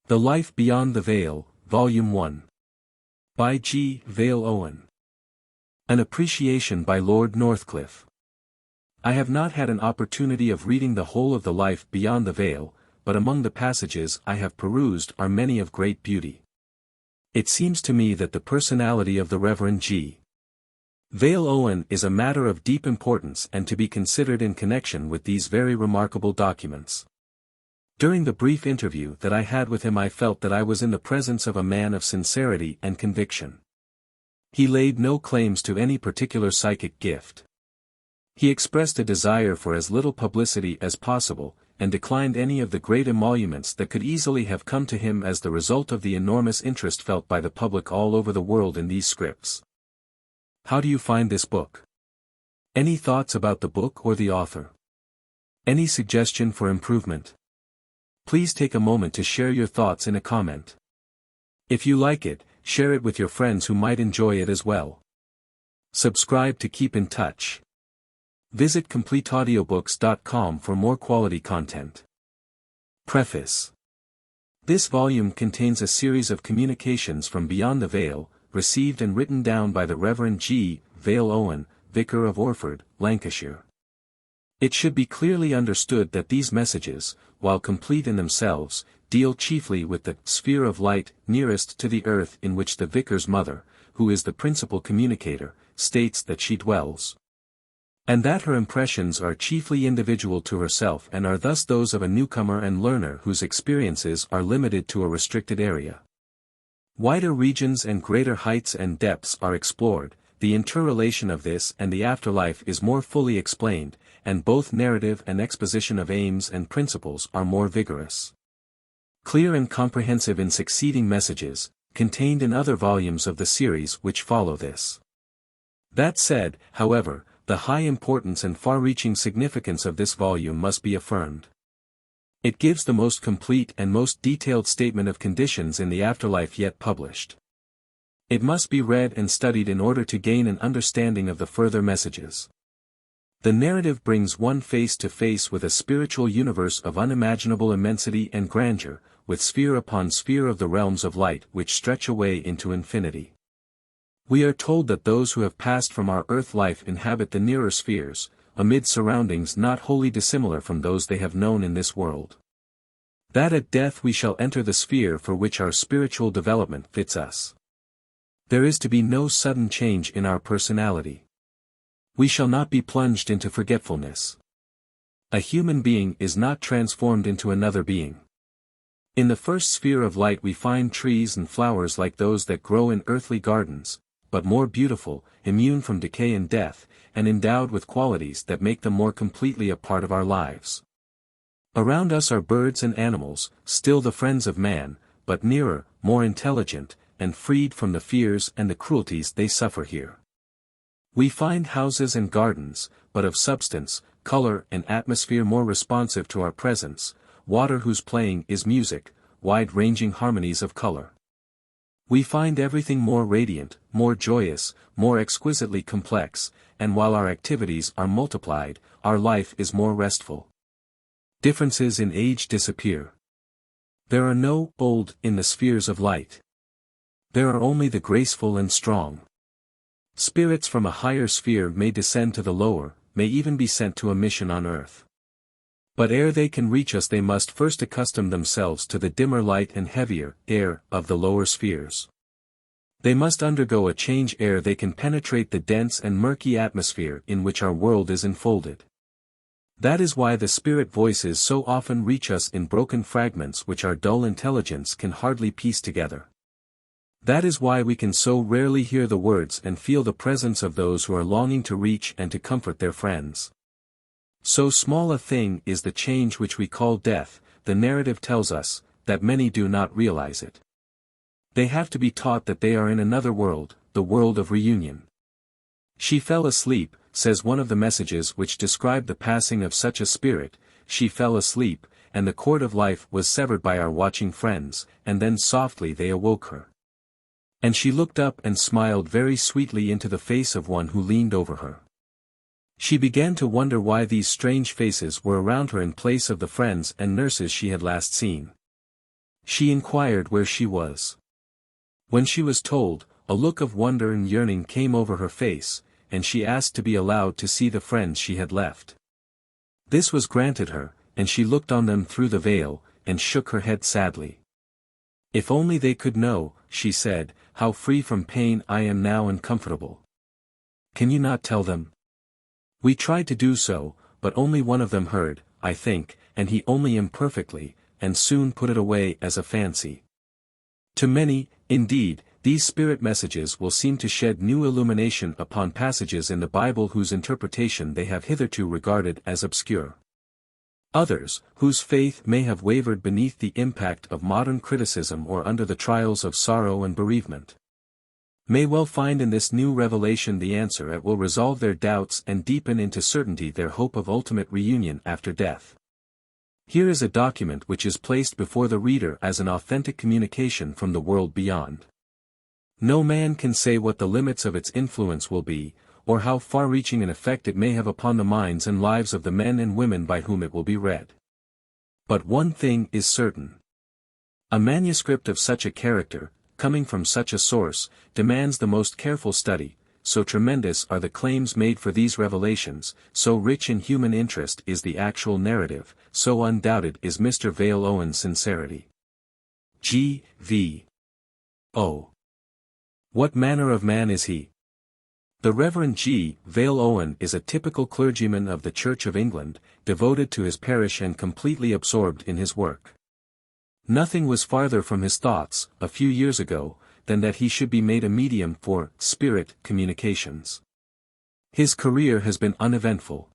The Life Beyond the Veil, Volume 1. By G. Vale Owen. An Appreciation by Lord Northcliffe. I have not had an opportunity of reading the whole of The Life Beyond the Veil, but among the passages I have perused are many of great beauty. It seems to me that the personality of the Reverend G. Vale Owen is a matter of deep importance and to be considered in connection with these very remarkable documents. During the brief interview that I had with him I felt that I was in the presence of a man of sincerity and conviction. He laid no claims to any particular psychic gift. He expressed a desire for as little publicity as possible, and declined any of the great emoluments that could easily have come to him as the result of the enormous interest felt by the public all over the world in these scripts. How do you find this book? Any thoughts about the book or the author? Any suggestion for improvement? Please take a moment to share your thoughts in a comment. If you like it, share it with your friends who might enjoy it as well. Subscribe to keep in touch. Visit completeaudiobooks.com for more quality content. Preface. This volume contains a series of communications from beyond the veil, received and written down by the Reverend G. Vale Owen, vicar of Orford, Lancashire. It should be clearly understood that these messages, while complete in themselves, deal chiefly with the sphere of light nearest to the earth in which the vicar's mother, who is the principal communicator, states that she dwells. And that her impressions are chiefly individual to herself and are thus those of a newcomer and learner whose experiences are limited to a restricted area. Wider regions and greater heights and depths are explored, the interrelation of this and the afterlife is more fully explained, and both narrative and exposition of aims and principles are more vigorous. Clear and comprehensive in succeeding messages, contained in other volumes of the series which follow this. That said, however, the high importance and far-reaching significance of this volume must be affirmed. It gives the most complete and most detailed statement of conditions in the afterlife yet published. It must be read and studied in order to gain an understanding of the further messages. The narrative brings one face to face with a spiritual universe of unimaginable immensity and grandeur, with sphere upon sphere of the realms of light which stretch away into infinity. We are told that those who have passed from our earth life inhabit the nearer spheres, amid surroundings not wholly dissimilar from those they have known in this world. That at death we shall enter the sphere for which our spiritual development fits us. There is to be no sudden change in our personality. We shall not be plunged into forgetfulness. A human being is not transformed into another being. In the first sphere of light we find trees and flowers like those that grow in earthly gardens, but more beautiful, immune from decay and death, and endowed with qualities that make them more completely a part of our lives. Around us are birds and animals, still the friends of man, but nearer, more intelligent, and freed from the fears and the cruelties they suffer here. We find houses and gardens, but of substance, color and atmosphere more responsive to our presence, water whose playing is music, wide-ranging harmonies of color. We find everything more radiant, more joyous, more exquisitely complex, and while our activities are multiplied, our life is more restful. Differences in age disappear. There are no old in the spheres of light. There are only the graceful and strong. Spirits from a higher sphere may descend to the lower, may even be sent to a mission on earth. But ere they can reach us they must first accustom themselves to the dimmer light and heavier air of the lower spheres. They must undergo a change ere they can penetrate the dense and murky atmosphere in which our world is enfolded. That is why the spirit voices so often reach us in broken fragments which our dull intelligence can hardly piece together. That is why we can so rarely hear the words and feel the presence of those who are longing to reach and to comfort their friends. So small a thing is the change which we call death, the narrative tells us, that many do not realize it. They have to be taught that they are in another world, the world of reunion. She fell asleep, says one of the messages which describe the passing of such a spirit, she fell asleep, and the cord of life was severed by our watching friends, and then softly they awoke her. And she looked up and smiled very sweetly into the face of one who leaned over her. She began to wonder why these strange faces were around her in place of the friends and nurses she had last seen. She inquired where she was. When she was told, a look of wonder and yearning came over her face, and she asked to be allowed to see the friends she had left. This was granted her, and she looked on them through the veil, and shook her head sadly. "If only they could know," she said, "how free from pain I am now and comfortable." "Can you not tell them?" "We tried to do so, but only one of them heard, I think, and he only imperfectly, and soon put it away as a fancy." To many, indeed, these spirit messages will seem to shed new illumination upon passages in the Bible whose interpretation they have hitherto regarded as obscure. Others, whose faith may have wavered beneath the impact of modern criticism or under the trials of sorrow and bereavement, may well find in this new revelation the answer that will resolve their doubts and deepen into certainty their hope of ultimate reunion after death. Here is a document which is placed before the reader as an authentic communication from the world beyond. No man can say what the limits of its influence will be, or how far-reaching an effect it may have upon the minds and lives of the men and women by whom it will be read. But one thing is certain. A manuscript of such a character, coming from such a source, demands the most careful study. So tremendous are the claims made for these revelations, so rich in human interest is the actual narrative, so undoubted is Mr. Vale Owen's sincerity. G.V. O. What manner of man is he? The Reverend G. Vale Owen is a typical clergyman of the Church of England, devoted to his parish and completely absorbed in his work. Nothing was farther from his thoughts, a few years ago, than that he should be made a medium for spirit communications. His career has been uneventful.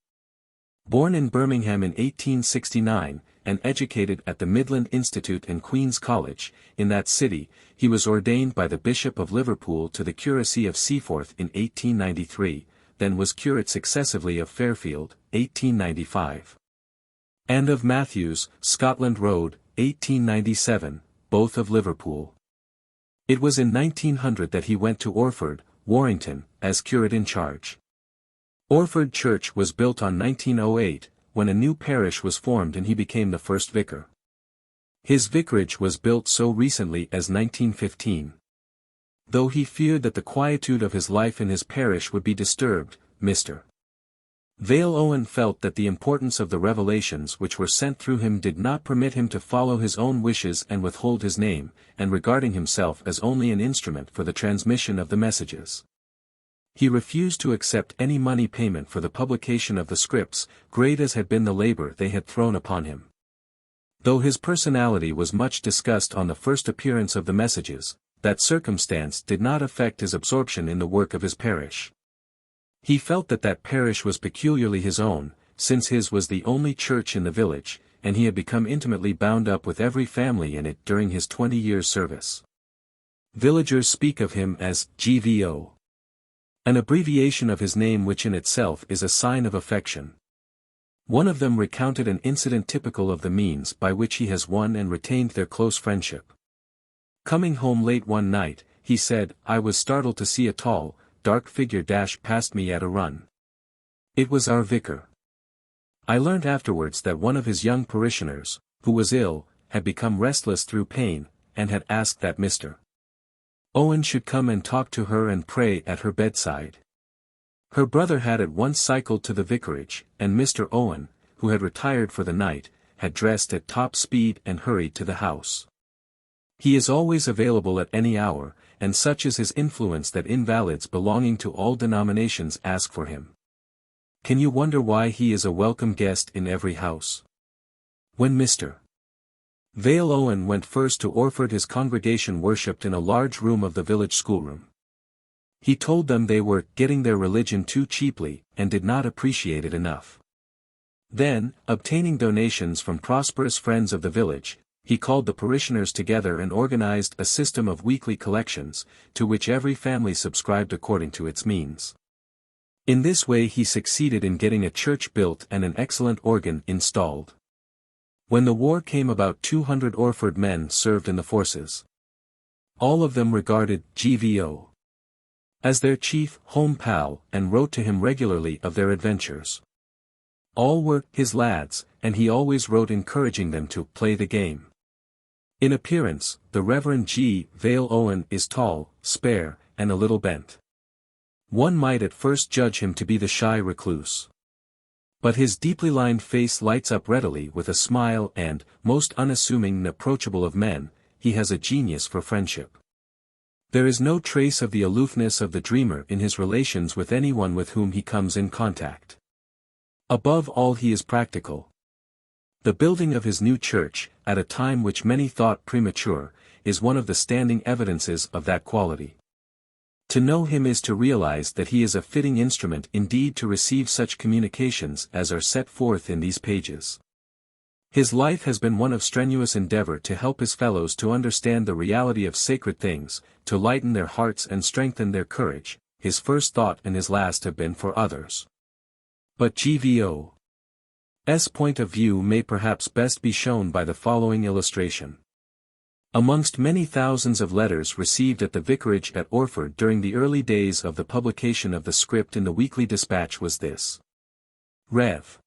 Born in Birmingham in 1869, and educated at the Midland Institute and Queen's College, in that city, he was ordained by the Bishop of Liverpool to the curacy of Seaforth in 1893, then was curate successively of Fairfield, 1895. And of Matthews, Scotland Road, 1897, both of Liverpool. It was in 1900 that he went to Orford, Warrington, as curate in charge. Orford Church was built on 1908, when a new parish was formed and he became the first vicar. His vicarage was built so recently as 1915. Though he feared that the quietude of his life in his parish would be disturbed, Mr. Vale Owen felt that the importance of the revelations which were sent through him did not permit him to follow his own wishes and withhold his name, and regarding himself as only an instrument for the transmission of the messages. He refused to accept any money payment for the publication of the scripts, great as had been the labor they had thrown upon him. Though his personality was much discussed on the first appearance of the messages, that circumstance did not affect his absorption in the work of his parish. He felt that that parish was peculiarly his own, since his was the only church in the village, and he had become intimately bound up with every family in it during his 20 years' service. Villagers speak of him as GVO, an abbreviation of his name which in itself is a sign of affection. One of them recounted an incident typical of the means by which he has won and retained their close friendship. Coming home late one night, he said, "I was startled to see a tall, dark figure dash past me at a run. It was our vicar. I learnt afterwards that one of his young parishioners, who was ill, had become restless through pain, and had asked that Mr. Owen should come and talk to her and pray at her bedside. Her brother had at once cycled to the vicarage, and Mr. Owen, who had retired for the night, had dressed at top speed and hurried to the house. He is always available at any hour, and such is his influence that invalids belonging to all denominations ask for him. Can you wonder why he is a welcome guest in every house?" When Mr. Vale Owen went first to Orford, his congregation worshipped in a large room of the village schoolroom. He told them they were getting their religion too cheaply, and did not appreciate it enough. Then, obtaining donations from prosperous friends of the village, he called the parishioners together and organized a system of weekly collections, to which every family subscribed according to its means. In this way he succeeded in getting a church built and an excellent organ installed. When the war came, about 200 Orford men served in the forces. All of them regarded GVO as their chief home pal and wrote to him regularly of their adventures. All were his lads, and he always wrote encouraging them to play the game. In appearance, the Reverend G. Vale Owen is tall, spare, and a little bent. One might at first judge him to be the shy recluse. But his deeply lined face lights up readily with a smile and, most unassuming and approachable of men, he has a genius for friendship. There is no trace of the aloofness of the dreamer in his relations with anyone with whom he comes in contact. Above all, he is practical. The building of his new church, at a time which many thought premature, is one of the standing evidences of that quality. To know him is to realize that he is a fitting instrument indeed to receive such communications as are set forth in these pages. His life has been one of strenuous endeavor to help his fellows to understand the reality of sacred things, to lighten their hearts and strengthen their courage. His first thought and his last have been for others. But GVO's point of view may perhaps best be shown by the following illustration. Amongst many thousands of letters received at the vicarage at Orford during the early days of the publication of the script in the weekly dispatch was this. Rev.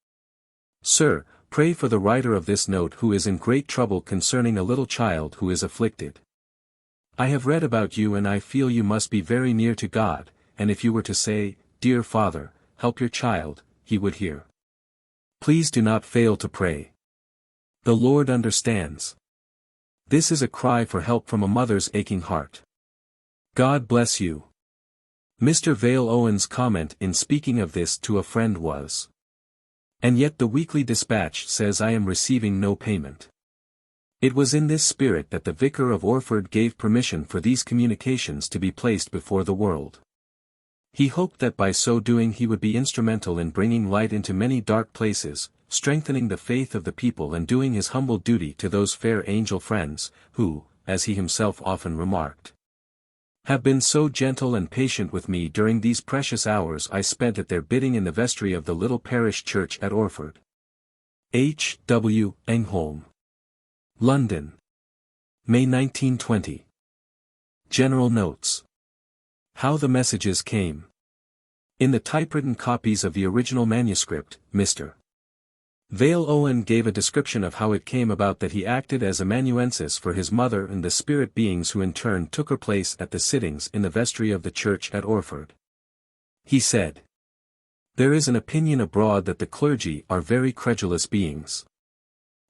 Sir, pray for the writer of this note who is in great trouble concerning a little child who is afflicted. I have read about you and I feel you must be very near to God, and if you were to say, Dear Father, help your child, he would hear. Please do not fail to pray. The Lord understands. This is a cry for help from a mother's aching heart. God bless you. Mr. Vale Owen's comment in speaking of this to a friend was. And yet the weekly dispatch says I am receiving no payment. It was in this spirit that the vicar of Orford gave permission for these communications to be placed before the world. He hoped that by so doing he would be instrumental in bringing light into many dark places, strengthening the faith of the people and doing his humble duty to those fair angel friends, who, as he himself often remarked, have been so gentle and patient with me during these precious hours I spent at their bidding in the vestry of the little parish church at Orford. H. W. Engholm. London. May 1920. General Notes. How the messages came. In the typewritten copies of the original manuscript, Mr. Vale Owen gave a description of how it came about that he acted as amanuensis for his mother and the spirit beings who in turn took her place at the sittings in the vestry of the church at Orford. He said, There is an opinion abroad that the clergy are very credulous beings.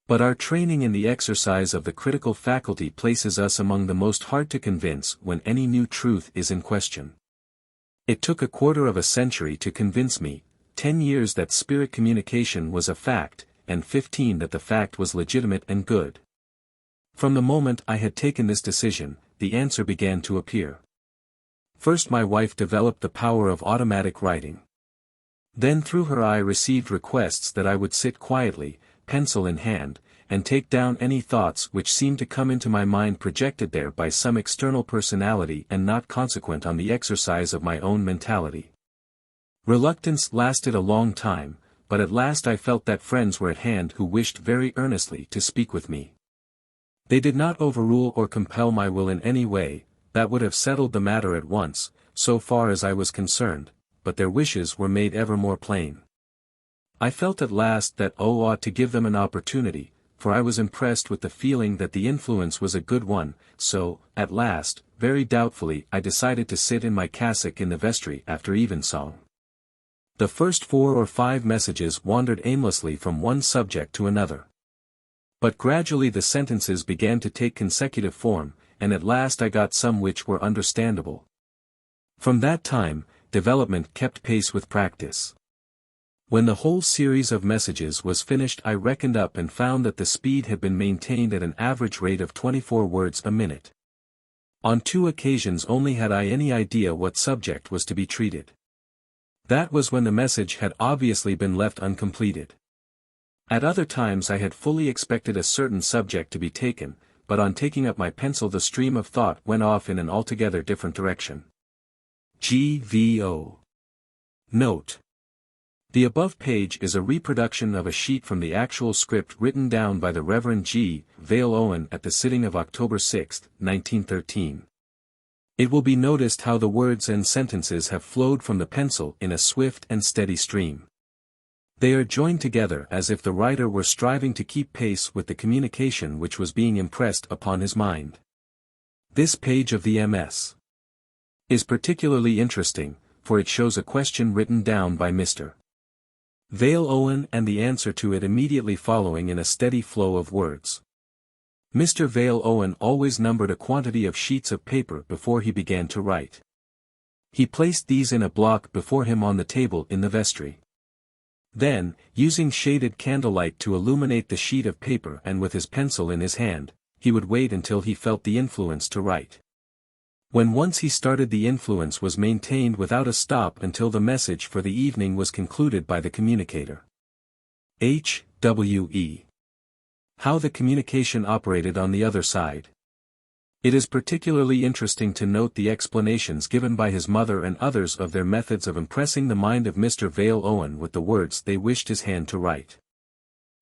But our training in the exercise of the critical faculty places us among the most hard to convince when any new truth is in question. It took a quarter of a century to convince me, 10 years that spirit communication was a fact, and 15 that the fact was legitimate and good. From the moment I had taken this decision, the answer began to appear. First my wife developed the power of automatic writing. Then through her I received requests that I would sit quietly, pencil in hand, and take down any thoughts which seemed to come into my mind projected there by some external personality and not consequent on the exercise of my own mentality. Reluctance lasted a long time, but at last I felt that friends were at hand who wished very earnestly to speak with me. They did not overrule or compel my will in any way, that would have settled the matter at once, so far as I was concerned, but their wishes were made ever more plain. I felt at last that I ought to give them an opportunity, for I was impressed with the feeling that the influence was a good one, so, at last, very doubtfully I decided to sit in my cassock in the vestry after evensong. The first 4 or 5 messages wandered aimlessly from one subject to another. But gradually the sentences began to take consecutive form, and at last I got some which were understandable. From that time, development kept pace with practice. When the whole series of messages was finished I reckoned up and found that the speed had been maintained at an average rate of 24 words a minute. On 2 occasions only had I any idea what subject was to be treated. That was when the message had obviously been left uncompleted. At other times I had fully expected a certain subject to be taken, but on taking up my pencil the stream of thought went off in an altogether different direction. GVO. Note. The above page is a reproduction of a sheet from the actual script written down by the Reverend G. Vale Owen at the sitting of October 6, 1913. It will be noticed how the words and sentences have flowed from the pencil in a swift and steady stream. They are joined together as if the writer were striving to keep pace with the communication which was being impressed upon his mind. This page of the MS is particularly interesting, for it shows a question written down by Mr. Vale Owen and the answer to it immediately following in a steady flow of words. Mr. Vale Owen always numbered a quantity of sheets of paper before he began to write. He placed these in a block before him on the table in the vestry. Then, using shaded candlelight to illuminate the sheet of paper and with his pencil in his hand, he would wait until he felt the influence to write. When once he started, the influence was maintained without a stop until the message for the evening was concluded by the communicator. H.W.E. How the communication operated on the other side. It is particularly interesting to note the explanations given by his mother and others of their methods of impressing the mind of Mr. Vale Owen with the words they wished his hand to write.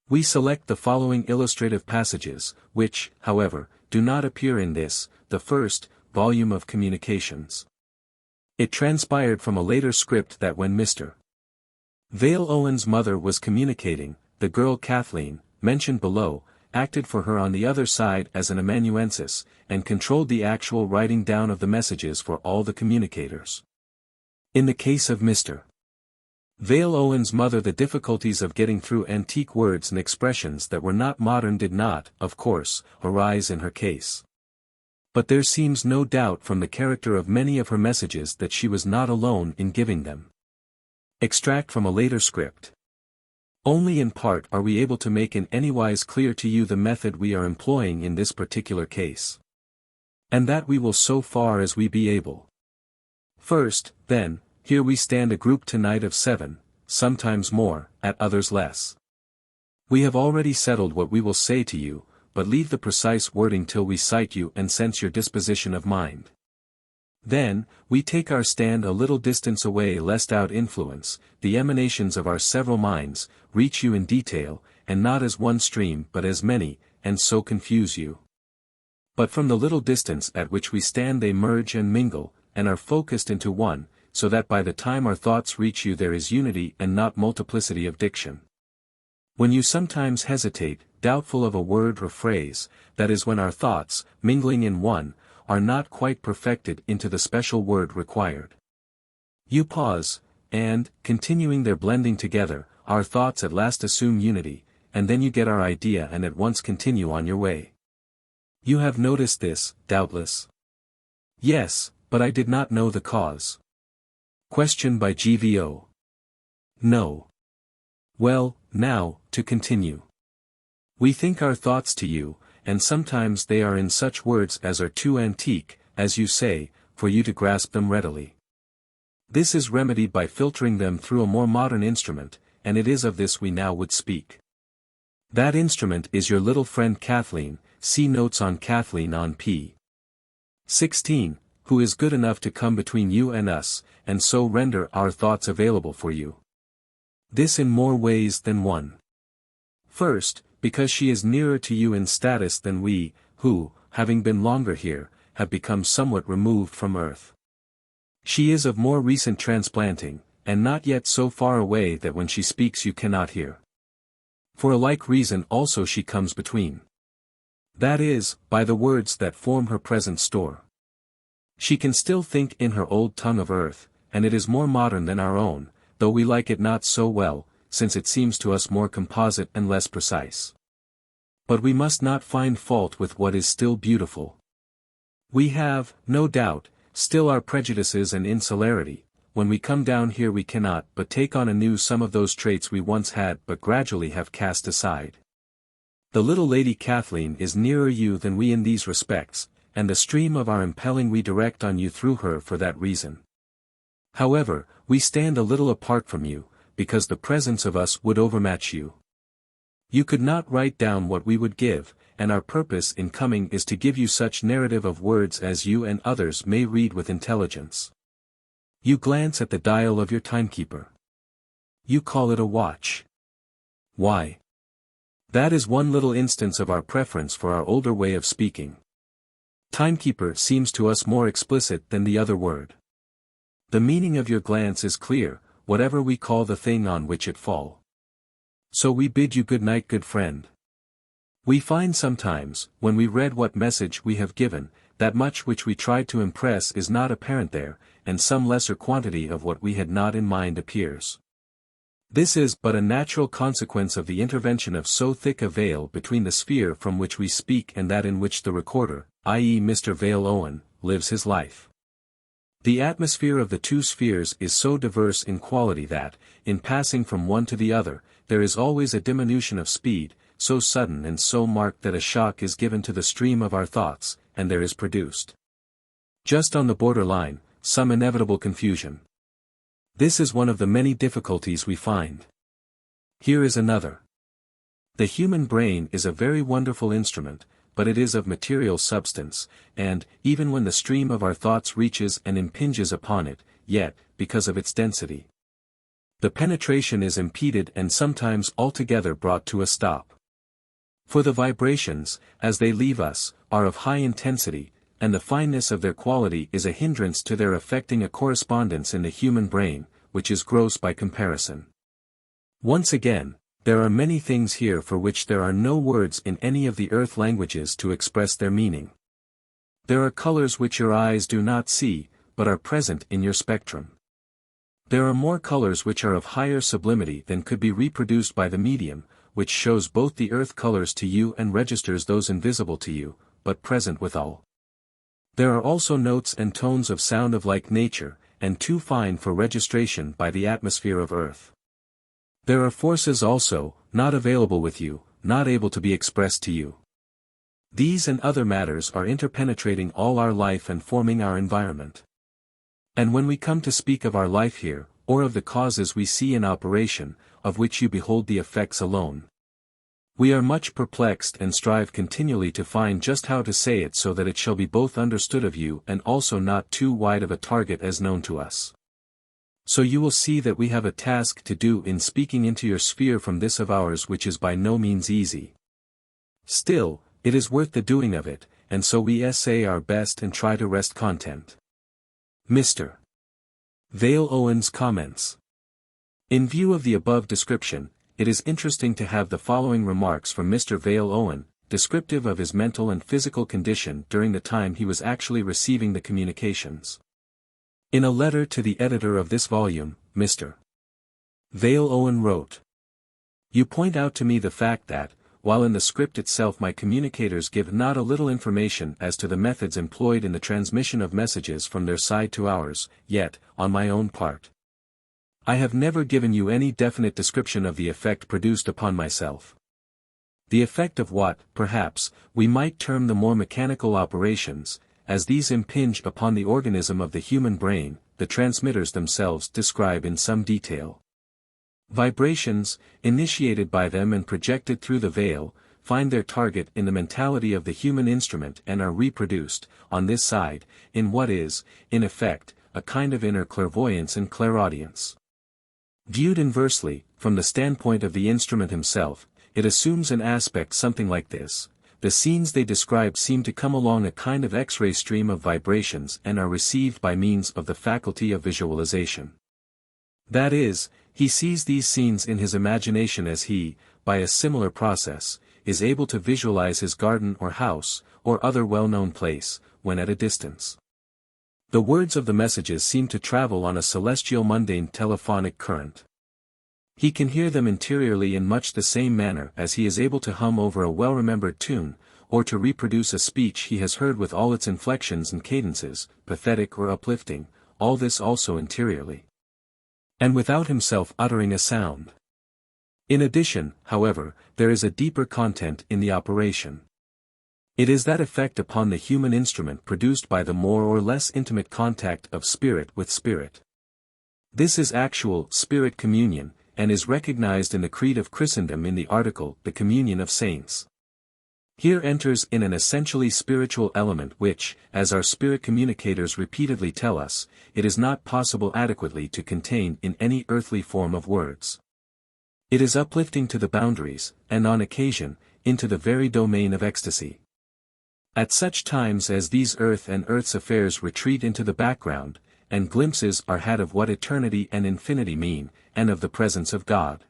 We select the following illustrative passages, which, however, do not appear in this, the first, volume of communications. It transpired from a later script that when Mr. Vale Owen's mother was communicating, the girl Kathleen, mentioned below, acted for her on the other side as an amanuensis, and controlled the actual writing down of the messages for all the communicators. In the case of Mr. Vale Owen's mother, the difficulties of getting through antique words and expressions that were not modern did not, of course, arise in her case. But there seems no doubt from the character of many of her messages that she was not alone in giving them. Extract from a later script. Only in part are we able to make in anywise clear to you the method we are employing in this particular case. And that we will so far as we be able. First, then, here we stand a group tonight of 7, sometimes more, at others less. We have already settled what we will say to you, but leave the precise wording till we cite you and sense your disposition of mind. Then, we take our stand a little distance away lest out influence, the emanations of our several minds, reach you in detail, and not as one stream but as many, and so confuse you. But from the little distance at which we stand they merge and mingle, and are focused into one, so that by the time our thoughts reach you there is unity and not multiplicity of diction. When you sometimes hesitate, doubtful of a word or phrase, that is when our thoughts, mingling in one, are not quite perfected into the special word required. You pause, and, continuing their blending together, our thoughts at last assume unity, and then you get our idea and at once continue on your way. You have noticed this, doubtless. Yes, but I did not know the cause. Question by GVO. No. Well, now, to continue. We think our thoughts to you, and sometimes they are in such words as are too antique, as you say, for you to grasp them readily. This is remedied by filtering them through a more modern instrument, and it is of this we now would speak. That instrument is your little friend Kathleen, see notes on Kathleen on p. 16, who is good enough to come between you and us, and so render our thoughts available for you. This in more ways than one. First, because she is nearer to you in status than we, who, having been longer here, have become somewhat removed from earth. She is of more recent transplanting, and not yet so far away that when she speaks you cannot hear. For a like reason also she comes between. That is, by the words that form her present store. She can still think in her old tongue of earth, and it is more modern than our own, though we like it not so well, since it seems to us more composite and less precise. But we must not find fault with what is still beautiful. We have, no doubt, still our prejudices and insularity. When we come down here we cannot but take on anew some of those traits we once had but gradually have cast aside. The little lady Kathleen is nearer you than we in these respects, and the stream of our impelling we direct on you through her for that reason. However, we stand a little apart from you, because the presence of us would overmatch you. You could not write down what we would give, and our purpose in coming is to give you such narrative of words as you and others may read with intelligence. You glance at the dial of your timekeeper. You call it a watch. Why? That is one little instance of our preference for our older way of speaking. Timekeeper seems to us more explicit than the other word. The meaning of your glance is clear, whatever we call the thing on which it fall. So we bid you good night, good friend. We find sometimes, when we read what message we have given, that much which we tried to impress is not apparent there, and some lesser quantity of what we had not in mind appears. This is but a natural consequence of the intervention of so thick a veil between the sphere from which we speak and that in which the recorder, i.e. Mr. Vale Owen, lives his life. The atmosphere of the two spheres is so diverse in quality that, in passing from one to the other, there is always a diminution of speed, so sudden and so marked that a shock is given to the stream of our thoughts, and there is produced, just on the border line, some inevitable confusion. This is one of the many difficulties we find. Here is another. The human brain is a very wonderful instrument, but it is of material substance, and, even when the stream of our thoughts reaches and impinges upon it, yet, because of its density, the penetration is impeded and sometimes altogether brought to a stop. For the vibrations, as they leave us, are of high intensity, and the fineness of their quality is a hindrance to their effecting a correspondence in the human brain, which is gross by comparison. Once again, there are many things here for which there are no words in any of the earth languages to express their meaning. There are colors which your eyes do not see, but are present in your spectrum. There are more colors which are of higher sublimity than could be reproduced by the medium, which shows both the earth colors to you and registers those invisible to you, but present withal. There are also notes and tones of sound of like nature, and too fine for registration by the atmosphere of earth. There are forces also, not available with you, not able to be expressed to you. These and other matters are interpenetrating all our life and forming our environment. And when we come to speak of our life here, or of the causes we see in operation, of which you behold the effects alone, we are much perplexed and strive continually to find just how to say it so that it shall be both understood of you and also not too wide of a target as known to us. So you will see that we have a task to do in speaking into your sphere from this of ours, which is by no means easy. Still, it is worth the doing of it, and so we essay our best and try to rest content. Mr. Vale Owen's comments. In view of the above description, it is interesting to have the following remarks from Mr. Vale Owen, descriptive of his mental and physical condition during the time he was actually receiving the communications. In a letter to the editor of this volume, Mr. Vale Owen wrote, "You point out to me the fact that, while in the script itself my communicators give not a little information as to the methods employed in the transmission of messages from their side to ours, yet, on my own part, I have never given you any definite description of the effect produced upon myself. The effect of what, perhaps, we might term the more mechanical operations, as these impinge upon the organism of the human brain, the transmitters themselves describe in some detail. Vibrations, initiated by them and projected through the veil, find their target in the mentality of the human instrument and are reproduced, on this side, in what is, in effect, a kind of inner clairvoyance and clairaudience. Viewed inversely, from the standpoint of the instrument himself, it assumes an aspect something like this. The scenes they describe seem to come along a kind of X-ray stream of vibrations and are received by means of the faculty of visualization. That is, he sees these scenes in his imagination as he, by a similar process, is able to visualize his garden or house, or other well-known place, when at a distance. The words of the messages seem to travel on a celestial mundane telephonic current. He can hear them interiorly in much the same manner as he is able to hum over a well-remembered tune, or to reproduce a speech he has heard with all its inflections and cadences, pathetic or uplifting, all this also interiorly, and without himself uttering a sound. In addition, however, there is a deeper content in the operation. It is that effect upon the human instrument produced by the more or less intimate contact of spirit with spirit. This is actual spirit communion, and is recognized in the Creed of Christendom in the article, the Communion of Saints. Here enters in an essentially spiritual element which, as our spirit communicators repeatedly tell us, it is not possible adequately to contain in any earthly form of words. It is uplifting to the boundaries, and on occasion, into the very domain of ecstasy. At such times as these earth and earth's affairs retreat into the background, and glimpses are had of what eternity and infinity mean, and of the presence of God.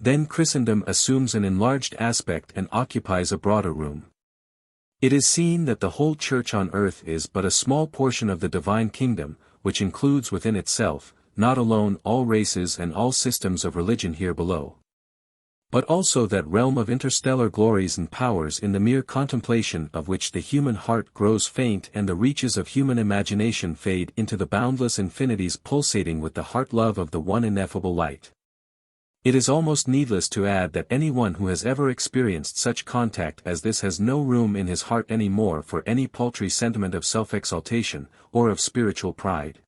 Then Christendom assumes an enlarged aspect and occupies a broader room. It is seen that the whole Church on earth is but a small portion of the divine kingdom, which includes within itself, not alone all races and all systems of religion here below, but also that realm of interstellar glories and powers in the mere contemplation of which the human heart grows faint and the reaches of human imagination fade into the boundless infinities pulsating with the heart-love of the one ineffable light. It is almost needless to add that anyone who has ever experienced such contact as this has no room in his heart any more for any paltry sentiment of self-exaltation, or of spiritual pride.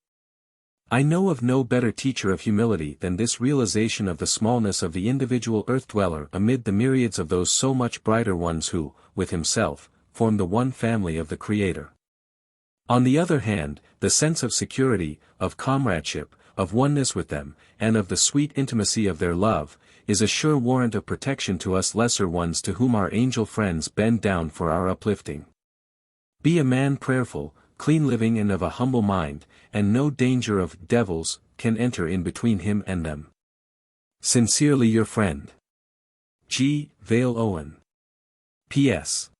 I know of no better teacher of humility than this realization of the smallness of the individual earth-dweller amid the myriads of those so much brighter ones who, with himself, form the one family of the Creator. On the other hand, the sense of security, of comradeship, of oneness with them, and of the sweet intimacy of their love, is a sure warrant of protection to us lesser ones to whom our angel friends bend down for our uplifting. Be a man prayerful, clean living and of a humble mind, and no danger of devils can enter in between him and them. Sincerely your friend, G. Vale Owen. P.S.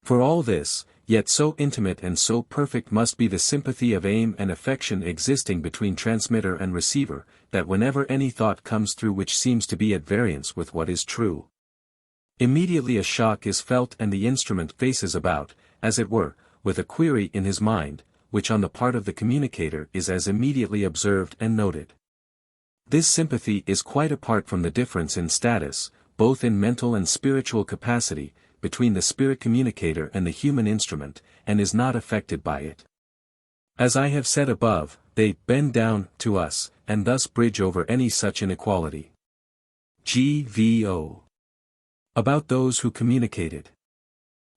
For all this, yet so intimate and so perfect must be the sympathy of aim and affection existing between transmitter and receiver, that whenever any thought comes through which seems to be at variance with what is true, immediately a shock is felt and the instrument faces about, as it were, with a query in his mind, which on the part of the communicator is as immediately observed and noted. This sympathy is quite apart from the difference in status, both in mental and spiritual capacity, between the spirit communicator and the human instrument, and is not affected by it. As I have said above, they bend down to us, and thus bridge over any such inequality. G.V.O. About those who communicated.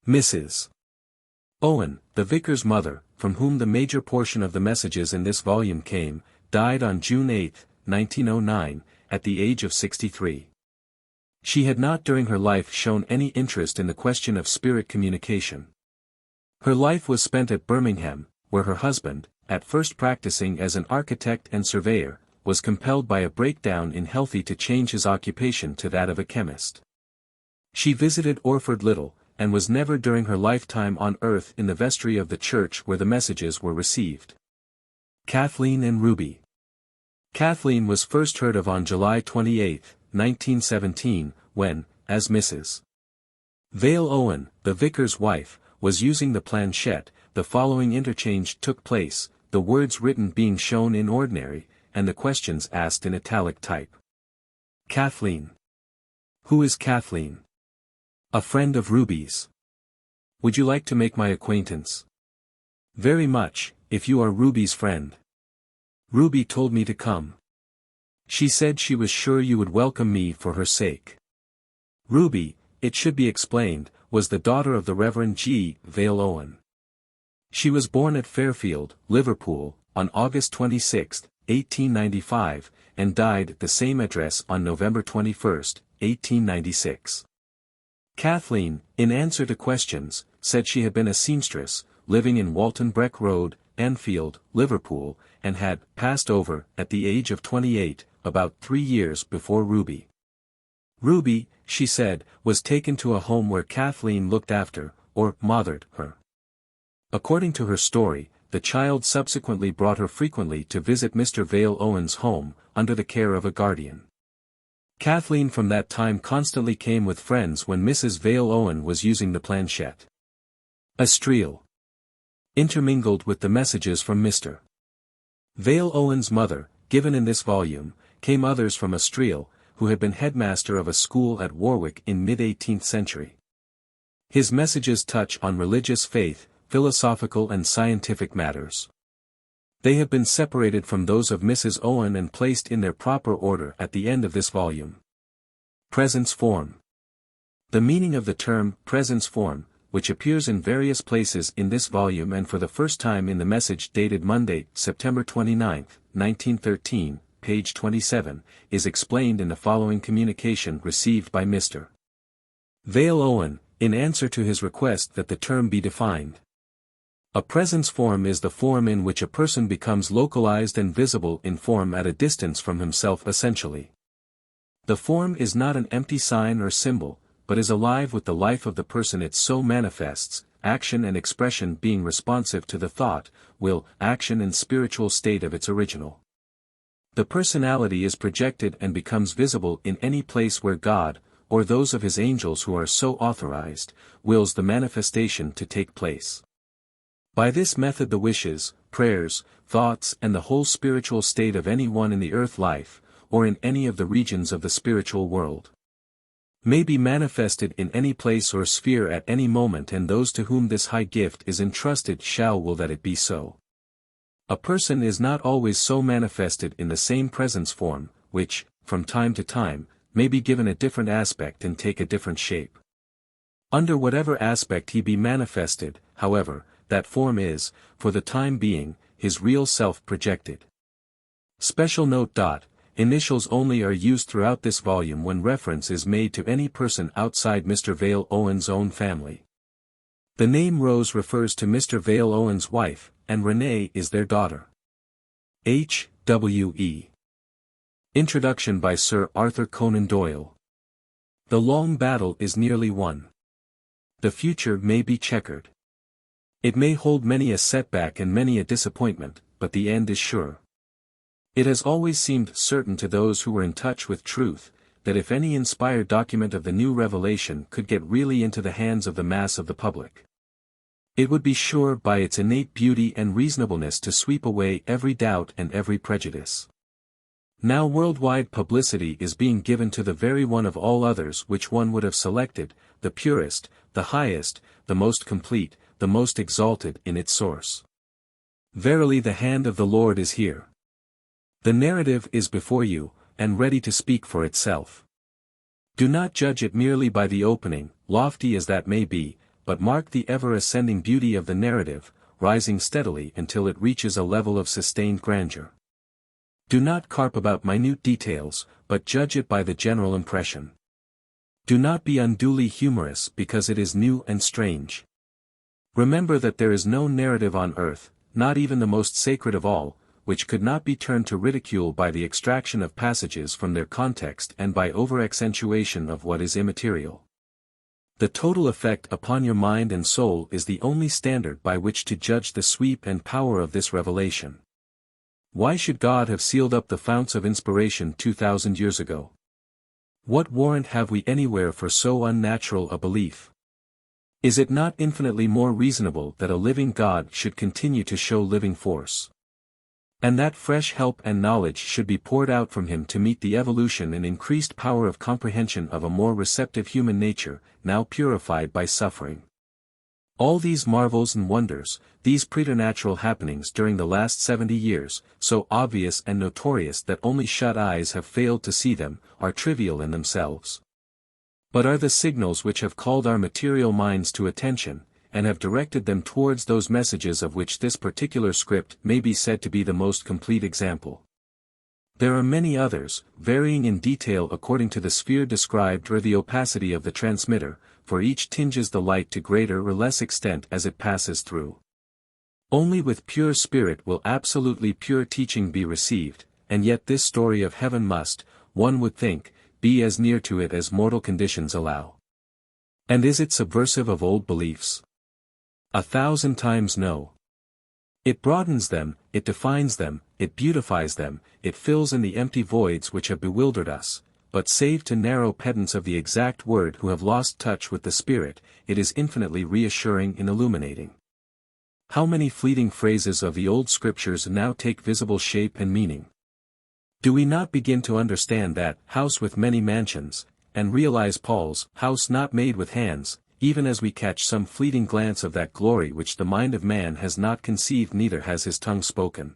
Mrs. Owen, the vicar's mother, from whom the major portion of the messages in this volume came, died on June 8, 1909, at the age of 63. She had not during her life shown any interest in the question of spirit communication. Her life was spent at Birmingham, where her husband, at first practicing as an architect and surveyor, was compelled by a breakdown in health to change his occupation to that of a chemist. She visited Orford little, and was never during her lifetime on earth in the vestry of the church where the messages were received. Kathleen and Ruby. Kathleen was first heard of on July 28, 1917, when, as Mrs. Vale Owen, the vicar's wife, was using the planchette, the following interchange took place, the words written being shown in ordinary, and the questions asked in italic type. Kathleen. Who is Kathleen? A friend of Ruby's. Would you like to make my acquaintance? Very much, if you are Ruby's friend. Ruby told me to come. She said she was sure you would welcome me for her sake. Ruby, it should be explained, was the daughter of the Reverend G. Vale Owen. She was born at Fairfield, Liverpool, on August 26, 1895, and died at the same address on November 21, 1896. Kathleen, in answer to questions, said she had been a seamstress, living in Walton Breck Road, Enfield, Liverpool, and had passed over, at the age of 28, about 3 years before Ruby. Ruby, she said, was taken to a home where Kathleen looked after, or mothered, her. According to her story, the child subsequently brought her frequently to visit Mr. Vale Owen's home, under the care of a guardian. Kathleen from that time constantly came with friends when Mrs. Vale Owen was using the planchette. Astriel. Intermingled with the messages from Mr. Vale Owen's mother, given in this volume, came others from Astriel, who had been headmaster of a school at Warwick in mid-18th century. His messages touch on religious faith, philosophical and scientific matters. They have been separated from those of Mrs. Owen and placed in their proper order at the end of this volume. Presence form. The meaning of the term presence form, which appears in various places in this volume and for the first time in the message dated Monday, September 29, 1913, page 27, is explained in the following communication received by Mr. Vale Owen, in answer to his request that the term be defined. A presence form is the form in which a person becomes localized and visible in form at a distance from himself essentially. The form is not an empty sign or symbol, but is alive with the life of the person it so manifests, action and expression being responsive to the thought, will, action and spiritual state of its original. The personality is projected and becomes visible in any place where God, or those of his angels who are so authorized, wills the manifestation to take place. By this method the wishes, prayers, thoughts and the whole spiritual state of any one in the earth life, or in any of the regions of the spiritual world, may be manifested in any place or sphere at any moment, and those to whom this high gift is entrusted shall will that it be so. A person is not always so manifested in the same presence form, which, from time to time, may be given a different aspect and take a different shape. Under whatever aspect he be manifested, however, that form is, for the time being, his real self projected. Special note. Initials only are used throughout this volume when reference is made to any person outside Mr. Vale Owen's own family. The name Rose refers to Mr. Vale Owen's wife, and Renee is their daughter. H.W.E. Introduction by Sir Arthur Conan Doyle. The long battle is nearly won. The future may be checkered. It may hold many a setback and many a disappointment, but the end is sure. It has always seemed certain to those who were in touch with truth, that if any inspired document of the new revelation could get really into the hands of the mass of the public, it would be sure by its innate beauty and reasonableness to sweep away every doubt and every prejudice. Now worldwide publicity is being given to the very one of all others which one would have selected, the purest, the highest, the most complete, the most exalted in its source. Verily the hand of the Lord is here. The narrative is before you, and ready to speak for itself. Do not judge it merely by the opening, lofty as that may be, but mark the ever-ascending beauty of the narrative, rising steadily until it reaches a level of sustained grandeur. Do not carp about minute details, but judge it by the general impression. Do not be unduly humorous because it is new and strange. Remember that there is no narrative on earth, not even the most sacred of all, which could not be turned to ridicule by the extraction of passages from their context and by over-accentuation of what is immaterial. The total effect upon your mind and soul is the only standard by which to judge the sweep and power of this revelation. Why should God have sealed up the founts of inspiration 2,000 years ago? What warrant have we anywhere for so unnatural a belief? Is it not infinitely more reasonable that a living God should continue to show living force? And that fresh help and knowledge should be poured out from him to meet the evolution and increased power of comprehension of a more receptive human nature, now purified by suffering. All these marvels and wonders, these preternatural happenings during the last 70 years, so obvious and notorious that only shut eyes have failed to see them, are trivial in themselves. But are the signals which have called our material minds to attention, and have directed them towards those messages of which this particular script may be said to be the most complete example. There are many others, varying in detail according to the sphere described or the opacity of the transmitter, for each tinges the light to greater or less extent as it passes through. Only with pure spirit will absolutely pure teaching be received, and yet this story of heaven must, one would think, be as near to it as mortal conditions allow. And is it subversive of old beliefs? 1,000 times no. It broadens them, it defines them, it beautifies them, it fills in the empty voids which have bewildered us, but save to narrow pedants of the exact word who have lost touch with the Spirit, it is infinitely reassuring and illuminating. How many fleeting phrases of the old scriptures now take visible shape and meaning? Do we not begin to understand that house with many mansions, and realize Paul's house not made with hands, even as we catch some fleeting glance of that glory which the mind of man has not conceived neither has his tongue spoken?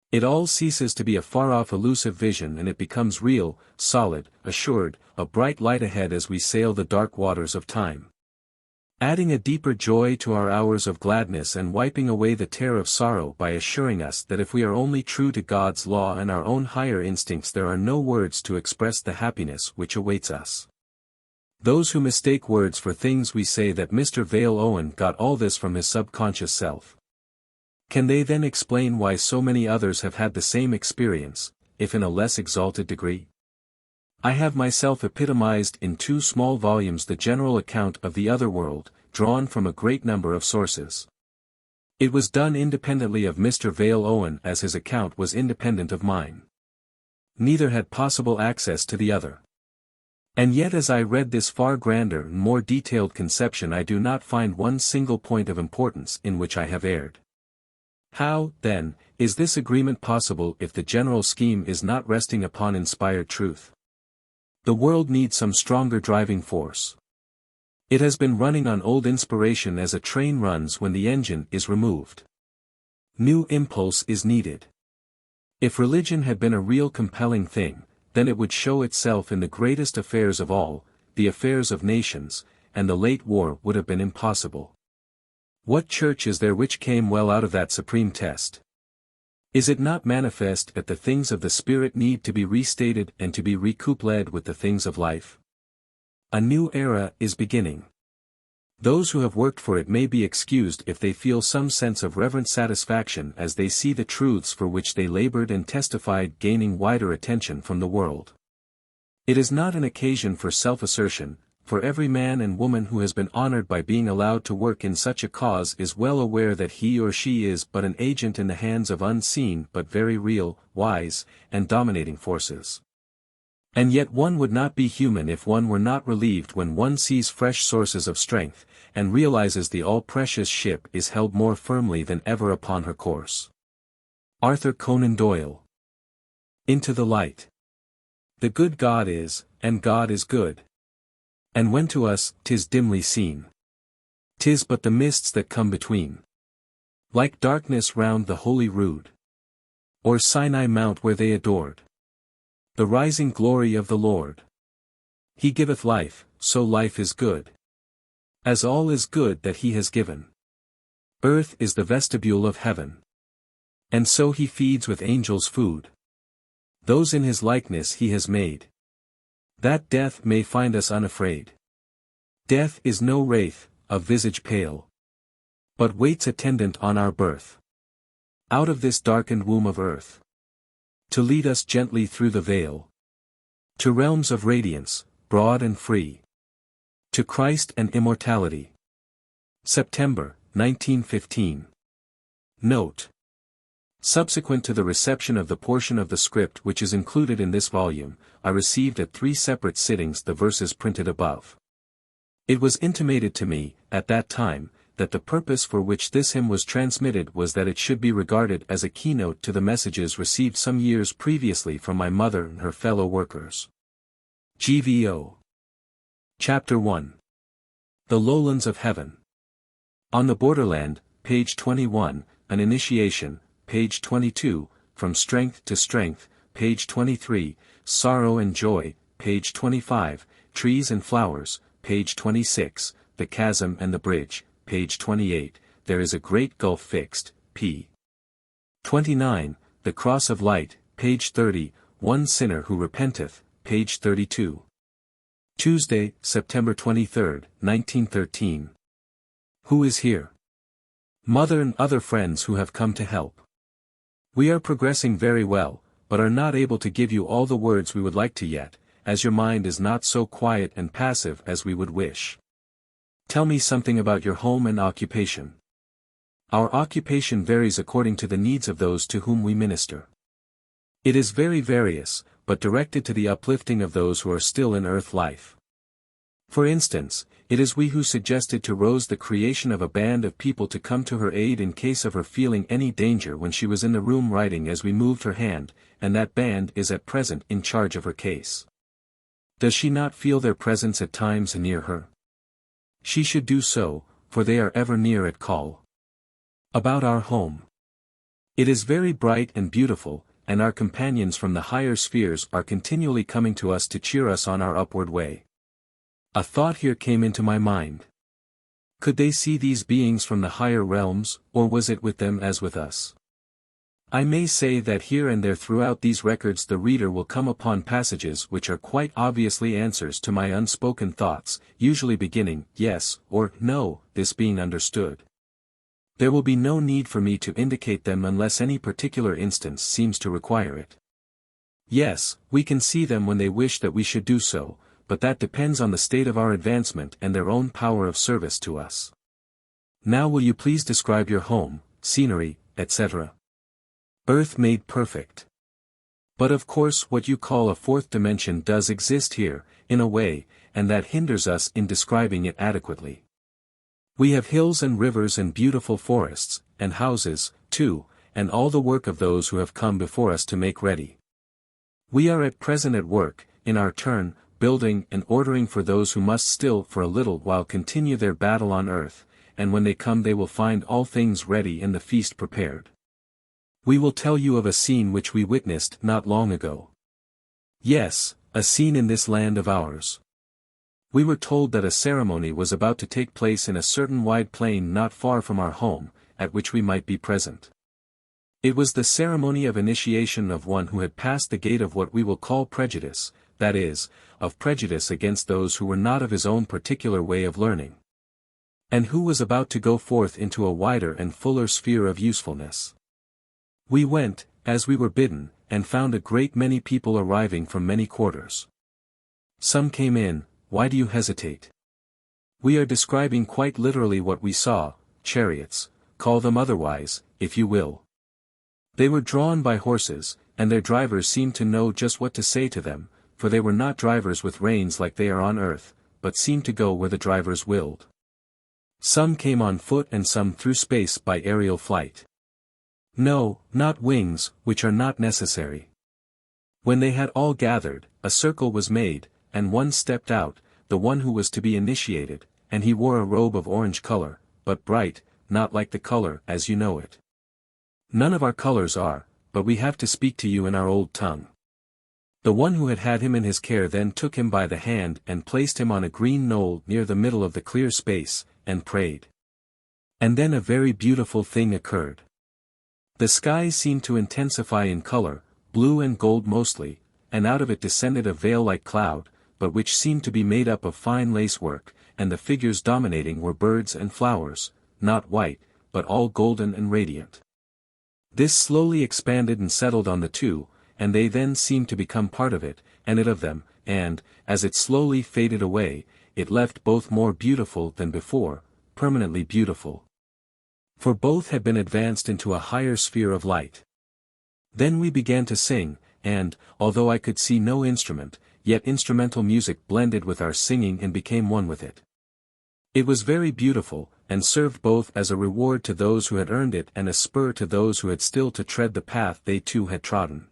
It all ceases to be a far-off elusive vision and it becomes real, solid, assured, a bright light ahead as we sail the dark waters of time, adding a deeper joy to our hours of gladness and wiping away the tear of sorrow by assuring us that if we are only true to God's law and our own higher instincts there are no words to express the happiness which awaits us. Those who mistake words for things we say that Mr. Vale Owen got all this from his subconscious self. Can they then explain why so many others have had the same experience, if in a less exalted degree? I have myself epitomized in 2 small volumes the general account of the other world, drawn from a great number of sources. It was done independently of Mr. Vale Owen as his account was independent of mine. Neither had possible access to the other. And yet as I read this far grander and more detailed conception I do not find one single point of importance in which I have erred. How, then, is this agreement possible if the general scheme is not resting upon inspired truth? The world needs some stronger driving force. It has been running on old inspiration as a train runs when the engine is removed. New impulse is needed. If religion had been a real compelling thing, then it would show itself in the greatest affairs of all, the affairs of nations, and the late war would have been impossible. What church is there which came well out of that supreme test? Is it not manifest that the things of the Spirit need to be restated and to be recoupled with the things of life? A new era is beginning. Those who have worked for it may be excused if they feel some sense of reverent satisfaction as they see the truths for which they labored and testified gaining wider attention from the world. It is not an occasion for self-assertion, for every man and woman who has been honored by being allowed to work in such a cause is well aware that he or she is but an agent in the hands of unseen but very real, wise, and dominating forces. And yet one would not be human if one were not relieved when one sees fresh sources of strength, and realizes the all-precious ship is held more firmly than ever upon her course. Arthur Conan Doyle. Into the light. The good God is, and God is good. And when to us, 'tis dimly seen. 'Tis but the mists that come between. Like darkness round the holy rood. Or Sinai mount where they adored the rising glory of the Lord. He giveth life, so life is good. As all is good that he has given. Earth is the vestibule of heaven. And so he feeds with angels' food. Those in his likeness he has made. That death may find us unafraid. Death is no wraith, of visage pale. But waits attendant on our birth. Out of this darkened womb of earth. To lead us gently through the veil. To realms of radiance, broad and free. To Christ and immortality. September, 1915. Note. Subsequent to the reception of the portion of the script which is included in this volume, I received at 3 separate sittings the verses printed above. It was intimated to me, at that time, that the purpose for which this hymn was transmitted was that it should be regarded as a keynote to the messages received some years previously from my mother and her fellow workers. GVO. Chapter 1. The Lowlands of Heaven. On the Borderland, page 21, An Initiation, page 22, From Strength to Strength, page 23, Sorrow and Joy, page 25, Trees and Flowers, page 26, The Chasm and the Bridge, page 28, There is a Great Gulf Fixed, p. 29, The Cross of Light, page 30, One Sinner Who Repenteth, page 32. Tuesday, September 23, 1913. Who is here? Mother and other friends who have come to help. We are progressing very well, but are not able to give you all the words we would like to yet, as your mind is not so quiet and passive as we would wish. Tell me something about your home and occupation. Our occupation varies according to the needs of those to whom we minister. It is very various, but directed to the uplifting of those who are still in earth life. For instance, it is we who suggested to Rose the creation of a band of people to come to her aid in case of her feeling any danger when she was in the room writing as we moved her hand, and that band is at present in charge of her case. Does she not feel their presence at times near her? She should do so, for they are ever near at call. About our home. It is very bright and beautiful, and our companions from the higher spheres are continually coming to us to cheer us on our upward way. A thought here came into my mind. Could they see these beings from the higher realms, or was it with them as with us? I may say that here and there throughout these records the reader will come upon passages which are quite obviously answers to my unspoken thoughts, usually beginning, yes, or no, this being understood. There will be no need for me to indicate them unless any particular instance seems to require it. Yes, we can see them when they wish that we should do so, but that depends on the state of our advancement and their own power of service to us. Now will you please describe your home, scenery, etc. Earth made perfect. But of course what you call a fourth dimension does exist here, in a way, and that hinders us in describing it adequately. We have hills and rivers and beautiful forests, and houses, too, and all the work of those who have come before us to make ready. We are at present at work, in our turn, building and ordering for those who must still for a little while continue their battle on earth, and when they come they will find all things ready and the feast prepared. We will tell you of a scene which we witnessed not long ago. Yes, a scene in this land of ours. We were told that a ceremony was about to take place in a certain wide plain not far from our home, at which we might be present. It was the ceremony of initiation of one who had passed the gate of what we will call prejudice, that is, of prejudice against those who were not of his own particular way of learning. And who was about to go forth into a wider and fuller sphere of usefulness. We went, as we were bidden, and found a great many people arriving from many quarters. Some came in. Why do you hesitate? We are describing quite literally what we saw, chariots, call them otherwise, if you will. They were drawn by horses, and their drivers seemed to know just what to say to them, for they were not drivers with reins like they are on earth, but seemed to go where the drivers willed. Some came on foot and some through space by aerial flight. No, not wings, which are not necessary. When they had all gathered, a circle was made, and one stepped out, the one who was to be initiated, and he wore a robe of orange color, but bright, not like the color as you know it. None of our colors are, but we have to speak to you in our old tongue. The one who had him in his care then took him by the hand and placed him on a green knoll near the middle of the clear space, and prayed. And then a very beautiful thing occurred. The sky seemed to intensify in color, blue and gold mostly, and out of it descended a veil-like cloud, but which seemed to be made up of fine lacework, and the figures dominating were birds and flowers, not white, but all golden and radiant. This slowly expanded and settled on the two, and they then seemed to become part of it, and it of them, and, as it slowly faded away, it left both more beautiful than before, permanently beautiful. For both had been advanced into a higher sphere of light. Then we began to sing, and, although I could see no instrument, yet instrumental music blended with our singing and became one with it. It was very beautiful, and served both as a reward to those who had earned it and a spur to those who had still to tread the path they too had trodden.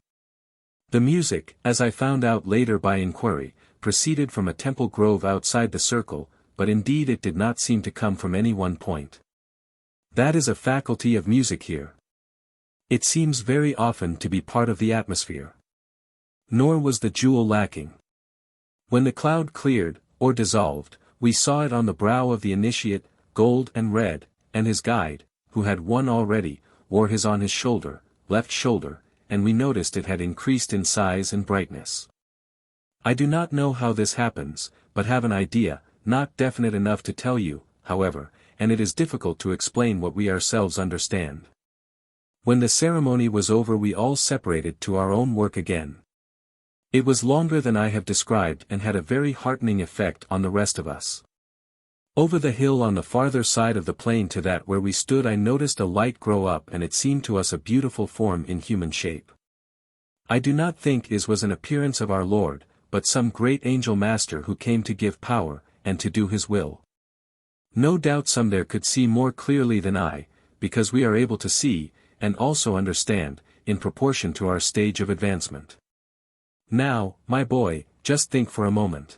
The music, as I found out later by inquiry, proceeded from a temple grove outside the circle, but indeed it did not seem to come from any one point. That is a faculty of music here. It seems very often to be part of the atmosphere. Nor was the jewel lacking. When the cloud cleared, or dissolved, we saw it on the brow of the initiate, gold and red, and his guide, who had one already, wore his on his shoulder, left shoulder, and we noticed it had increased in size and brightness. I do not know how this happens, but have an idea, not definite enough to tell you, however, and it is difficult to explain what we ourselves understand. When the ceremony was over we all separated to our own work again. It was longer than I have described and had a very heartening effect on the rest of us. Over the hill on the farther side of the plain to that where we stood I noticed a light grow up and it seemed to us a beautiful form in human shape. I do not think it was an appearance of our Lord, but some great angel master who came to give power, and to do his will. No doubt some there could see more clearly than I, because we are able to see, and also understand, in proportion to our stage of advancement. Now, my boy, just think for a moment.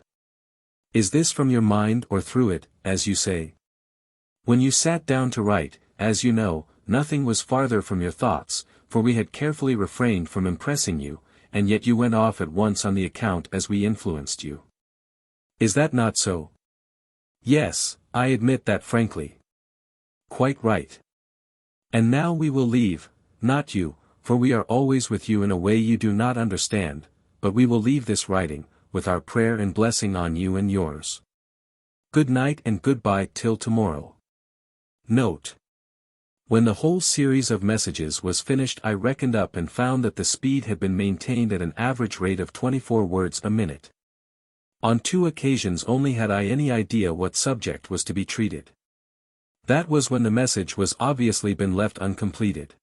Is this from your mind or through it, as you say? When you sat down to write, as you know, nothing was farther from your thoughts, for we had carefully refrained from impressing you, and yet you went off at once on the account as we influenced you. Is that not so? Yes, I admit that frankly. Quite right. And now we will leave, not you, for we are always with you in a way you do not understand, but we will leave this writing, with our prayer and blessing on you and yours. Good night and goodbye till tomorrow. Note. When the whole series of messages was finished, I reckoned up and found that the speed had been maintained at an average rate of 24 words a minute. On 2 occasions only had I any idea what subject was to be treated. That was when the message was obviously been left uncompleted.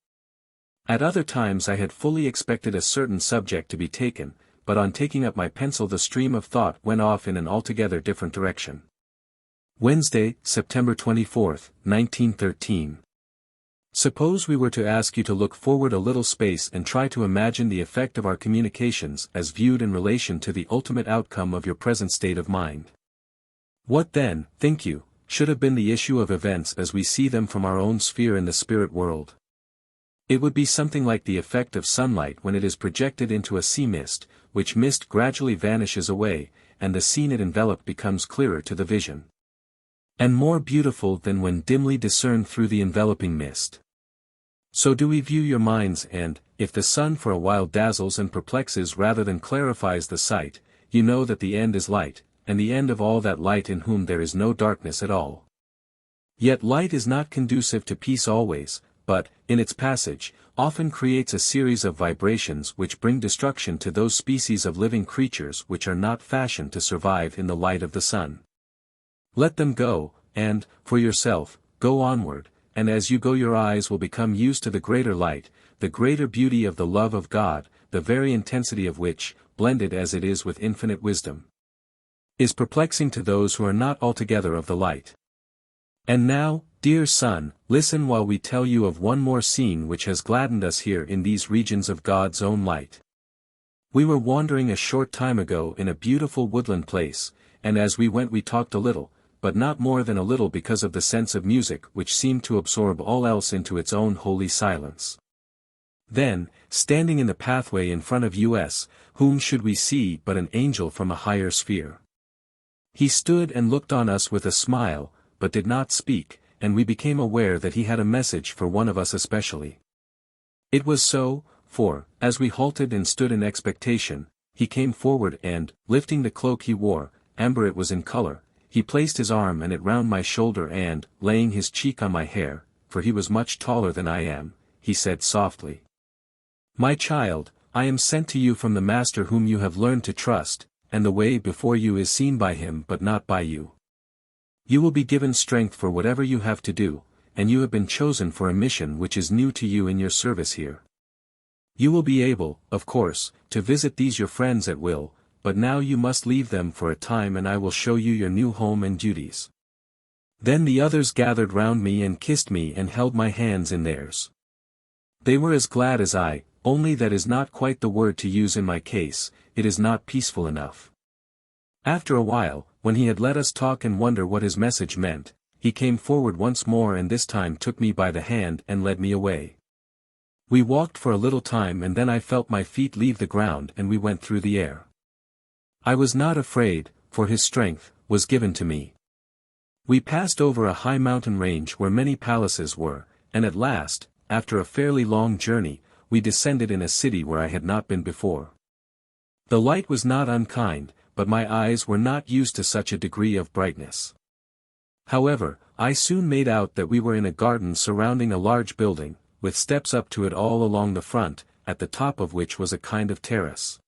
At other times I had fully expected a certain subject to be taken, but on taking up my pencil the stream of thought went off in an altogether different direction. Wednesday, September 24, 1913. Suppose we were to ask you to look forward a little space and try to imagine the effect of our communications as viewed in relation to the ultimate outcome of your present state of mind. What then, think you, should have been the issue of events as we see them from our own sphere in the spirit world? It would be something like the effect of sunlight when it is projected into a sea mist, which mist gradually vanishes away, and the scene it enveloped becomes clearer to the vision, and more beautiful than when dimly discerned through the enveloping mist. So do we view your minds, and, if the sun for a while dazzles and perplexes rather than clarifies the sight, you know that the end is light, and the end of all that light in whom there is no darkness at all. Yet light is not conducive to peace always, but, in its passage, often creates a series of vibrations which bring destruction to those species of living creatures which are not fashioned to survive in the light of the sun. Let them go, and, for yourself, go onward, and as you go your eyes will become used to the greater light, the greater beauty of the love of God, the very intensity of which, blended as it is with infinite wisdom, is perplexing to those who are not altogether of the light. And now, dear son, listen while we tell you of one more scene which has gladdened us here in these regions of God's own light. We were wandering a short time ago in a beautiful woodland place, and as we went we talked a little, but not more than a little because of the sense of music which seemed to absorb all else into its own holy silence. Then, standing in the pathway in front of us, whom should we see but an angel from a higher sphere? He stood and looked on us with a smile, but did not speak, and we became aware that he had a message for one of us especially. It was so, for, as we halted and stood in expectation, he came forward and, lifting the cloak he wore, amber it was in color, he placed his arm and it round my shoulder and, laying his cheek on my hair, for he was much taller than I am, he said softly, "My child, I am sent to you from the Master whom you have learned to trust, and the way before you is seen by him but not by you. You will be given strength for whatever you have to do, and you have been chosen for a mission which is new to you in your service here. You will be able, of course, to visit these your friends at will, but now you must leave them for a time and I will show you your new home and duties." Then the others gathered round me and kissed me and held my hands in theirs. They were as glad as I, only that is not quite the word to use in my case, it is not peaceful enough. After a while, when he had let us talk and wonder what his message meant, he came forward once more and this time took me by the hand and led me away. We walked for a little time and then I felt my feet leave the ground and we went through the air. I was not afraid, for his strength was given to me. We passed over a high mountain range where many palaces were, and at last, after a fairly long journey, we descended in a city where I had not been before. The light was not unkind, but my eyes were not used to such a degree of brightness. However, I soon made out that we were in a garden surrounding a large building, with steps up to it all along the front, at the top of which was a kind of terrace.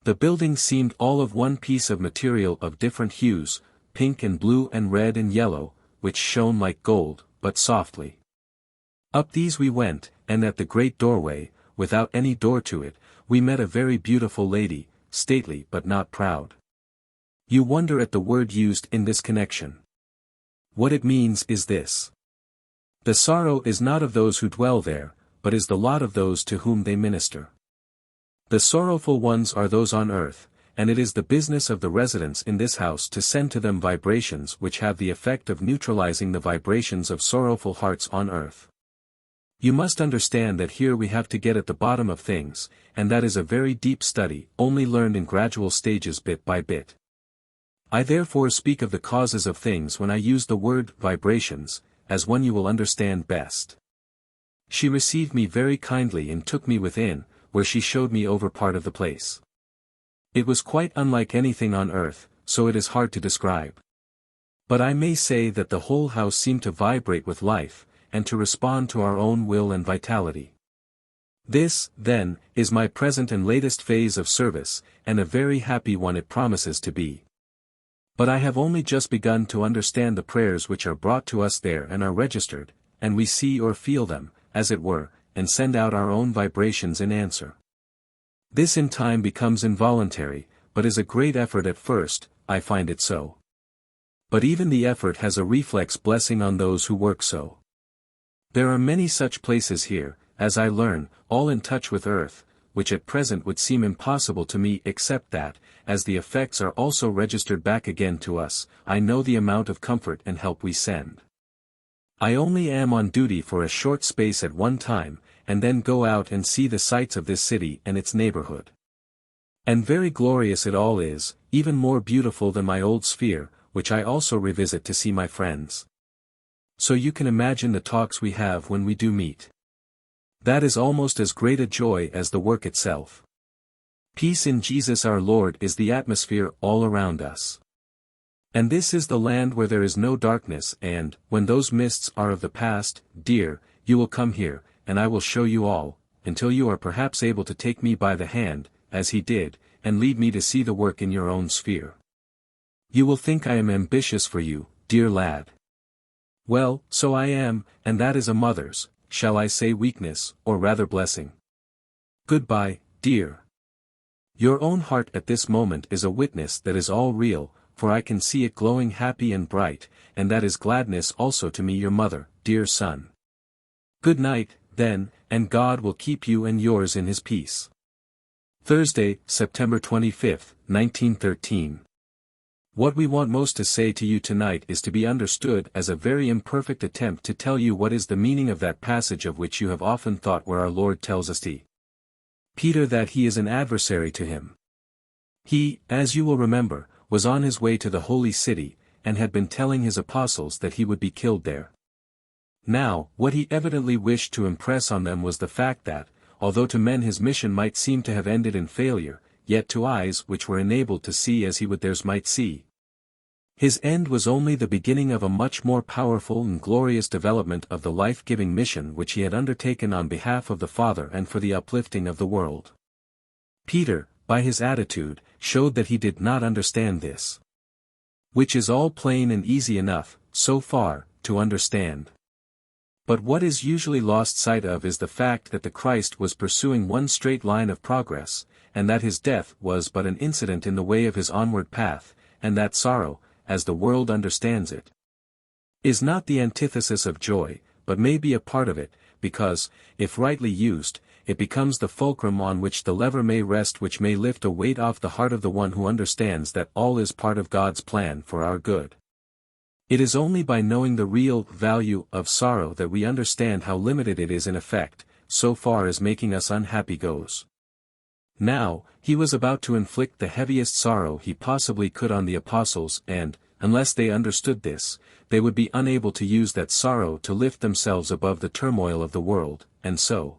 The building seemed all of one piece of material of different hues, pink and blue and red and yellow, which shone like gold, but softly. Up these we went, and at the great doorway, without any door to it, we met a very beautiful lady, stately but not proud. You wonder at the word used in this connection. What it means is this. The sorrow is not of those who dwell there, but is the lot of those to whom they minister. The sorrowful ones are those on earth, and it is the business of the residents in this house to send to them vibrations which have the effect of neutralizing the vibrations of sorrowful hearts on earth. You must understand that here we have to get at the bottom of things, and that is a very deep study, only learned in gradual stages bit by bit. I therefore speak of the causes of things when I use the word vibrations, as one you will understand best. She received me very kindly and took me within, where she showed me over part of the place. It was quite unlike anything on earth, so it is hard to describe. But I may say that the whole house seemed to vibrate with life, and to respond to our own will and vitality. This, then, is my present and latest phase of service, and a very happy one it promises to be. But I have only just begun to understand the prayers which are brought to us there and are registered, and we see or feel them, as it were, and send out our own vibrations in answer. This in time becomes involuntary, but is a great effort at first, I find it so. But even the effort has a reflex blessing on those who work so. There are many such places here, as I learn, all in touch with earth, which at present would seem impossible to me except that, as the effects are also registered back again to us, I know the amount of comfort and help we send. I only am on duty for a short space at one time, and then go out and see the sights of this city and its neighborhood. And very glorious it all is, even more beautiful than my old sphere, which I also revisit to see my friends. So you can imagine the talks we have when we do meet. That is almost as great a joy as the work itself. Peace in Jesus our Lord is the atmosphere all around us. And this is the land where there is no darkness, and, when those mists are of the past, dear, you will come here, and I will show you all, until you are perhaps able to take me by the hand, as he did, and lead me to see the work in your own sphere. You will think I am ambitious for you, dear lad. Well, so I am, and that is a mother's, shall I say weakness, or rather blessing. Goodbye, dear. Your own heart at this moment is a witness that is all real, for I can see it glowing happy and bright, and that is gladness also to me your mother, dear son. Good night, then, and God will keep you and yours in his peace. Thursday, September 25, 1913. What we want most to say to you tonight is to be understood as a very imperfect attempt to tell you what is the meaning of that passage of which you have often thought where our Lord tells us to Peter that he is an adversary to him. He, as you will remember, was on his way to the holy city, and had been telling his apostles that he would be killed there. Now, what he evidently wished to impress on them was the fact that, although to men his mission might seem to have ended in failure, yet to eyes which were enabled to see as he would theirs might see, his end was only the beginning of a much more powerful and glorious development of the life-giving mission which he had undertaken on behalf of the Father and for the uplifting of the world. Peter, by his attitude, showed that he did not understand this. Which is all plain and easy enough, so far, to understand. But what is usually lost sight of is the fact that the Christ was pursuing one straight line of progress, and that his death was but an incident in the way of his onward path, and that sorrow, as the world understands it, is not the antithesis of joy, but may be a part of it, because, if rightly used, it becomes the fulcrum on which the lever may rest which may lift a weight off the heart of the one who understands that all is part of God's plan for our good. It is only by knowing the real value of sorrow that we understand how limited it is in effect, so far as making us unhappy goes. Now, he was about to inflict the heaviest sorrow he possibly could on the apostles and, unless they understood this, they would be unable to use that sorrow to lift themselves above the turmoil of the world, and so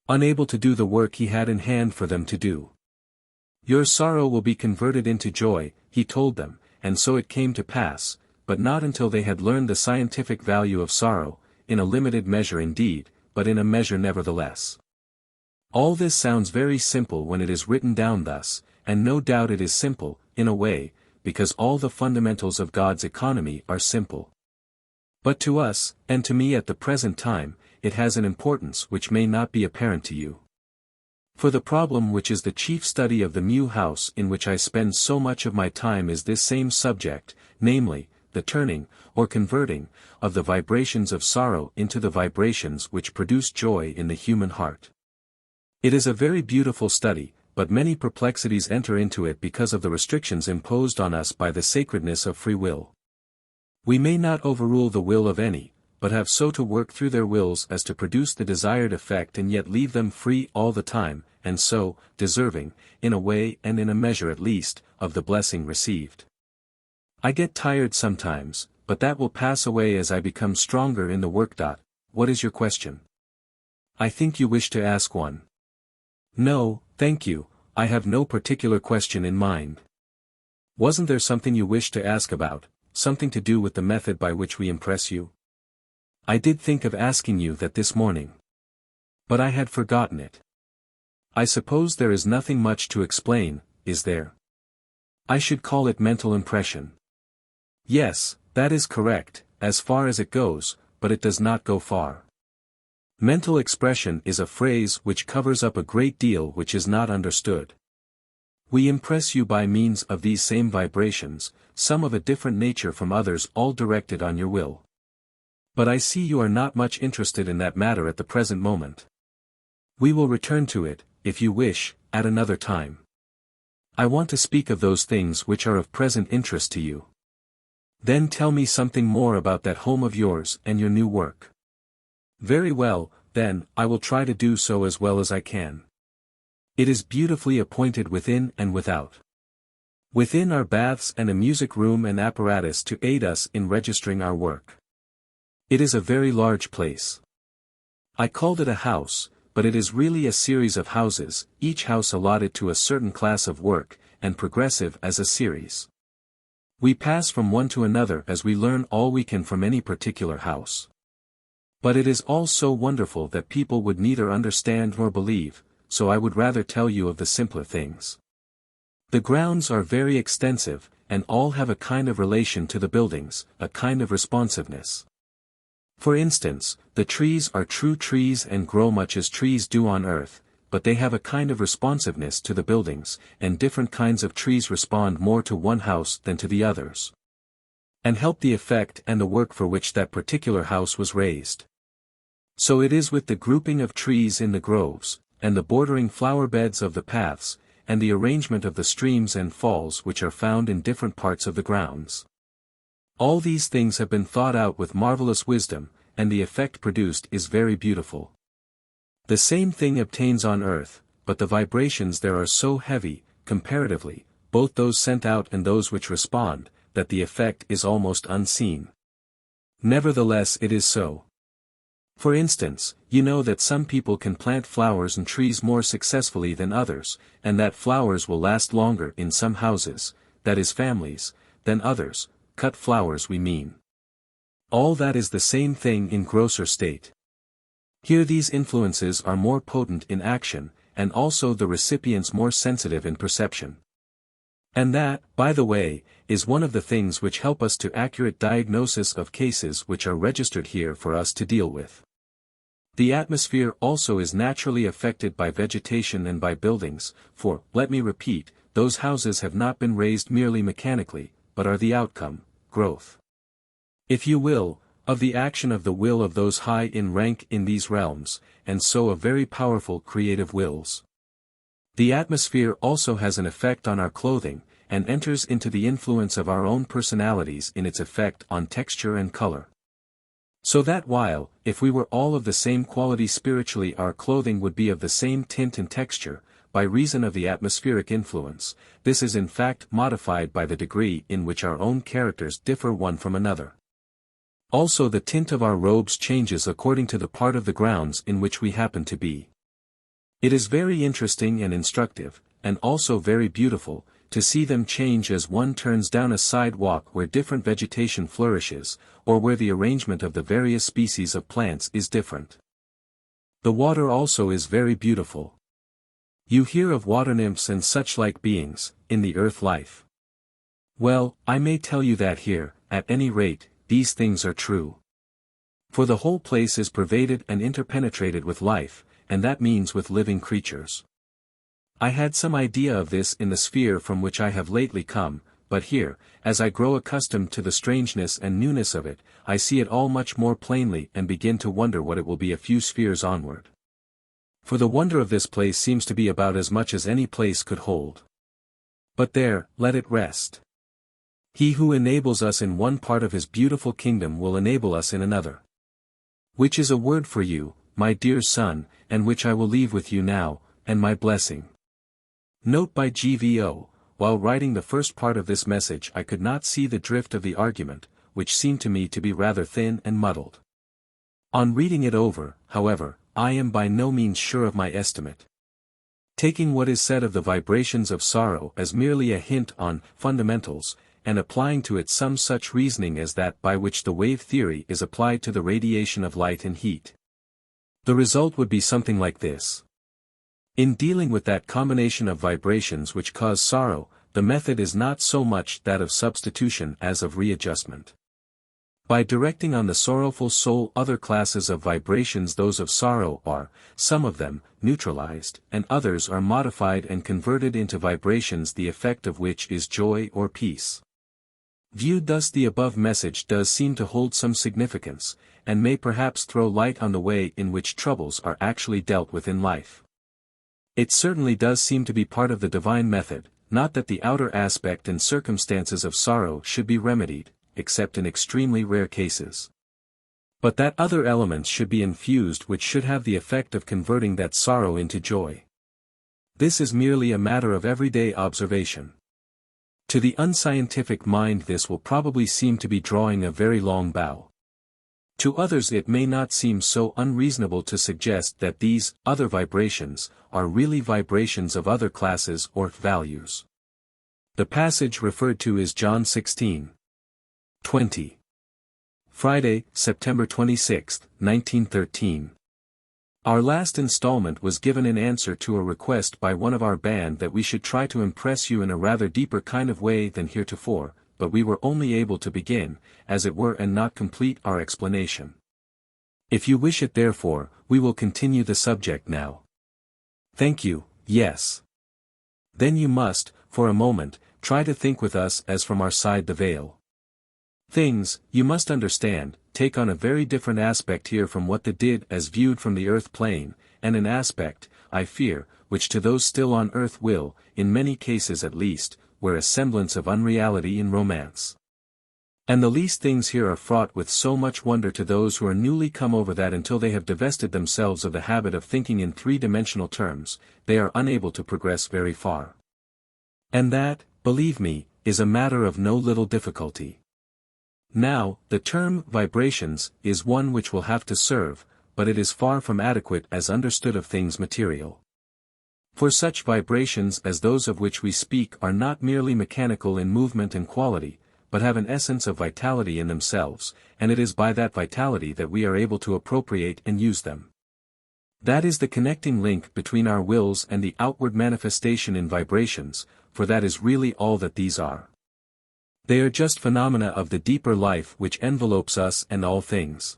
unable to do the work he had in hand for them to do. Your sorrow will be converted into joy, he told them, and so it came to pass, but not until they had learned the scientific value of sorrow, in a limited measure indeed, but in a measure nevertheless. All this sounds very simple when it is written down thus, and no doubt it is simple, in a way, because all the fundamentals of God's economy are simple. But to us, and to me at the present time, it has an importance which may not be apparent to you. For the problem which is the chief study of the Mew House in which I spend so much of my time is this same subject, namely, the turning, or converting, of the vibrations of sorrow into the vibrations which produce joy in the human heart. It is a very beautiful study, but many perplexities enter into it because of the restrictions imposed on us by the sacredness of free will. We may not overrule the will of any, but have so to work through their wills as to produce the desired effect and yet leave them free all the time, and so, deserving, in a way and in a measure at least, of the blessing received. I get tired sometimes, but that will pass away as I become stronger in the work. What is your question? I think you wish to ask one. No, thank you, I have no particular question in mind. Wasn't there something you wished to ask about, something to do with the method by which we impress you? I did think of asking you that this morning. But I had forgotten it. I suppose there is nothing much to explain, is there? I should call it mental impression. Yes, that is correct, as far as it goes, but it does not go far. Mental expression is a phrase which covers up a great deal which is not understood. We impress you by means of these same vibrations, some of a different nature from others, all directed on your will. But I see you are not much interested in that matter at the present moment. We will return to it, if you wish, at another time. I want to speak of those things which are of present interest to you. Then tell me something more about that home of yours and your new work. Very well, then, I will try to do so as well as I can. It is beautifully appointed within and without. Within are baths and a music room and apparatus to aid us in registering our work. It is a very large place. I called it a house, but it is really a series of houses, each house allotted to a certain class of work, and progressive as a series. We pass from one to another as we learn all we can from any particular house. But it is all so wonderful that people would neither understand nor believe, so I would rather tell you of the simpler things. The grounds are very extensive, and all have a kind of relation to the buildings, a kind of responsiveness. For instance, the trees are true trees and grow much as trees do on earth, but they have a kind of responsiveness to the buildings, and different kinds of trees respond more to one house than to the others, and help the effect and the work for which that particular house was raised. So it is with the grouping of trees in the groves, and the bordering flower beds of the paths, and the arrangement of the streams and falls which are found in different parts of the grounds. All these things have been thought out with marvelous wisdom, and the effect produced is very beautiful. The same thing obtains on earth, but the vibrations there are so heavy, comparatively, both those sent out and those which respond, that the effect is almost unseen. Nevertheless it is so. For instance, you know that some people can plant flowers and trees more successfully than others, and that flowers will last longer in some houses, that is families, than others, cut flowers we mean. All that is the same thing in grosser state. Here these influences are more potent in action, and also the recipients more sensitive in perception. And that, by the way, is one of the things which help us to accurate diagnosis of cases which are registered here for us to deal with. The atmosphere also is naturally affected by vegetation and by buildings, for, let me repeat, those houses have not been raised merely mechanically, but are the outcome, growth, if you will, of the action of the will of those high in rank in these realms, and so of very powerful creative wills. The atmosphere also has an effect on our clothing, and enters into the influence of our own personalities in its effect on texture and color. So that while, if we were all of the same quality spiritually, our clothing would be of the same tint and texture, by reason of the atmospheric influence, this is in fact modified by the degree in which our own characters differ one from another. Also the tint of our robes changes according to the part of the grounds in which we happen to be. It is very interesting and instructive, and also very beautiful, to see them change as one turns down a sidewalk where different vegetation flourishes, or where the arrangement of the various species of plants is different. The water also is very beautiful. You hear of water nymphs and such like beings, in the earth life. Well, I may tell you that here, at any rate, these things are true. For the whole place is pervaded and interpenetrated with life, and that means with living creatures. I had some idea of this in the sphere from which I have lately come, but here, as I grow accustomed to the strangeness and newness of it, I see it all much more plainly and begin to wonder what it will be a few spheres onward. For the wonder of this place seems to be about as much as any place could hold. But there, let it rest. He who enables us in one part of his beautiful kingdom will enable us in another. Which is a word for you, my dear son, and which I will leave with you now, and my blessing. Note by GVO, while writing the first part of this message I could not see the drift of the argument, which seemed to me to be rather thin and muddled. On reading it over, however, I am by no means sure of my estimate. Taking what is said of the vibrations of sorrow as merely a hint on fundamentals, and applying to it some such reasoning as that by which the wave theory is applied to the radiation of light and heat. The result would be something like this. In dealing with that combination of vibrations which cause sorrow, the method is not so much that of substitution as of readjustment. By directing on the sorrowful soul other classes of vibrations, those of sorrow are, some of them, neutralized, and others are modified and converted into vibrations the effect of which is joy or peace. Viewed thus, the above message does seem to hold some significance, and may perhaps throw light on the way in which troubles are actually dealt with in life. It certainly does seem to be part of the divine method, not that the outer aspect and circumstances of sorrow should be remedied, except in extremely rare cases. But that other elements should be infused which should have the effect of converting that sorrow into joy. This is merely a matter of everyday observation. To the unscientific mind this will probably seem to be drawing a very long bow. To others it may not seem so unreasonable to suggest that these other vibrations are really vibrations of other classes or values. The passage referred to is John 16:20. Friday, September 26, 1913. Our last installment was given in answer to a request by one of our band that we should try to impress you in a rather deeper kind of way than heretofore, but we were only able to begin, as it were, and not complete our explanation. If you wish it, therefore, we will continue the subject now. Thank you, yes. Then you must, for a moment, try to think with us as from our side the veil. Things, you must understand, take on a very different aspect here from what they did as viewed from the earth plane, and an aspect, I fear, which to those still on earth will, in many cases at least, wear a semblance of unreality in romance. And the least things here are fraught with so much wonder to those who are newly come over that until they have divested themselves of the habit of thinking in three-dimensional terms, they are unable to progress very far. And that, believe me, is a matter of no little difficulty. Now, the term vibrations is one which will have to serve, but it is far from adequate as understood of things material. For such vibrations as those of which we speak are not merely mechanical in movement and quality, but have an essence of vitality in themselves, and it is by that vitality that we are able to appropriate and use them. That is the connecting link between our wills and the outward manifestation in vibrations, for that is really all that these are. They are just phenomena of the deeper life which envelopes us and all things.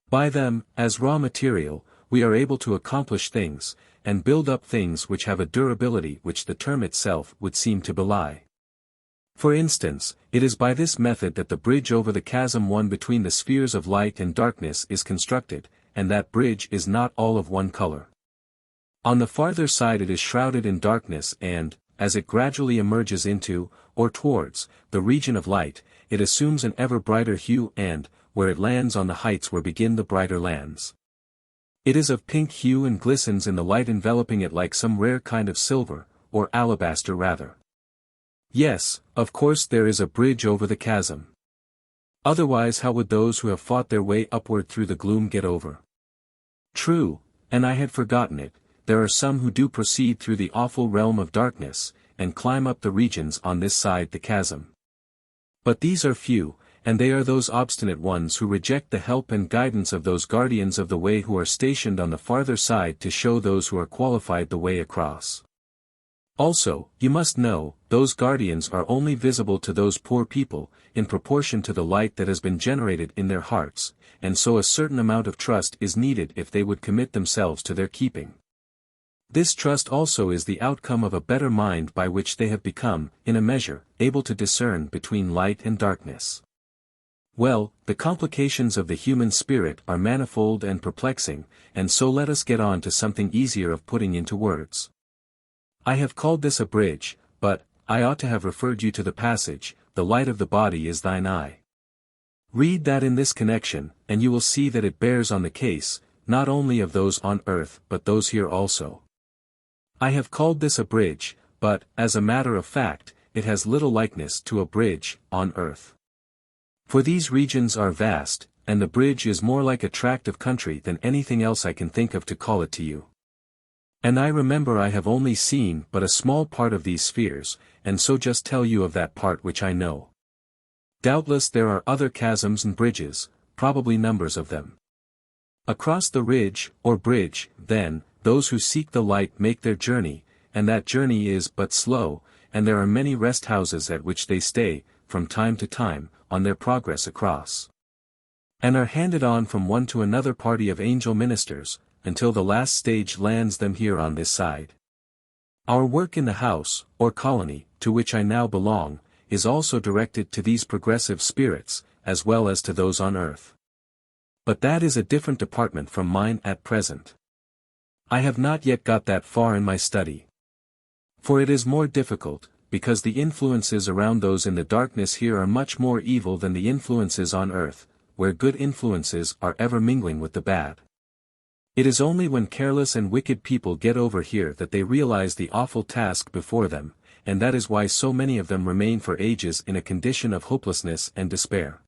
By them, as raw material, we are able to accomplish things, and build up things which have a durability which the term itself would seem to belie. For instance, it is by this method that the bridge over the chasm one between the spheres of light and darkness is constructed, and that bridge is not all of one color. On the farther side it is shrouded in darkness and, as it gradually emerges into, or towards, the region of light, it assumes an ever brighter hue and, where it lands on the heights where begin the brighter lands. It is of pink hue and glistens in the light enveloping it like some rare kind of silver, or alabaster rather. Yes, of course there is a bridge over the chasm. Otherwise how would those who have fought their way upward through the gloom get over? True, and I had forgotten it, there are some who do proceed through the awful realm of darkness, and climb up the regions on this side the chasm. But these are few, and they are those obstinate ones who reject the help and guidance of those guardians of the way who are stationed on the farther side to show those who are qualified the way across. Also, you must know, those guardians are only visible to those poor people, in proportion to the light that has been generated in their hearts, and so a certain amount of trust is needed if they would commit themselves to their keeping. This trust also is the outcome of a better mind by which they have become, in a measure, able to discern between light and darkness. Well, the complications of the human spirit are manifold and perplexing, and so let us get on to something easier of putting into words. I have called this a bridge, but, I ought to have referred you to the passage, "The light of the body is thine eye." Read that in this connection, and you will see that it bears on the case, not only of those on earth but those here also. I have called this a bridge, but, as a matter of fact, it has little likeness to a bridge, on earth. For these regions are vast, and the bridge is more like a tract of country than anything else I can think of to call it to you. And I remember I have only seen but a small part of these spheres, and so just tell you of that part which I know. Doubtless there are other chasms and bridges, probably numbers of them. Across the ridge, or bridge, then, those who seek the light make their journey, and that journey is but slow, and there are many rest houses at which they stay, from time to time, on their progress across. And are handed on from one to another party of angel ministers, until the last stage lands them here on this side. Our work in the house, or colony, to which I now belong, is also directed to these progressive spirits, as well as to those on earth. But that is a different department from mine at present. I have not yet got that far in my study. For it is more difficult, because the influences around those in the darkness here are much more evil than the influences on earth, where good influences are ever mingling with the bad. It is only when careless and wicked people get over here that they realize the awful task before them, and that is why so many of them remain for ages in a condition of hopelessness and despair.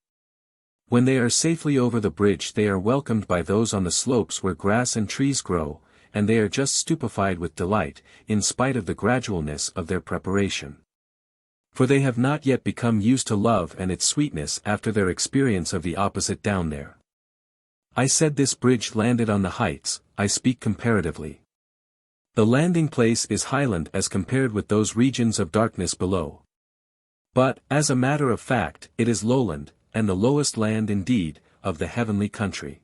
When they are safely over the bridge they are welcomed by those on the slopes where grass and trees grow, and they are just stupefied with delight, in spite of the gradualness of their preparation. For they have not yet become used to love and its sweetness after their experience of the opposite down there. I said this bridge landed on the heights, I speak comparatively. The landing place is highland as compared with those regions of darkness below. But, as a matter of fact, it is lowland, and the lowest land indeed, of the heavenly country.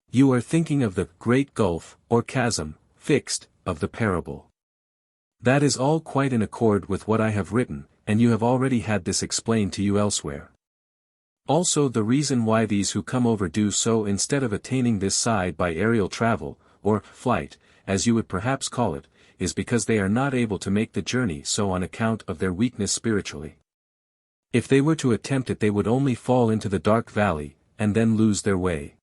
You are thinking of the great gulf, or chasm, fixed, of the parable. That is all quite in accord with what I have written, and you have already had this explained to you elsewhere. Also the reason why these who come over do so instead of attaining this side by aerial travel, or flight, as you would perhaps call it, is because they are not able to make the journey so on account of their weakness spiritually. If they were to attempt it they would only fall into the dark valley, and then lose their way.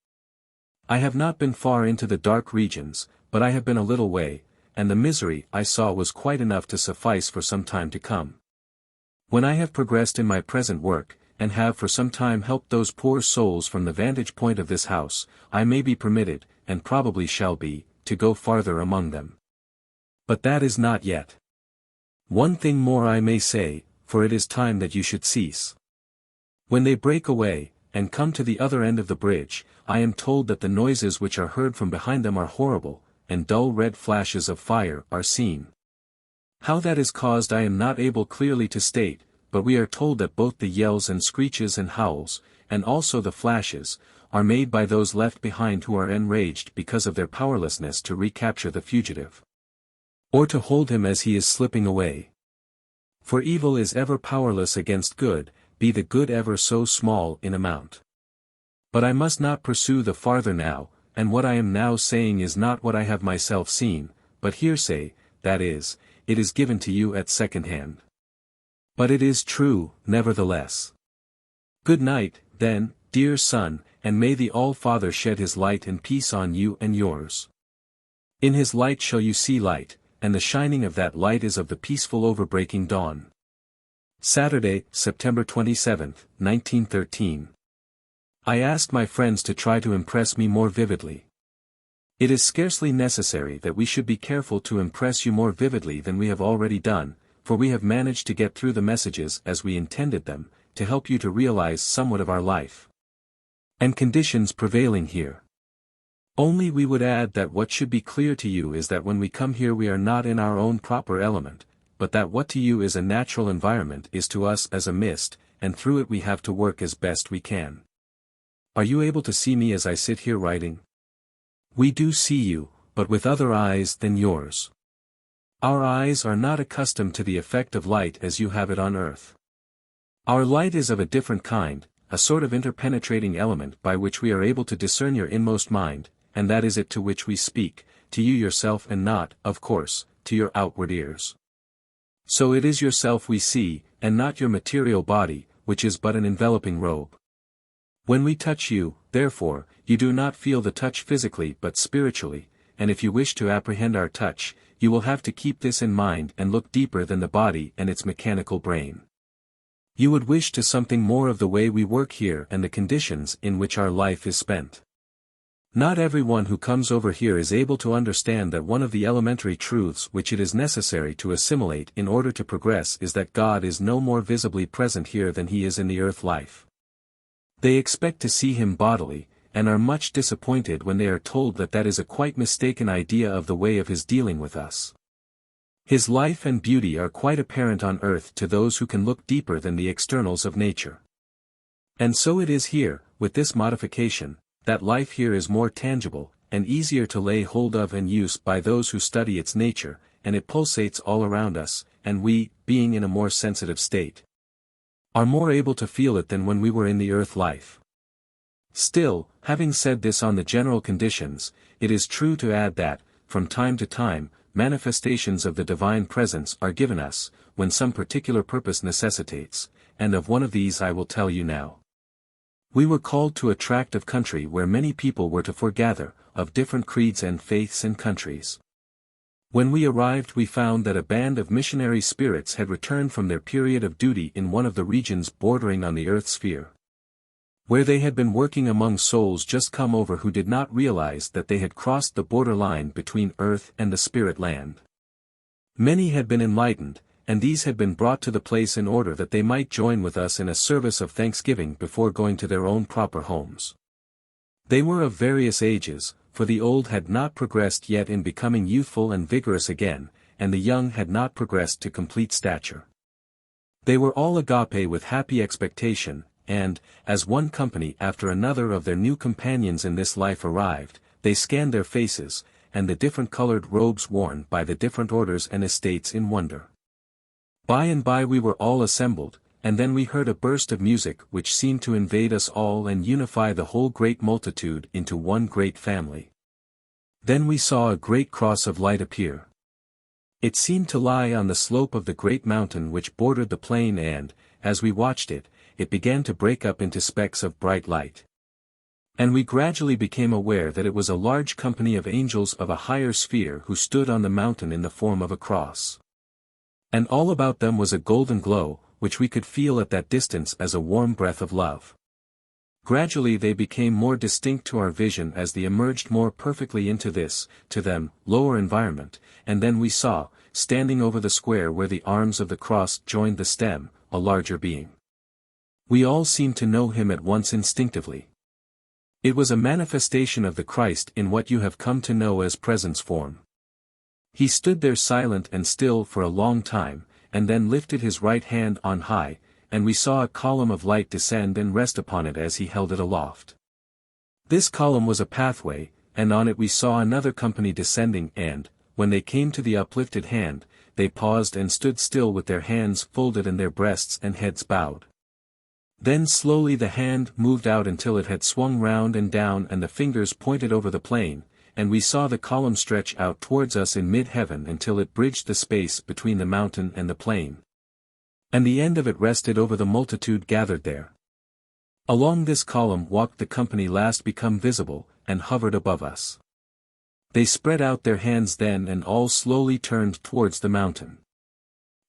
I have not been far into the dark regions, but I have been a little way, and the misery I saw was quite enough to suffice for some time to come. When I have progressed in my present work, and have for some time helped those poor souls from the vantage point of this house, I may be permitted, and probably shall be, to go farther among them. But that is not yet. One thing more I may say, for it is time that you should cease. When they break away, and come to the other end of the bridge, I am told that the noises which are heard from behind them are horrible, and dull red flashes of fire are seen. How that is caused I am not able clearly to state, but we are told that both the yells and screeches and howls, and also the flashes, are made by those left behind who are enraged because of their powerlessness to recapture the fugitive, or to hold him as he is slipping away. For evil is ever powerless against good, be the good ever so small in amount. But I must not pursue the farther now, and what I am now saying is not what I have myself seen, but hearsay, that is, it is given to you at second hand. But it is true, nevertheless. Good night, then, dear son, and may the All-Father shed his light and peace on you and yours. In his light shall you see light, and the shining of that light is of the peaceful overbreaking dawn. Saturday, September 27, 1913. I asked my friends to try to impress me more vividly. It is scarcely necessary that we should be careful to impress you more vividly than we have already done, for we have managed to get through the messages as we intended them, to help you to realize somewhat of our life and conditions prevailing here. Only we would add that what should be clear to you is that when we come here we are not in our own proper element, but that what to you is a natural environment is to us as a mist, and through it we have to work as best we can. Are you able to see me as I sit here writing? We do see you, but with other eyes than yours. Our eyes are not accustomed to the effect of light as you have it on earth. Our light is of a different kind, a sort of interpenetrating element by which we are able to discern your inmost mind, and that is it to which we speak, to you yourself and not, of course, to your outward ears. So it is yourself we see, and not your material body, which is but an enveloping robe. When we touch you, therefore, you do not feel the touch physically but spiritually, and if you wish to apprehend our touch, you will have to keep this in mind and look deeper than the body and its mechanical brain. You would wish to something more of the way we work here and the conditions in which our life is spent. Not everyone who comes over here is able to understand that one of the elementary truths which it is necessary to assimilate in order to progress is that God is no more visibly present here than he is in the earth life. They expect to see him bodily, and are much disappointed when they are told that that is a quite mistaken idea of the way of his dealing with us. His life and beauty are quite apparent on earth to those who can look deeper than the externals of nature. And so it is here, with this modification, that life here is more tangible, and easier to lay hold of and use by those who study its nature, and it pulsates all around us, and we, being in a more sensitive state, are more able to feel it than when we were in the earth life. Still, having said this on the general conditions, it is true to add that, from time to time, manifestations of the divine presence are given us, when some particular purpose necessitates, and of one of these I will tell you now. We were called to a tract of country where many people were to foregather, of different creeds and faiths and countries. When we arrived we found that a band of missionary spirits had returned from their period of duty in one of the regions bordering on the earth sphere, where they had been working among souls just come over who did not realize that they had crossed the border line between earth and the spirit land. Many had been enlightened, and these had been brought to the place in order that they might join with us in a service of thanksgiving before going to their own proper homes. They were of various ages, for the old had not progressed yet in becoming youthful and vigorous again, and the young had not progressed to complete stature. They were all agape with happy expectation, and, as one company after another of their new companions in this life arrived, they scanned their faces, and the different colored robes worn by the different orders and estates in wonder. By and by we were all assembled, and then we heard a burst of music which seemed to invade us all and unify the whole great multitude into one great family. Then we saw a great cross of light appear. It seemed to lie on the slope of the great mountain which bordered the plain and, as we watched it, it began to break up into specks of bright light. And we gradually became aware that it was a large company of angels of a higher sphere who stood on the mountain in the form of a cross. And all about them was a golden glow, which we could feel at that distance as a warm breath of love. Gradually they became more distinct to our vision as they emerged more perfectly into this, to them, lower environment, and then we saw, standing over the square where the arms of the cross joined the stem, a larger being. We all seemed to know him at once instinctively. It was a manifestation of the Christ in what you have come to know as presence form. He stood there silent and still for a long time, and then lifted his right hand on high, and we saw a column of light descend and rest upon it as he held it aloft. This column was a pathway, and on it we saw another company descending and, when they came to the uplifted hand, they paused and stood still with their hands folded and their breasts and heads bowed. Then slowly the hand moved out until it had swung round and down and the fingers pointed over the plain, and we saw the column stretch out towards us in mid-heaven until it bridged the space between the mountain and the plain. And the end of it rested over the multitude gathered there. Along this column walked the company last become visible, and hovered above us. They spread out their hands then and all slowly turned towards the mountain.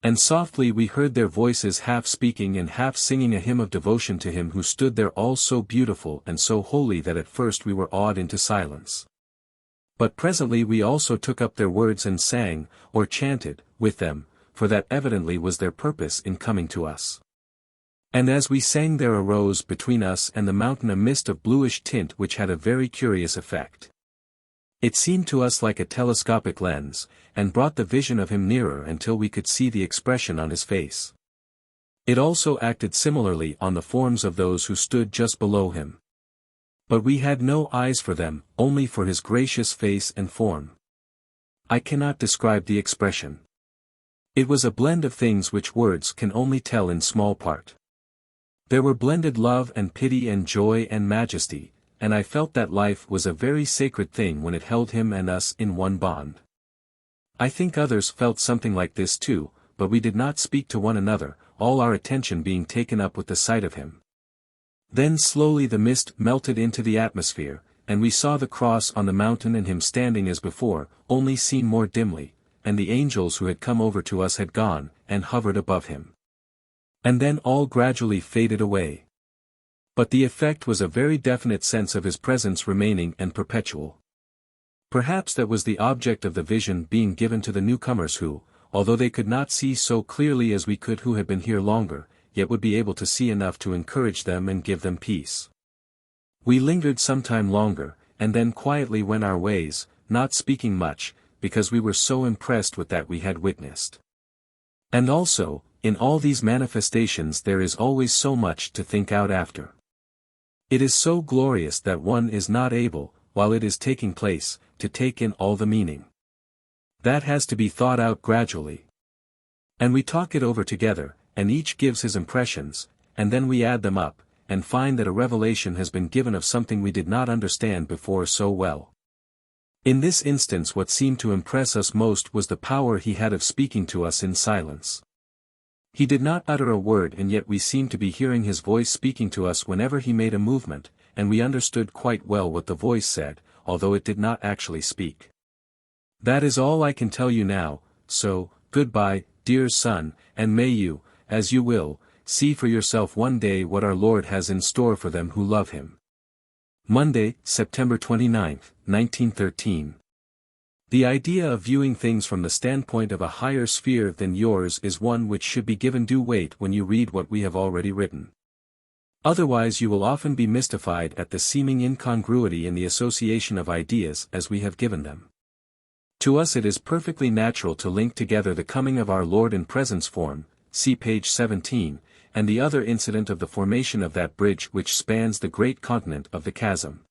And softly we heard their voices half speaking and half singing a hymn of devotion to him who stood there all so beautiful and so holy that at first we were awed into silence. But presently we also took up their words and sang, or chanted, with them, for that evidently was their purpose in coming to us. And as we sang there arose between us and the mountain a mist of bluish tint which had a very curious effect. It seemed to us like a telescopic lens, and brought the vision of him nearer until we could see the expression on his face. It also acted similarly on the forms of those who stood just below him. But we had no eyes for them, only for his gracious face and form. I cannot describe the expression. It was a blend of things which words can only tell in small part. There were blended love and pity and joy and majesty, and I felt that life was a very sacred thing when it held him and us in one bond. I think others felt something like this too, but we did not speak to one another, all our attention being taken up with the sight of him. Then slowly the mist melted into the atmosphere, and we saw the cross on the mountain and him standing as before, only seen more dimly, and the angels who had come over to us had gone, and hovered above him. And then all gradually faded away. But the effect was a very definite sense of his presence remaining and perpetual. Perhaps that was the object of the vision being given to the newcomers who, although they could not see so clearly as we could who had been here longer, yet would be able to see enough to encourage them and give them peace. We lingered some time longer, and then quietly went our ways, not speaking much, because we were so impressed with that we had witnessed. And also, in all these manifestations there is always so much to think out after. It is so glorious that one is not able, while it is taking place, to take in all the meaning. That has to be thought out gradually. And we talk it over together, and each gives his impressions, and then we add them up, and find that a revelation has been given of something we did not understand before so well. In this instance what seemed to impress us most was the power he had of speaking to us in silence. He did not utter a word and yet we seemed to be hearing his voice speaking to us whenever he made a movement, and we understood quite well what the voice said, although it did not actually speak. That is all I can tell you now, so, goodbye, dear son, and may you, as you will, see for yourself one day what our Lord has in store for them who love him. Monday, September 29, 1913. The idea of viewing things from the standpoint of a higher sphere than yours is one which should be given due weight when you read what we have already written. Otherwise you will often be mystified at the seeming incongruity in the association of ideas as we have given them. To us it is perfectly natural to link together the coming of our Lord in presence form, see page 17, and the other incident of the formation of that bridge which spans the great continent of the chasm.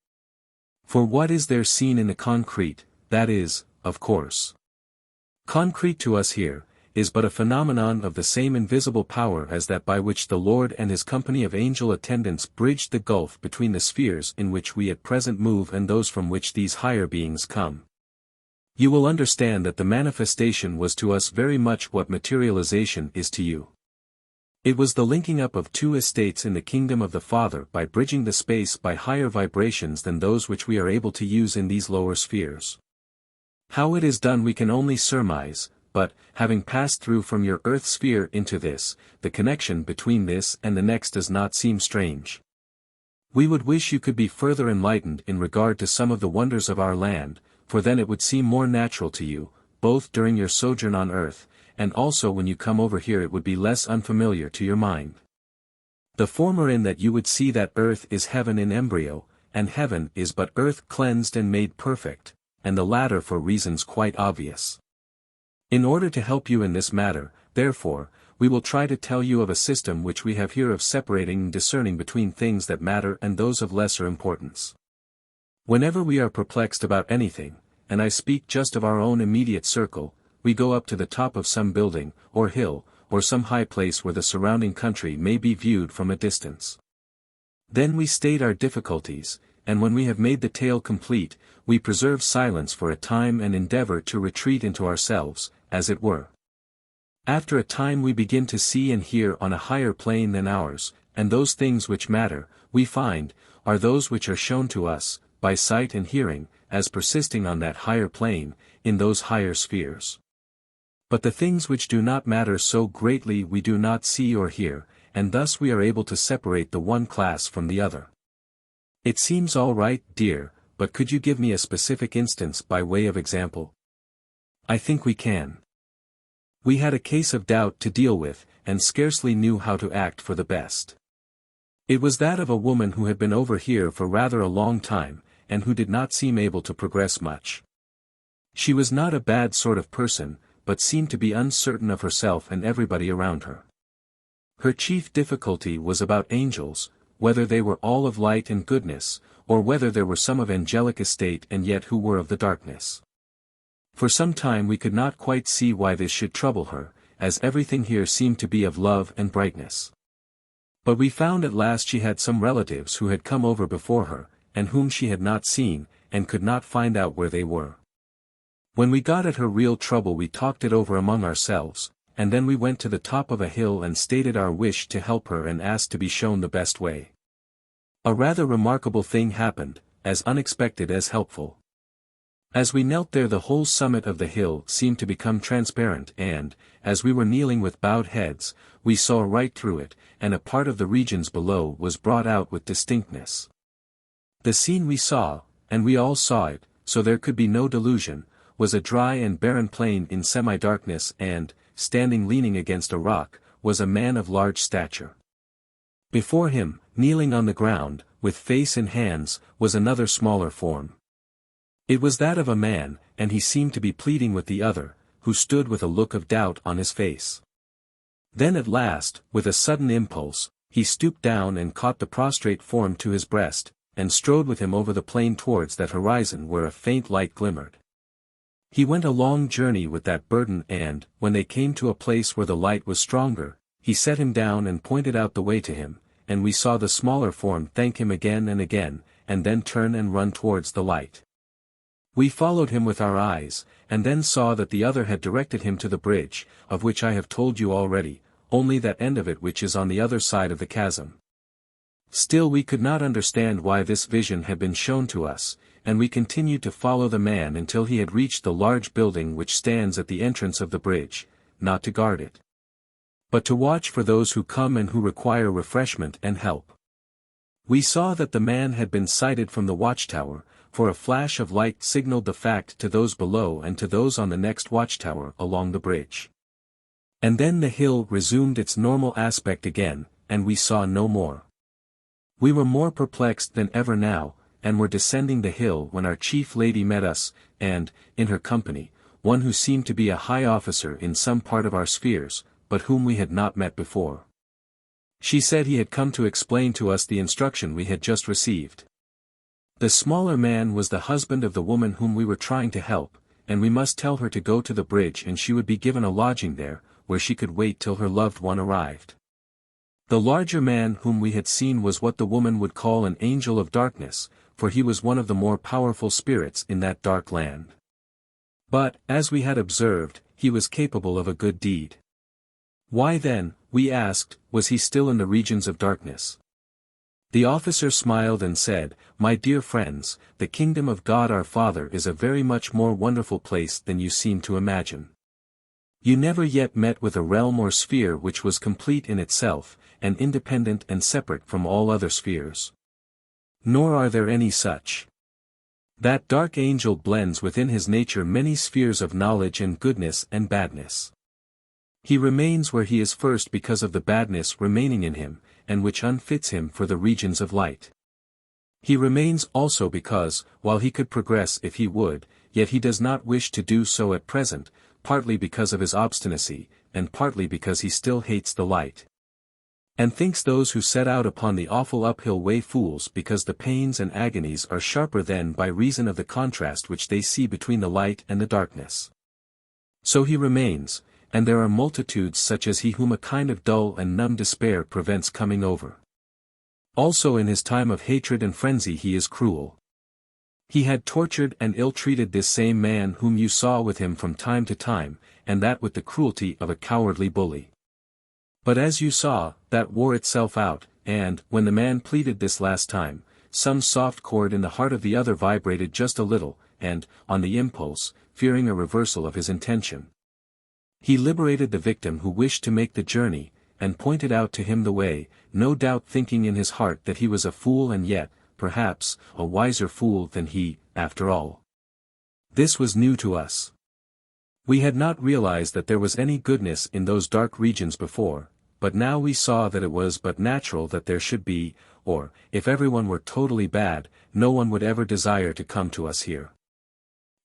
For what is there seen in the concrete, that is, of course, concrete to us here, is but a phenomenon of the same invisible power as that by which the Lord and his company of angel attendants bridged the gulf between the spheres in which we at present move and those from which these higher beings come. You will understand that the manifestation was to us very much what materialization is to you. It was the linking up of two estates in the kingdom of the Father by bridging the space by higher vibrations than those which we are able to use in these lower spheres. How it is done we can only surmise, but, having passed through from your earth sphere into this, the connection between this and the next does not seem strange. We would wish you could be further enlightened in regard to some of the wonders of our land, for then it would seem more natural to you, both during your sojourn on earth, and also when you come over here it would be less unfamiliar to your mind. The former in that you would see that earth is heaven in embryo, and heaven is but earth cleansed and made perfect, and the latter for reasons quite obvious. In order to help you in this matter, therefore, we will try to tell you of a system which we have here of separating and discerning between things that matter and those of lesser importance. Whenever we are perplexed about anything, and I speak just of our own immediate circle, we go up to the top of some building, or hill, or some high place where the surrounding country may be viewed from a distance. Then we state our difficulties, and when we have made the tale complete, we preserve silence for a time and endeavor to retreat into ourselves, as it were. After a time we begin to see and hear on a higher plane than ours, and those things which matter, we find, are those which are shown to us, by sight and hearing, as persisting on that higher plane, in those higher spheres. But the things which do not matter so greatly we do not see or hear, and thus we are able to separate the one class from the other. It seems all right, dear, but could you give me a specific instance by way of example? I think we can. We had a case of doubt to deal with, and scarcely knew how to act for the best. It was that of a woman who had been over here for rather a long time, and who did not seem able to progress much. She was not a bad sort of person, but seemed to be uncertain of herself and everybody around her. Her chief difficulty was about angels, whether they were all of light and goodness, or whether there were some of angelic estate and yet who were of the darkness. For some time we could not quite see why this should trouble her, as everything here seemed to be of love and brightness. But we found at last she had some relatives who had come over before her, and whom she had not seen, and could not find out where they were. When we got at her real trouble we talked it over among ourselves, and then we went to the top of a hill and stated our wish to help her and asked to be shown the best way. A rather remarkable thing happened, as unexpected as helpful. As we knelt there, the whole summit of the hill seemed to become transparent, and, as we were kneeling with bowed heads, we saw right through it, and a part of the regions below was brought out with distinctness. The scene we saw, and we all saw it, so there could be no delusion, was a dry and barren plain in semi-darkness, and, standing leaning against a rock, was a man of large stature. Before him, kneeling on the ground, with face in hands, was another smaller form. It was that of a man, and he seemed to be pleading with the other, who stood with a look of doubt on his face. Then at last, with a sudden impulse, he stooped down and caught the prostrate form to his breast, and strode with him over the plain towards that horizon where a faint light glimmered. He went a long journey with that burden, and, when they came to a place where the light was stronger, he set him down and pointed out the way to him, and we saw the smaller form thank him again, and then turn and run towards the light. We followed him with our eyes, and then saw that the other had directed him to the bridge, of which I have told you already, only that end of it which is on the other side of the chasm. Still we could not understand why this vision had been shown to us, and we continued to follow the man until he had reached the large building which stands at the entrance of the bridge, not to guard it, but to watch for those who come and who require refreshment and help. We saw that the man had been sighted from the watchtower, for a flash of light signaled the fact to those below and to those on the next watchtower along the bridge. And then the hill resumed its normal aspect again, and we saw no more. We were more perplexed than ever now, and were descending the hill when our chief lady met us, and, in her company, one who seemed to be a high officer in some part of our spheres, but whom we had not met before. She said he had come to explain to us the instruction we had just received. The smaller man was the husband of the woman whom we were trying to help, and we must tell her to go to the bridge and she would be given a lodging there, where she could wait till her loved one arrived. The larger man whom we had seen was what the woman would call an angel of darkness, for he was one of the more powerful spirits in that dark land. But, as we had observed, he was capable of a good deed. Why then, we asked, was he still in the regions of darkness? The officer smiled and said, "My dear friends, the kingdom of God our Father is a very much more wonderful place than you seem to imagine. You never yet met with a realm or sphere which was complete in itself, and independent and separate from all other spheres. Nor are there any such. That dark angel blends within his nature many spheres of knowledge and goodness and badness. He remains where he is first because of the badness remaining in him, and which unfits him for the regions of light. He remains also because, while he could progress if he would, yet he does not wish to do so at present, partly because of his obstinacy, and partly because he still hates the light. And thinks those who set out upon the awful uphill way fools because the pains and agonies are sharper then by reason of the contrast which they see between the light and the darkness. So he remains, and there are multitudes such as he whom a kind of dull and numb despair prevents coming over. Also in his time of hatred and frenzy he is cruel. He had tortured and ill-treated this same man whom you saw with him from time to time, and that with the cruelty of a cowardly bully. But as you saw, that wore itself out, and, when the man pleaded this last time, some soft chord in the heart of the other vibrated just a little, and, on the impulse, fearing a reversal of his intention, he liberated the victim who wished to make the journey, and pointed out to him the way, no doubt thinking in his heart that he was a fool and yet, perhaps, a wiser fool than he, after all. This was new to us. We had not realized that there was any goodness in those dark regions before, but now we saw that it was but natural that there should be, or, if everyone were totally bad, no one would ever desire to come to us here.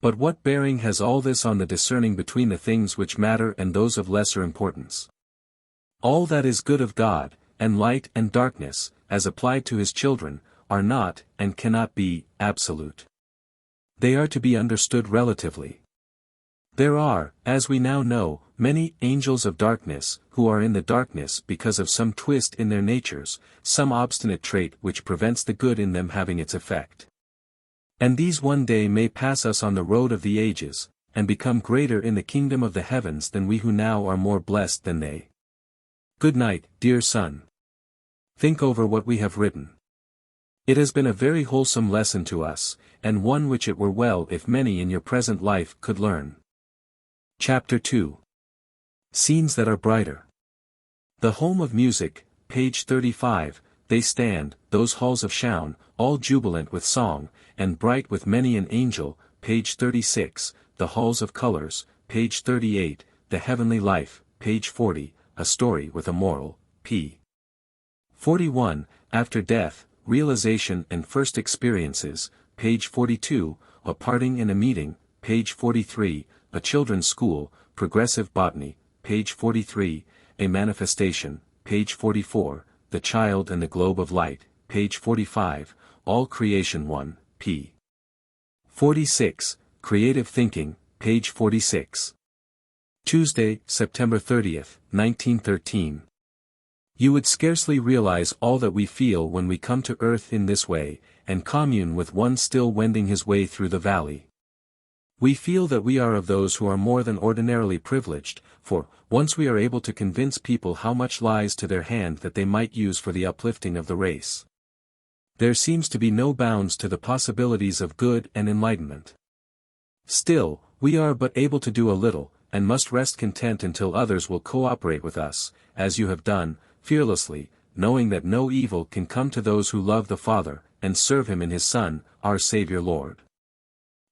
But what bearing has all this on the discerning between the things which matter and those of lesser importance? All that is good of God, and light and darkness, as applied to his children, are not, and cannot be, absolute. They are to be understood relatively. There are, as we now know, many angels of darkness, who are in the darkness because of some twist in their natures, some obstinate trait which prevents the good in them having its effect. And these one day may pass us on the road of the ages, and become greater in the kingdom of the heavens than we who now are more blessed than they. Good night, dear son. Think over what we have written. It has been a very wholesome lesson to us, and one which it were well if many in your present life could learn. Chapter 2. Scenes that are brighter. The home of music, page 35, they stand, those halls of Shaun, all jubilant with song, and bright with many an angel, page 36, the halls of colors, page 38, the heavenly life, page 40, a story with a moral, p. 41, after death, realization and first experiences, page 42, a parting and a meeting, page 43, a children's school, progressive botany, page 43, a manifestation, page 44, the child and the globe of light, page 45, all creation 1, p. 46, creative thinking, page 46. Tuesday, September 30th, 1913. You would scarcely realize all that we feel when we come to earth in this way, and commune with one still wending his way through the valley. We feel that we are of those who are more than ordinarily privileged, for, once we are able to convince people how much lies to their hand that they might use for the uplifting of the race. There seems to be no bounds to the possibilities of good and enlightenment. Still, we are but able to do a little, and must rest content until others will cooperate with us, as you have done, fearlessly, knowing that no evil can come to those who love the Father, and serve him in his Son, our Saviour Lord.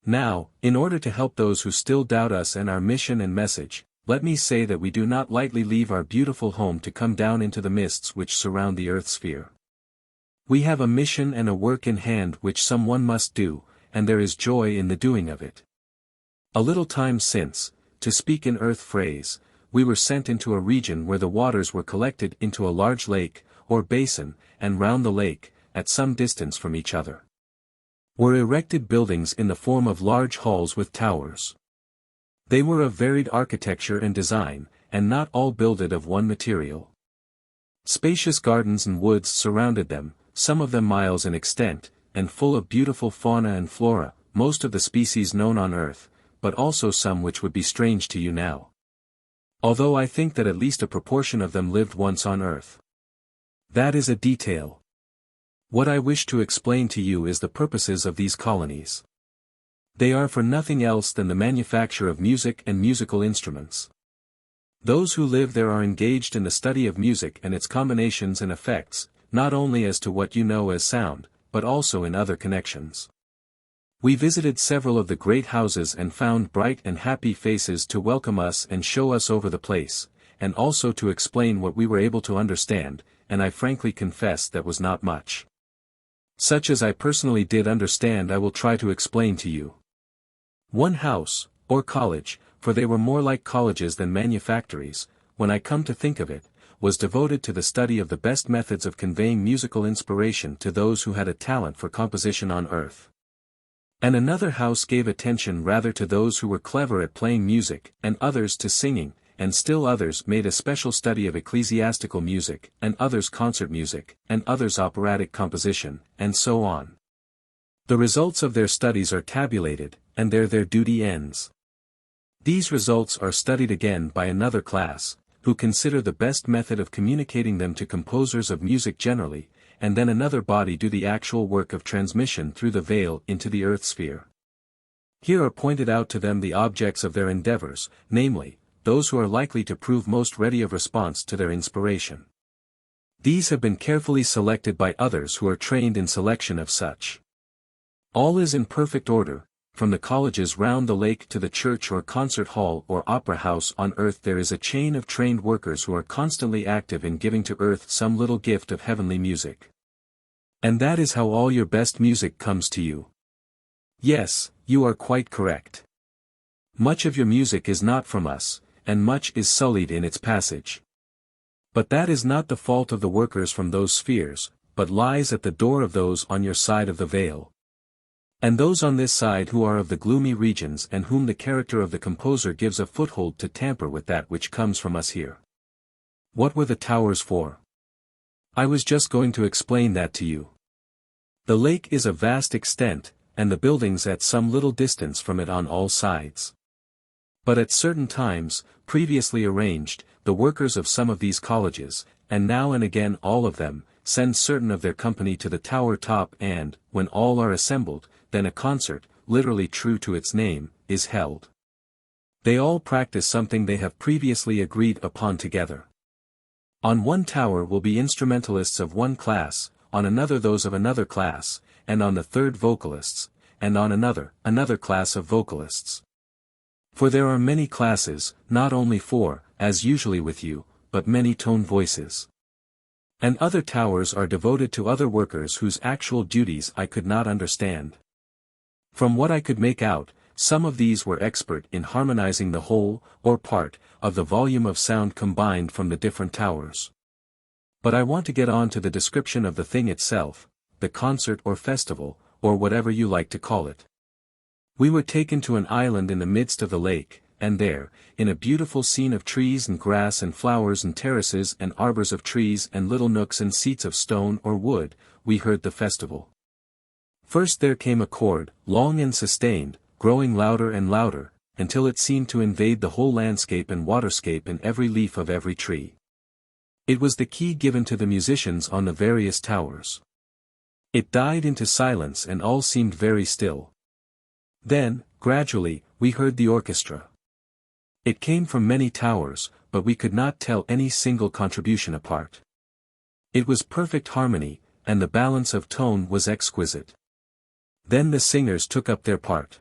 Now, in order to help those who still doubt us and our mission and message, let me say that we do not lightly leave our beautiful home to come down into the mists which surround the earth sphere. We have a mission and a work in hand which some one must do, and there is joy in the doing of it. A little time since, to speak in earth phrase, we were sent into a region where the waters were collected into a large lake, or basin, and round the lake, at some distance from each other, were erected buildings in the form of large halls with towers. They were of varied architecture and design, and not all builded of one material. Spacious gardens and woods surrounded them, some of them miles in extent, and full of beautiful fauna and flora, most of the species known on earth, but also some which would be strange to you now. Although I think that at least a proportion of them lived once on earth. That is a detail. What I wish to explain to you is the purposes of these colonies. They are for nothing else than the manufacture of music and musical instruments. Those who live there are engaged in the study of music and its combinations and effects, not only as to what you know as sound, but also in other connections. We visited several of the great houses and found bright and happy faces to welcome us and show us over the place, and also to explain what we were able to understand, and I frankly confess that was not much. Such as I personally did understand I will try to explain to you. One house, or college, for they were more like colleges than manufactories, when I come to think of it, was devoted to the study of the best methods of conveying musical inspiration to those who had a talent for composition on earth. And another house gave attention rather to those who were clever at playing music, and others to singing, and still others made a special study of ecclesiastical music, and others concert music, and others operatic composition, and so on. The results of their studies are tabulated, and there their duty ends. These results are studied again by another class, who consider the best method of communicating them to composers of music generally, and then another body do the actual work of transmission through the veil into the earth sphere. Here are pointed out to them the objects of their endeavors, namely, those who are likely to prove most ready of response to their inspiration. These have been carefully selected by others who are trained in selection of such. All is in perfect order, from the colleges round the lake to the church or concert hall or opera house on earth there is a chain of trained workers who are constantly active in giving to earth some little gift of heavenly music. And that is how all your best music comes to you. Yes, you are quite correct. Much of your music is not from us, and much is sullied in its passage. But that is not the fault of the workers from those spheres, but lies at the door of those on your side of the veil. And those on this side who are of the gloomy regions and whom the character of the composer gives a foothold to tamper with that which comes from us here. What were the towers for? I was just going to explain that to you. The lake is of vast extent, and the buildings at some little distance from it on all sides. But at certain times, previously arranged, the workers of some of these colleges, and now and again all of them, send certain of their company to the tower top and, when all are assembled, then a concert, literally true to its name, is held. They all practice something they have previously agreed upon together. On one tower will be instrumentalists of one class, on another those of another class, and on the third vocalists, and on another class of vocalists. For there are many classes, not only four, as usually with you, but many tone voices. And other towers are devoted to other workers whose actual duties I could not understand. From what I could make out, some of these were expert in harmonizing the whole, or part, of the volume of sound combined from the different towers. But I want to get on to the description of the thing itself, the concert or festival, or whatever you like to call it. We were taken to an island in the midst of the lake, and there, in a beautiful scene of trees and grass and flowers and terraces and arbors of trees and little nooks and seats of stone or wood, we heard the festival. First there came a chord, long and sustained, growing louder and louder, until it seemed to invade the whole landscape and waterscape and every leaf of every tree. It was the key given to the musicians on the various towers. It died into silence and all seemed very still. Then, gradually, we heard the orchestra. It came from many towers, but we could not tell any single contribution apart. It was perfect harmony, and the balance of tone was exquisite. Then the singers took up their part.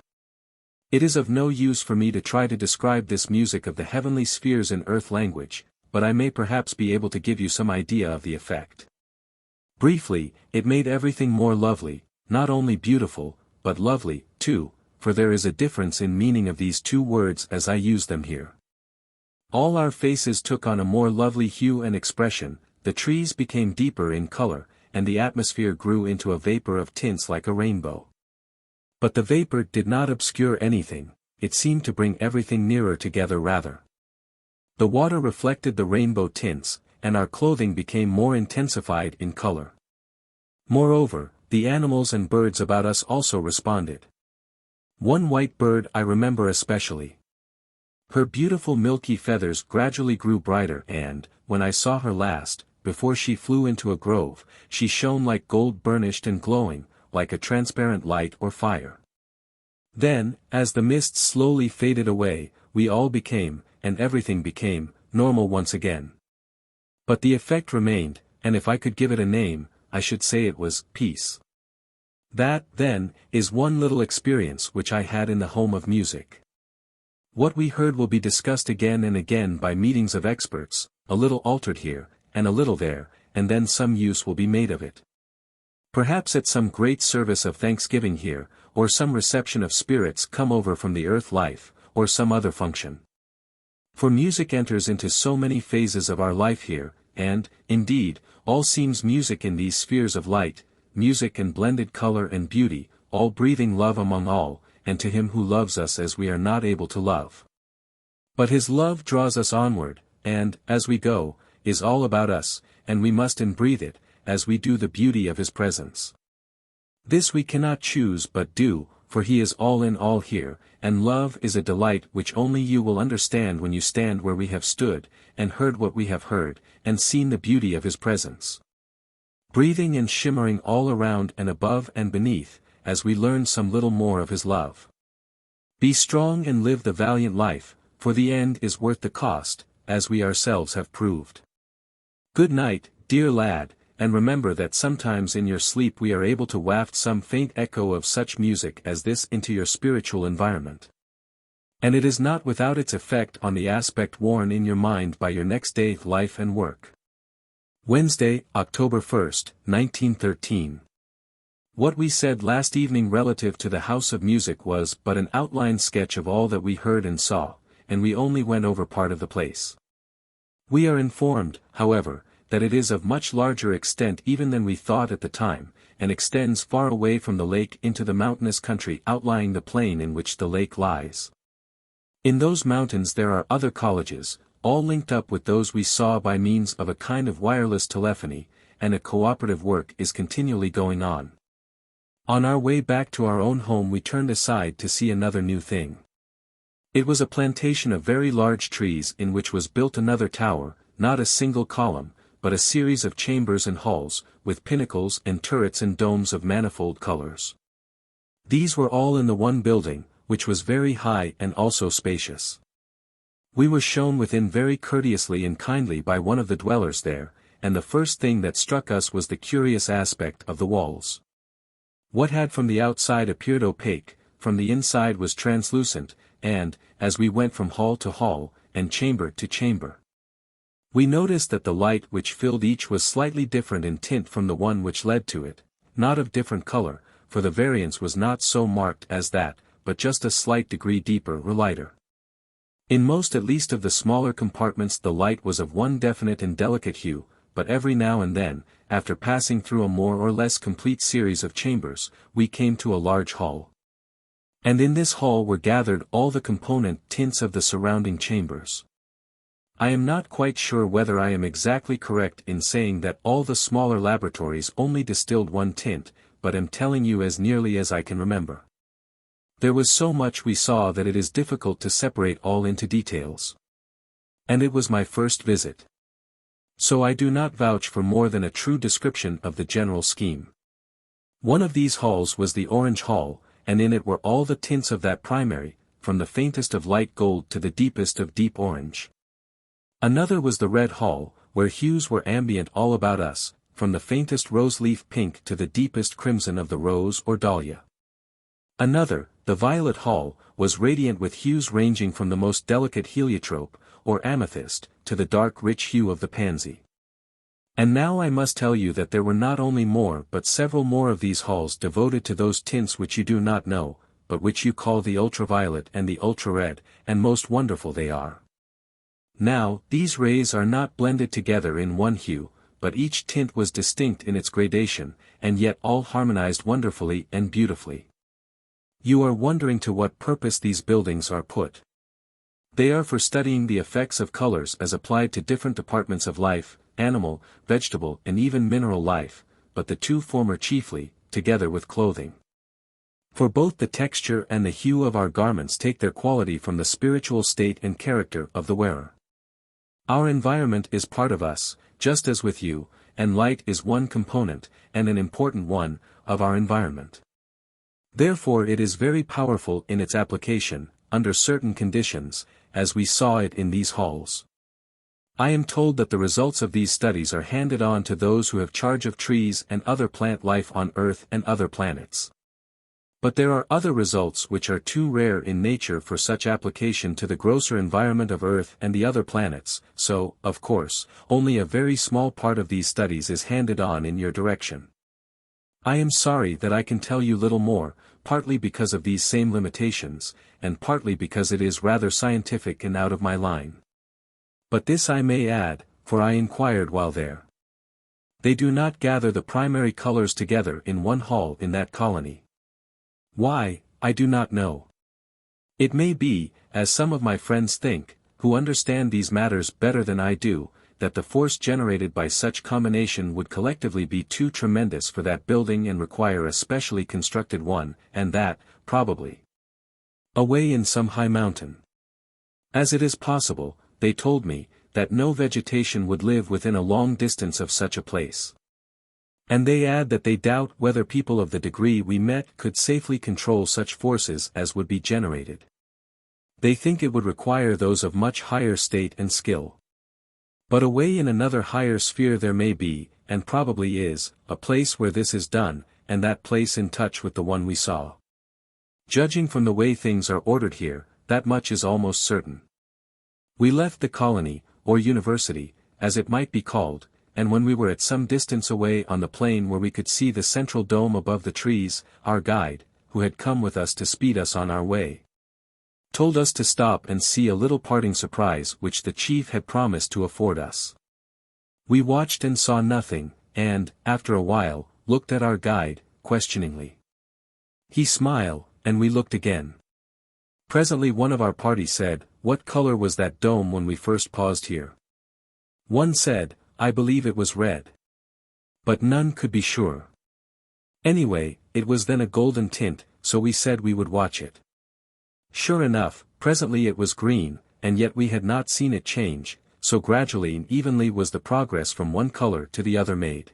It is of no use for me to try to describe this music of the heavenly spheres in earth language, but I may perhaps be able to give you some idea of the effect. Briefly, it made everything more lovely, not only beautiful, but lovely, too, for there is a difference in meaning of these two words as I use them here. All our faces took on a more lovely hue and expression, the trees became deeper in color, and the atmosphere grew into a vapor of tints like a rainbow. But the vapor did not obscure anything, it seemed to bring everything nearer together rather. The water reflected the rainbow tints, and our clothing became more intensified in color. Moreover, the animals and birds about us also responded. One white bird I remember especially. Her beautiful milky feathers gradually grew brighter and, when I saw her last, before she flew into a grove, she shone like gold burnished and glowing, like a transparent light or fire. Then, as the mists slowly faded away, we all became, and everything became, normal once again. But the effect remained, and if I could give it a name, I should say it was peace. That, then, is one little experience which I had in the home of music. What we heard will be discussed again and again by meetings of experts, a little altered here, and a little there, and then some use will be made of it. Perhaps at some great service of thanksgiving here, or some reception of spirits come over from the earth life, or some other function. For music enters into so many phases of our life here, and, indeed, all seems music in these spheres of light, music and blended color and beauty, all breathing love among all, and to him who loves us as we are not able to love. But his love draws us onward, and, as we go, is all about us, and we must breathe it, as we do the beauty of his presence. This we cannot choose but do, for he is all in all here, and love is a delight which only you will understand when you stand where we have stood, and heard what we have heard, and seen the beauty of his presence. Breathing and shimmering all around and above and beneath, as we learn some little more of his love. Be strong and live the valiant life, for the end is worth the cost, as we ourselves have proved. Good night, dear lad, and remember that sometimes in your sleep we are able to waft some faint echo of such music as this into your spiritual environment. And it is not without its effect on the aspect worn in your mind by your next day's life and work. Wednesday, October 1st, 1913. What we said last evening relative to the House of Music was but an outline sketch of all that we heard and saw, and we only went over part of the place. We are informed, however, that it is of much larger extent even than we thought at the time, and extends far away from the lake into the mountainous country outlying the plain in which the lake lies. In those mountains there are other colleges, all linked up with those we saw by means of a kind of wireless telephony, and a cooperative work is continually going on. On our way back to our own home we turned aside to see another new thing. It was a plantation of very large trees in which was built another tower, not a single column, but a series of chambers and halls, with pinnacles and turrets and domes of manifold colors. These were all in the one building, which was very high and also spacious. We were shown within very courteously and kindly by one of the dwellers there, and the first thing that struck us was the curious aspect of the walls. What had from the outside appeared opaque, from the inside was translucent, and, as we went from hall to hall, and chamber to chamber, we noticed that the light which filled each was slightly different in tint from the one which led to it, not of different color, for the variance was not so marked as that, but just a slight degree deeper or lighter. In most at least of the smaller compartments the light was of one definite and delicate hue, but every now and then, after passing through a more or less complete series of chambers, we came to a large hall. And in this hall were gathered all the component tints of the surrounding chambers. I am not quite sure whether I am exactly correct in saying that all the smaller laboratories only distilled one tint, but am telling you as nearly as I can remember. There was so much we saw that it is difficult to separate all into details. And it was my first visit. So I do not vouch for more than a true description of the general scheme. One of these halls was the Orange Hall, and in it were all the tints of that primary, from the faintest of light gold to the deepest of deep orange. Another was the Red Hall, where hues were ambient all about us, from the faintest rose-leaf pink to the deepest crimson of the rose or dahlia. Another, the Violet Hall, was radiant with hues ranging from the most delicate heliotrope, or amethyst, to the dark rich hue of the pansy. And now I must tell you that there were not only more but several more of these halls devoted to those tints which you do not know, but which you call the ultraviolet and the ultra-red, and most wonderful they are. Now, these rays are not blended together in one hue, but each tint was distinct in its gradation, and yet all harmonized wonderfully and beautifully. You are wondering to what purpose these buildings are put. They are for studying the effects of colors as applied to different departments of life, animal, vegetable and even mineral life, but the two former chiefly, together with clothing. For both the texture and the hue of our garments take their quality from the spiritual state and character of the wearer. Our environment is part of us, just as with you, and light is one component, and an important one, of our environment. Therefore it is very powerful in its application, under certain conditions, as we saw it in these halls. I am told that the results of these studies are handed on to those who have charge of trees and other plant life on Earth and other planets. But there are other results which are too rare in nature for such application to the grosser environment of Earth and the other planets, so, of course, only a very small part of these studies is handed on in your direction. I am sorry that I can tell you little more, partly because of these same limitations, and partly because it is rather scientific and out of my line. But this I may add, for I inquired while there. They do not gather the primary colors together in one hall in that colony. Why, I do not know. It may be, as some of my friends think, who understand these matters better than I do, that the force generated by such combination would collectively be too tremendous for that building and require a specially constructed one, and that, probably, away in some high mountain. As it is possible, they told me, that no vegetation would live within a long distance of such a place. And they add that they doubt whether people of the degree we met could safely control such forces as would be generated. They think it would require those of much higher state and skill. But away in another higher sphere there may be, and probably is, a place where this is done, and that place in touch with the one we saw. Judging from the way things are ordered here, that much is almost certain. We left the colony, or university, as it might be called, and when we were at some distance away on the plain where we could see the central dome above the trees, our guide, who had come with us to speed us on our way, told us to stop and see a little parting surprise which the chief had promised to afford us. We watched and saw nothing, and, after a while, looked at our guide, questioningly. He smiled, and we looked again. Presently one of our party said, "What color was that dome when we first paused here?" One said, "I believe it was red." But none could be sure. Anyway, it was then a golden tint, so we said we would watch it. Sure enough, presently it was green, and yet we had not seen it change, so gradually and evenly was the progress from one color to the other made.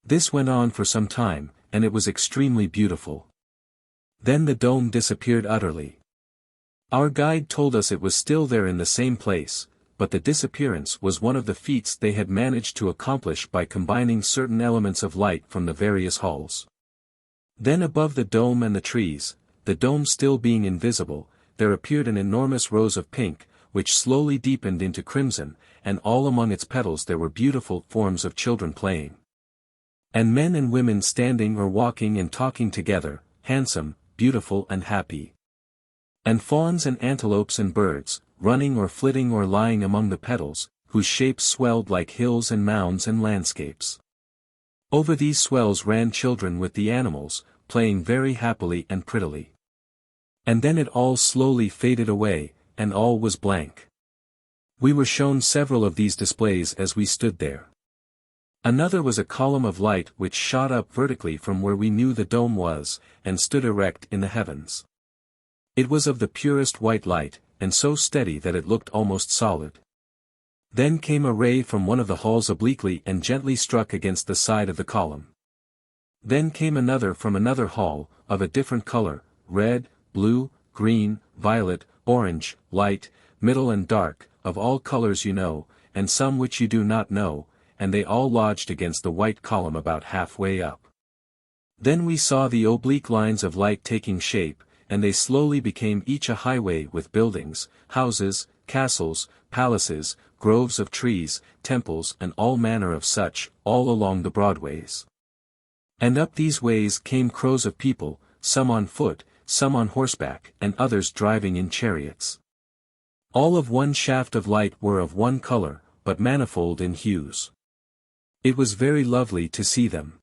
This went on for some time, and it was extremely beautiful. Then the dome disappeared utterly. Our guide told us it was still there in the same place, but the disappearance was one of the feats they had managed to accomplish by combining certain elements of light from the various halls. Then above the dome and the trees, the dome still being invisible, there appeared an enormous rose of pink, which slowly deepened into crimson, and all among its petals there were beautiful forms of children playing. And men and women standing or walking and talking together, handsome, beautiful and happy. And fawns and antelopes and birds, running or flitting or lying among the petals, whose shapes swelled like hills and mounds and landscapes. Over these swells ran children with the animals, playing very happily and prettily. And then it all slowly faded away, and all was blank. We were shown several of these displays as we stood there. Another was a column of light which shot up vertically from where we knew the dome was, and stood erect in the heavens. It was of the purest white light, and so steady that it looked almost solid. Then came a ray from one of the halls obliquely and gently struck against the side of the column. Then came another from another hall, of a different color, red, blue, green, violet, orange, light, middle and dark, of all colors you know, and some which you do not know, and they all lodged against the white column about halfway up. Then we saw the oblique lines of light taking shape, and they slowly became each a highway with buildings, houses, castles, palaces, groves of trees, temples and all manner of such, all along the broad ways. And up these ways came crowds of people, some on foot, some on horseback, and others driving in chariots. All of one shaft of light were of one color, but manifold in hues. It was very lovely to see them.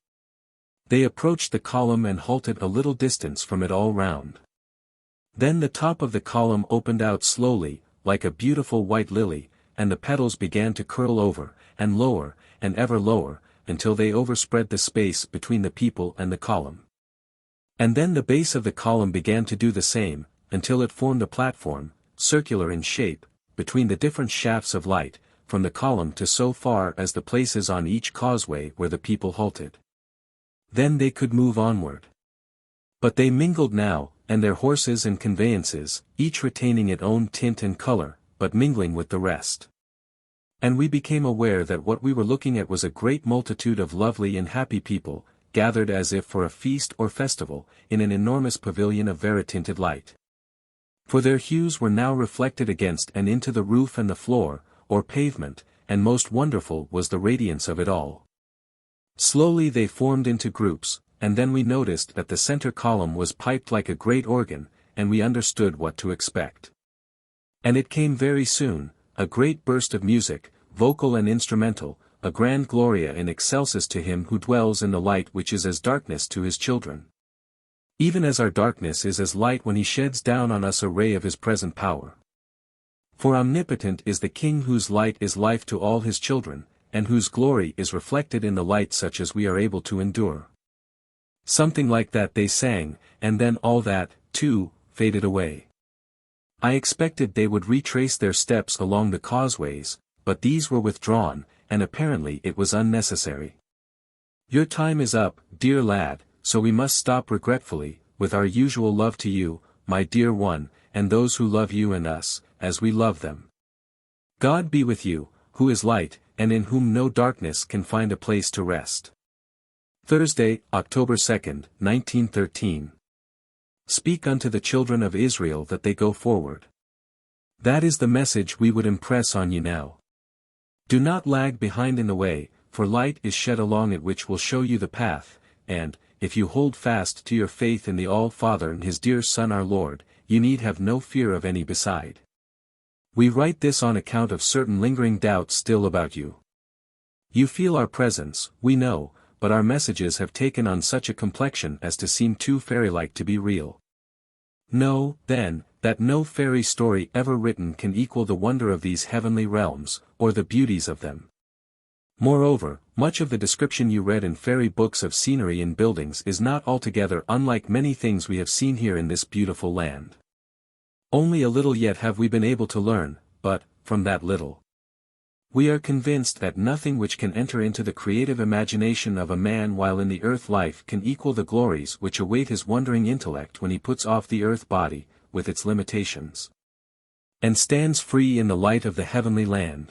They approached the column and halted a little distance from it all round. Then the top of the column opened out slowly, like a beautiful white lily, and the petals began to curl over, and lower, and ever lower, until they overspread the space between the people and the column. And then the base of the column began to do the same, until it formed a platform, circular in shape, between the different shafts of light, from the column to so far as the places on each causeway where the people halted. Then they could move onward. But they mingled now, and their horses and conveyances, each retaining its own tint and color, but mingling with the rest. And we became aware that what we were looking at was a great multitude of lovely and happy people, gathered as if for a feast or festival, in an enormous pavilion of vari-tinted light. For their hues were now reflected against and into the roof and the floor, or pavement, and most wonderful was the radiance of it all. Slowly they formed into groups, and then we noticed that the center column was piped like a great organ, and we understood what to expect. And it came very soon, a great burst of music, vocal and instrumental, a grand Gloria in excelsis to him who dwells in the light which is as darkness to his children. Even as our darkness is as light when he sheds down on us a ray of his present power. For omnipotent is the King whose light is life to all his children, and whose glory is reflected in the light such as we are able to endure. Something like that they sang, and then all that, too, faded away. I expected they would retrace their steps along the causeways, but these were withdrawn, and apparently it was unnecessary. Your time is up, dear lad, so we must stop regretfully, with our usual love to you, my dear one, and those who love you and us, as we love them. God be with you, who is light, and in whom no darkness can find a place to rest. Thursday, October 2nd, 1913. Speak unto the children of Israel that they go forward. That is the message we would impress on you now. Do not lag behind in the way, for light is shed along it which will show you the path, and, if you hold fast to your faith in the All-Father and his dear Son our Lord, you need have no fear of any beside. We write this on account of certain lingering doubts still about you. You feel our presence, we know, but our messages have taken on such a complexion as to seem too fairy-like to be real. Know, then, that no fairy story ever written can equal the wonder of these heavenly realms, or the beauties of them. Moreover, much of the description you read in fairy books of scenery and buildings is not altogether unlike many things we have seen here in this beautiful land. Only a little yet have we been able to learn, but, from that little, We are convinced that nothing which can enter into the creative imagination of a man while in the earth life can equal the glories which await his wondering intellect when he puts off the earth body, with its limitations, and stands free in the light of the heavenly land.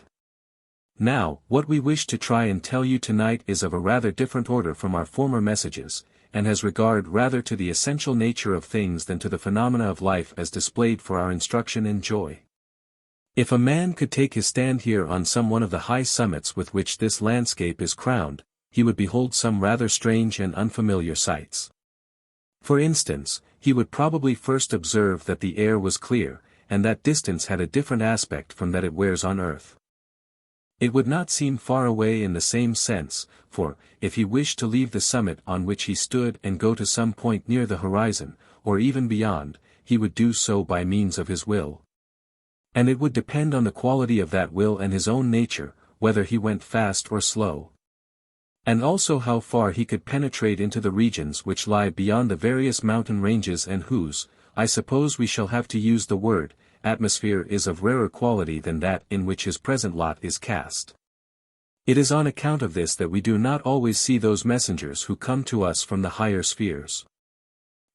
Now, what we wish to try and tell you tonight is of a rather different order from our former messages, and has regard rather to the essential nature of things than to the phenomena of life as displayed for our instruction and joy. If a man could take his stand here on some one of the high summits with which this landscape is crowned, he would behold some rather strange and unfamiliar sights. For instance, he would probably first observe that the air was clear, and that distance had a different aspect from that it wears on earth. It would not seem far away in the same sense, for, if he wished to leave the summit on which he stood and go to some point near the horizon, or even beyond, he would do so by means of his will. And it would depend on the quality of that will and his own nature, whether he went fast or slow. And also how far he could penetrate into the regions which lie beyond the various mountain ranges and whose, I suppose we shall have to use the word, atmosphere is of rarer quality than that in which his present lot is cast. It is on account of this that we do not always see those messengers who come to us from the higher spheres.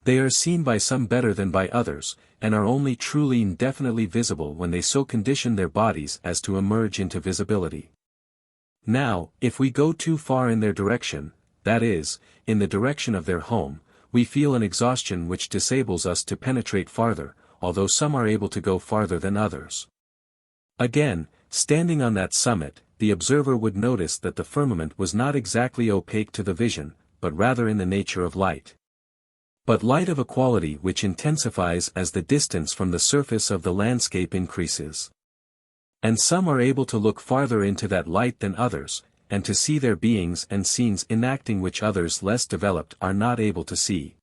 They are seen by some better than by others, and are only truly and definitely visible when they so condition their bodies as to emerge into visibility. Now, if we go too far in their direction, that is, in the direction of their home, we feel an exhaustion which disables us to penetrate farther, although some are able to go farther than others. Again, standing on that summit, the observer would notice that the firmament was not exactly opaque to the vision, but rather in the nature of light. But light of a quality which intensifies as the distance from the surface of the landscape increases. And some are able to look farther into that light than others, and to see their beings and scenes enacting which others less developed are not able to see.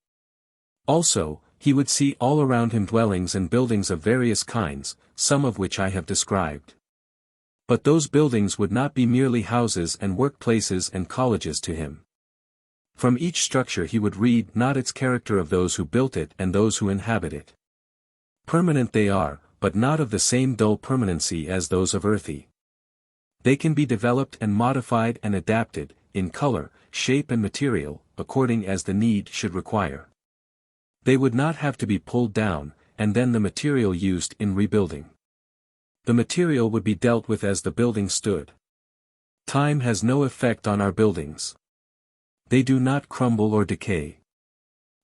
Also, he would see all around him dwellings and buildings of various kinds, some of which I have described. But those buildings would not be merely houses and workplaces and colleges to him. From each structure he would read not its character of those who built it and those who inhabit it. Permanent they are, but not of the same dull permanency as those of earthy. They can be developed and modified and adapted, in color, shape and material, according as the need should require. They would not have to be pulled down, and then the material used in rebuilding. The material would be dealt with as the building stood. Time has no effect on our buildings. They do not crumble or decay.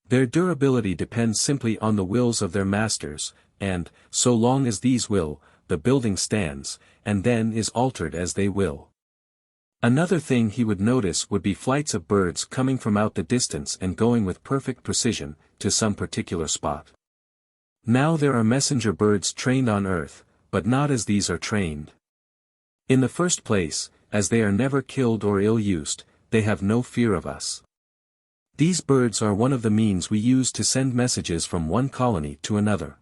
Their durability depends simply on the wills of their masters, and, so long as these will, the building stands, and then is altered as they will. Another thing he would notice would be flights of birds coming from out the distance and going with perfect precision, to some particular spot. Now there are messenger birds trained on earth, but not as these are trained. In the first place, as they are never killed or ill-used, they have no fear of us. These birds are one of the means we use to send messages from one colony to another.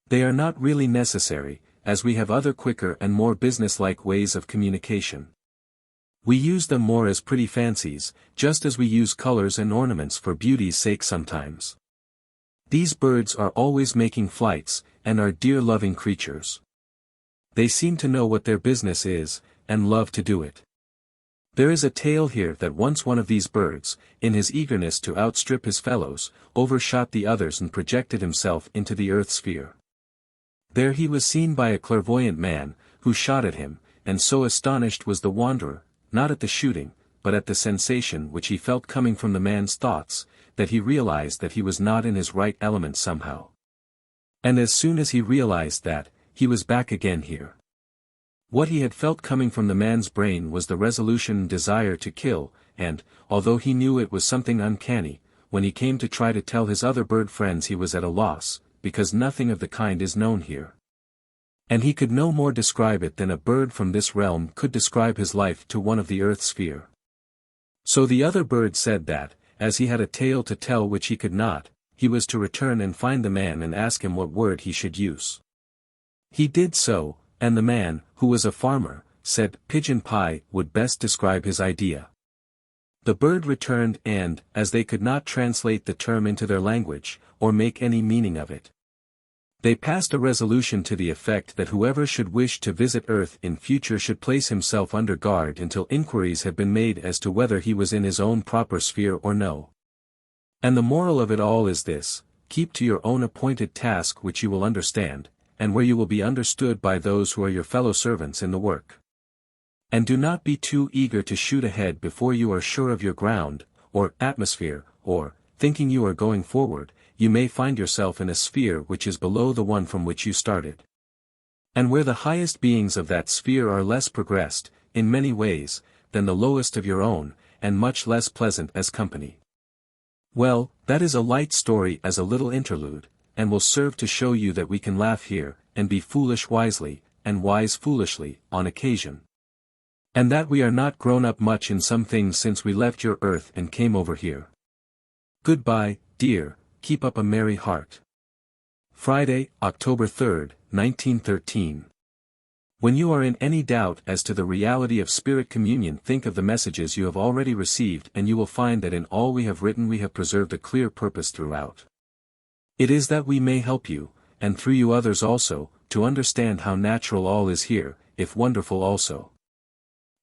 They are not really necessary, as we have other quicker and more business-like ways of communication. We use them more as pretty fancies, just as we use colors and ornaments for beauty's sake sometimes. These birds are always making flights, and are dear loving creatures. They seem to know what their business is, and love to do it. There is a tale here that once one of these birds, in his eagerness to outstrip his fellows, overshot the others and projected himself into the earth sphere. There he was seen by a clairvoyant man, who shot at him, and so astonished was the wanderer, not at the shooting, but at the sensation which he felt coming from the man's thoughts, that he realized that he was not in his right element somehow. And as soon as he realized that, he was back again here. What he had felt coming from the man's brain was the resolution and desire to kill, and, although he knew it was something uncanny, when he came to try to tell his other bird friends he was at a loss, because nothing of the kind is known here. And he could no more describe it than a bird from this realm could describe his life to one of the earth sphere. So the other bird said that, as he had a tale to tell which he could not, he was to return and find the man and ask him what word he should use. He did so, and the man, who was a farmer, said pigeon pie would best describe his idea. The bird returned and, as they could not translate the term into their language, or make any meaning of it, They passed a resolution to the effect that whoever should wish to visit Earth in future should place himself under guard until inquiries had been made as to whether he was in his own proper sphere or no. And the moral of it all is this: keep to your own appointed task which you will understand, and where you will be understood by those who are your fellow servants in the work. And do not be too eager to shoot ahead before you are sure of your ground, or atmosphere, or, thinking you are going forward, you may find yourself in a sphere which is below the one from which you started. And where the highest beings of that sphere are less progressed, in many ways, than the lowest of your own, and much less pleasant as company. Well, that is a light story as a little interlude, and will serve to show you that we can laugh here, and be foolish wisely, and wise foolishly, on occasion. And that we are not grown up much in some things since we left your earth and came over here. Goodbye, dear, keep up a merry heart. Friday, October 3rd, 1913. When you are in any doubt as to the reality of spirit communion, think of the messages you have already received, and you will find that in all we have written we have preserved a clear purpose throughout. It is that we may help you, and through you others also, to understand how natural all is here, if wonderful also.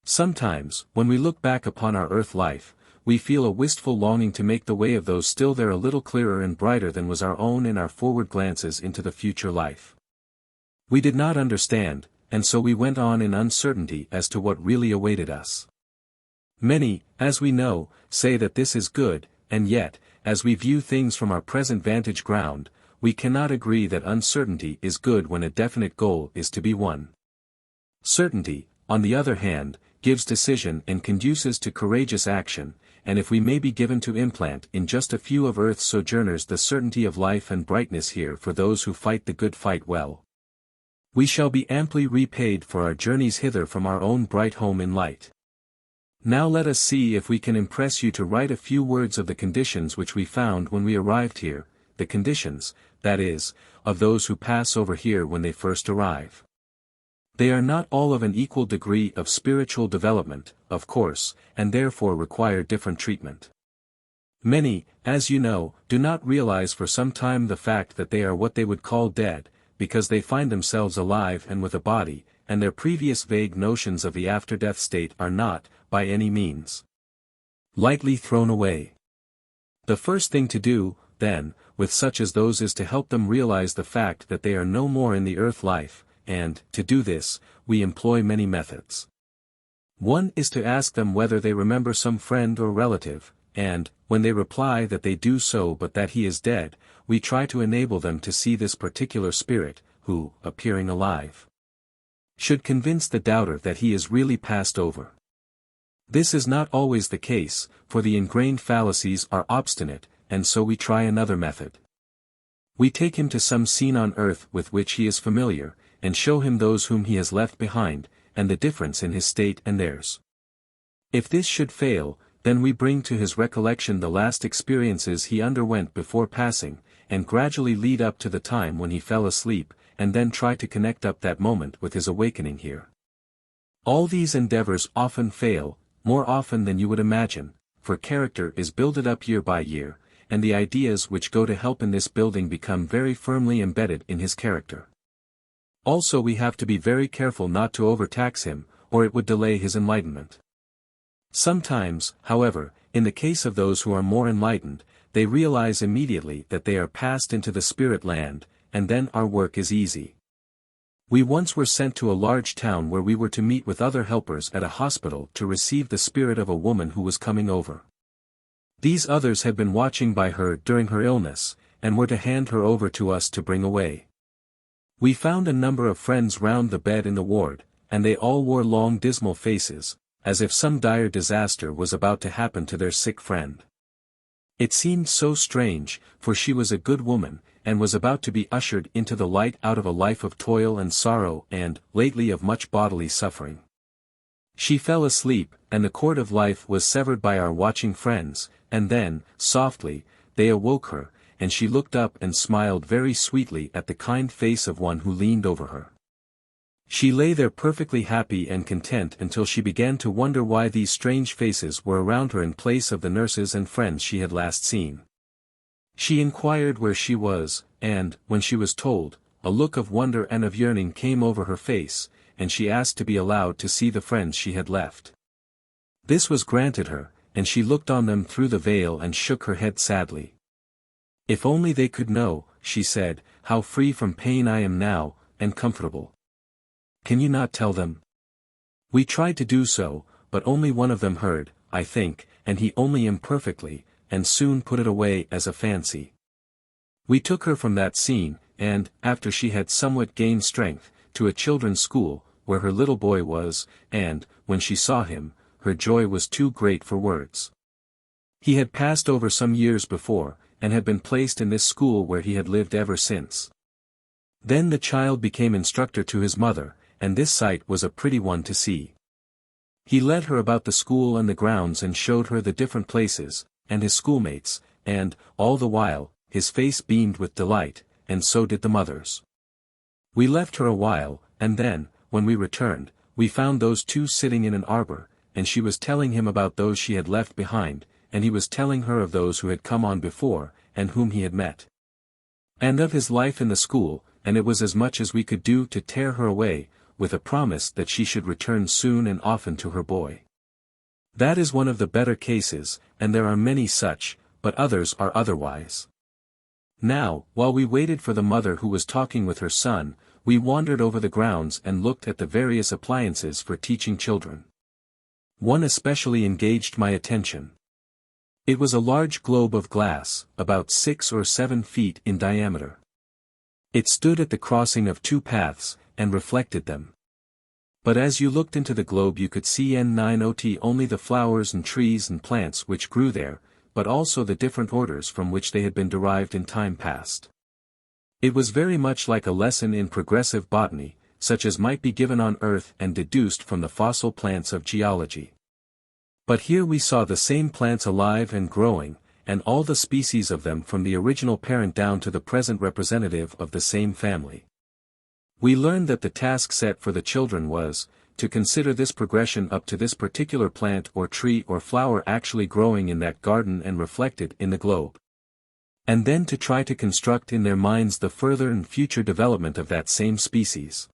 Sometimes, when we look back upon our earth life, we feel a wistful longing to make the way of those still there a little clearer and brighter than was our own in our forward glances into the future life. We did not understand, and so we went on in uncertainty as to what really awaited us. Many, as we know, say that this is good, and yet, as we view things from our present vantage ground, we cannot agree that uncertainty is good when a definite goal is to be won. Certainty, on the other hand, gives decision and conduces to courageous action, and if we may be given to implant in just a few of Earth's sojourners the certainty of life and brightness here for those who fight the good fight well, we shall be amply repaid for our journeys hither from our own bright home in light. Now let us see if we can impress you to write a few words of the conditions which we found when we arrived here, the conditions, that is, of those who pass over here when they first arrive. They are not all of an equal degree of spiritual development, of course, and therefore require different treatment. Many, as you know, do not realize for some time the fact that they are what they would call dead, because they find themselves alive and with a body, and their previous vague notions of the after-death state are not, by any means, lightly thrown away. The first thing to do, then, with such as those is to help them realize the fact that they are no more in the earth life, and, to do this, we employ many methods. One is to ask them whether they remember some friend or relative, and, when they reply that they do so but that he is dead, we try to enable them to see this particular spirit, who, appearing alive, should convince the doubter that he is really passed over. This is not always the case, for the ingrained fallacies are obstinate, and so we try another method. We take him to some scene on earth with which he is familiar, and show him those whom he has left behind, and the difference in his state and theirs. If this should fail, then we bring to his recollection the last experiences he underwent before passing, and gradually lead up to the time when he fell asleep, and then try to connect up that moment with his awakening here. All these endeavors often fail, more often than you would imagine, for character is builded up year by year, and the ideas which go to help in this building become very firmly embedded in his character. Also we have to be very careful not to overtax him, or it would delay his enlightenment. Sometimes, however, in the case of those who are more enlightened, they realize immediately that they are passed into the spirit land, and then our work is easy. We once were sent to a large town where we were to meet with other helpers at a hospital to receive the spirit of a woman who was coming over. These others had been watching by her during her illness, and were to hand her over to us to bring away. We found a number of friends round the bed in the ward, and they all wore long dismal faces, as if some dire disaster was about to happen to their sick friend. It seemed so strange, for she was a good woman, and was about to be ushered into the light out of a life of toil and sorrow and, lately of much bodily suffering. She fell asleep, and the cord of life was severed by our watching friends, and then, softly, they awoke her, and she looked up and smiled very sweetly at the kind face of one who leaned over her. She lay there perfectly happy and content until she began to wonder why these strange faces were around her in place of the nurses and friends she had last seen. She inquired where she was, and, when she was told, a look of wonder and of yearning came over her face, and she asked to be allowed to see the friends she had left. This was granted her, and she looked on them through the veil and shook her head sadly. "If only they could know," she said, "how free from pain I am now, and comfortable." "Can you not tell them?" We tried to do so, but only one of them heard, I think, and he only imperfectly, and soon put it away as a fancy. We took her from that scene, and, after she had somewhat gained strength, to a children's school, where her little boy was, and, when she saw him, her joy was too great for words. He had passed over some years before, and had been placed in this school where he had lived ever since. Then the child became instructor to his mother, and this sight was a pretty one to see. He led her about the school and the grounds and showed her the different places, and his schoolmates, and, all the while, his face beamed with delight, and so did the mother's. We left her a while, and then, when we returned, we found those two sitting in an arbor, and she was telling him about those she had left behind, and he was telling her of those who had come on before, and whom he had met. And of his life in the school, and it was as much as we could do to tear her away, with a promise that she should return soon and often to her boy. That is one of the better cases, and there are many such, but others are otherwise. Now, while we waited for the mother who was talking with her son, we wandered over the grounds and looked at the various appliances for teaching children. One especially engaged my attention. It was a large globe of glass, about 6 or 7 feet in diameter. It stood at the crossing of 2 paths, and reflected them. But as you looked into the globe you could see not only the flowers and trees and plants which grew there, but also the different orders from which they had been derived in time past. It was very much like a lesson in progressive botany, such as might be given on Earth and deduced from the fossil plants of geology. But here we saw the same plants alive and growing, and all the species of them from the original parent down to the present representative of the same family. We learned that the task set for the children was, to consider this progression up to this particular plant or tree or flower actually growing in that garden and reflected in the globe. And then to try to construct in their minds the further and future development of that same species.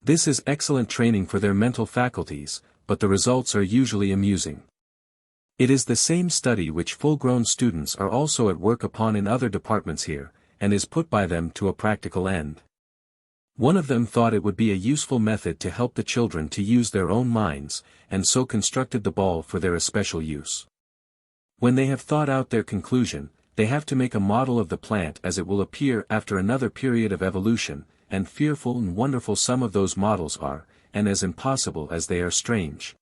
This is excellent training for their mental faculties, but the results are usually amusing. It is the same study which full-grown students are also at work upon in other departments here, and is put by them to a practical end. One of them thought it would be a useful method to help the children to use their own minds, and so constructed the ball for their especial use. When they have thought out their conclusion, they have to make a model of the plant as it will appear after another period of evolution, and fearful and wonderful some of those models are, and as impossible as they are strange.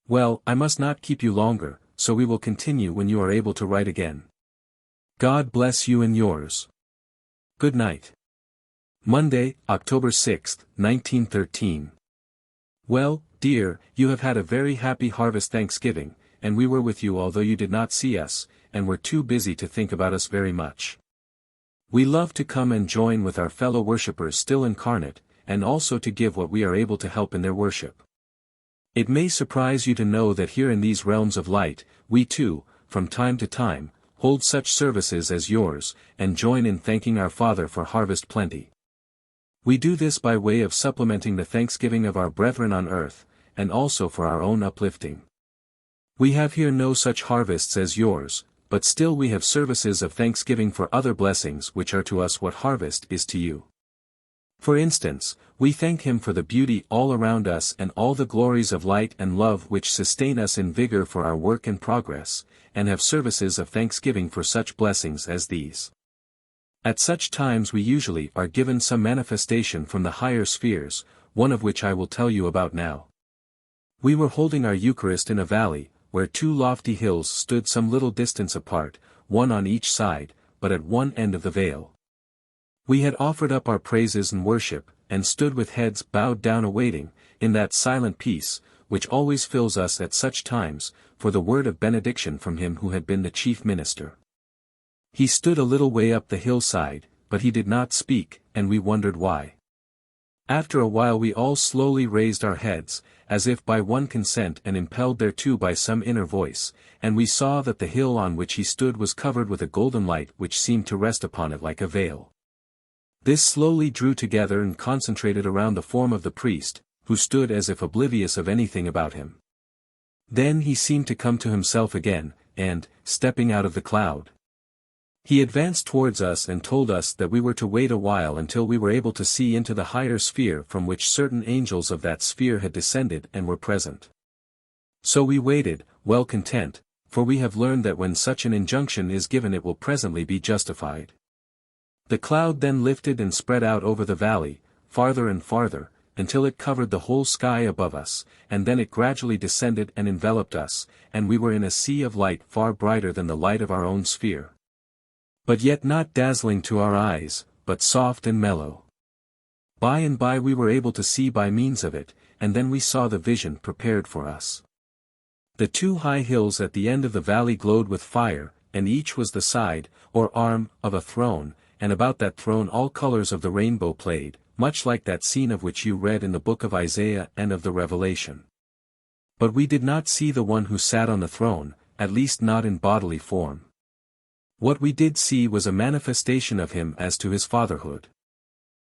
Well, I must not keep you longer, so we will continue when you are able to write again. God bless you and yours. Good night. Monday, October 6, 1913. Well, dear, you have had a very happy harvest Thanksgiving, and we were with you although you did not see us, and were too busy to think about us very much. We love to come and join with our fellow worshippers still incarnate, and also to give what we are able to help in their worship. It may surprise you to know that here in these realms of light, we too, from time to time, hold such services as yours, and join in thanking our Father for harvest plenty. We do this by way of supplementing the thanksgiving of our brethren on earth, and also for our own uplifting. We have here no such harvests as yours, but still we have services of thanksgiving for other blessings which are to us what harvest is to you. For instance, we thank Him for the beauty all around us and all the glories of light and love which sustain us in vigor for our work and progress, and have services of thanksgiving for such blessings as these. At such times we usually are given some manifestation from the higher spheres, one of which I will tell you about now. We were holding our Eucharist in a valley, where 2 lofty hills stood some little distance apart, one on each side, but at one end of the vale. We had offered up our praises and worship, and stood with heads bowed down awaiting, in that silent peace, which always fills us at such times, for the word of benediction from him who had been the chief minister. He stood a little way up the hillside, but he did not speak, and we wondered why. After a while we all slowly raised our heads, as if by one consent and impelled thereto by some inner voice, and we saw that the hill on which he stood was covered with a golden light which seemed to rest upon it like a veil. This slowly drew together and concentrated around the form of the priest, who stood as if oblivious of anything about him. Then he seemed to come to himself again, and, stepping out of the cloud, he advanced towards us and told us that we were to wait a while until we were able to see into the higher sphere from which certain angels of that sphere had descended and were present. So we waited, well content, for we have learned that when such an injunction is given it will presently be justified. The cloud then lifted and spread out over the valley, farther and farther, until it covered the whole sky above us, and then it gradually descended and enveloped us, and we were in a sea of light far brighter than the light of our own sphere. But yet not dazzling to our eyes, but soft and mellow. By and by we were able to see by means of it, and then we saw the vision prepared for us. The two high hills at the end of the valley glowed with fire, and each was the side, or arm, of a throne, and about that throne all colors of the rainbow played, much like that scene of which you read in the book of Isaiah and of the Revelation. But we did not see the one who sat on the throne, at least not in bodily form. What we did see was a manifestation of him as to his fatherhood.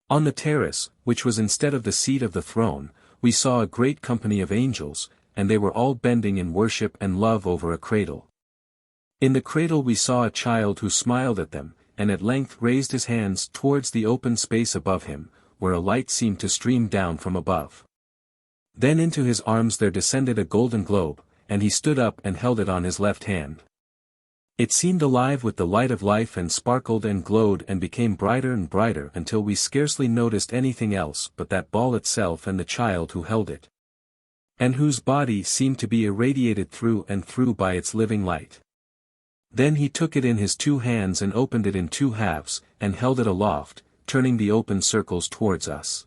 On the terrace, which was instead of the seat of the throne, we saw a great company of angels, and they were all bending in worship and love over a cradle. In the cradle we saw a child who smiled at them, and at length raised his hands towards the open space above him, where a light seemed to stream down from above. Then into his arms there descended a golden globe, and he stood up and held it on his left hand. It seemed alive with the light of life and sparkled and glowed and became brighter and brighter until we scarcely noticed anything else but that ball itself and the child who held it, and whose body seemed to be irradiated through and through by its living light. Then he took it in his two hands and opened it in two halves, and held it aloft, turning the open circles towards us.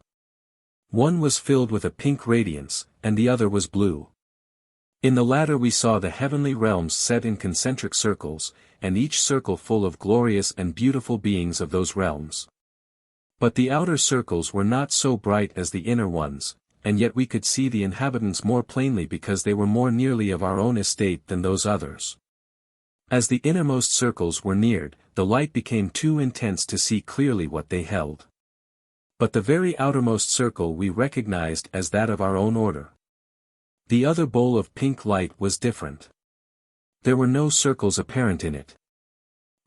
One was filled with a pink radiance, and the other was blue. In the latter we saw the heavenly realms set in concentric circles, and each circle full of glorious and beautiful beings of those realms. But the outer circles were not so bright as the inner ones, and yet we could see the inhabitants more plainly because they were more nearly of our own estate than those others. As the innermost circles were neared, the light became too intense to see clearly what they held. But the very outermost circle we recognized as that of our own order. The other bowl of pink light was different. There were no circles apparent in it.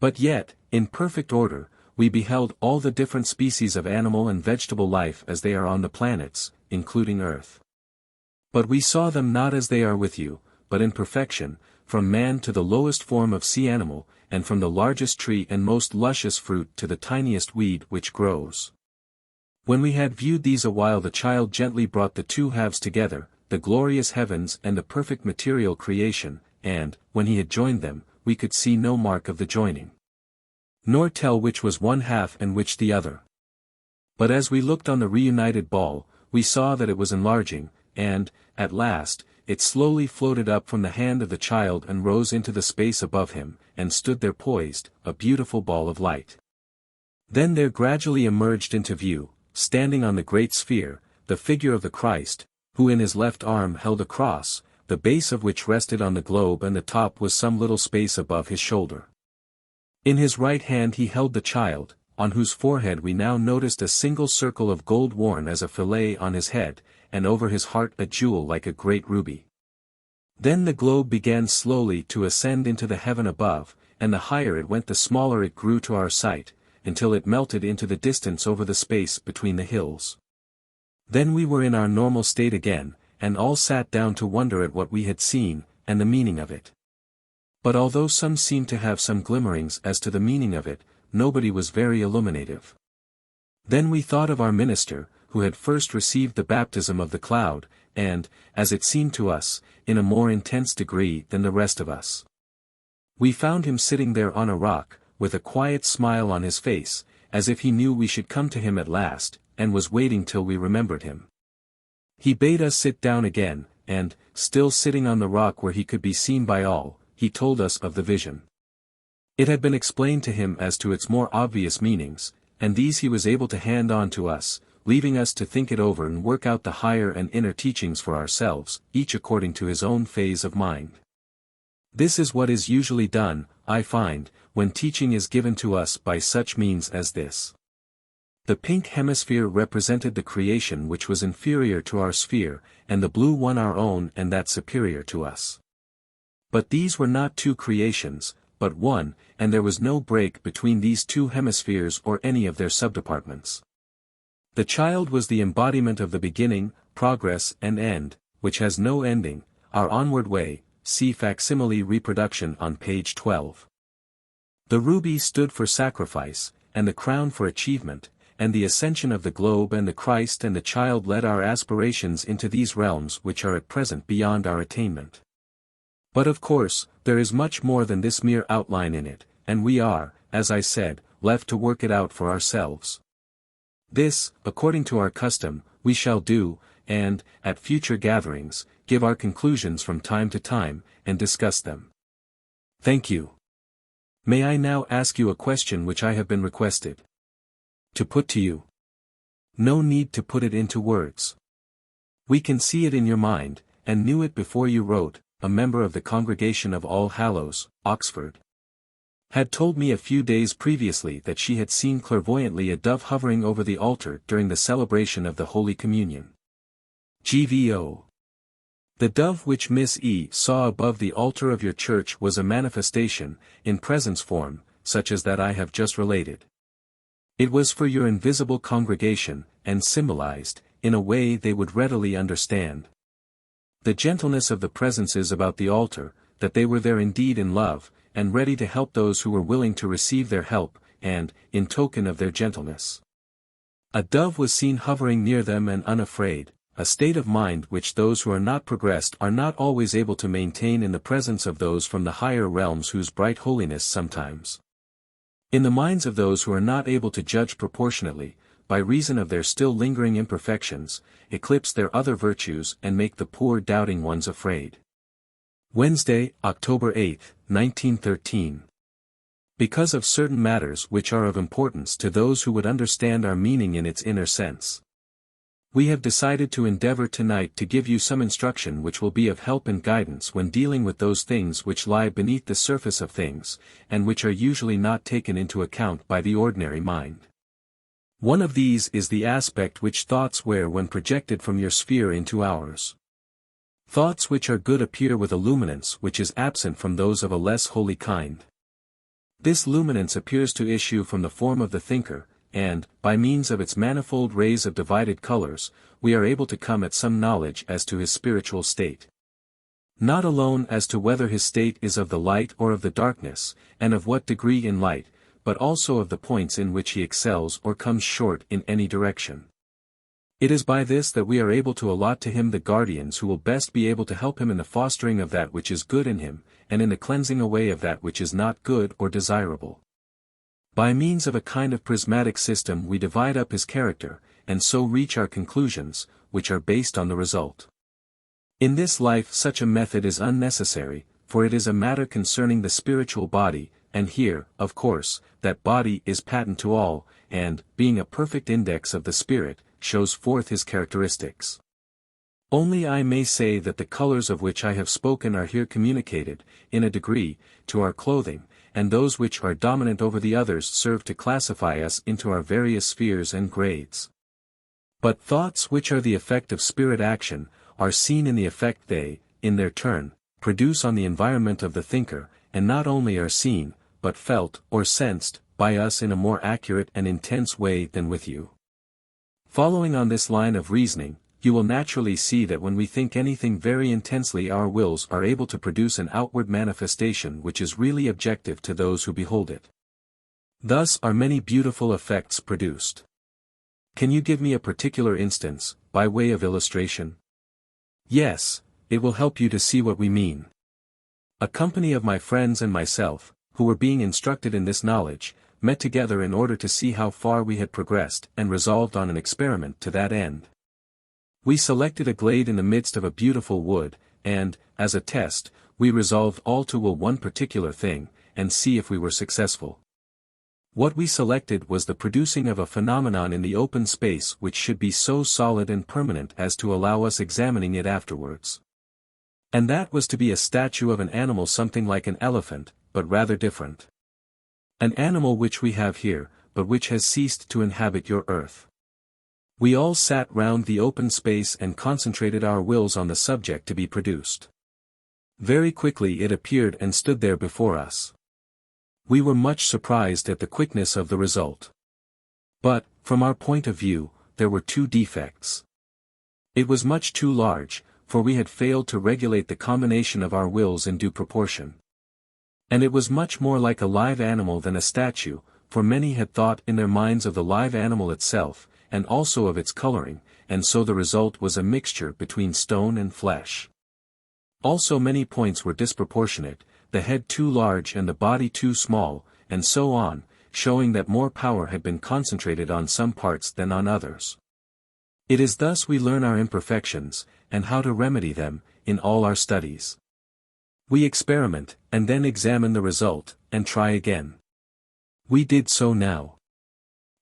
But yet, in perfect order, we beheld all the different species of animal and vegetable life as they are on the planets, including Earth. But we saw them not as they are with you, but in perfection, from man to the lowest form of sea animal, and from the largest tree and most luscious fruit to the tiniest weed which grows. When we had viewed these a while the child gently brought the two halves together, the glorious heavens and the perfect material creation, and, when he had joined them, we could see no mark of the joining, nor tell which was one half and which the other. But as we looked on the reunited ball, we saw that it was enlarging, and, at last, it slowly floated up from the hand of the child and rose into the space above him, and stood there poised, a beautiful ball of light. Then there gradually emerged into view, standing on the great sphere, the figure of the Christ, who in his left arm held a cross, the base of which rested on the globe and the top was some little space above his shoulder. In his right hand he held the child, on whose forehead we now noticed a single circle of gold worn as a fillet on his head, and over his heart a jewel like a great ruby. Then the globe began slowly to ascend into the heaven above, and the higher it went the smaller it grew to our sight, until it melted into the distance over the space between the hills. Then we were in our normal state again, and all sat down to wonder at what we had seen, and the meaning of it. But although some seemed to have some glimmerings as to the meaning of it, nobody was very illuminative. Then we thought of our minister, who had first received the baptism of the cloud, and, as it seemed to us, in a more intense degree than the rest of us. We found him sitting there on a rock, with a quiet smile on his face, as if he knew we should come to him at last, and was waiting till we remembered him. He bade us sit down again, and, still sitting on the rock where he could be seen by all, he told us of the vision. It had been explained to him as to its more obvious meanings, and these he was able to hand on to us, leaving us to think it over and work out the higher and inner teachings for ourselves, each according to his own phase of mind. This is what is usually done, I find, when teaching is given to us by such means as this. The pink hemisphere represented the creation which was inferior to our sphere, and the blue one our own and that superior to us. But these were not two creations, but one, and there was no break between these two hemispheres or any of their subdepartments. The child was the embodiment of the beginning, progress and end, which has no ending, our onward way, see facsimile reproduction on page 12. The ruby stood for sacrifice, and the crown for achievement, and the ascension of the globe and the Christ and the child led our aspirations into these realms which are at present beyond our attainment. But of course, there is much more than this mere outline in it, and we are, as I said, left to work it out for ourselves. This, according to our custom, we shall do, and, at future gatherings, give our conclusions from time to time, and discuss them. Thank you. May I now ask you a question which I have been requested to put to you? No need to put it into words. We can see it in your mind, and knew it before you wrote. A member of the Congregation of All Hallows, Oxford, had told me a few days previously that she had seen clairvoyantly a dove hovering over the altar during the celebration of the Holy Communion. GVO. The dove which Miss E. saw above the altar of your church was a manifestation, in presence form, such as that I have just related. It was for your invisible congregation, and symbolized, in a way they would readily understand, the gentleness of the presences about the altar, that they were there indeed in love, and ready to help those who were willing to receive their help, and, in token of their gentleness, a dove was seen hovering near them and unafraid, a state of mind which those who are not progressed are not always able to maintain in the presence of those from the higher realms whose bright holiness sometimes, in the minds of those who are not able to judge proportionately, by reason of their still lingering imperfections, eclipse their other virtues and make the poor doubting ones afraid. Wednesday, October 8, 1913. Because of certain matters which are of importance to those who would understand our meaning in its inner sense, we have decided to endeavor tonight to give you some instruction which will be of help and guidance when dealing with those things which lie beneath the surface of things, and which are usually not taken into account by the ordinary mind. One of these is the aspect which thoughts wear when projected from your sphere into ours. Thoughts which are good appear with a luminance which is absent from those of a less holy kind. This luminance appears to issue from the form of the thinker, and, by means of its manifold rays of divided colors, we are able to come at some knowledge as to his spiritual state. Not alone as to whether his state is of the light or of the darkness, and of what degree in light, but also of the points in which he excels or comes short in any direction. It is by this that we are able to allot to him the guardians who will best be able to help him in the fostering of that which is good in him, and in the cleansing away of that which is not good or desirable. By means of a kind of prismatic system we divide up his character, and so reach our conclusions, which are based on the result. In this life such a method is unnecessary, for it is a matter concerning the spiritual body, and here, of course, that body is patent to all, and, being a perfect index of the spirit, shows forth his characteristics. Only I may say that the colors of which I have spoken are here communicated, in a degree, to our clothing, and those which are dominant over the others serve to classify us into our various spheres and grades. But thoughts which are the effect of spirit action, are seen in the effect they, in their turn, produce on the environment of the thinker, and not only are seen, but felt, or sensed, by us in a more accurate and intense way than with you. Following on this line of reasoning, you will naturally see that when we think anything very intensely our wills are able to produce an outward manifestation which is really objective to those who behold it. Thus are many beautiful effects produced. Can you give me a particular instance, by way of illustration? Yes, it will help you to see what we mean. A company of my friends and myself, who were being instructed in this knowledge, met together in order to see how far we had progressed and resolved on an experiment to that end. We selected a glade in the midst of a beautiful wood, and, as a test, we resolved all to will one particular thing, and see if we were successful. What we selected was the producing of a phenomenon in the open space which should be so solid and permanent as to allow us examining it afterwards. And that was to be a statue of an animal something like an elephant, but rather different. An animal which we have here, but which has ceased to inhabit your earth. We all sat round the open space and concentrated our wills on the subject to be produced. Very quickly it appeared and stood there before us. We were much surprised at the quickness of the result. But, from our point of view, there were two defects. It was much too large, for we had failed to regulate the combination of our wills in due proportion. And it was much more like a live animal than a statue, for many had thought in their minds of the live animal itself, and also of its coloring, and so the result was a mixture between stone and flesh. Also many points were disproportionate, the head too large and the body too small, and so on, showing that more power had been concentrated on some parts than on others. It is thus we learn our imperfections, and how to remedy them, in all our studies. We experiment, and then examine the result, and try again. We did so now.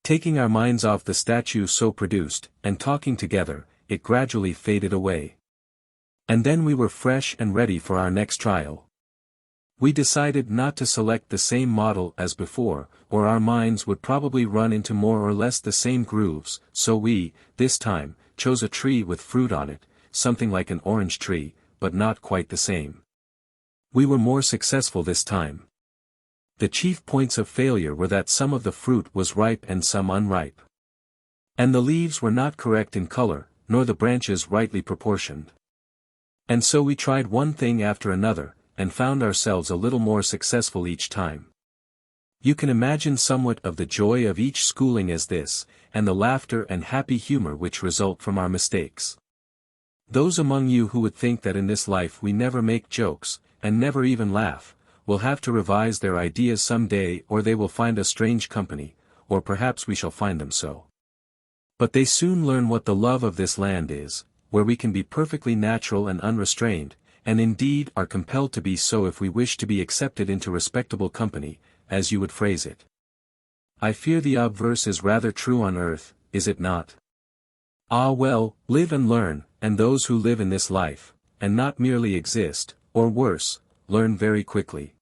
Taking our minds off the statue so produced, and talking together, it gradually faded away. And then we were fresh and ready for our next trial. We decided not to select the same model as before, or our minds would probably run into more or less the same grooves, so we, this time, chose a tree with fruit on it, something like an orange tree, but not quite the same. We were more successful this time. The chief points of failure were that some of the fruit was ripe and some unripe. And the leaves were not correct in color, nor the branches rightly proportioned. And so we tried one thing after another, and found ourselves a little more successful each time. You can imagine somewhat of the joy of each schooling as this, and the laughter and happy humor which result from our mistakes. Those among you who would think that in this life we never make jokes, and never even laugh, will have to revise their ideas some day, or they will find a strange company, or perhaps we shall find them so. But they soon learn what the love of this land is, where we can be perfectly natural and unrestrained, and indeed are compelled to be so if we wish to be accepted into respectable company, as you would phrase it. I fear the obverse is rather true on earth, is it not? Ah well, live and learn, and those who live in this life, and not merely exist, or worse, learn very quickly.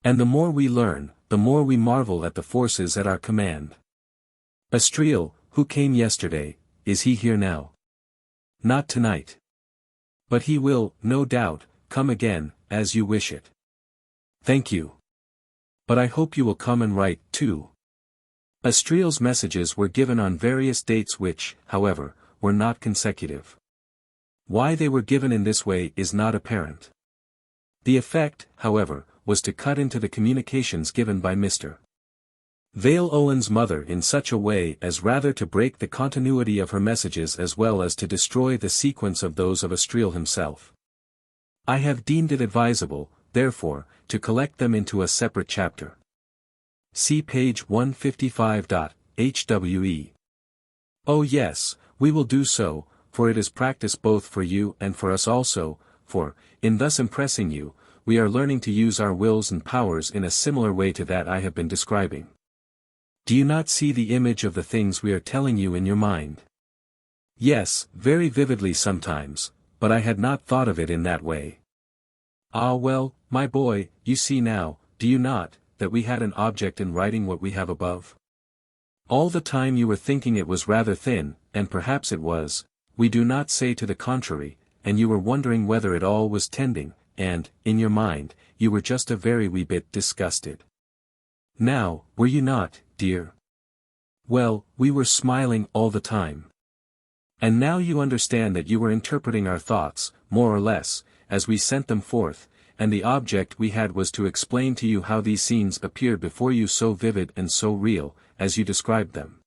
And the more we learn, the more we marvel at the forces at our command. Astriel, who came yesterday, is he here now? Not tonight. But he will, no doubt, come again, as you wish it. Thank you. But I hope you will come and write, too. Astriel's messages were given on various dates which, however, were not consecutive. Why they were given in this way is not apparent. The effect, however, was to cut into the communications given by Mr. Vale Owen's mother in such a way as rather to break the continuity of her messages as well as to destroy the sequence of those of Astriel himself. I have deemed it advisable, therefore, to collect them into a separate chapter. See page 155. HWE. Oh yes, we will do so, for it is practice both for you and for us also, for, in thus impressing you, we are learning to use our wills and powers in a similar way to that I have been describing. Do you not see the image of the things we are telling you in your mind? Yes, very vividly sometimes, but I had not thought of it in that way. Ah well, my boy, you see now, do you not, that we had an object in writing what we have above? All the time you were thinking it was rather thin, and perhaps it was, we do not say to the contrary, and you were wondering whether it all was tending, and, in your mind, you were just a very wee bit disgusted. Now, were you not, dear? Well, we were smiling all the time. And now you understand that you were interpreting our thoughts, more or less, as we sent them forth, and the object we had was to explain to you how these scenes appeared before you so vivid and so real, as you described them.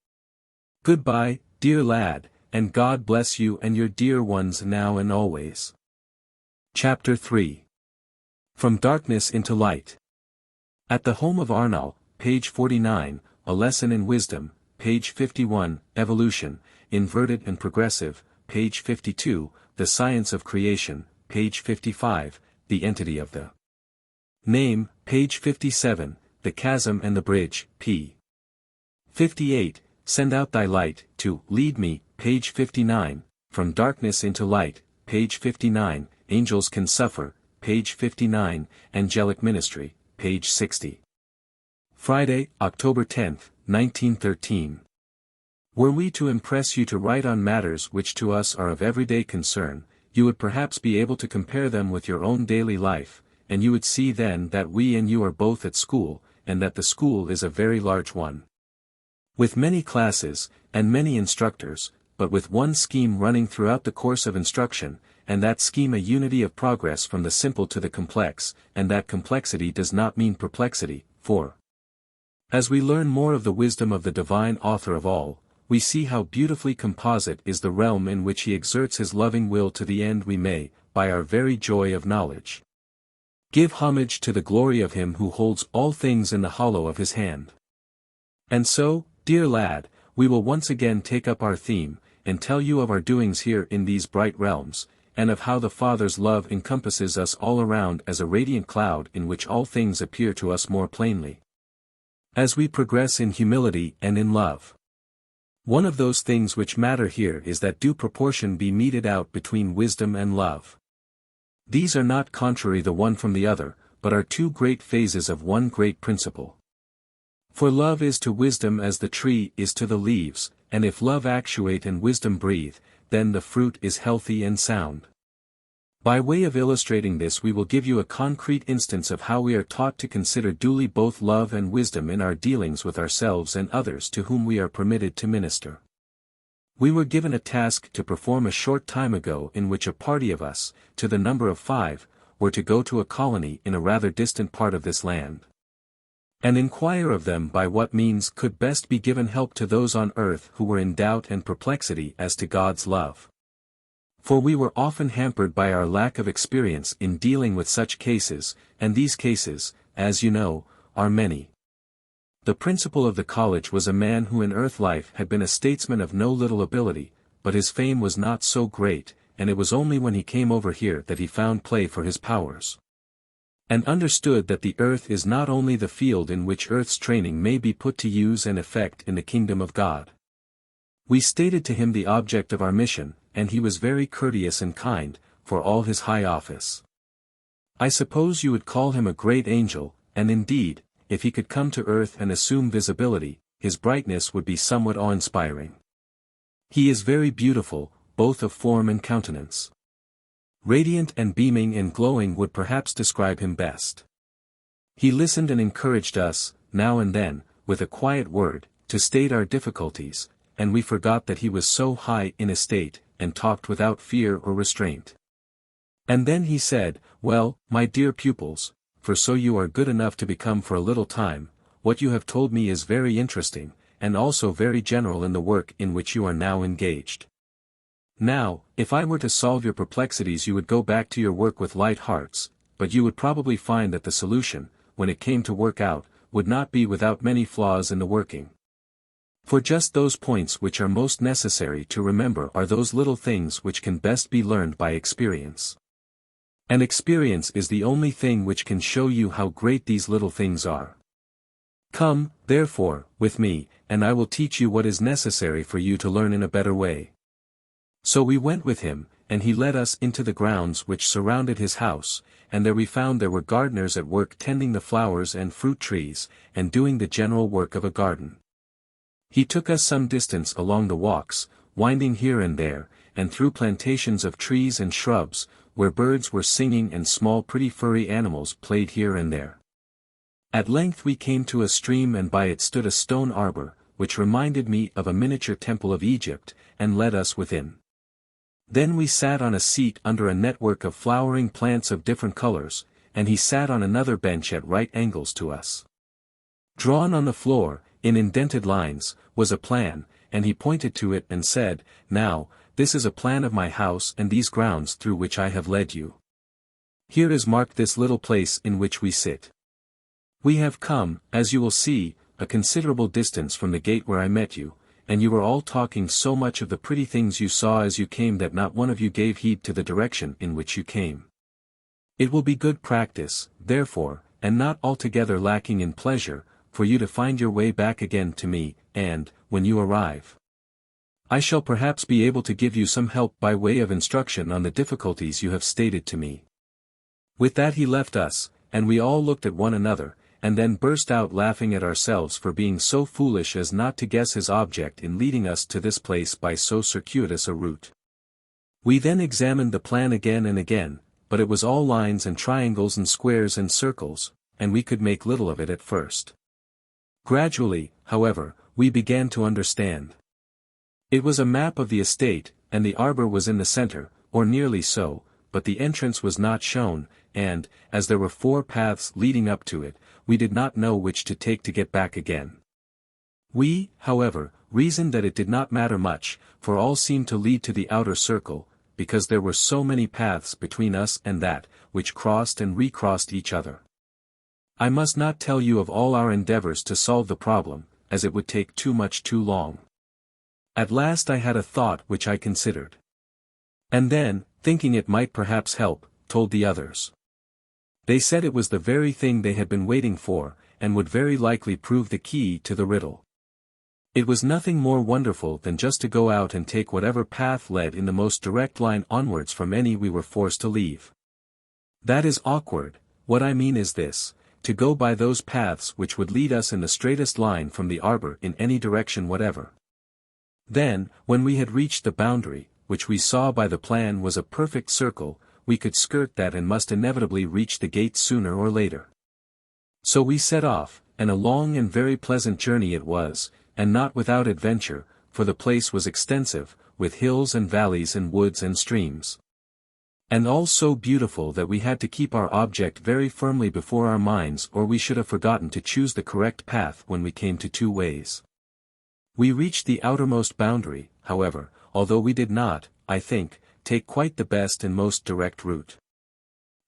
Goodbye, dear lad, and God bless you and your dear ones now and always. Chapter 3. From Darkness into Light. At the Home of Arnal, page 49, A Lesson in Wisdom, page 51, Evolution, Inverted and Progressive, page 52, The Science of Creation, page 55, The Entity of the Name, page 57, The Chasm and the Bridge, p. 58, Send Out Thy Light, to Lead Me, page 59, From Darkness into Light, page 59, Angels Can Suffer, page 59, Angelic Ministry, page 60. Friday, October 10, 1913. Were we to impress you to write on matters which to us are of everyday concern, you would perhaps be able to compare them with your own daily life, and you would see then that we and you are both at school, and that the school is a very large one. With many classes, and many instructors, but with one scheme running throughout the course of instruction, and that scheme a unity of progress from the simple to the complex, and that complexity does not mean perplexity, for as we learn more of the wisdom of the divine author of all, we see how beautifully composite is the realm in which he exerts his loving will to the end we may, by our very joy of knowledge, give homage to the glory of him who holds all things in the hollow of his hand. And so, dear lad, we will once again take up our theme, and tell you of our doings here in these bright realms, and of how the Father's love encompasses us all around as a radiant cloud in which all things appear to us more plainly, as we progress in humility and in love. One of those things which matter here is that due proportion be meted out between wisdom and love. These are not contrary the one from the other, but are two great phases of one great principle. For love is to wisdom as the tree is to the leaves, and if love actuate and wisdom breathe, then the fruit is healthy and sound. By way of illustrating this we will give you a concrete instance of how we are taught to consider duly both love and wisdom in our dealings with ourselves and others to whom we are permitted to minister. We were given a task to perform a short time ago in which a party of us, to the number of 5, were to go to a colony in a rather distant part of this land, and inquire of them by what means could best be given help to those on earth who were in doubt and perplexity as to God's love. For we were often hampered by our lack of experience in dealing with such cases, and these cases, as you know, are many. The principal of the college was a man who in earth life had been a statesman of no little ability, but his fame was not so great, and it was only when he came over here that he found play for his powers, and understood that the earth is not only the field in which earth's training may be put to use and effect in the kingdom of God. We stated to him the object of our mission, and he was very courteous and kind, for all his high office. I suppose you would call him a great angel, and indeed, if he could come to earth and assume visibility, his brightness would be somewhat awe-inspiring. He is very beautiful, both of form and countenance. Radiant and beaming and glowing would perhaps describe him best. He listened and encouraged us, now and then, with a quiet word, to state our difficulties, and we forgot that he was so high in estate, and talked without fear or restraint. And then he said, "Well, my dear pupils, for so you are good enough to become for a little time, what you have told me is very interesting, and also very general in the work in which you are now engaged. Now, if I were to solve your perplexities you would go back to your work with light hearts, but you would probably find that the solution, when it came to work out, would not be without many flaws in the working. For just those points which are most necessary to remember are those little things which can best be learned by experience. And experience is the only thing which can show you how great these little things are. Come, therefore, with me, and I will teach you what is necessary for you to learn in a better way." So we went with him, and he led us into the grounds which surrounded his house, and there we found there were gardeners at work tending the flowers and fruit trees, and doing the general work of a garden. He took us some distance along the walks, winding here and there, and through plantations of trees and shrubs, where birds were singing and small pretty furry animals played here and there. At length we came to a stream and by it stood a stone arbor, which reminded me of a miniature temple of Egypt, and led us within. Then we sat on a seat under a network of flowering plants of different colors, and he sat on another bench at right angles to us. Drawn on the floor, in indented lines, was a plan, and he pointed to it and said, "Now, this is a plan of my house and these grounds through which I have led you. Here is marked this little place in which we sit. We have come, as you will see, a considerable distance from the gate where I met you, and you were all talking so much of the pretty things you saw as you came that not one of you gave heed to the direction in which you came. It will be good practice, therefore, and not altogether lacking in pleasure, for you to find your way back again to me, and, when you arrive, I shall perhaps be able to give you some help by way of instruction on the difficulties you have stated to me." With that he left us, and we all looked at one another, and then burst out laughing at ourselves for being so foolish as not to guess his object in leading us to this place by so circuitous a route. We then examined the plan again and again, but it was all lines and triangles and squares and circles, and we could make little of it at first. Gradually, however, we began to understand. It was a map of the estate, and the arbor was in the center, or nearly so, but the entrance was not shown, and, as there were 4 paths leading up to it, we did not know which to take to get back again. We, however, reasoned that it did not matter much, for all seemed to lead to the outer circle, because there were so many paths between us and that, which crossed and recrossed each other. I must not tell you of all our endeavors to solve the problem, as it would take too long. At last I had a thought which I considered. And then, thinking it might perhaps help, told the others. They said it was the very thing they had been waiting for, and would very likely prove the key to the riddle. It was nothing more wonderful than just to go out and take whatever path led in the most direct line onwards from any we were forced to leave. That is awkward. What I mean is this, to go by those paths which would lead us in the straightest line from the arbor in any direction whatever. Then, when we had reached the boundary, which we saw by the plan was a perfect circle, we could skirt that and must inevitably reach the gate sooner or later. So we set off, and a long and very pleasant journey it was, and not without adventure, for the place was extensive, with hills and valleys and woods and streams. And all so beautiful that we had to keep our object very firmly before our minds or we should have forgotten to choose the correct path when we came to 2 ways. We reached the outermost boundary, however, although we did not, I think, take quite the best and most direct route.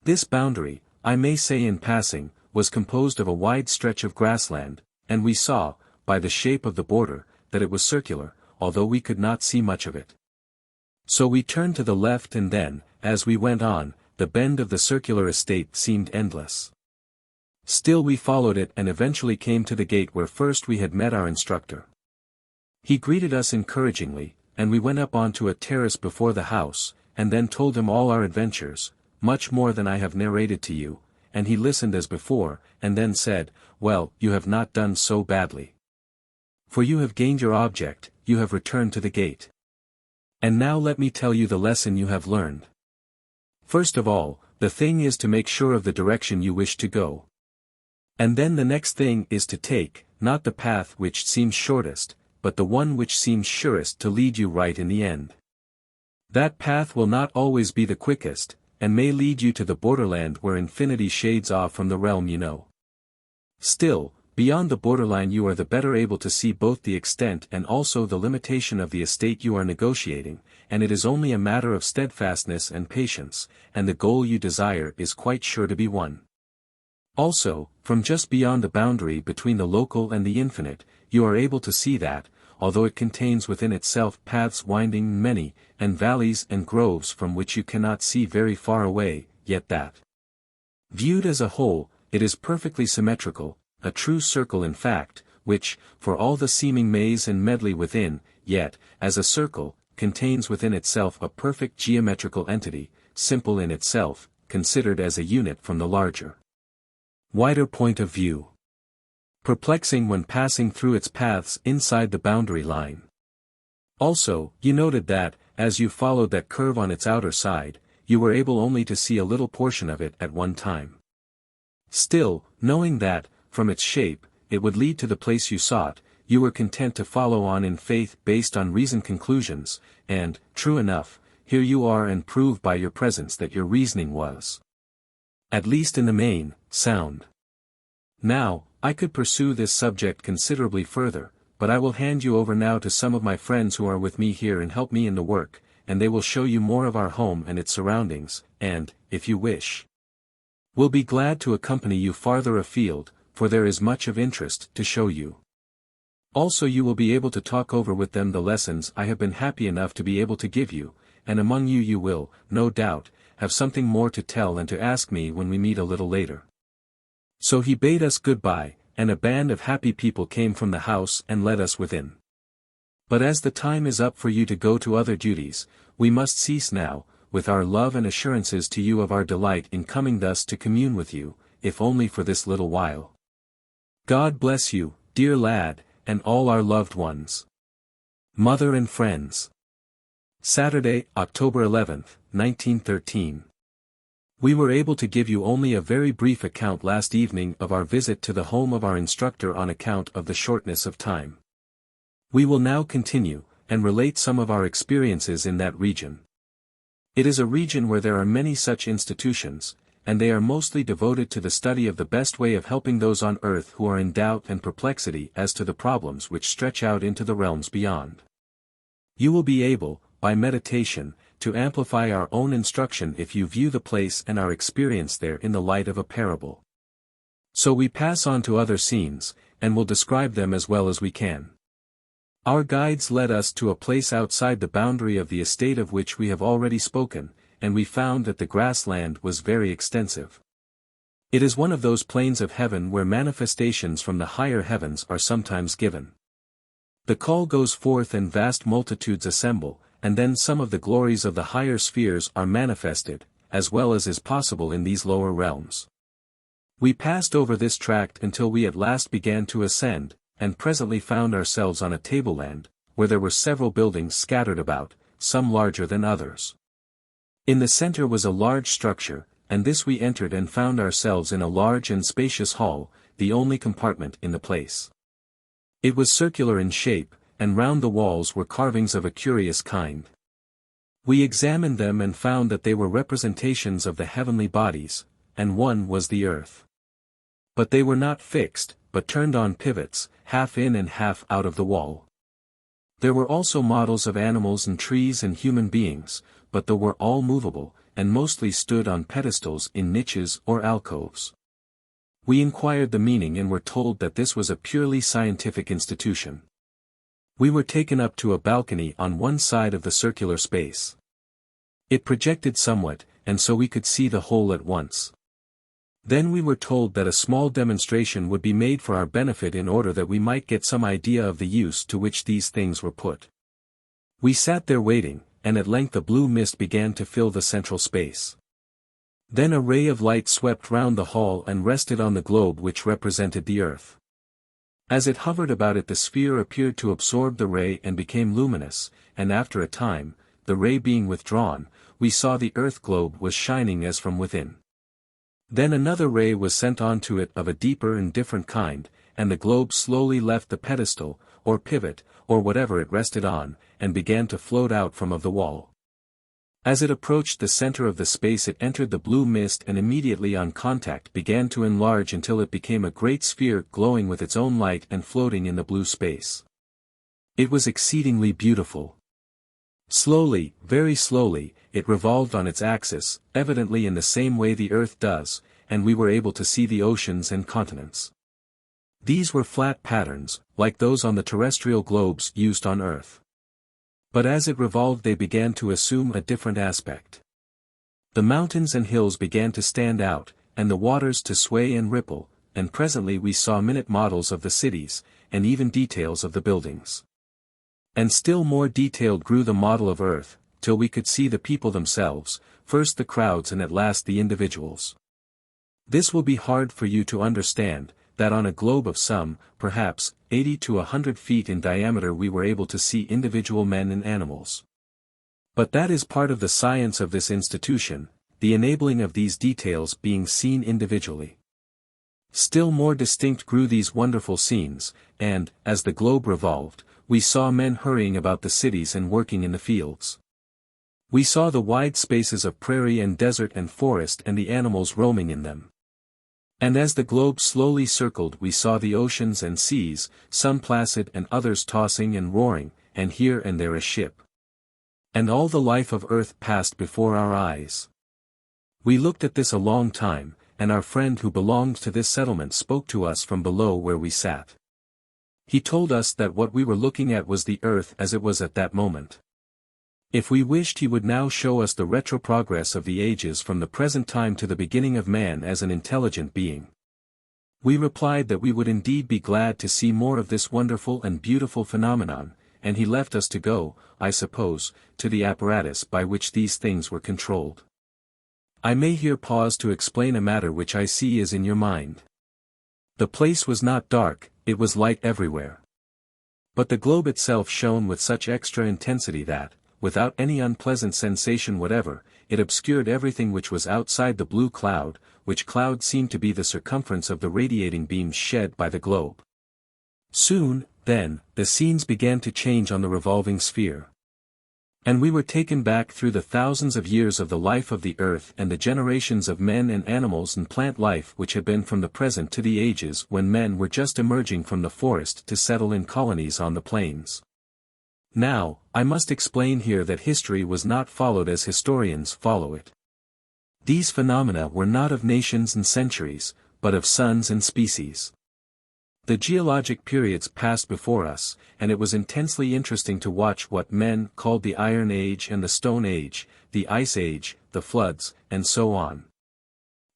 This boundary, I may say in passing, was composed of a wide stretch of grassland, and we saw, by the shape of the border, that it was circular, although we could not see much of it. So we turned to the left and then, as we went on, the bend of the circular estate seemed endless. Still we followed it and eventually came to the gate where first we had met our instructor. He greeted us encouragingly, and we went up onto a terrace before the house, and then told him all our adventures, much more than I have narrated to you, and he listened as before, and then said, "Well, you have not done so badly. For you have gained your object, you have returned to the gate. And now let me tell you the lesson you have learned. First of all, the thing is to make sure of the direction you wish to go. And then the next thing is to take, not the path which seems shortest, but the one which seems surest to lead you right in the end. That path will not always be the quickest, and may lead you to the borderland where infinity shades off from the realm you know. Still, beyond the borderline you are the better able to see both the extent and also the limitation of the estate you are negotiating, and it is only a matter of steadfastness and patience, and the goal you desire is quite sure to be won. Also, from just beyond the boundary between the local and the infinite, you are able to see that, although it contains within itself paths winding many, and valleys and groves from which you cannot see very far away, yet that, viewed as a whole, it is perfectly symmetrical, a true circle in fact, which, for all the seeming maze and medley within, yet, as a circle, contains within itself a perfect geometrical entity, simple in itself, considered as a unit from the larger, wider point of view. Perplexing when passing through its paths inside the boundary line. Also, you noted that, as you followed that curve on its outer side, you were able only to see a little portion of it at one time. Still, knowing that, from its shape, it would lead to the place you sought, you were content to follow on in faith based on reasoned conclusions, and, true enough, here you are and prove by your presence that your reasoning was, at least in the main, sound. Now, I could pursue this subject considerably further, but I will hand you over now to some of my friends who are with me here and help me in the work, and they will show you more of our home and its surroundings, and, if you wish, will be glad to accompany you farther afield, for there is much of interest to show you. Also you will be able to talk over with them the lessons I have been happy enough to be able to give you, and among you will, no doubt, have something more to tell and to ask me when we meet a little later. So he bade us goodbye, and a band of happy people came from the house and led us within. But as the time is up for you to go to other duties, we must cease now, with our love and assurances to you of our delight in coming thus to commune with you, if only for this little while. God bless you, dear lad, and all our loved ones. Mother and friends. Saturday, October 11th, 1913. We were able to give you only a very brief account last evening of our visit to the home of our instructor on account of the shortness of time. We will now continue, and relate some of our experiences in that region. It is a region where there are many such institutions, and they are mostly devoted to the study of the best way of helping those on earth who are in doubt and perplexity as to the problems which stretch out into the realms beyond. You will be able, by meditation, to amplify our own instruction if you view the place and our experience there in the light of a parable. So we pass on to other scenes, and will describe them as well as we can. Our guides led us to a place outside the boundary of the estate of which we have already spoken, and we found that the grassland was very extensive. It is one of those plains of heaven where manifestations from the higher heavens are sometimes given. The call goes forth and vast multitudes assemble, and then some of the glories of the higher spheres are manifested, as well as is possible in these lower realms. We passed over this tract until we at last began to ascend, and presently found ourselves on a tableland, where there were several buildings scattered about, some larger than others. In the center was a large structure, and this we entered and found ourselves in a large and spacious hall, the only compartment in the place. It was circular in shape, and round the walls were carvings of a curious kind. We examined them and found that they were representations of the heavenly bodies, and one was the earth. But they were not fixed, but turned on pivots, half in and half out of the wall. There were also models of animals and trees and human beings, but they were all movable, and mostly stood on pedestals in niches or alcoves. We inquired the meaning and were told that this was a purely scientific institution. We were taken up to a balcony on one side of the circular space. It projected somewhat, and so we could see the whole at once. Then we were told that a small demonstration would be made for our benefit in order that we might get some idea of the use to which these things were put. We sat there waiting, and at length a blue mist began to fill the central space. Then a ray of light swept round the hall and rested on the globe which represented the earth. As it hovered about it, the sphere appeared to absorb the ray and became luminous, and after a time, the ray being withdrawn, we saw the earth globe was shining as from within. Then another ray was sent on to it of a deeper and different kind, and the globe slowly left the pedestal, or pivot, or whatever it rested on, and began to float out from of the wall. As it approached the center of the space it entered the blue mist and immediately on contact began to enlarge until it became a great sphere glowing with its own light and floating in the blue space. It was exceedingly beautiful. Slowly, very slowly, it revolved on its axis, evidently in the same way the earth does, and we were able to see the oceans and continents. These were flat patterns, like those on the terrestrial globes used on earth. But as it revolved they began to assume a different aspect. The mountains and hills began to stand out, and the waters to sway and ripple, and presently we saw minute models of the cities, and even details of the buildings. And still more detailed grew the model of earth, till we could see the people themselves, first the crowds and at last the individuals. This will be hard for you to understand, that on a globe of some, perhaps, 80 to 100 feet in diameter we were able to see individual men and animals. But that is part of the science of this institution, the enabling of these details being seen individually. Still more distinct grew these wonderful scenes, and, as the globe revolved, we saw men hurrying about the cities and working in the fields. We saw the wide spaces of prairie and desert and forest and the animals roaming in them. And as the globe slowly circled we saw the oceans and seas, some placid and others tossing and roaring, and here and there a ship. And all the life of earth passed before our eyes. We looked at this a long time, and our friend who belonged to this settlement spoke to us from below where we sat. He told us that what we were looking at was the earth as it was at that moment. If we wished he would now show us the retrogress of the ages from the present time to the beginning of man as an intelligent being. We replied that we would indeed be glad to see more of this wonderful and beautiful phenomenon, and he left us to go, I suppose, to the apparatus by which these things were controlled. I may here pause to explain a matter which I see is in your mind. The place was not dark, it was light everywhere. But the globe itself shone with such extra intensity that, without any unpleasant sensation whatever, it obscured everything which was outside the blue cloud, which cloud seemed to be the circumference of the radiating beams shed by the globe. Soon, then, the scenes began to change on the revolving sphere. And we were taken back through the thousands of years of the life of the earth and the generations of men and animals and plant life which had been from the present to the ages when men were just emerging from the forest to settle in colonies on the plains. Now, I must explain here that history was not followed as historians follow it. These phenomena were not of nations and centuries, but of suns and species. The geologic periods passed before us, and it was intensely interesting to watch what men called the Iron Age and the Stone Age, the Ice Age, the floods, and so on.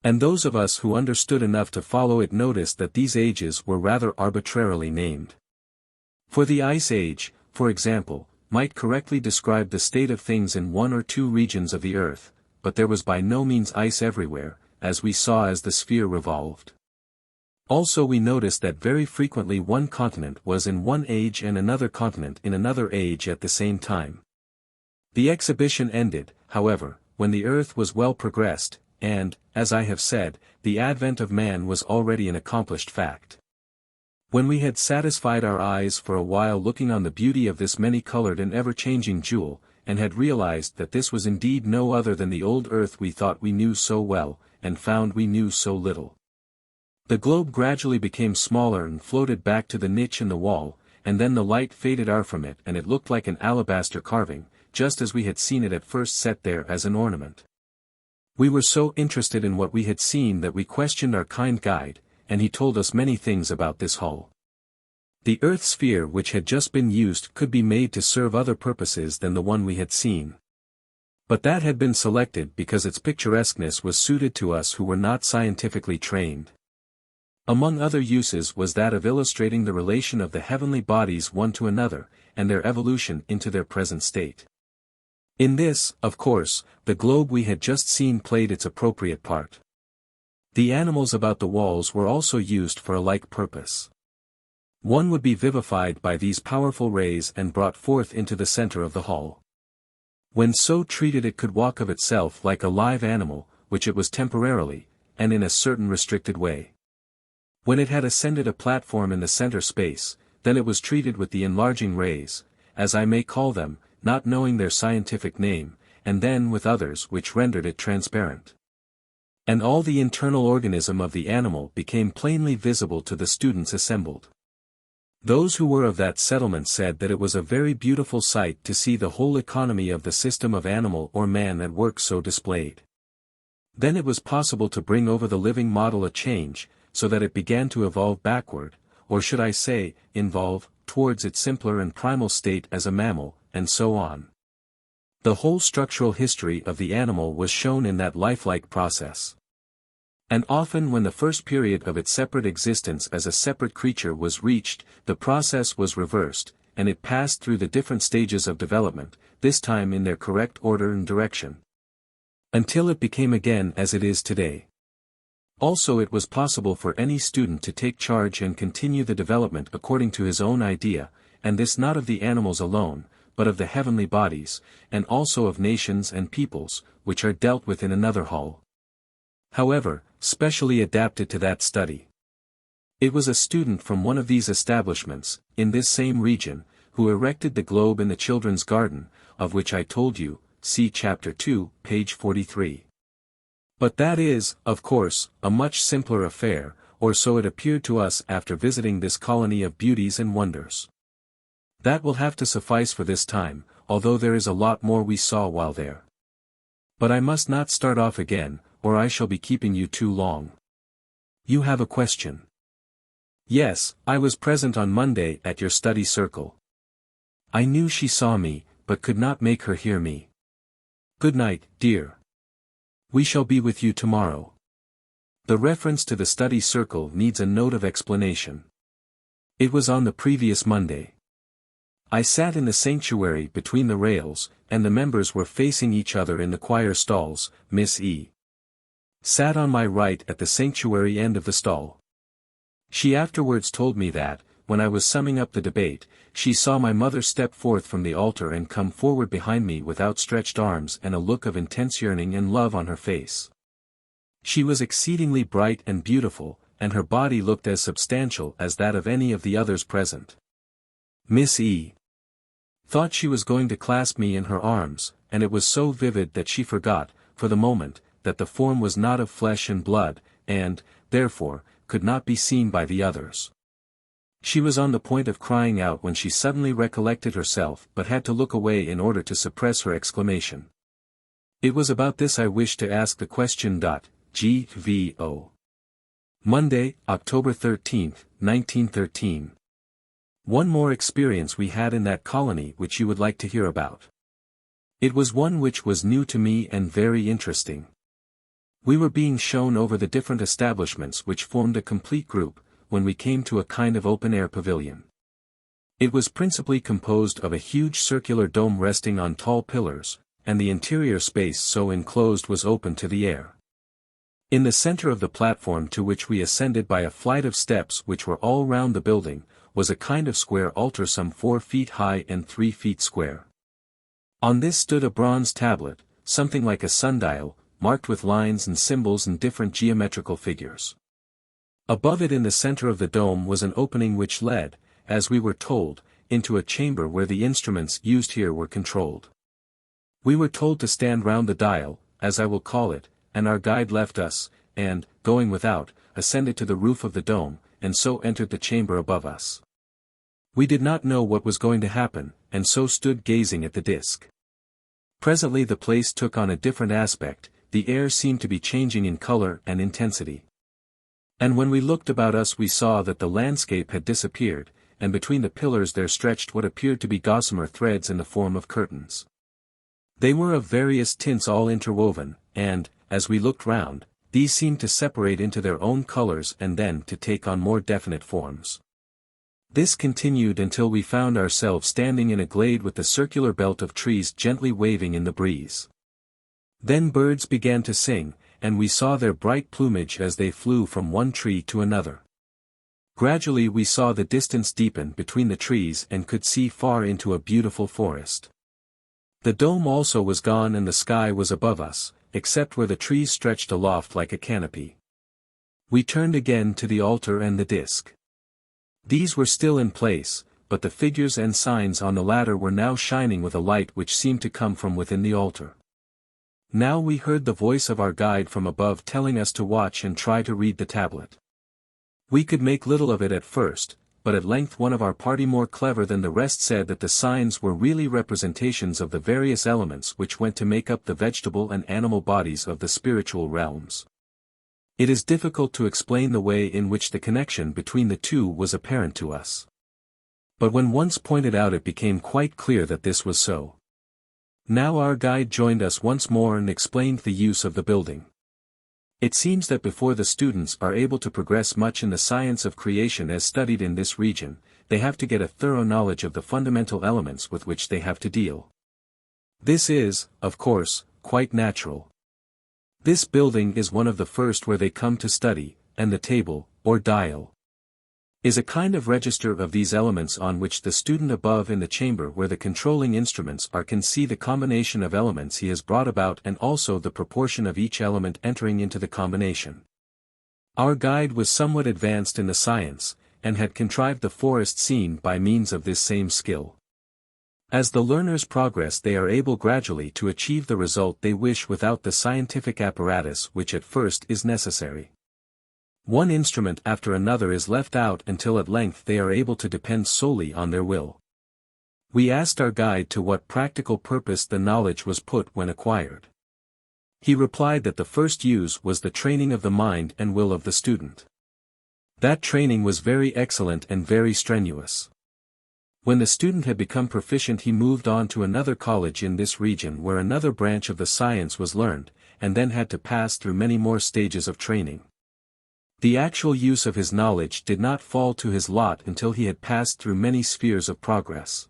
And those of us who understood enough to follow it noticed that these ages were rather arbitrarily named. For the Ice Age, for example, might correctly describe the state of things in one or two regions of the earth, but there was by no means ice everywhere, as we saw as the sphere revolved. Also we noticed that very frequently one continent was in one age and another continent in another age at the same time. The exhibition ended, however, when the earth was well progressed, and, as I have said, the advent of man was already an accomplished fact. When we had satisfied our eyes for a while looking on the beauty of this many-colored and ever-changing jewel, and had realized that this was indeed no other than the old earth we thought we knew so well, and found we knew so little. The globe gradually became smaller and floated back to the niche in the wall, and then the light faded out from it and it looked like an alabaster carving, just as we had seen it at first set there as an ornament. We were so interested in what we had seen that we questioned our kind guide, and he told us many things about this hull. The earth sphere which had just been used could be made to serve other purposes than the one we had seen. But that had been selected because its picturesqueness was suited to us who were not scientifically trained. Among other uses was that of illustrating the relation of the heavenly bodies one to another, and their evolution into their present state. In this, of course, the globe we had just seen played its appropriate part. The animals about the walls were also used for a like purpose. One would be vivified by these powerful rays and brought forth into the center of the hall. When so treated it could walk of itself like a live animal, which it was temporarily, and in a certain restricted way. When it had ascended a platform in the center space, then it was treated with the enlarging rays, as I may call them, not knowing their scientific name, and then with others which rendered it transparent. And all the internal organism of the animal became plainly visible to the students assembled. Those who were of that settlement said that it was a very beautiful sight to see the whole economy of the system of animal or man at work so displayed. Then it was possible to bring over the living model a change, so that it began to evolve backward, or should I say, evolve, towards its simpler and primal state as a mammal, and so on. The whole structural history of the animal was shown in that lifelike process. And often when the first period of its separate existence as a separate creature was reached, the process was reversed, and it passed through the different stages of development, this time in their correct order and direction. Until it became again as it is today. Also it was possible for any student to take charge and continue the development according to his own idea, and this not of the animals alone, but of the heavenly bodies, and also of nations and peoples, which are dealt with in another hall. However, specially adapted to that study. It was a student from one of these establishments, in this same region, who erected the globe in the children's garden, of which I told you, see chapter 2, page 43. But that is, of course, a much simpler affair, or so it appeared to us after visiting this colony of beauties and wonders. That will have to suffice for this time, although there is a lot more we saw while there. But I must not start off again, or I shall be keeping you too long. You have a question. Yes, I was present on Monday at your study circle. I knew she saw me, but could not make her hear me. Good night, dear. We shall be with you tomorrow. The reference to the study circle needs a note of explanation. It was on the previous Monday. I sat in the sanctuary between the rails, and the members were facing each other in the choir stalls. Miss E. sat on my right at the sanctuary end of the stall. She afterwards told me that, when I was summing up the debate, she saw my mother step forth from the altar and come forward behind me with outstretched arms and a look of intense yearning and love on her face. She was exceedingly bright and beautiful, and her body looked as substantial as that of any of the others present. Miss E. thought she was going to clasp me in her arms, and it was so vivid that she forgot, for the moment, that the form was not of flesh and blood, and, therefore, could not be seen by the others. She was on the point of crying out when she suddenly recollected herself but had to look away in order to suppress her exclamation. It was about this I wished to ask the question. G.V.O. Monday, October 13, 1913. One more experience we had in that colony which you would like to hear about. It was one which was new to me and very interesting. We were being shown over the different establishments which formed a complete group, when we came to a kind of open-air pavilion. It was principally composed of a huge circular dome resting on tall pillars, and the interior space so enclosed was open to the air. In the center of the platform to which we ascended by a flight of steps which were all round the building, was a kind of square altar some 4 feet high and 3 feet square. On this stood a bronze tablet, something like a sundial, marked with lines and symbols and different geometrical figures. Above it in the center of the dome was an opening which led, as we were told, into a chamber where the instruments used here were controlled. We were told to stand round the dial, as I will call it, and our guide left us, and, going without, ascended to the roof of the dome, and so entered the chamber above us. We did not know what was going to happen, and so stood gazing at the disk. Presently the place took on a different aspect, the air seemed to be changing in color and intensity. And when we looked about us we saw that the landscape had disappeared, and between the pillars there stretched what appeared to be gossamer threads in the form of curtains. They were of various tints all interwoven, and, as we looked round, these seemed to separate into their own colors and then to take on more definite forms. This continued until we found ourselves standing in a glade with the circular belt of trees gently waving in the breeze. Then birds began to sing, and we saw their bright plumage as they flew from one tree to another. Gradually we saw the distance deepen between the trees and could see far into a beautiful forest. The dome also was gone and the sky was above us, except where the trees stretched aloft like a canopy. We turned again to the altar and the disk. These were still in place, but the figures and signs on the latter were now shining with a light which seemed to come from within the altar. Now we heard the voice of our guide from above telling us to watch and try to read the tablet. We could make little of it at first, but at length one of our party more clever than the rest said that the signs were really representations of the various elements which went to make up the vegetable and animal bodies of the spiritual realms. It is difficult to explain the way in which the connection between the two was apparent to us. But when once pointed out it became quite clear that this was so. Now our guide joined us once more and explained the use of the building. It seems that before the students are able to progress much in the science of creation as studied in this region, they have to get a thorough knowledge of the fundamental elements with which they have to deal. This is, of course, quite natural. This building is one of the first where they come to study, and the table, or dial, is a kind of register of these elements on which the student above in the chamber where the controlling instruments are can see the combination of elements he has brought about and also the proportion of each element entering into the combination. Our guide was somewhat advanced in the science, and had contrived the forest scene by means of this same skill. As the learners progress they are able gradually to achieve the result they wish without the scientific apparatus which at first is necessary. One instrument after another is left out until at length they are able to depend solely on their will. We asked our guide to what practical purpose the knowledge was put when acquired. He replied that the first use was the training of the mind and will of the student. That training was very excellent and very strenuous. When the student had become proficient he moved on to another college in this region where another branch of the science was learned, and then had to pass through many more stages of training. The actual use of his knowledge did not fall to his lot until he had passed through many spheres of progress.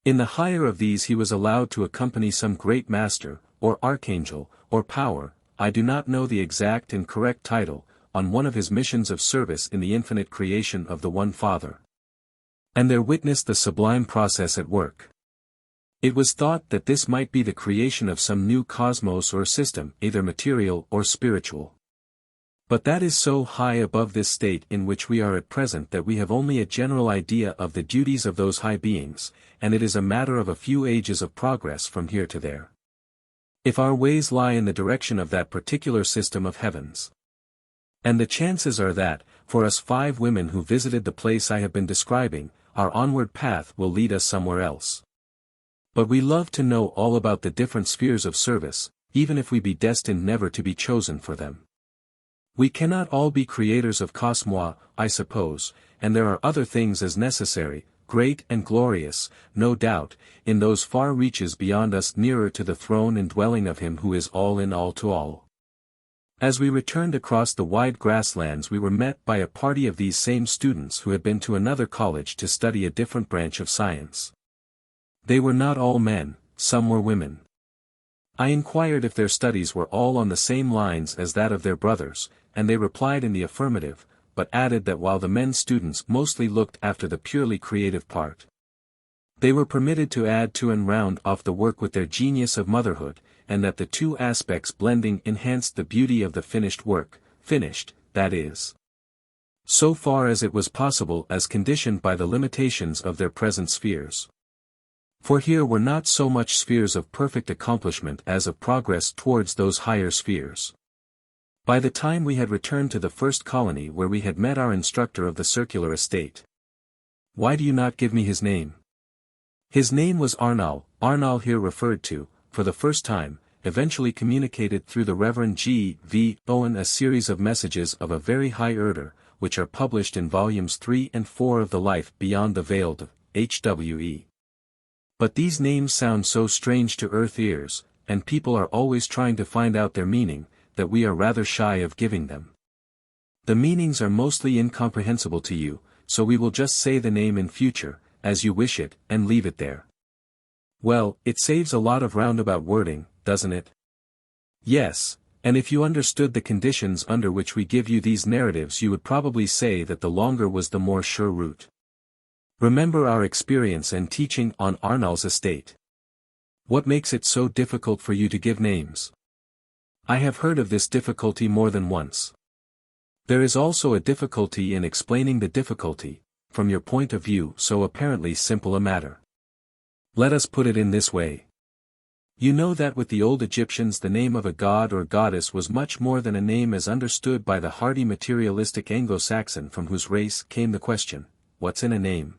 In the higher of these he was allowed to accompany some great master, or archangel, or power, I do not know the exact and correct title, on one of his missions of service in the infinite creation of the One Father. And there witnessed the sublime process at work. It was thought that this might be the creation of some new cosmos or system, either material or spiritual. But that is so high above this state in which we are at present that we have only a general idea of the duties of those high beings, and it is a matter of a few ages of progress from here to there. If our ways lie in the direction of that particular system of heavens. And the chances are that, for us 5 women who visited the place I have been describing, our onward path will lead us somewhere else. But we love to know all about the different spheres of service, even if we be destined never to be chosen for them. We cannot all be creators of cosmos, I suppose, and there are other things as necessary, great and glorious, no doubt, in those far reaches beyond us nearer to the throne and dwelling of Him who is all in all to all. As we returned across the wide grasslands we were met by a party of these same students who had been to another college to study a different branch of science. They were not all men, some were women. I inquired if their studies were all on the same lines as that of their brothers, and they replied in the affirmative, but added that while the men students mostly looked after the purely creative part, they were permitted to add to and round off the work with their genius of motherhood, and that the two aspects blending enhanced the beauty of the finished work, finished, that is, so far as it was possible as conditioned by the limitations of their present spheres. For here were not so much spheres of perfect accomplishment as of progress towards those higher spheres. By the time we had returned to the first colony where we had met our instructor of the circular estate. Why do you not give me his name? His name was Arnal, Arnal here referred to, for the first time, eventually communicated through the Reverend G. V. Owen a series of messages of a very high order, which are published in volumes 3 and 4 of The Life Beyond the Veiled, H.W.E. But these names sound so strange to earth ears, and people are always trying to find out their meaning, that we are rather shy of giving them. The meanings are mostly incomprehensible to you, so we will just say the name in future, as you wish it, and leave it there. Well, it saves a lot of roundabout wording, doesn't it? Yes, and if you understood the conditions under which we give you these narratives you would probably say that the longer was the more sure route. Remember our experience and teaching on Arnal's estate. What makes it so difficult for you to give names? I have heard of this difficulty more than once. There is also a difficulty in explaining the difficulty, from your point of view so apparently simple a matter. Let us put it in this way. You know that with the old Egyptians the name of a god or goddess was much more than a name as understood by the hardy materialistic Anglo-Saxon from whose race came the question, what's in a name?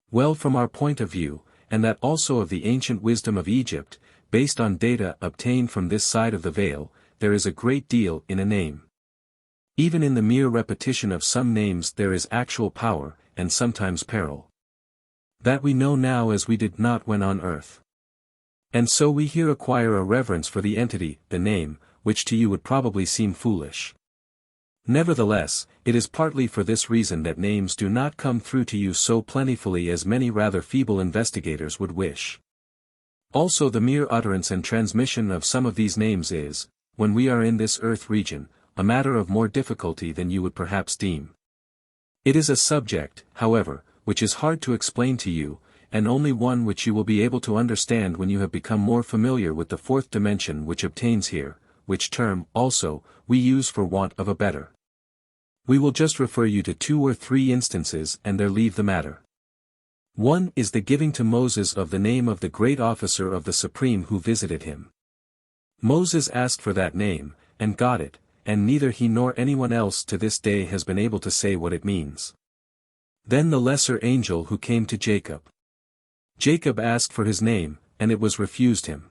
Well, from our point of view, and that also of the ancient wisdom of Egypt, based on data obtained from this side of the veil, there is a great deal in a name. Even in the mere repetition of some names there is actual power, and sometimes peril. That we know now as we did not when on earth. And so we here acquire a reverence for the entity, the name, which to you would probably seem foolish. Nevertheless, it is partly for this reason that names do not come through to you so plentifully as many rather feeble investigators would wish. Also the mere utterance and transmission of some of these names is, when we are in this earth region, a matter of more difficulty than you would perhaps deem. It is a subject, however, which is hard to explain to you, and only one which you will be able to understand when you have become more familiar with the fourth dimension which obtains here, which term, also, we use for want of a better. We will just refer you to 2 or 3 instances and there leave the matter. One is the giving to Moses of the name of the great officer of the Supreme who visited him. Moses asked for that name, and got it, and neither he nor anyone else to this day has been able to say what it means. Then the lesser angel who came to Jacob. Jacob asked for his name, and it was refused him.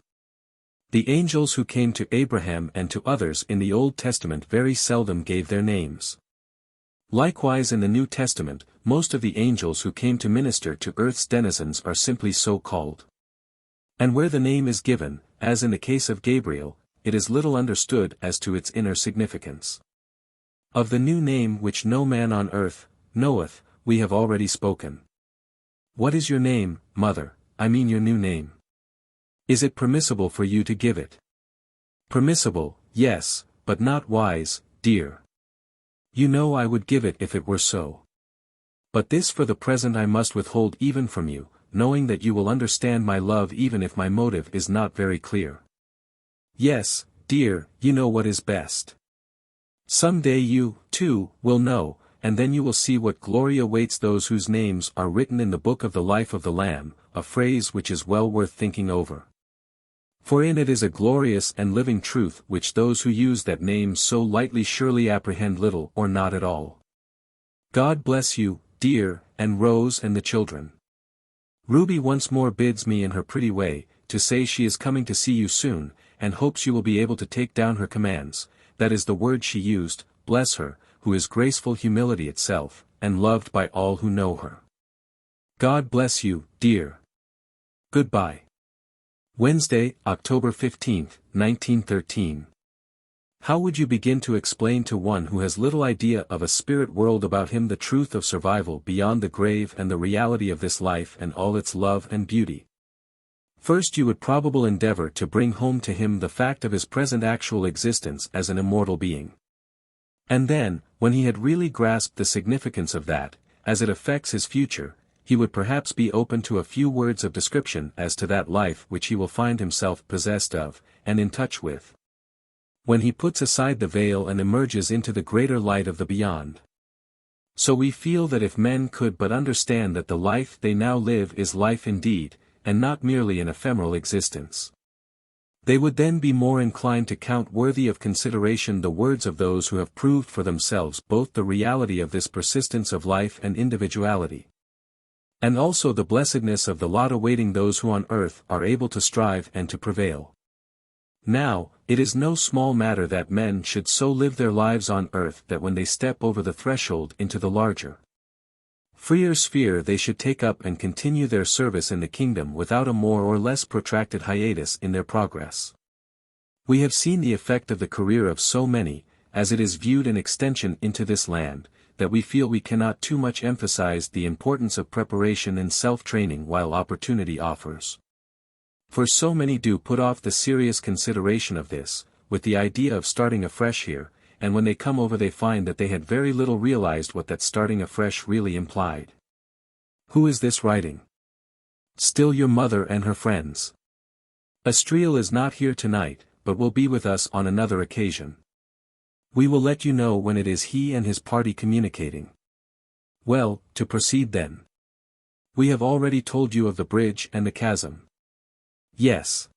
The angels who came to Abraham and to others in the Old Testament very seldom gave their names. Likewise in the New Testament, most of the angels who came to minister to earth's denizens are simply so called. And where the name is given, as in the case of Gabriel, it is little understood as to its inner significance. Of the new name which no man on earth knoweth, we have already spoken. What is your name, mother, I mean your new name? Is it permissible for you to give it? Permissible, yes, but not wise, dear. You know I would give it if it were so. But this for the present I must withhold even from you, knowing that you will understand my love even if my motive is not very clear. Yes, dear, you know what is best. Some day you, too, will know, and then you will see what glory awaits those whose names are written in the book of the life of the Lamb, a phrase which is well worth thinking over. For in it is a glorious and living truth which those who use that name so lightly surely apprehend little or not at all. God bless you, dear, and Rose and the children. Ruby once more bids me in her pretty way, to say she is coming to see you soon, and hopes you will be able to take down her commands, that is the word she used, bless her, who is graceful humility itself, and loved by all who know her. God bless you, dear. Goodbye. Wednesday, October 15, 1913. How would you begin to explain to one who has little idea of a spirit world about him the truth of survival beyond the grave and the reality of this life and all its love and beauty? First you would probably endeavor to bring home to him the fact of his present actual existence as an immortal being. And then, when he had really grasped the significance of that, as it affects his future, he would perhaps be open to a few words of description as to that life which he will find himself possessed of, and in touch with, when he puts aside the veil and emerges into the greater light of the beyond. So we feel that if men could but understand that the life they now live is life indeed, and not merely an ephemeral existence, they would then be more inclined to count worthy of consideration the words of those who have proved for themselves both the reality of this persistence of life and individuality, and also the blessedness of the lot awaiting those who on earth are able to strive and to prevail. Now, it is no small matter that men should so live their lives on earth that when they step over the threshold into the larger, freer sphere they should take up and continue their service in the kingdom without a more or less protracted hiatus in their progress. We have seen the effect of the career of so many, as it is viewed in extension into this land, that we feel we cannot too much emphasize the importance of preparation and self-training while opportunity offers. For so many do put off the serious consideration of this, with the idea of starting afresh here, and when they come over they find that they had very little realized what that starting afresh really implied. Who is this writing? Still your mother and her friends. Astriel is not here tonight, but will be with us on another occasion. We will let you know when it is he and his party communicating. Well, to proceed then. We have already told you of the bridge and the chasm. Yes.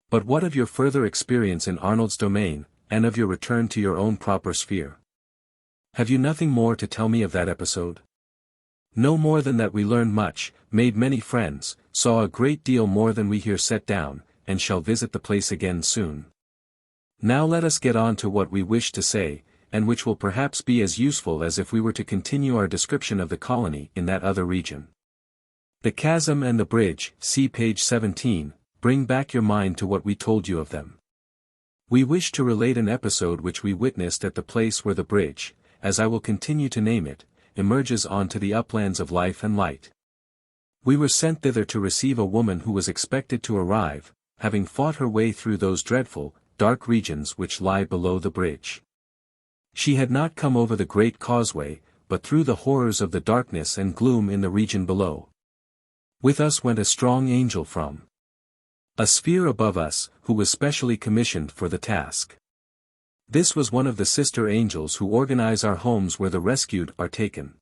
But what of your further experience in Arnold's domain, and of your return to your own proper sphere? Have you nothing more to tell me of that episode? No more than that we learned much, made many friends, saw a great deal more than we here set down, and shall visit the place again soon. Now let us get on to what we wish to say, and which will perhaps be as useful as if we were to continue our description of the colony in that other region. The chasm and the bridge, see page 17, bring back your mind to what we told you of them. We wish to relate an episode which we witnessed at the place where the bridge, as I will continue to name it, emerges onto the uplands of life and light. We were sent thither to receive a woman who was expected to arrive, having fought her way through those dreadful, dark regions which lie below the bridge. She had not come over the great causeway, but through the horrors of the darkness and gloom in the region below. With us went a strong angel from a sphere above us, who was specially commissioned for the task. This was one of the sister angels who organize our homes where the rescued are taken.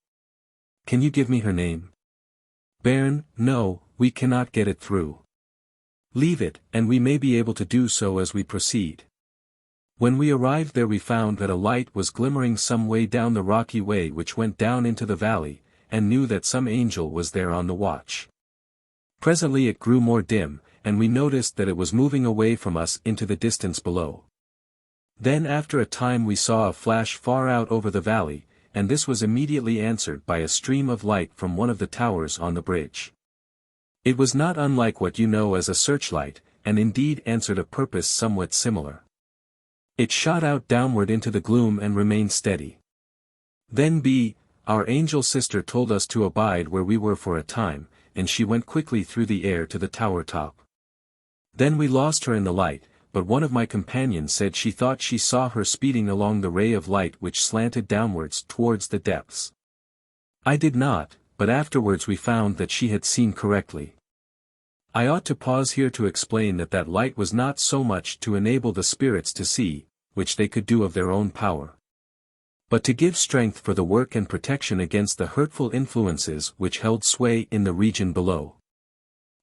Can you give me her name? Bairn, no, we cannot get it through. Leave it, and we may be able to do so as we proceed. When we arrived there we found that a light was glimmering some way down the rocky way which went down into the valley, and knew that some angel was there on the watch. Presently it grew more dim, and we noticed that it was moving away from us into the distance below. Then after a time we saw a flash far out over the valley, and this was immediately answered by a stream of light from one of the towers on the bridge. It was not unlike what you know as a searchlight, and indeed answered a purpose somewhat similar. It shot out downward into the gloom and remained steady. Then our angel sister told us to abide where we were for a time, and she went quickly through the air to the tower top. Then we lost her in the light, but one of my companions said she thought she saw her speeding along the ray of light which slanted downwards towards the depths. I did not, but afterwards we found that she had seen correctly. I ought to pause here to explain that that light was not so much to enable the spirits to see, which they could do of their own power, but to give strength for the work and protection against the hurtful influences which held sway in the region below.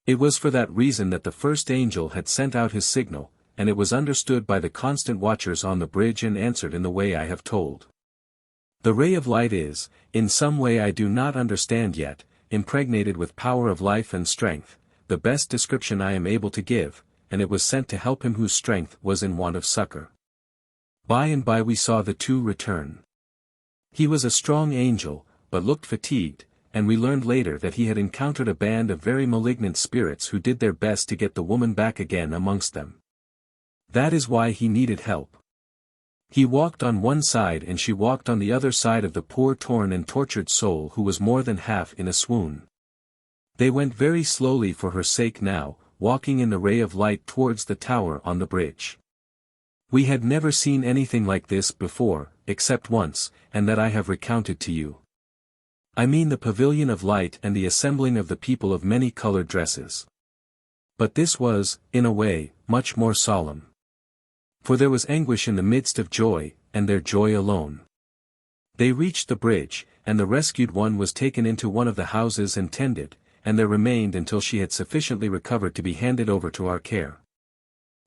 It was for that reason that the first angel had sent out his signal, and it was understood by the constant watchers on the bridge and answered in the way I have told. The ray of light is, in some way I do not understand yet, impregnated with power of life and strength, the best description I am able to give, and it was sent to help him whose strength was in want of succor. By and by we saw the two return. He was a strong angel, but looked fatigued, and we learned later that he had encountered a band of very malignant spirits who did their best to get the woman back again amongst them. That is why he needed help. He walked on one side and she walked on the other side of the poor torn and tortured soul who was more than half in a swoon. They went very slowly for her sake now, walking in the ray of light towards the tower on the bridge. We had never seen anything like this before, except once, and that I have recounted to you. I mean the pavilion of light and the assembling of the people of many colored dresses. But this was, in a way, much more solemn. For there was anguish in the midst of joy, and their joy alone. They reached the bridge, and the rescued one was taken into one of the houses and tended, and there remained until she had sufficiently recovered to be handed over to our care.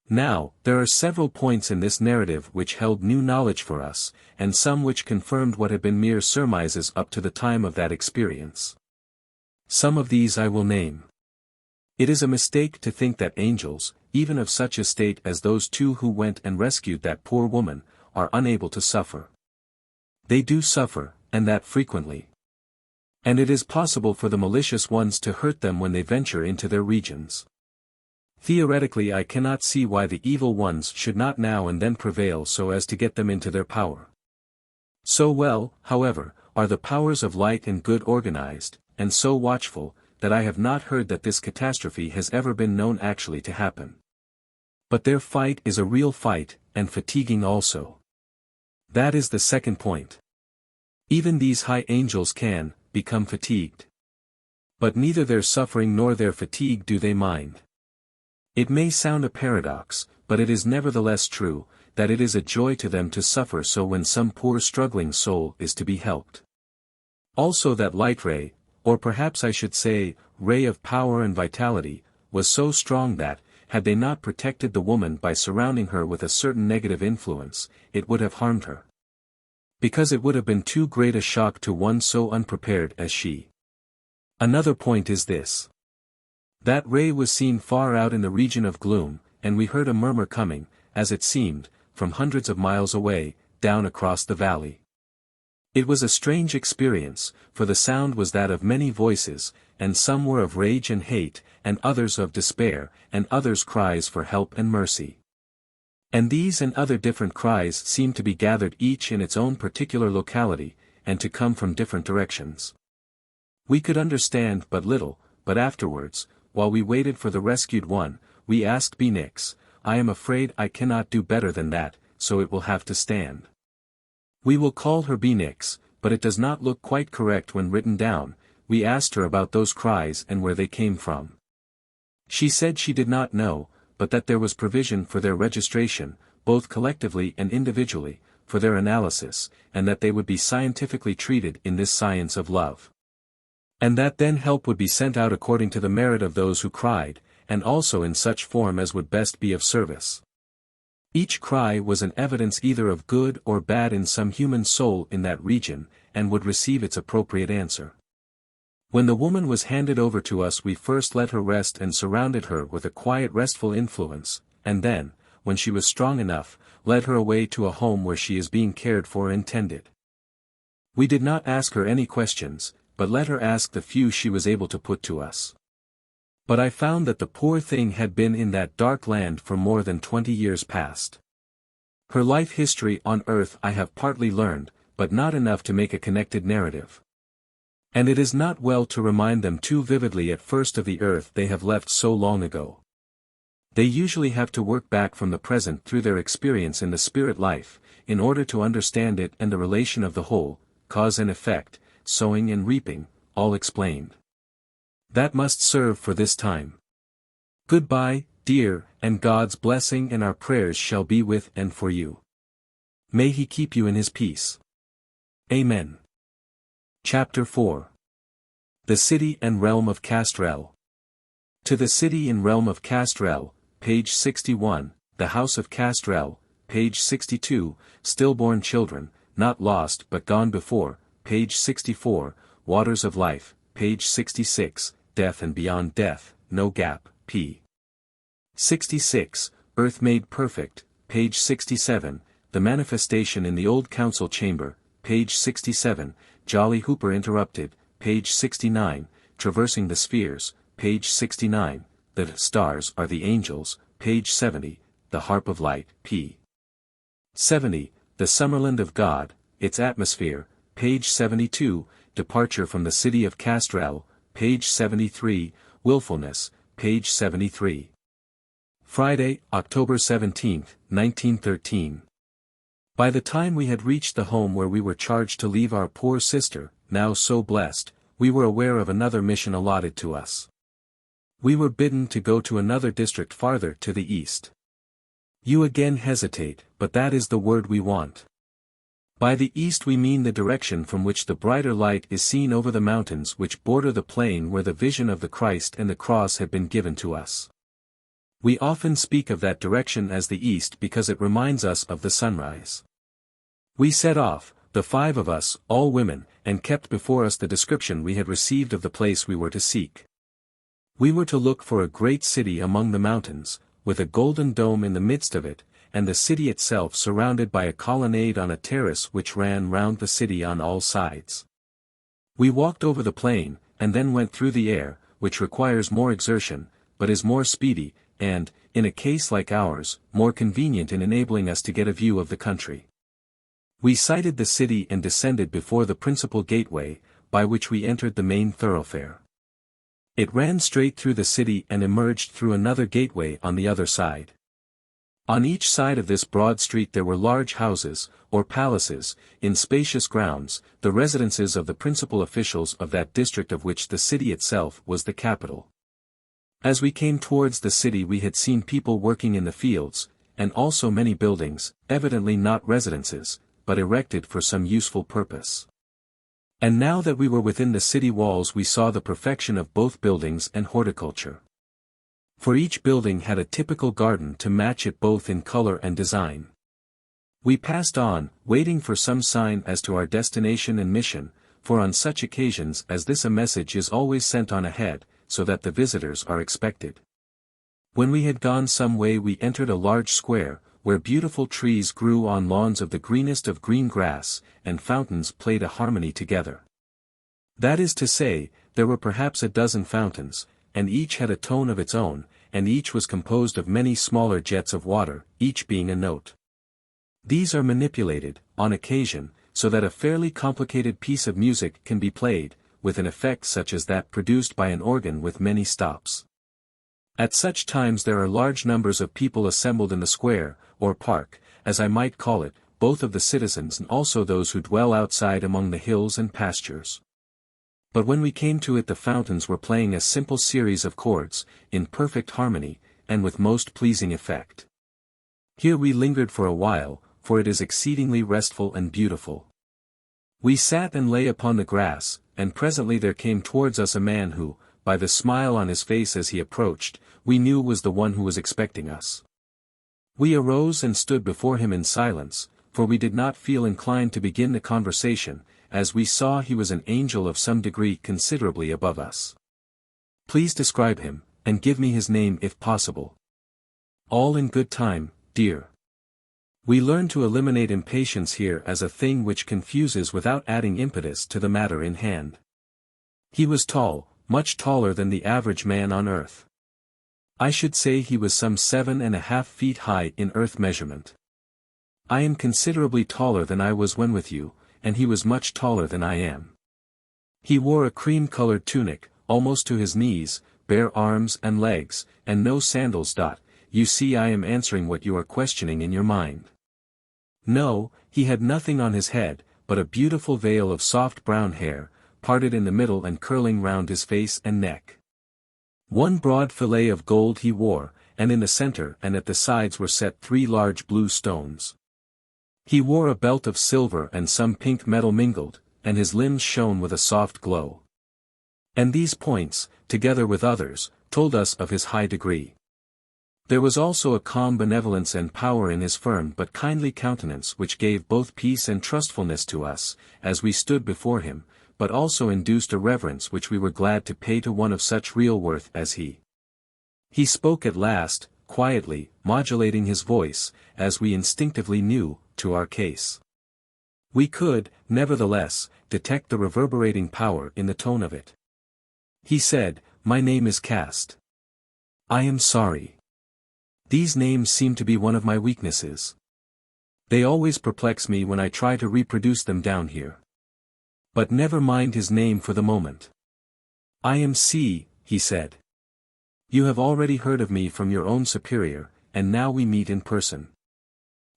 Now, there are several points in this narrative which held new knowledge for us, and some which confirmed what had been mere surmises up to the time of that experience. Some of these I will name. It is a mistake to think that angels, even of such estate as those two who went and rescued that poor woman, are unable to suffer. They do suffer, and that frequently. And it is possible for the malicious ones to hurt them when they venture into their regions. Theoretically I cannot see why the evil ones should not now and then prevail so as to get them into their power. So well, however, are the powers of light and good organized, and so watchful, that I have not heard that this catastrophe has ever been known actually to happen. But their fight is a real fight, and fatiguing also. That is the second point. Even these high angels can become fatigued. But neither their suffering nor their fatigue do they mind. It may sound a paradox, but it is nevertheless true, that it is a joy to them to suffer so when some poor struggling soul is to be helped. Also that light ray, or perhaps I should say, ray of power and vitality, was so strong that, had they not protected the woman by surrounding her with a certain negative influence, it would have harmed her. Because it would have been too great a shock to one so unprepared as she. Another point is this. That ray was seen far out in the region of gloom, and we heard a murmur coming, as it seemed, from hundreds of miles away, down across the valley. It was a strange experience, for the sound was that of many voices, and some were of rage and hate, and others of despair, and others cries for help and mercy. And these and other different cries seemed to be gathered each in its own particular locality, and to come from different directions. We could understand but little, but afterwards, while we waited for the rescued one, we asked Nix, I am afraid I cannot do better than that, so it will have to stand. We will call her Nix, but it does not look quite correct when written down. We asked her about those cries and where they came from. She said she did not know, but that there was provision for their registration, both collectively and individually, for their analysis, and that they would be scientifically treated in this science of love. And that then help would be sent out according to the merit of those who cried, and also in such form as would best be of service. Each cry was an evidence either of good or bad in some human soul in that region, and would receive its appropriate answer. When the woman was handed over to us we first let her rest and surrounded her with a quiet restful influence, and then, when she was strong enough, led her away to a home where she is being cared for and tended. We did not ask her any questions, but let her ask the few she was able to put to us. But I found that the poor thing had been in that dark land for more than 20 years past. Her life history on earth I have partly learned, but not enough to make a connected narrative. And it is not well to remind them too vividly at first of the earth they have left so long ago. They usually have to work back from the present through their experience in the spirit life, in order to understand it and the relation of the whole, cause and effect, sowing and reaping, all explained. That must serve for this time. Goodbye, dear, and God's blessing and our prayers shall be with and for you. May He keep you in His peace. Amen. Chapter 4. The City and Realm of Castrel. To the City and Realm of Castrel, page 61, the House of Castrel, page 62, Stillborn Children, not lost but gone before, page 64, Waters of Life, page 66, Death and Beyond Death, no gap, p. 66, Earth Made Perfect, page 67, The Manifestation in the Old Council Chamber, page 67, Jolly Hooper Interrupted, page 69, Traversing the Spheres, page 69, The Stars Are the Angels, page 70, The Harp of Light, p. 70, The Summerland of God, Its Atmosphere, page 72, Departure from the City of Castrel, page 73, Willfulness, page 73. Friday, October 17, 1913. By the time we had reached the home where we were charged to leave our poor sister, now so blessed, we were aware of another mission allotted to us. We were bidden to go to another district farther to the east. You again hesitate, but that is the word we want. By the east we mean the direction from which the brighter light is seen over the mountains which border the plain where the vision of the Christ and the cross had been given to us. We often speak of that direction as the east because it reminds us of the sunrise. We set off, the 5 of us, all women, and kept before us the description we had received of the place we were to seek. We were to look for a great city among the mountains, with a golden dome in the midst of it, and the city itself surrounded by a colonnade on a terrace which ran round the city on all sides. We walked over the plain, and then went through the air, which requires more exertion, but is more speedy, and, in a case like ours, more convenient in enabling us to get a view of the country. We sighted the city and descended before the principal gateway, by which we entered the main thoroughfare. It ran straight through the city and emerged through another gateway on the other side. On each side of this broad street there were large houses, or palaces, in spacious grounds, the residences of the principal officials of that district of which the city itself was the capital. As we came towards the city we had seen people working in the fields, and also many buildings, evidently not residences, but erected for some useful purpose. And now that we were within the city walls we saw the perfection of both buildings and horticulture. For each building had a typical garden to match it both in color and design. We passed on, waiting for some sign as to our destination and mission, for on such occasions as this a message is always sent on ahead, so that the visitors are expected. When we had gone some way we entered a large square, where beautiful trees grew on lawns of the greenest of green grass, and fountains played a harmony together. That is to say, there were perhaps a dozen fountains, and each had a tone of its own, and each was composed of many smaller jets of water, each being a note. These are manipulated, on occasion, so that a fairly complicated piece of music can be played, with an effect such as that produced by an organ with many stops. At such times there are large numbers of people assembled in the square, or park, as I might call it, both of the citizens and also those who dwell outside among the hills and pastures. But when we came to it the fountains were playing a simple series of chords, in perfect harmony, and with most pleasing effect. Here we lingered for a while, for it is exceedingly restful and beautiful. We sat and lay upon the grass, and presently there came towards us a man who, by the smile on his face as he approached, we knew was the one who was expecting us. We arose and stood before him in silence, for we did not feel inclined to begin the conversation, as we saw he was an angel of some degree considerably above us. Please describe him, and give me his name if possible. All in good time, dear. We learn to eliminate impatience here as a thing which confuses without adding impetus to the matter in hand. He was tall, much taller than the average man on earth. I should say he was some 7.5 feet high in earth measurement. I am considerably taller than I was when with you, and he was much taller than I am. He wore a cream-colored tunic, almost to his knees, bare arms and legs, and no sandals. you see I am answering what you are questioning in your mind. No, he had nothing on his head, but a beautiful veil of soft brown hair, parted in the middle and curling round his face and neck. One broad fillet of gold he wore, and in the center and at the sides were set 3 large blue stones. He wore a belt of silver and some pink metal mingled, and his limbs shone with a soft glow. And these points, together with others, told us of his high degree. There was also a calm benevolence and power in his firm but kindly countenance which gave both peace and trustfulness to us, as we stood before him, but also induced a reverence which we were glad to pay to one of such real worth as he. He spoke at last, quietly, modulating his voice, as we instinctively knew, to our case. We could, nevertheless, detect the reverberating power in the tone of it. He said, "My name is Cast. I am sorry. These names seem to be one of my weaknesses. They always perplex me when I try to reproduce them down here. But never mind his name for the moment. I am C," he said. "You have already heard of me from your own superior, and now we meet in person.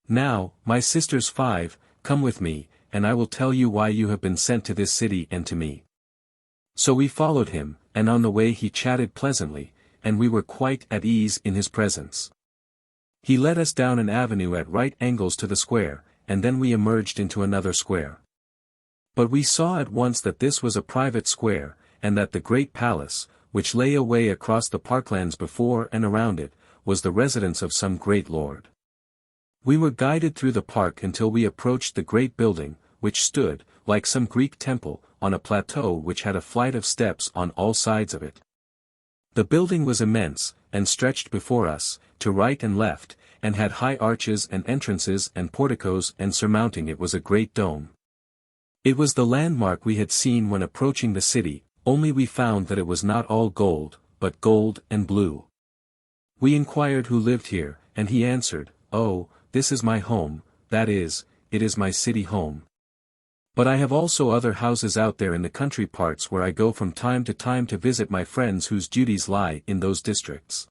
Now, my sisters 5, come with me, and I will tell you why you have been sent to this city and to me." So we followed him, and on the way he chatted pleasantly, and we were quite at ease in his presence. He led us down an avenue at right angles to the square, and then we emerged into another square. But we saw at once that this was a private square, and that the great palace, which lay away across the parklands before and around it, was the residence of some great lord. We were guided through the park until we approached the great building, which stood, like some Greek temple, on a plateau which had a flight of steps on all sides of it. The building was immense, and stretched before us, to right and left, and had high arches and entrances and porticos, and surmounting it was a great dome. It was the landmark we had seen when approaching the city, only we found that it was not all gold, but gold and blue. We inquired who lived here, and he answered, "Oh, this is my home, that is, it is my city home. But I have also other houses out there in the country parts where I go from time to time to visit my friends whose duties lie in those districts.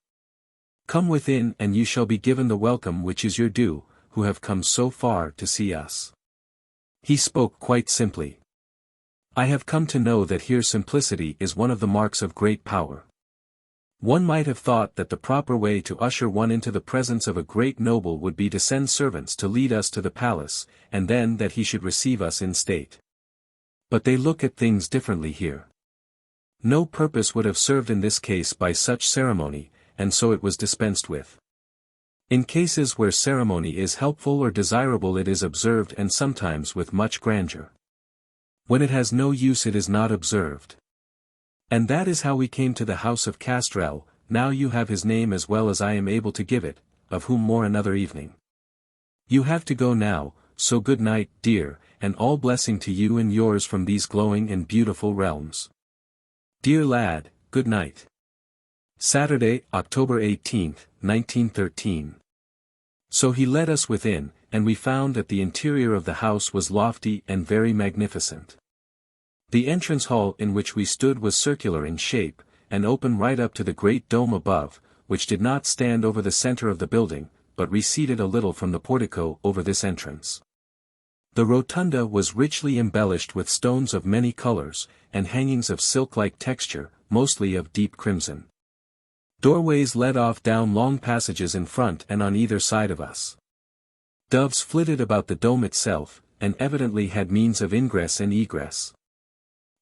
Come within and you shall be given the welcome which is your due, who have come so far to see us." He spoke quite simply. I have come to know that here simplicity is one of the marks of great power. One might have thought that the proper way to usher one into the presence of a great noble would be to send servants to lead us to the palace, and then that he should receive us in state. But they look at things differently here. No purpose would have served in this case by such ceremony, and so it was dispensed with. In cases where ceremony is helpful or desirable it is observed and sometimes with much grandeur. When it has no use it is not observed. And that is how we came to the house of Castrel. Now you have his name as well as I am able to give it, of whom more another evening. You have to go now, so good night, dear, and all blessing to you and yours from these glowing and beautiful realms. Dear lad, good night. Saturday, October 18, 1913. So he led us within, and we found that the interior of the house was lofty and very magnificent. The entrance hall in which we stood was circular in shape, and open right up to the great dome above, which did not stand over the center of the building, but receded a little from the portico over this entrance. The rotunda was richly embellished with stones of many colors, and hangings of silk-like texture, mostly of deep crimson. Doorways led off down long passages in front and on either side of us. Doves flitted about the dome itself, and evidently had means of ingress and egress.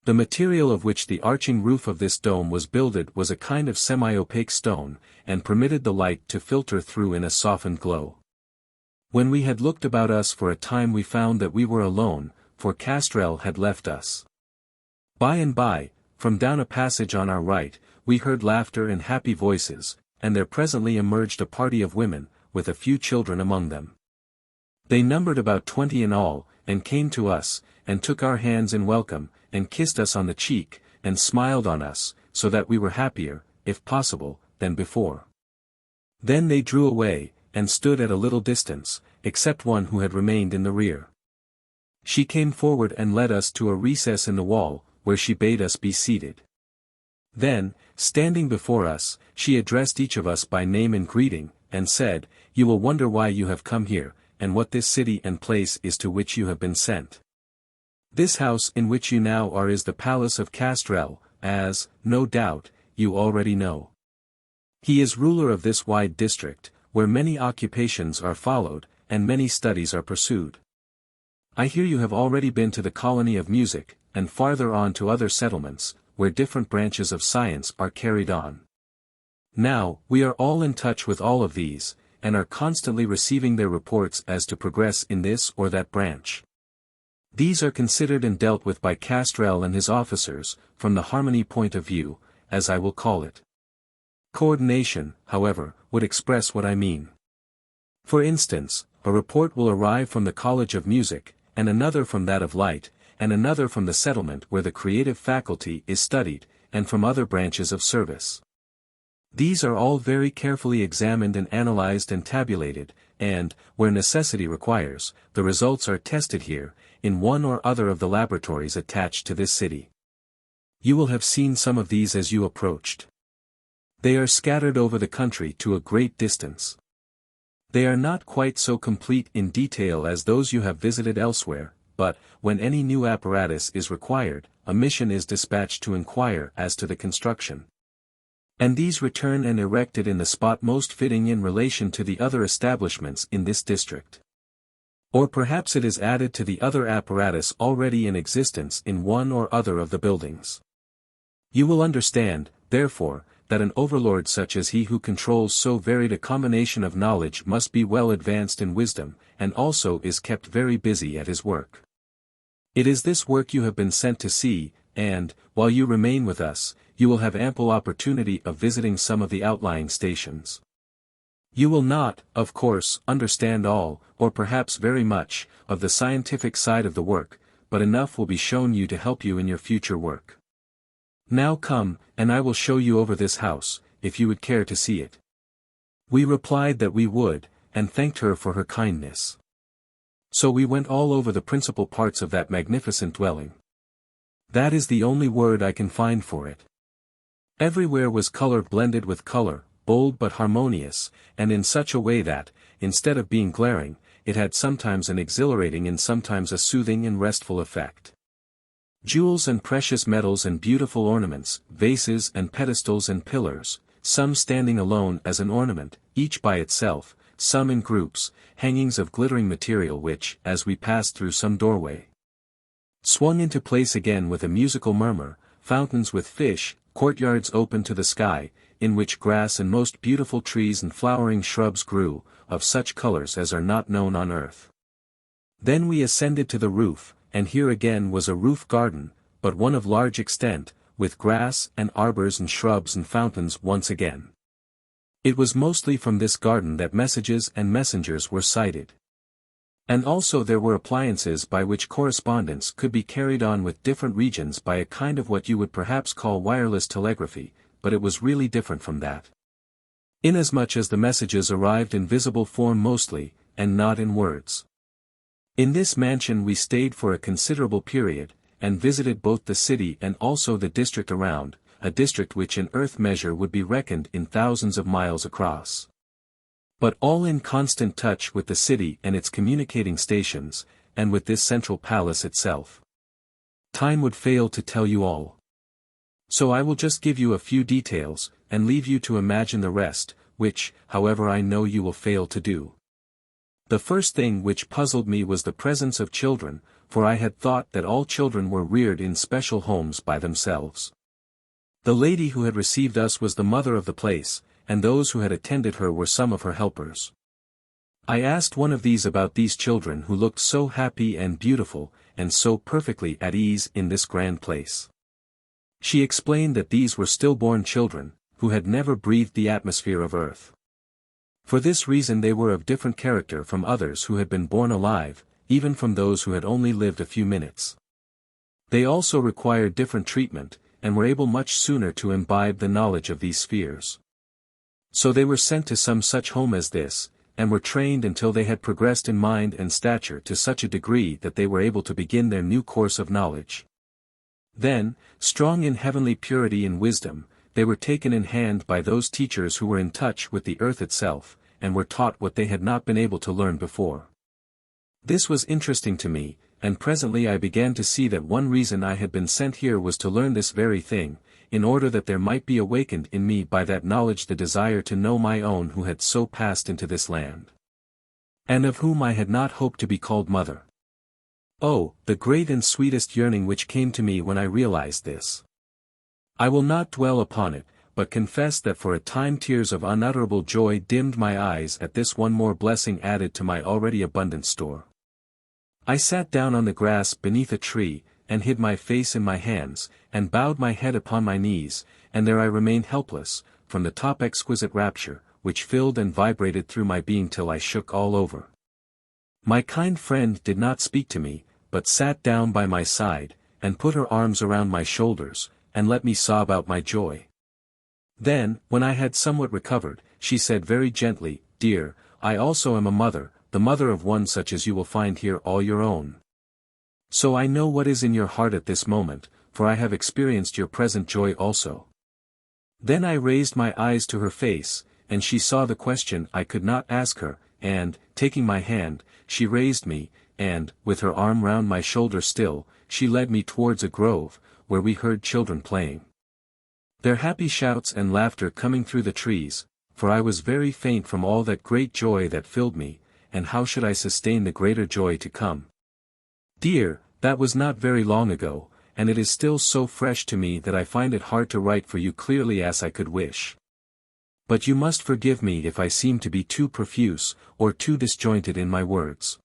The material of which the arching roof of this dome was builded was a kind of semi-opaque stone, and permitted the light to filter through in a softened glow. When we had looked about us for a time we found that we were alone, for Castrel had left us. By and by, from down a passage on our right, we heard laughter and happy voices, and there presently emerged a party of women, with a few children among them. They numbered about 20 in all, and came to us, and took our hands in welcome, and kissed us on the cheek, and smiled on us, so that we were happier, if possible, than before. Then they drew away, and stood at a little distance, except one who had remained in the rear. She came forward and led us to a recess in the wall, where she bade us be seated. Then, standing before us, she addressed each of us by name and greeting, and said, "You will wonder why you have come here, and what this city and place is to which you have been sent. This house in which you now are is the palace of Castrel, as, no doubt, you already know. He is ruler of this wide district, where many occupations are followed, and many studies are pursued. I hear you have already been to the colony of music, and farther on to other settlements, where different branches of science are carried on. Now, we are all in touch with all of these, and are constantly receiving their reports as to progress in this or that branch. These are considered and dealt with by Castrel and his officers, from the harmony point of view, as I will call it. Coordination, however, would express what I mean. For instance, a report will arrive from the College of Music, and another from that of Light, and another from the settlement where the creative faculty is studied, and from other branches of service. These are all very carefully examined and analyzed and tabulated, and, where necessity requires, the results are tested here, in one or other of the laboratories attached to this city. You will have seen some of these as you approached. They are scattered over the country to a great distance. They are not quite so complete in detail as those you have visited elsewhere, but, when any new apparatus is required, a mission is dispatched to inquire as to the construction. And these return and erected in the spot most fitting in relation to the other establishments in this district. Or perhaps it is added to the other apparatus already in existence in one or other of the buildings. You will understand, therefore, that an overlord such as he who controls so varied a combination of knowledge must be well advanced in wisdom, and also is kept very busy at his work. It is this work you have been sent to see, and, while you remain with us, you will have ample opportunity of visiting some of the outlying stations. You will not, of course, understand all, or perhaps very much, of the scientific side of the work, but enough will be shown you to help you in your future work. Now come, and I will show you over this house, if you would care to see it." We replied that we would, and thanked her for her kindness. So we went all over the principal parts of that magnificent dwelling. That is the only word I can find for it. Everywhere was color blended with color, bold but harmonious, and in such a way that, instead of being glaring, it had sometimes an exhilarating and sometimes a soothing and restful effect. Jewels and precious metals and beautiful ornaments, vases and pedestals and pillars, some standing alone as an ornament, each by itself, some in groups, hangings of glittering material which, as we passed through some doorway, swung into place again with a musical murmur, fountains with fish, courtyards open to the sky, in which grass and most beautiful trees and flowering shrubs grew, of such colors as are not known on earth. Then we ascended to the roof, and here again was a roof garden, but one of large extent, with grass and arbors and shrubs and fountains once again. It was mostly from this garden that messages and messengers were sighted. And also there were appliances by which correspondence could be carried on with different regions by a kind of what you would perhaps call wireless telegraphy, but it was really different from that. Inasmuch as the messages arrived in visible form mostly, and not in words. In this mansion we stayed for a considerable period, and visited both the city and also the district around, a district which in earth measure would be reckoned in thousands of miles across. But all in constant touch with the city and its communicating stations, and with this central palace itself. Time would fail to tell you all. So I will just give you a few details, and leave you to imagine the rest, which, however, I know you will fail to do. The first thing which puzzled me was the presence of children, for I had thought that all children were reared in special homes by themselves. The lady who had received us was the mother of the place, and those who had attended her were some of her helpers. I asked one of these about these children who looked so happy and beautiful, and so perfectly at ease in this grand place. She explained that these were stillborn children, who had never breathed the atmosphere of earth. For this reason they were of different character from others who had been born alive, even from those who had only lived a few minutes. They also required different treatment, and were able much sooner to imbibe the knowledge of these spheres. So they were sent to some such home as this, and were trained until they had progressed in mind and stature to such a degree that they were able to begin their new course of knowledge. Then, strong in heavenly purity and wisdom, they were taken in hand by those teachers who were in touch with the earth itself, and were taught what they had not been able to learn before. This was interesting to me, and presently I began to see that one reason I had been sent here was to learn this very thing, in order that there might be awakened in me by that knowledge the desire to know my own who had so passed into this land, and of whom I had not hoped to be called mother. Oh, the great and sweetest yearning which came to me when I realized this! I will not dwell upon it, but confess that for a time tears of unutterable joy dimmed my eyes at this one more blessing added to my already abundant store. I sat down on the grass beneath a tree, and hid my face in my hands, and bowed my head upon my knees, and there I remained helpless, from the top exquisite rapture, which filled and vibrated through my being till I shook all over. My kind friend did not speak to me, but sat down by my side, and put her arms around my shoulders, and let me sob out my joy. Then, when I had somewhat recovered, she said very gently, "Dear, I also am a mother, the mother of one such as you will find here all your own. So I know what is in your heart at this moment, for I have experienced your present joy also." Then I raised my eyes to her face, and she saw the question I could not ask her, and, taking my hand, she raised me, and, with her arm round my shoulder still, she led me towards a grove, where we heard children playing. Their happy shouts and laughter coming through the trees, for I was very faint from all that great joy that filled me, and how should I sustain the greater joy to come? Dear, that was not very long ago, and it is still so fresh to me that I find it hard to write for you clearly as I could wish. But you must forgive me if I seem to be too profuse, or too disjointed in my words.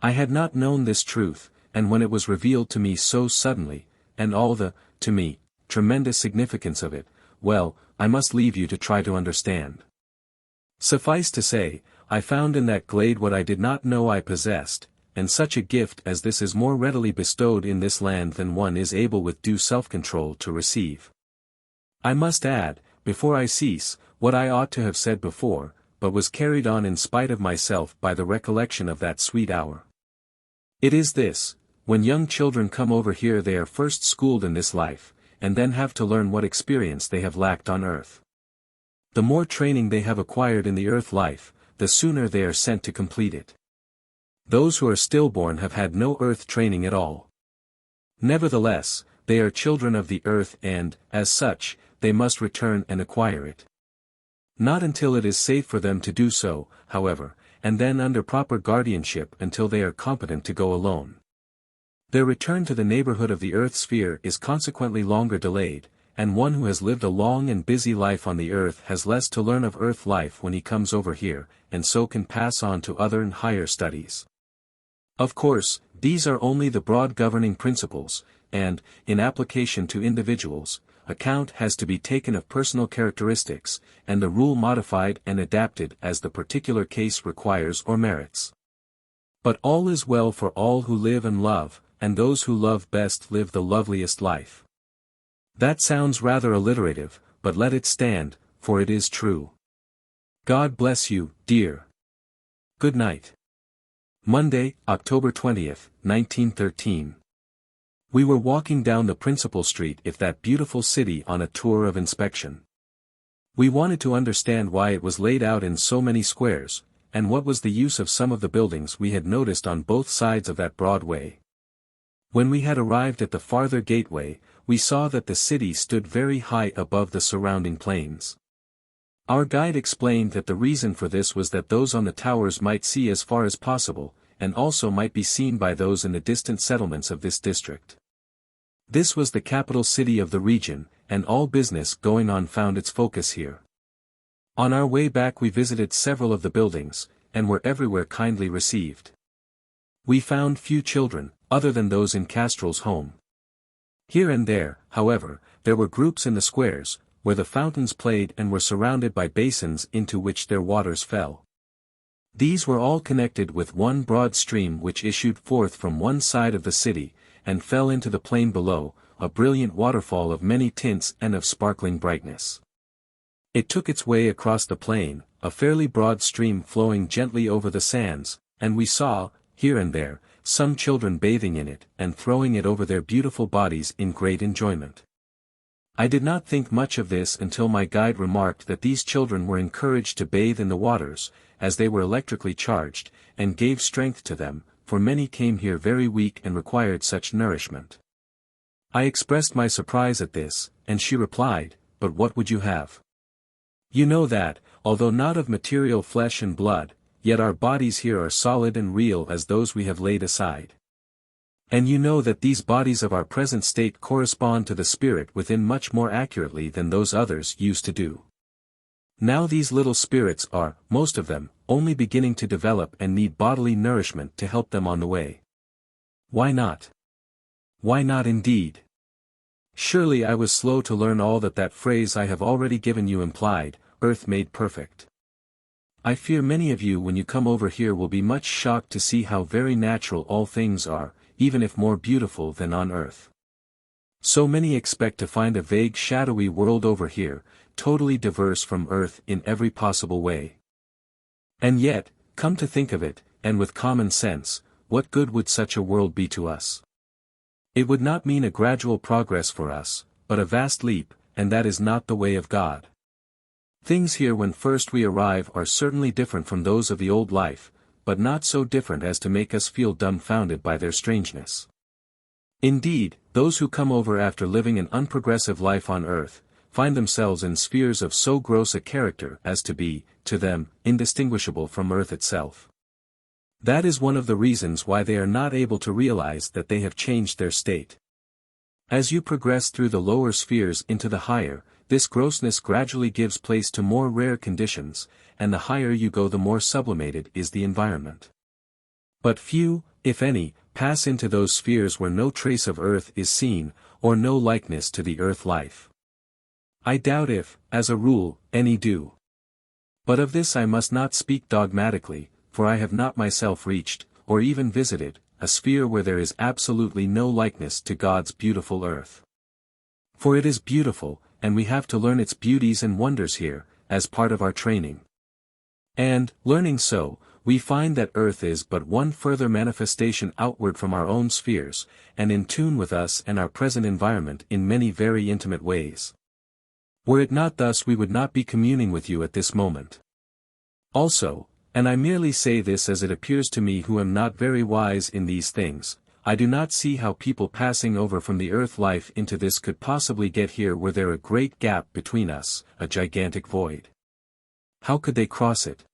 I had not known this truth, and when it was revealed to me so suddenly, and all the, to me, tremendous significance of it, well, I must leave you to try to understand. Suffice to say, I found in that glade what I did not know I possessed, and such a gift as this is more readily bestowed in this land than one is able with due self-control to receive. I must add, before I cease, what I ought to have said before, but was carried on in spite of myself by the recollection of that sweet hour. It is this: when young children come over here they are first schooled in this life, and then have to learn what experience they have lacked on earth. The more training they have acquired in the earth life, the sooner they are sent to complete it. Those who are stillborn have had no earth training at all. Nevertheless, they are children of the earth and, as such, they must return and acquire it. Not until it is safe for them to do so, however, and then under proper guardianship until they are competent to go alone. Their return to the neighborhood of the earth sphere is consequently longer delayed, and one who has lived a long and busy life on the earth has less to learn of earth life when he comes over here, and so can pass on to other and higher studies. Of course, these are only the broad governing principles, and, in application to individuals, account has to be taken of personal characteristics, and the rule modified and adapted as the particular case requires or merits. But all is well for all who live and love, and those who love best live the loveliest life. That sounds rather alliterative, but let it stand, for it is true. God bless you, dear. Good night. Monday, October 20th, 1913. We were walking down the principal street of that beautiful city on a tour of inspection. We wanted to understand why it was laid out in so many squares, and what was the use of some of the buildings we had noticed on both sides of that broad way. When we had arrived at the farther gateway, we saw that the city stood very high above the surrounding plains. Our guide explained that the reason for this was that those on the towers might see as far as possible, and also might be seen by those in the distant settlements of this district. This was the capital city of the region, and all business going on found its focus here. On our way back we visited several of the buildings, and were everywhere kindly received. We found few children, other than those in Castrel's home. Here and there, however, there were groups in the squares, where the fountains played and were surrounded by basins into which their waters fell. These were all connected with one broad stream which issued forth from one side of the city, and fell into the plain below, a brilliant waterfall of many tints and of sparkling brightness. It took its way across the plain, a fairly broad stream flowing gently over the sands, and we saw, here and there, some children bathing in it and throwing it over their beautiful bodies in great enjoyment. I did not think much of this until my guide remarked that these children were encouraged to bathe in the waters, as they were electrically charged, and gave strength to them, for many came here very weak and required such nourishment. I expressed my surprise at this, and she replied, "But what would you have? You know that, although not of material flesh and blood, yet our bodies here are solid and real as those we have laid aside. And you know that these bodies of our present state correspond to the spirit within much more accurately than those others used to do. Now these little spirits are, most of them, only beginning to develop and need bodily nourishment to help them on the way. Why not? Why not indeed? Surely I was slow to learn all that phrase I have already given you implied, earth made perfect. I fear many of you when you come over here will be much shocked to see how very natural all things are, even if more beautiful than on earth. So many expect to find a vague shadowy world over here, totally diverse from earth in every possible way. And yet, come to think of it, and with common sense, what good would such a world be to us? It would not mean a gradual progress for us, but a vast leap, and that is not the way of God. Things here when first we arrive are certainly different from those of the old life, but not so different as to make us feel dumbfounded by their strangeness. Indeed, those who come over after living an unprogressive life on earth, find themselves in spheres of so gross a character as to be, to them, indistinguishable from earth itself. That is one of the reasons why they are not able to realize that they have changed their state. As you progress through the lower spheres into the higher, this grossness gradually gives place to more rare conditions, and the higher you go the more sublimated is the environment. But few, if any, pass into those spheres where no trace of earth is seen, or no likeness to the earth life. I doubt if, as a rule, any do. But of this I must not speak dogmatically, for I have not myself reached, or even visited, a sphere where there is absolutely no likeness to God's beautiful earth. For it is beautiful, and we have to learn its beauties and wonders here, as part of our training. And, learning so, we find that earth is but one further manifestation outward from our own spheres, and in tune with us and our present environment in many very intimate ways. Were it not thus we would not be communing with you at this moment. Also, and I merely say this as it appears to me who am not very wise in these things, I do not see how people passing over from the earth life into this could possibly get here were there a great gap between us, a gigantic void. How could they cross it?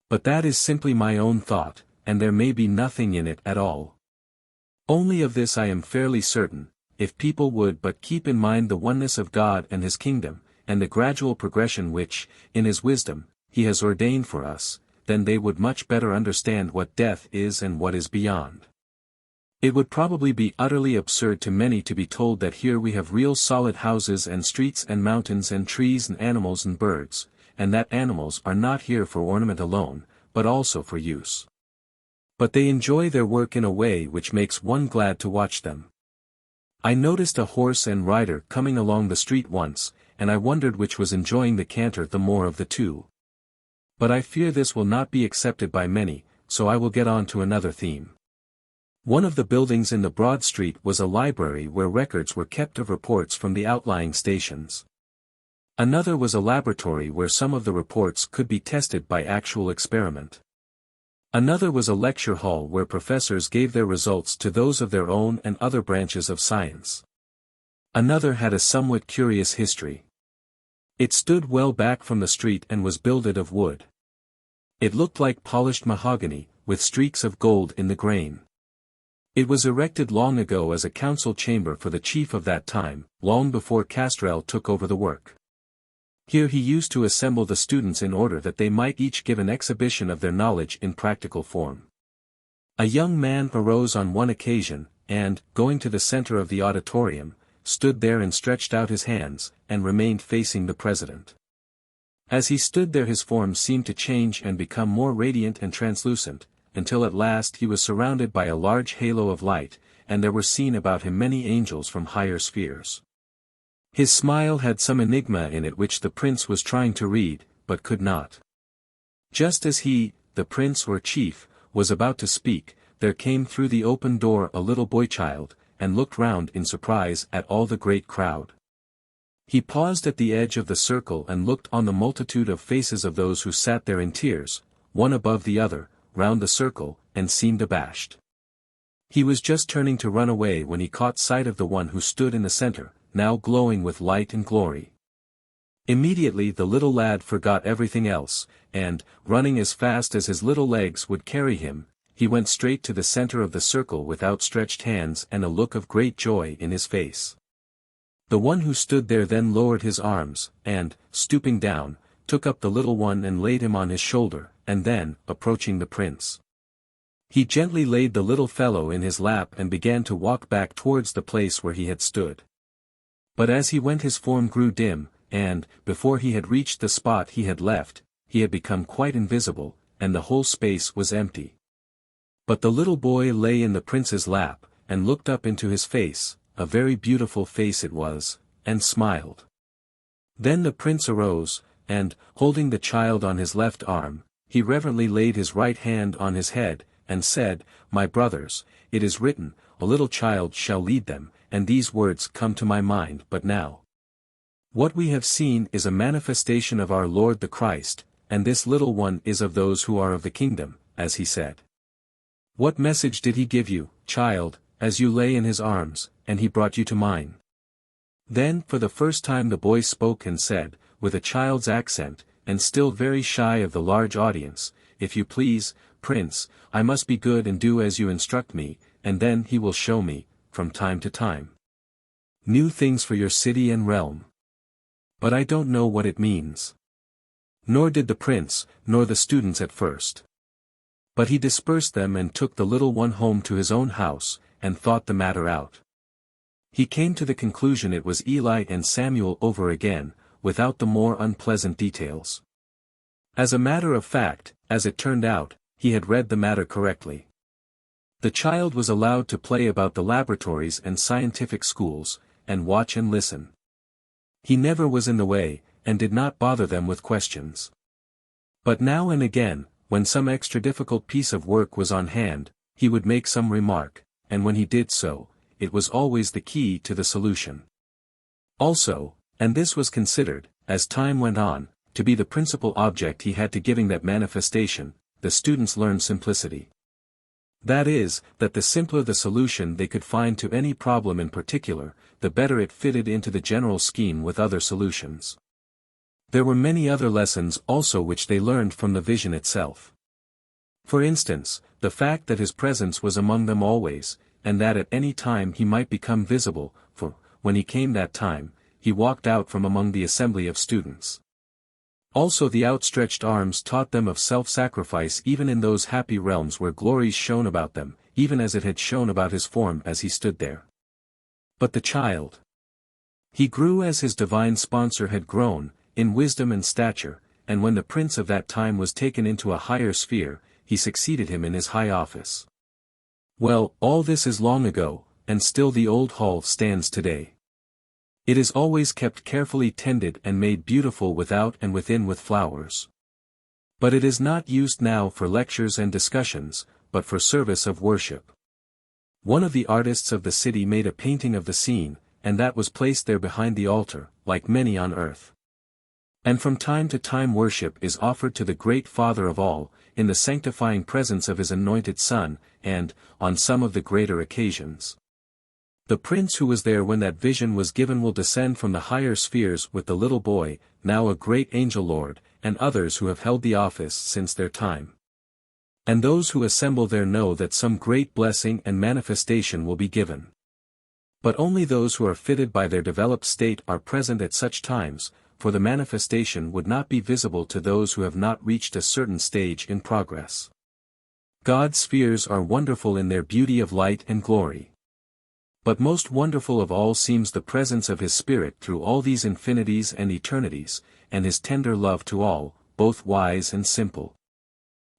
But that is simply my own thought, and there may be nothing in it at all. Only of this I am fairly certain, if people would but keep in mind the oneness of God and His kingdom, and the gradual progression which, in His wisdom, He has ordained for us, then they would much better understand what death is and what is beyond. It would probably be utterly absurd to many to be told that here we have real solid houses and streets and mountains and trees and animals and birds, and that animals are not here for ornament alone, but also for use. But they enjoy their work in a way which makes one glad to watch them. I noticed a horse and rider coming along the street once, and I wondered which was enjoying the canter the more of the two. But I fear this will not be accepted by many, so I will get on to another theme. One of the buildings in the broad street was a library where records were kept of reports from the outlying stations. Another was a laboratory where some of the reports could be tested by actual experiment. Another was a lecture hall where professors gave their results to those of their own and other branches of science. Another had a somewhat curious history. It stood well back from the street and was builded of wood. It looked like polished mahogany, with streaks of gold in the grain. It was erected long ago as a council chamber for the chief of that time, long before Castrel took over the work. Here he used to assemble the students in order that they might each give an exhibition of their knowledge in practical form. A young man arose on one occasion, and, going to the center of the auditorium, stood there and stretched out his hands, and remained facing the president. As he stood there his form seemed to change and become more radiant and translucent, until at last he was surrounded by a large halo of light, and there were seen about him many angels from higher spheres. His smile had some enigma in it which the prince was trying to read, but could not. Just as he, the prince or chief, was about to speak, there came through the open door a little boy-child, and looked round in surprise at all the great crowd. He paused at the edge of the circle and looked on the multitude of faces of those who sat there in tiers, one above the other, round the circle, and seemed abashed. He was just turning to run away when he caught sight of the one who stood in the center, now glowing with light and glory. Immediately the little lad forgot everything else, and, running as fast as his little legs would carry him, he went straight to the center of the circle with outstretched hands and a look of great joy in his face. The one who stood there then lowered his arms, and, stooping down, took up the little one and laid him on his shoulder, and then, approaching the prince, he gently laid the little fellow in his lap and began to walk back towards the place where he had stood. But as he went his form grew dim, and, before he had reached the spot he had left, he had become quite invisible, and the whole space was empty. But the little boy lay in the prince's lap, and looked up into his face, a very beautiful face it was, and smiled. Then the prince arose, and, holding the child on his left arm, he reverently laid his right hand on his head, and said, "My brothers, it is written, a little child shall lead them," and these words come to my mind but now. What we have seen is a manifestation of our Lord the Christ, and this little one is of those who are of the kingdom, as he said. What message did he give you, child, as you lay in his arms, and he brought you to mine? Then for the first time the boy spoke and said, with a child's accent, and still very shy of the large audience, "If you please, Prince, I must be good and do as you instruct me, and then he will show me, from time to time, new things for your city and realm. But I don't know what it means." Nor did the prince, nor the students at first. But he dispersed them and took the little one home to his own house, and thought the matter out. He came to the conclusion it was Eli and Samuel over again, without the more unpleasant details. As a matter of fact, as it turned out, he had read the matter correctly. The child was allowed to play about the laboratories and scientific schools, and watch and listen. He never was in the way, and did not bother them with questions. But now and again, when some extra difficult piece of work was on hand, he would make some remark, and when he did so, it was always the key to the solution. Also, and this was considered, as time went on, to be the principal object he had to giving that manifestation, the students learned simplicity. That is, that the simpler the solution they could find to any problem in particular, the better it fitted into the general scheme with other solutions. There were many other lessons also which they learned from the vision itself. For instance, the fact that his presence was among them always, and that at any time he might become visible, for, when he came that time, he walked out from among the assembly of students. Also the outstretched arms taught them of self-sacrifice even in those happy realms where glories shone about them, even as it had shone about his form as he stood there. But the child, he grew as his divine sponsor had grown, in wisdom and stature, and when the prince of that time was taken into a higher sphere, he succeeded him in his high office. Well, all this is long ago, and still the old hall stands today. It is always kept carefully tended and made beautiful without and within with flowers. But it is not used now for lectures and discussions, but for service of worship. One of the artists of the city made a painting of the scene, and that was placed there behind the altar, like many on earth. And from time to time worship is offered to the great Father of all, in the sanctifying presence of his anointed Son, and, on some of the greater occasions, the prince who was there when that vision was given will descend from the higher spheres with the little boy, now a great angel lord, and others who have held the office since their time. And those who assemble there know that some great blessing and manifestation will be given. But only those who are fitted by their developed state are present at such times, for the manifestation would not be visible to those who have not reached a certain stage in progress. God's spheres are wonderful in their beauty of light and glory. But most wonderful of all seems the presence of his Spirit through all these infinities and eternities, and his tender love to all, both wise and simple.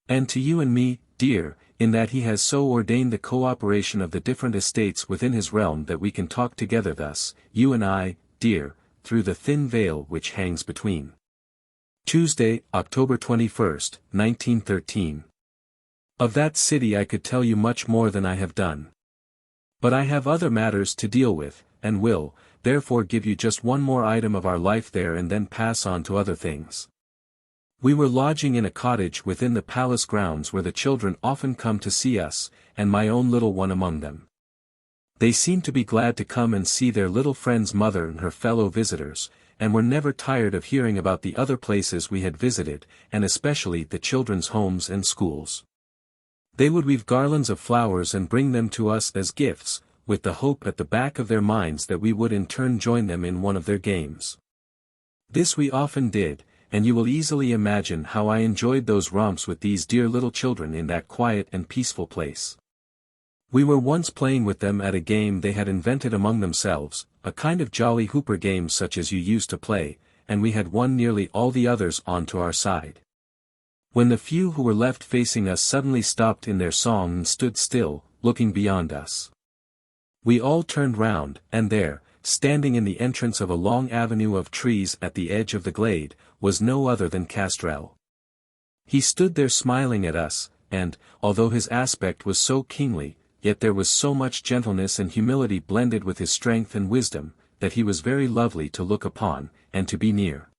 And to you and me, dear, in that he has so ordained the cooperation of the different estates within his realm that we can talk together thus, you and I, dear, through the thin veil which hangs between. Tuesday, October 21st, 1913. Of that city I could tell you much more than I have done. But I have other matters to deal with, and will, therefore give you just one more item of our life there and then pass on to other things. We were lodging in a cottage within the palace grounds where the children often come to see us, and my own little one among them. They seemed to be glad to come and see their little friend's mother and her fellow visitors, and were never tired of hearing about the other places we had visited, and especially the children's homes and schools. They would weave garlands of flowers and bring them to us as gifts, with the hope at the back of their minds that we would in turn join them in one of their games. This we often did, and you will easily imagine how I enjoyed those romps with these dear little children in that quiet and peaceful place. We were once playing with them at a game they had invented among themselves, a kind of jolly hooper game such as you used to play, and we had won nearly all the others onto our side. When the few who were left facing us suddenly stopped in their song and stood still, looking beyond us. We all turned round, and there, standing in the entrance of a long avenue of trees at the edge of the glade, was no other than Castrel. He stood there smiling at us, and, although his aspect was so kingly, yet there was so much gentleness and humility blended with his strength and wisdom, that he was very lovely to look upon, and to be near.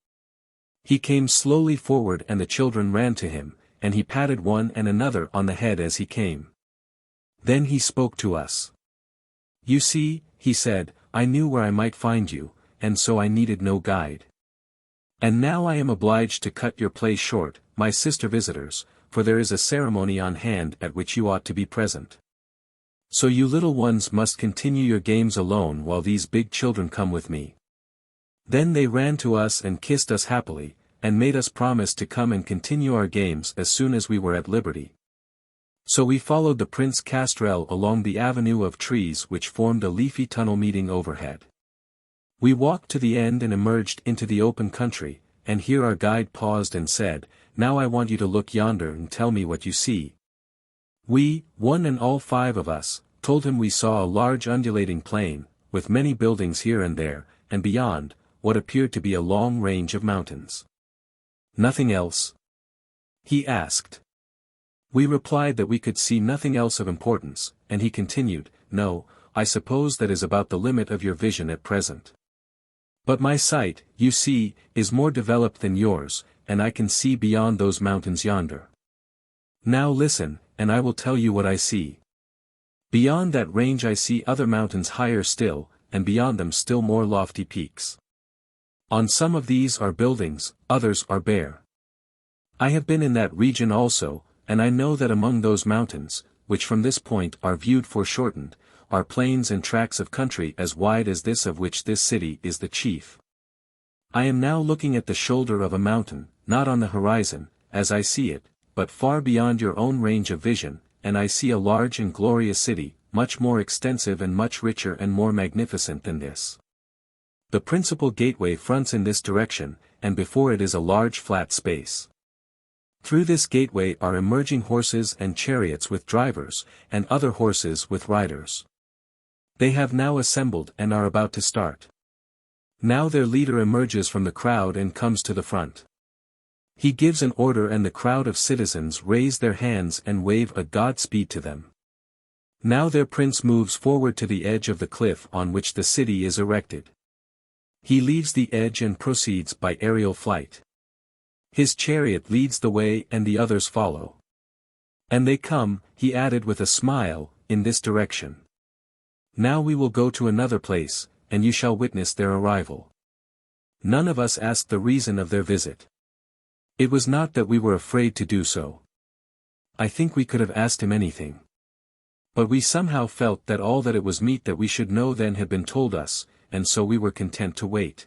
He came slowly forward and the children ran to him, and he patted one and another on the head as he came. Then he spoke to us. "You see," he said, "I knew where I might find you, and so I needed no guide. And now I am obliged to cut your play short, my sister visitors, for there is a ceremony on hand at which you ought to be present. So you little ones must continue your games alone while these big children come with me." Then they ran to us and kissed us happily, and made us promise to come and continue our games as soon as we were at liberty. So we followed the Prince Castrel along the avenue of trees which formed a leafy tunnel meeting overhead. We walked to the end and emerged into the open country, and here our guide paused and said, "Now I want you to look yonder and tell me what you see." We, one and all 5 of us, told him we saw a large undulating plain, with many buildings here and there, and beyond, what appeared to be a long range of mountains. "Nothing else?" he asked. We replied that we could see nothing else of importance, and he continued, "No, I suppose that is about the limit of your vision at present. But my sight, you see, is more developed than yours, and I can see beyond those mountains yonder. Now listen, and I will tell you what I see. Beyond that range I see other mountains higher still, and beyond them still more lofty peaks. On some of these are buildings, others are bare. I have been in that region also, and I know that among those mountains, which from this point are viewed foreshortened, are plains and tracts of country as wide as this of which this city is the chief. I am now looking at the shoulder of a mountain, not on the horizon, as I see it, but far beyond your own range of vision, and I see a large and glorious city, much more extensive and much richer and more magnificent than this. The principal gateway fronts in this direction, and before it is a large flat space. Through this gateway are emerging horses and chariots with drivers, and other horses with riders. They have now assembled and are about to start. Now their leader emerges from the crowd and comes to the front. He gives an order and the crowd of citizens raise their hands and wave a Godspeed to them. Now their prince moves forward to the edge of the cliff on which the city is erected. He leaves the edge and proceeds by aerial flight. His chariot leads the way and the others follow. And they come, he added with a smile, in this direction. Now we will go to another place, and you shall witness their arrival. None of us asked the reason of their visit. It was not that we were afraid to do so. I think we could have asked him anything. But we somehow felt that all that it was meet that we should know then had been told us, and so we were content to wait.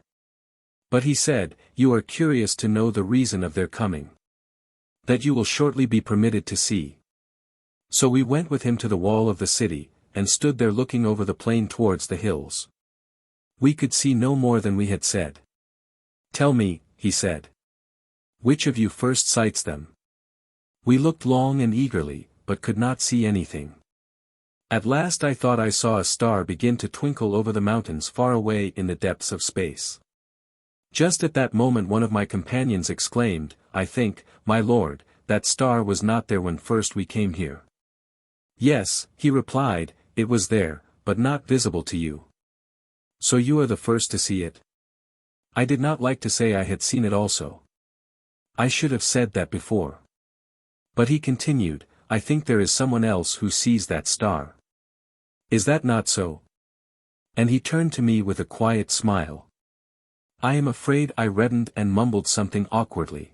But he said, "You are curious to know the reason of their coming. That you will shortly be permitted to see." So we went with him to the wall of the city, and stood there looking over the plain towards the hills. We could see no more than we had said. "Tell me," he said. "Which of you first sights them?" We looked long and eagerly, but could not see anything. At last I thought I saw a star begin to twinkle over the mountains far away in the depths of space. Just at that moment one of my companions exclaimed, "I think, my lord, that star was not there when first we came here." "Yes," he replied, "it was there, but not visible to you." So you are the first to see it? I did not like to say I had seen it also. I should have said that before. But he continued, I think there is someone else who sees that star. Is that not so? And he turned to me with a quiet smile. I am afraid I reddened and mumbled something awkwardly.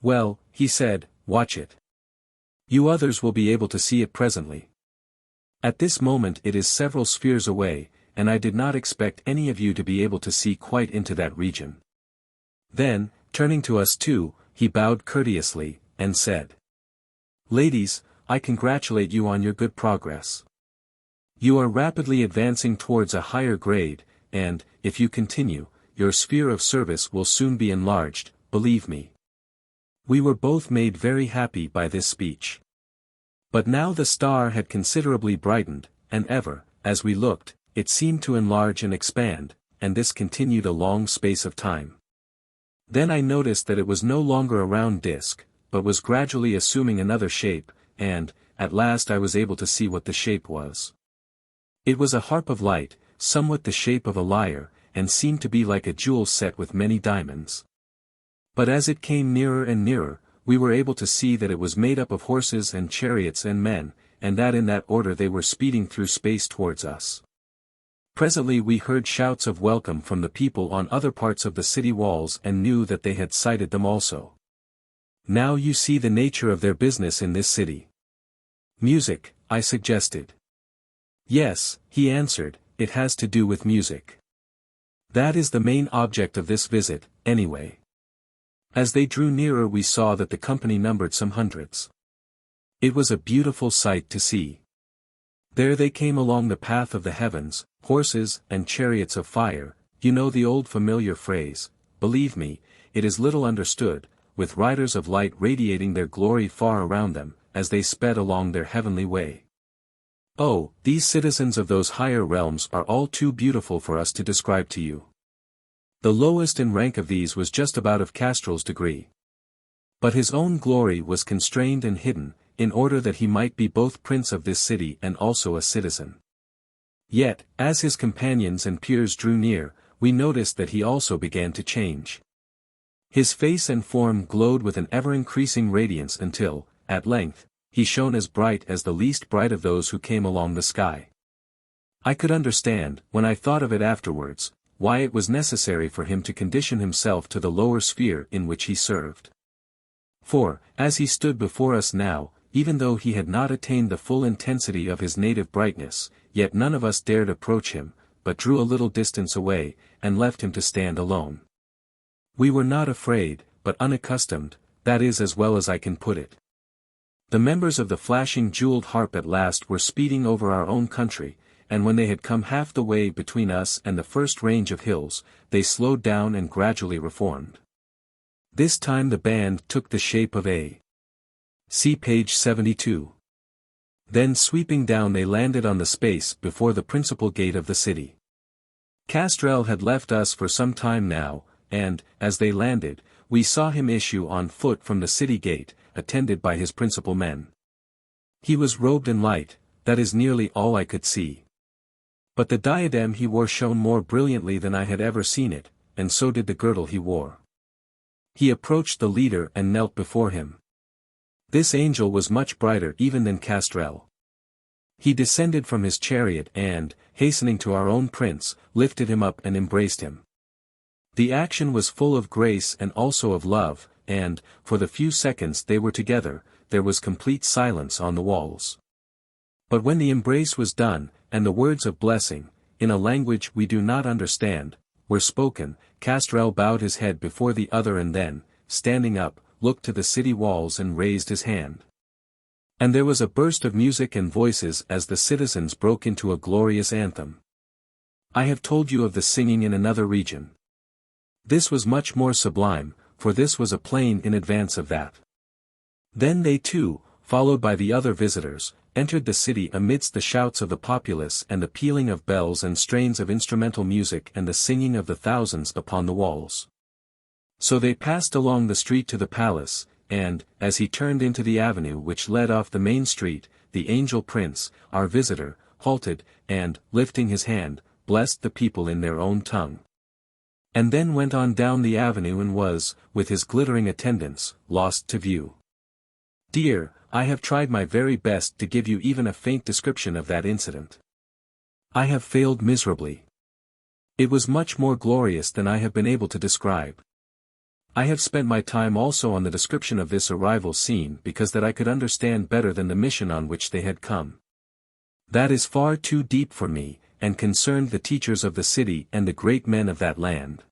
Well, he said, watch it. You others will be able to see it presently. At this moment it is several spheres away, and I did not expect any of you to be able to see quite into that region. Then, turning to us two, he bowed courteously, and said, Ladies, I congratulate you on your good progress. You are rapidly advancing towards a higher grade, and, if you continue, your sphere of service will soon be enlarged, believe me. We were both made very happy by this speech. But now the star had considerably brightened, and ever, as we looked, it seemed to enlarge and expand, and this continued a long space of time. Then I noticed that it was no longer a round disk, but was gradually assuming another shape, and, at last I was able to see what the shape was. It was a harp of light, somewhat the shape of a lyre, and seemed to be like a jewel set with many diamonds. But as it came nearer and nearer, we were able to see that it was made up of horses and chariots and men, and that in that order they were speeding through space towards us. Presently we heard shouts of welcome from the people on other parts of the city walls and knew that they had sighted them also. Now you see the nature of their business in this city. Music, I suggested. Yes, he answered, it has to do with music. That is the main object of this visit, anyway. As they drew nearer we saw that the company numbered some hundreds. It was a beautiful sight to see. There they came along the path of the heavens, horses and chariots of fire, you know the old familiar phrase, believe me, it is little understood, with riders of light radiating their glory far around them, as they sped along their heavenly way. Oh, these citizens of those higher realms are all too beautiful for us to describe to you. The lowest in rank of these was just about of Castrel's degree. But his own glory was constrained and hidden, in order that he might be both prince of this city and also a citizen. Yet, as his companions and peers drew near, we noticed that he also began to change. His face and form glowed with an ever-increasing radiance until, at length, he shone as bright as the least bright of those who came along the sky. I could understand, when I thought of it afterwards, why it was necessary for him to condition himself to the lower sphere in which he served. For, as he stood before us now, even though he had not attained the full intensity of his native brightness, yet none of us dared approach him, but drew a little distance away, and left him to stand alone. We were not afraid, but unaccustomed, that is as well as I can put it. The members of the flashing jeweled harp at last were speeding over our own country, and when they had come half the way between us and the first range of hills, they slowed down and gradually reformed. This time the band took the shape of a. See page 72. Then sweeping down they landed on the space before the principal gate of the city. Castrel had left us for some time now, and, as they landed, we saw him issue on foot from the city gate, attended by his principal men. He was robed in light, that is nearly all I could see. But the diadem he wore shone more brilliantly than I had ever seen it, and so did the girdle he wore. He approached the leader and knelt before him. This angel was much brighter even than Castrel. He descended from his chariot and, hastening to our own prince, lifted him up and embraced him. The action was full of grace and also of love, and, for the few seconds they were together, there was complete silence on the walls. But when the embrace was done, and the words of blessing, in a language we do not understand, were spoken, Castrel bowed his head before the other and then, standing up, looked to the city walls and raised his hand. And there was a burst of music and voices as the citizens broke into a glorious anthem. I have told you of the singing in another region. This was much more sublime, for this was a plain in advance of that. Then they too, followed by the other visitors, entered the city amidst the shouts of the populace and the pealing of bells and strains of instrumental music and the singing of the thousands upon the walls. So they passed along the street to the palace, and, as he turned into the avenue which led off the main street, the angel prince, our visitor, halted, and, lifting his hand, blessed the people in their own tongue. And then went on down the avenue and was, with his glittering attendants, lost to view. Dear, I have tried my very best to give you even a faint description of that incident. I have failed miserably. It was much more glorious than I have been able to describe. I have spent my time also on the description of this arrival scene because that I could understand better than the mission on which they had come. That is far too deep for me, and concerned the teachers of the city and the great men of that land.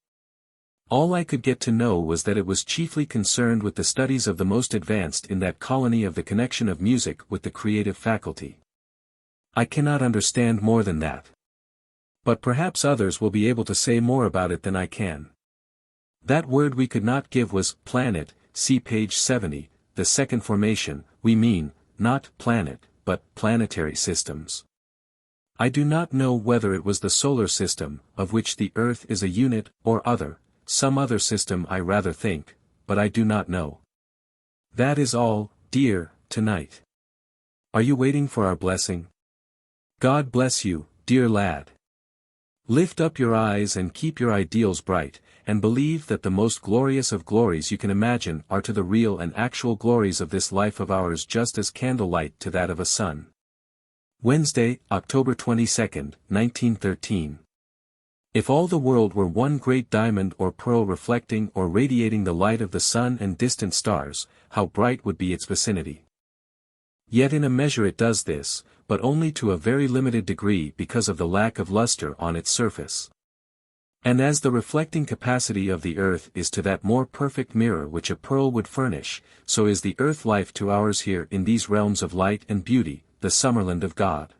All I could get to know was that it was chiefly concerned with the studies of the most advanced in that colony of the connection of music with the creative faculty. I cannot understand more than that. But perhaps others will be able to say more about it than I can. That word we could not give was planet, see page 70, the second formation, we mean, not planet, but planetary systems. I do not know whether it was the solar system, of which the Earth is a unit, or other, some other system I rather think, but I do not know. That is all, dear, tonight. Are you waiting for our blessing? God bless you, dear lad. Lift up your eyes and keep your ideals bright, and believe that the most glorious of glories you can imagine are to the real and actual glories of this life of ours just as candlelight to that of a sun. Wednesday, October 22, 1913. If all the world were one great diamond or pearl reflecting or radiating the light of the sun and distant stars, how bright would be its vicinity. Yet in a measure it does this, but only to a very limited degree because of the lack of luster on its surface. And as the reflecting capacity of the earth is to that more perfect mirror which a pearl would furnish, so is the earth life to ours here in these realms of light and beauty, the summerland of God.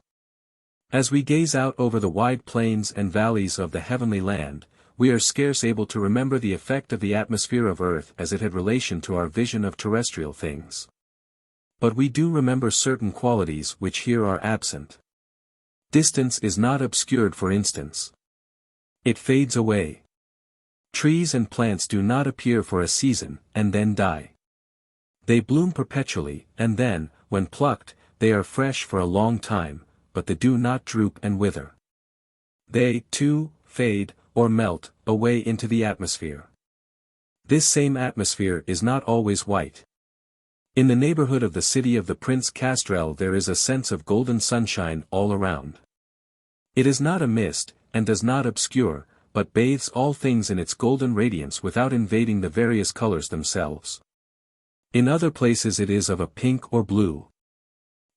As we gaze out over the wide plains and valleys of the heavenly land, we are scarce able to remember the effect of the atmosphere of earth as it had relation to our vision of terrestrial things. But we do remember certain qualities which here are absent. Distance is not obscured, for instance. It fades away. Trees and plants do not appear for a season, and then die. They bloom perpetually, and then, when plucked, they are fresh for a long time, but they do not droop and wither. They, too, fade, or melt, away into the atmosphere. This same atmosphere is not always white. In the neighborhood of the city of the Prince Castrel there is a sense of golden sunshine all around. It is not a mist, and does not obscure, but bathes all things in its golden radiance without invading the various colors themselves. In other places it is of a pink or blue.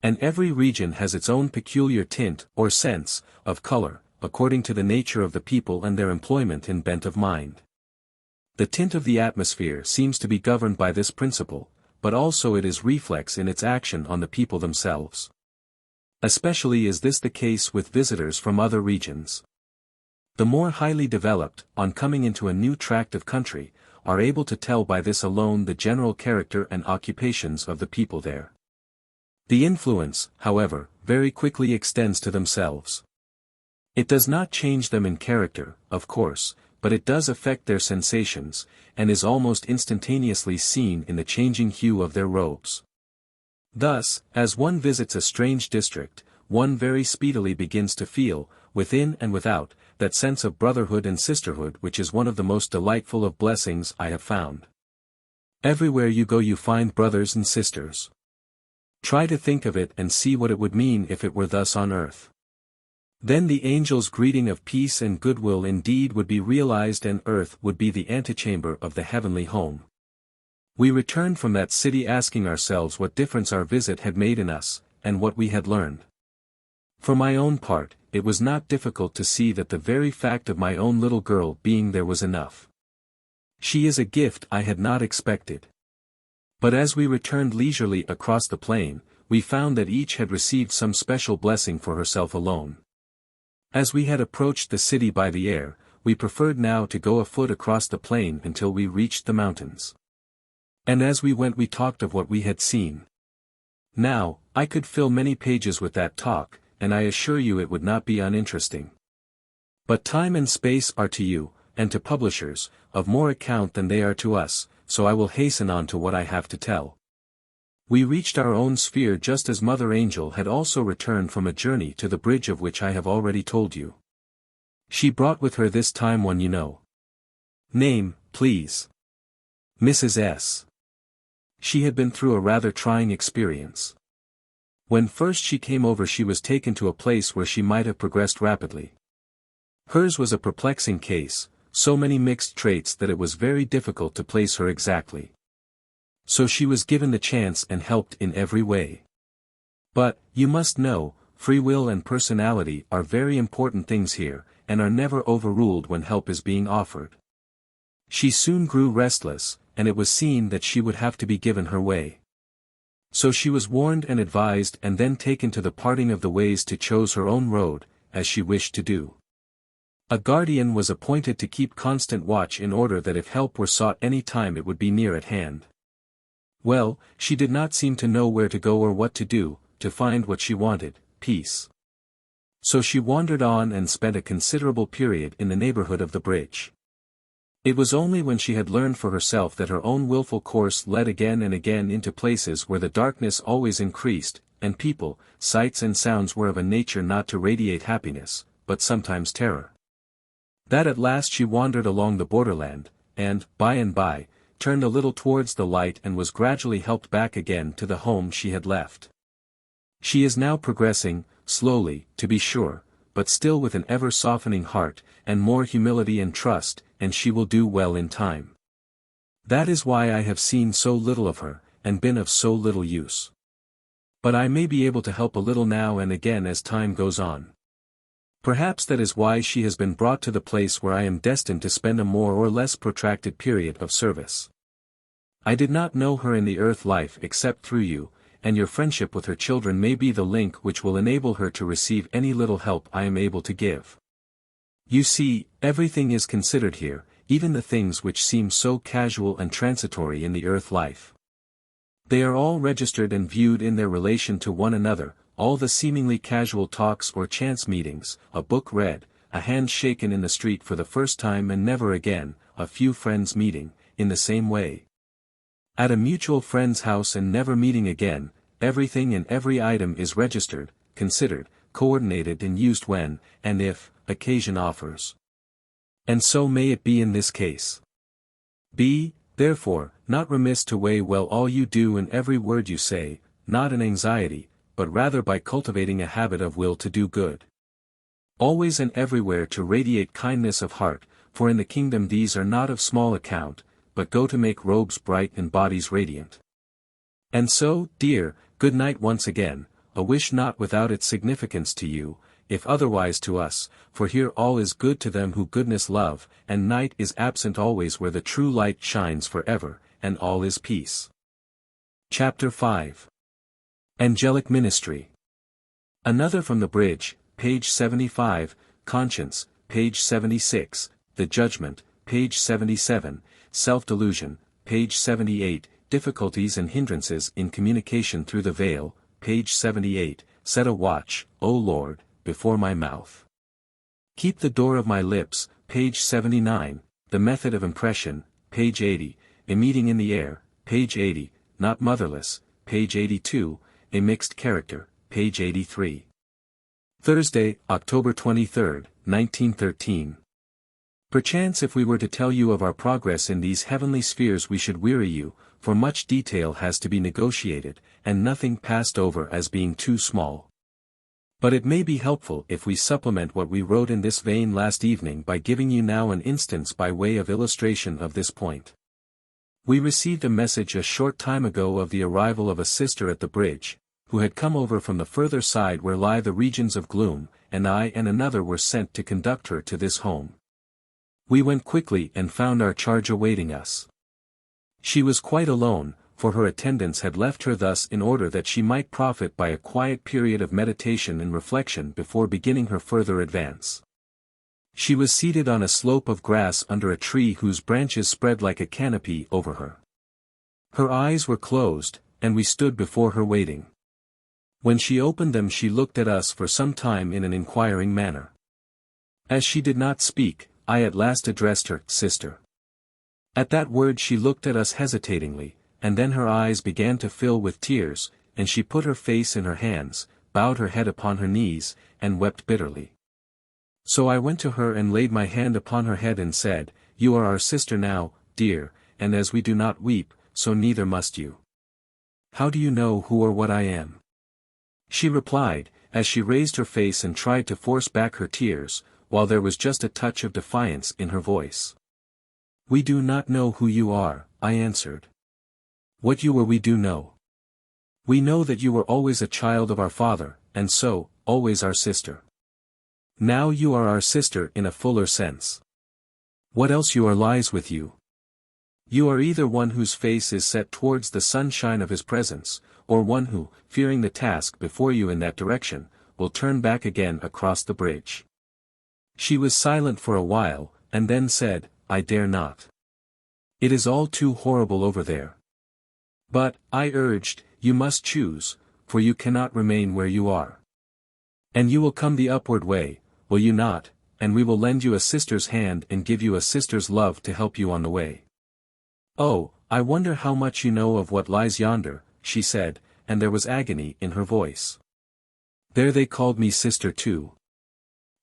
And every region has its own peculiar tint, or sense, of color, according to the nature of the people and their employment and bent of mind. The tint of the atmosphere seems to be governed by this principle, but also it is reflex in its action on the people themselves. Especially is this the case with visitors from other regions. The more highly developed, on coming into a new tract of country, are able to tell by this alone the general character and occupations of the people there. The influence, however, very quickly extends to themselves. It does not change them in character, of course, but it does affect their sensations, and is almost instantaneously seen in the changing hue of their robes. Thus, as one visits a strange district, one very speedily begins to feel, within and without, that sense of brotherhood and sisterhood which is one of the most delightful of blessings I have found. Everywhere you go you find brothers and sisters. Try to think of it and see what it would mean if it were thus on earth. Then the angel's greeting of peace and goodwill indeed would be realized and earth would be the antechamber of the heavenly home. We returned from that city asking ourselves what difference our visit had made in us, and what we had learned. For my own part, it was not difficult to see that the very fact of my own little girl being there was enough. She is a gift I had not expected. But as we returned leisurely across the plain, we found that each had received some special blessing for herself alone. As we had approached the city by the air, we preferred now to go afoot across the plain until we reached the mountains. And as we went we talked of what we had seen. Now, I could fill many pages with that talk, and I assure you it would not be uninteresting. But time and space are to you, and to publishers, of more account than they are to us, so I will hasten on to what I have to tell. We reached our own sphere just as Mother Angel had also returned from a journey to the bridge of which I have already told you. She brought with her this time one you know. Name, please. Mrs. S. She had been through a rather trying experience. When first she came over she was taken to a place where she might have progressed rapidly. Hers was a perplexing case, so many mixed traits that it was very difficult to place her exactly. So she was given the chance and helped in every way. But, you must know, free will and personality are very important things here, and are never overruled when help is being offered. She soon grew restless, and it was seen that she would have to be given her way. So she was warned and advised and then taken to the parting of the ways to choose her own road, as she wished to do. A guardian was appointed to keep constant watch in order that if help were sought any time it would be near at hand. Well, she did not seem to know where to go or what to do, to find what she wanted, peace. So she wandered on and spent a considerable period in the neighborhood of the bridge. It was only when she had learned for herself that her own willful course led again and again into places where the darkness always increased, and people, sights and sounds were of a nature not to radiate happiness, but sometimes terror. That at last she wandered along the borderland, and, by, turned a little towards the light and was gradually helped back again to the home she had left. She is now progressing, slowly, to be sure, but still with an ever-softening heart, and more humility and trust, and she will do well in time. That is why I have seen so little of her, and been of so little use. But I may be able to help a little now and again as time goes on. Perhaps that is why she has been brought to the place where I am destined to spend a more or less protracted period of service. I did not know her in the earth life except through you, and your friendship with her children may be the link which will enable her to receive any little help I am able to give. You see, everything is considered here, even the things which seem so casual and transitory in the earth life. They are all registered and viewed in their relation to one another, all the seemingly casual talks or chance meetings, a book read, a hand shaken in the street for the first time and never again, a few friends meeting, in the same way. At a mutual friend's house and never meeting again, everything and every item is registered, considered, coordinated and used when, and if, occasion offers. And so may it be in this case. Be, therefore, not remiss to weigh well all you do and every word you say, not in anxiety, but rather by cultivating a habit of will to do good. Always and everywhere to radiate kindness of heart, for in the kingdom these are not of small account, but go to make robes bright and bodies radiant. And so, dear, good night once again, a wish not without its significance to you, if otherwise to us, for here all is good to them who goodness love, and night is absent always where the true light shines forever, and all is peace. Chapter 5. Angelic Ministry. Another from the bridge, page 75, Conscience, page 76, The Judgment, page 77, Self-Delusion, page 78, Difficulties and Hindrances in Communication through the Veil, page 78, Set a watch, O Lord, before my mouth. Keep the door of my lips, page 79, The Method of Impression, page 80, A Meeting in the Air, page 80, Not Motherless, page 82, A Mixed Character, page 83. Thursday, October 23, 1913. Perchance if we were to tell you of our progress in these heavenly spheres we should weary you, for much detail has to be negotiated, and nothing passed over as being too small. But it may be helpful if we supplement what we wrote in this vein last evening by giving you now an instance by way of illustration of this point. We received a message a short time ago of the arrival of a sister at the bridge, who had come over from the further side where lie the regions of gloom, and I and another were sent to conduct her to this home. We went quickly and found our charge awaiting us. She was quite alone, for her attendants had left her thus in order that she might profit by a quiet period of meditation and reflection before beginning her further advance. She was seated on a slope of grass under a tree whose branches spread like a canopy over her. Her eyes were closed, and we stood before her waiting. When she opened them she looked at us for some time in an inquiring manner. As she did not speak, I at last addressed her, Sister. At that word she looked at us hesitatingly, and then her eyes began to fill with tears, and she put her face in her hands, bowed her head upon her knees, and wept bitterly. So I went to her and laid my hand upon her head and said, "You are our sister now, dear, and as we do not weep, so neither must you. How do you know who or what I am?" She replied, as she raised her face and tried to force back her tears, while there was just a touch of defiance in her voice. "We do not know who you are," I answered. "What you were we do know. We know that you were always a child of our father, and so, always our sister. Now you are our sister in a fuller sense. What else you are lies with you. You are either one whose face is set towards the sunshine of his presence, or one who, fearing the task before you in that direction, will turn back again across the bridge." She was silent for a while, and then said, "I dare not. It is all too horrible over there." "But," I urged, "you must choose, for you cannot remain where you are. And you will come the upward way, will you not, and we will lend you a sister's hand and give you a sister's love to help you on the way." "Oh, I wonder how much you know of what lies yonder," she said, and there was agony in her voice. "There they called me sister too.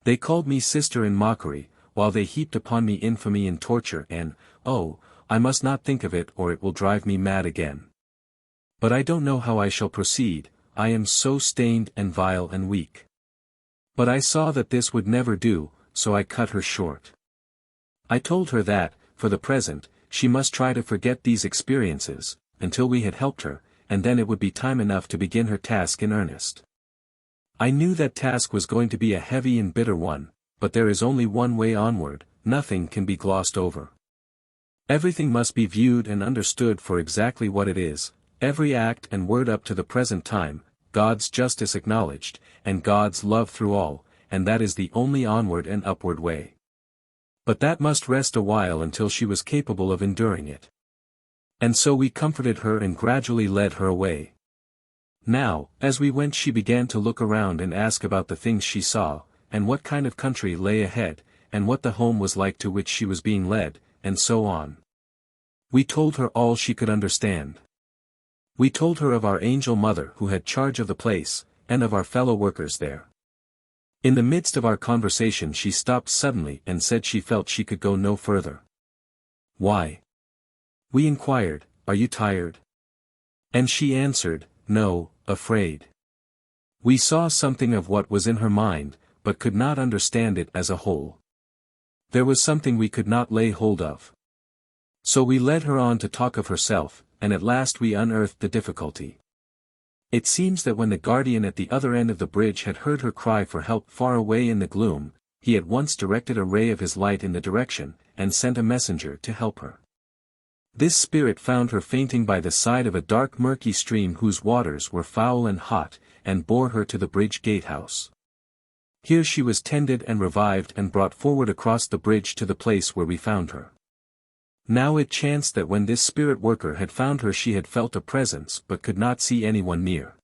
They called me sister in mockery, while they heaped upon me infamy and torture and, oh, I must not think of it or it will drive me mad again. But I don't know how I shall proceed, I am so stained and vile and weak." But I saw that this would never do, so I cut her short. I told her that, for the present, she must try to forget these experiences, until we had helped her, and then it would be time enough to begin her task in earnest. I knew that task was going to be a heavy and bitter one, but there is only one way onward, nothing can be glossed over. Everything must be viewed and understood for exactly what it is, every act and word up to the present time, God's justice acknowledged, and God's love through all, and that is the only onward and upward way. But that must rest a while until she was capable of enduring it. And so we comforted her and gradually led her away. Now, as we went she began to look around and ask about the things she saw, and what kind of country lay ahead, and what the home was like to which she was being led, and so on. We told her all she could understand. We told her of our angel mother who had charge of the place, and of our fellow workers there. In the midst of our conversation she stopped suddenly and said she felt she could go no further. "Why?" We inquired, "Are you tired?" And she answered, "No, afraid." We saw something of what was in her mind, but could not understand it as a whole. There was something we could not lay hold of. So we led her on to talk of herself, and at last we unearthed the difficulty. It seems that when the guardian at the other end of the bridge had heard her cry for help far away in the gloom, he at once directed a ray of his light in the direction, and sent a messenger to help her. This spirit found her fainting by the side of a dark murky stream whose waters were foul and hot, and bore her to the bridge gatehouse. Here she was tended and revived and brought forward across the bridge to the place where we found her. Now it chanced that when this spirit worker had found her she had felt a presence but could not see anyone near.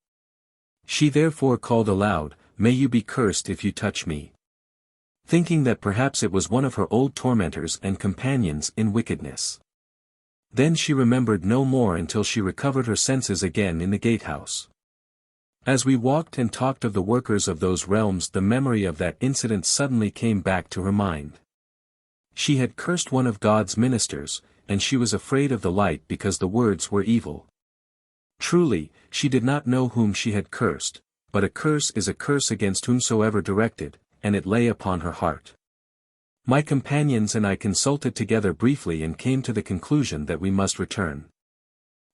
She therefore called aloud, "May you be cursed if you touch me," thinking that perhaps it was one of her old tormentors and companions in wickedness. Then she remembered no more until she recovered her senses again in the gatehouse. As we walked and talked of the workers of those realms the memory of that incident suddenly came back to her mind. She had cursed one of God's ministers, and she was afraid of the light because the words were evil. Truly, she did not know whom she had cursed, but a curse is a curse against whomsoever directed, and it lay upon her heart. My companions and I consulted together briefly and came to the conclusion that we must return.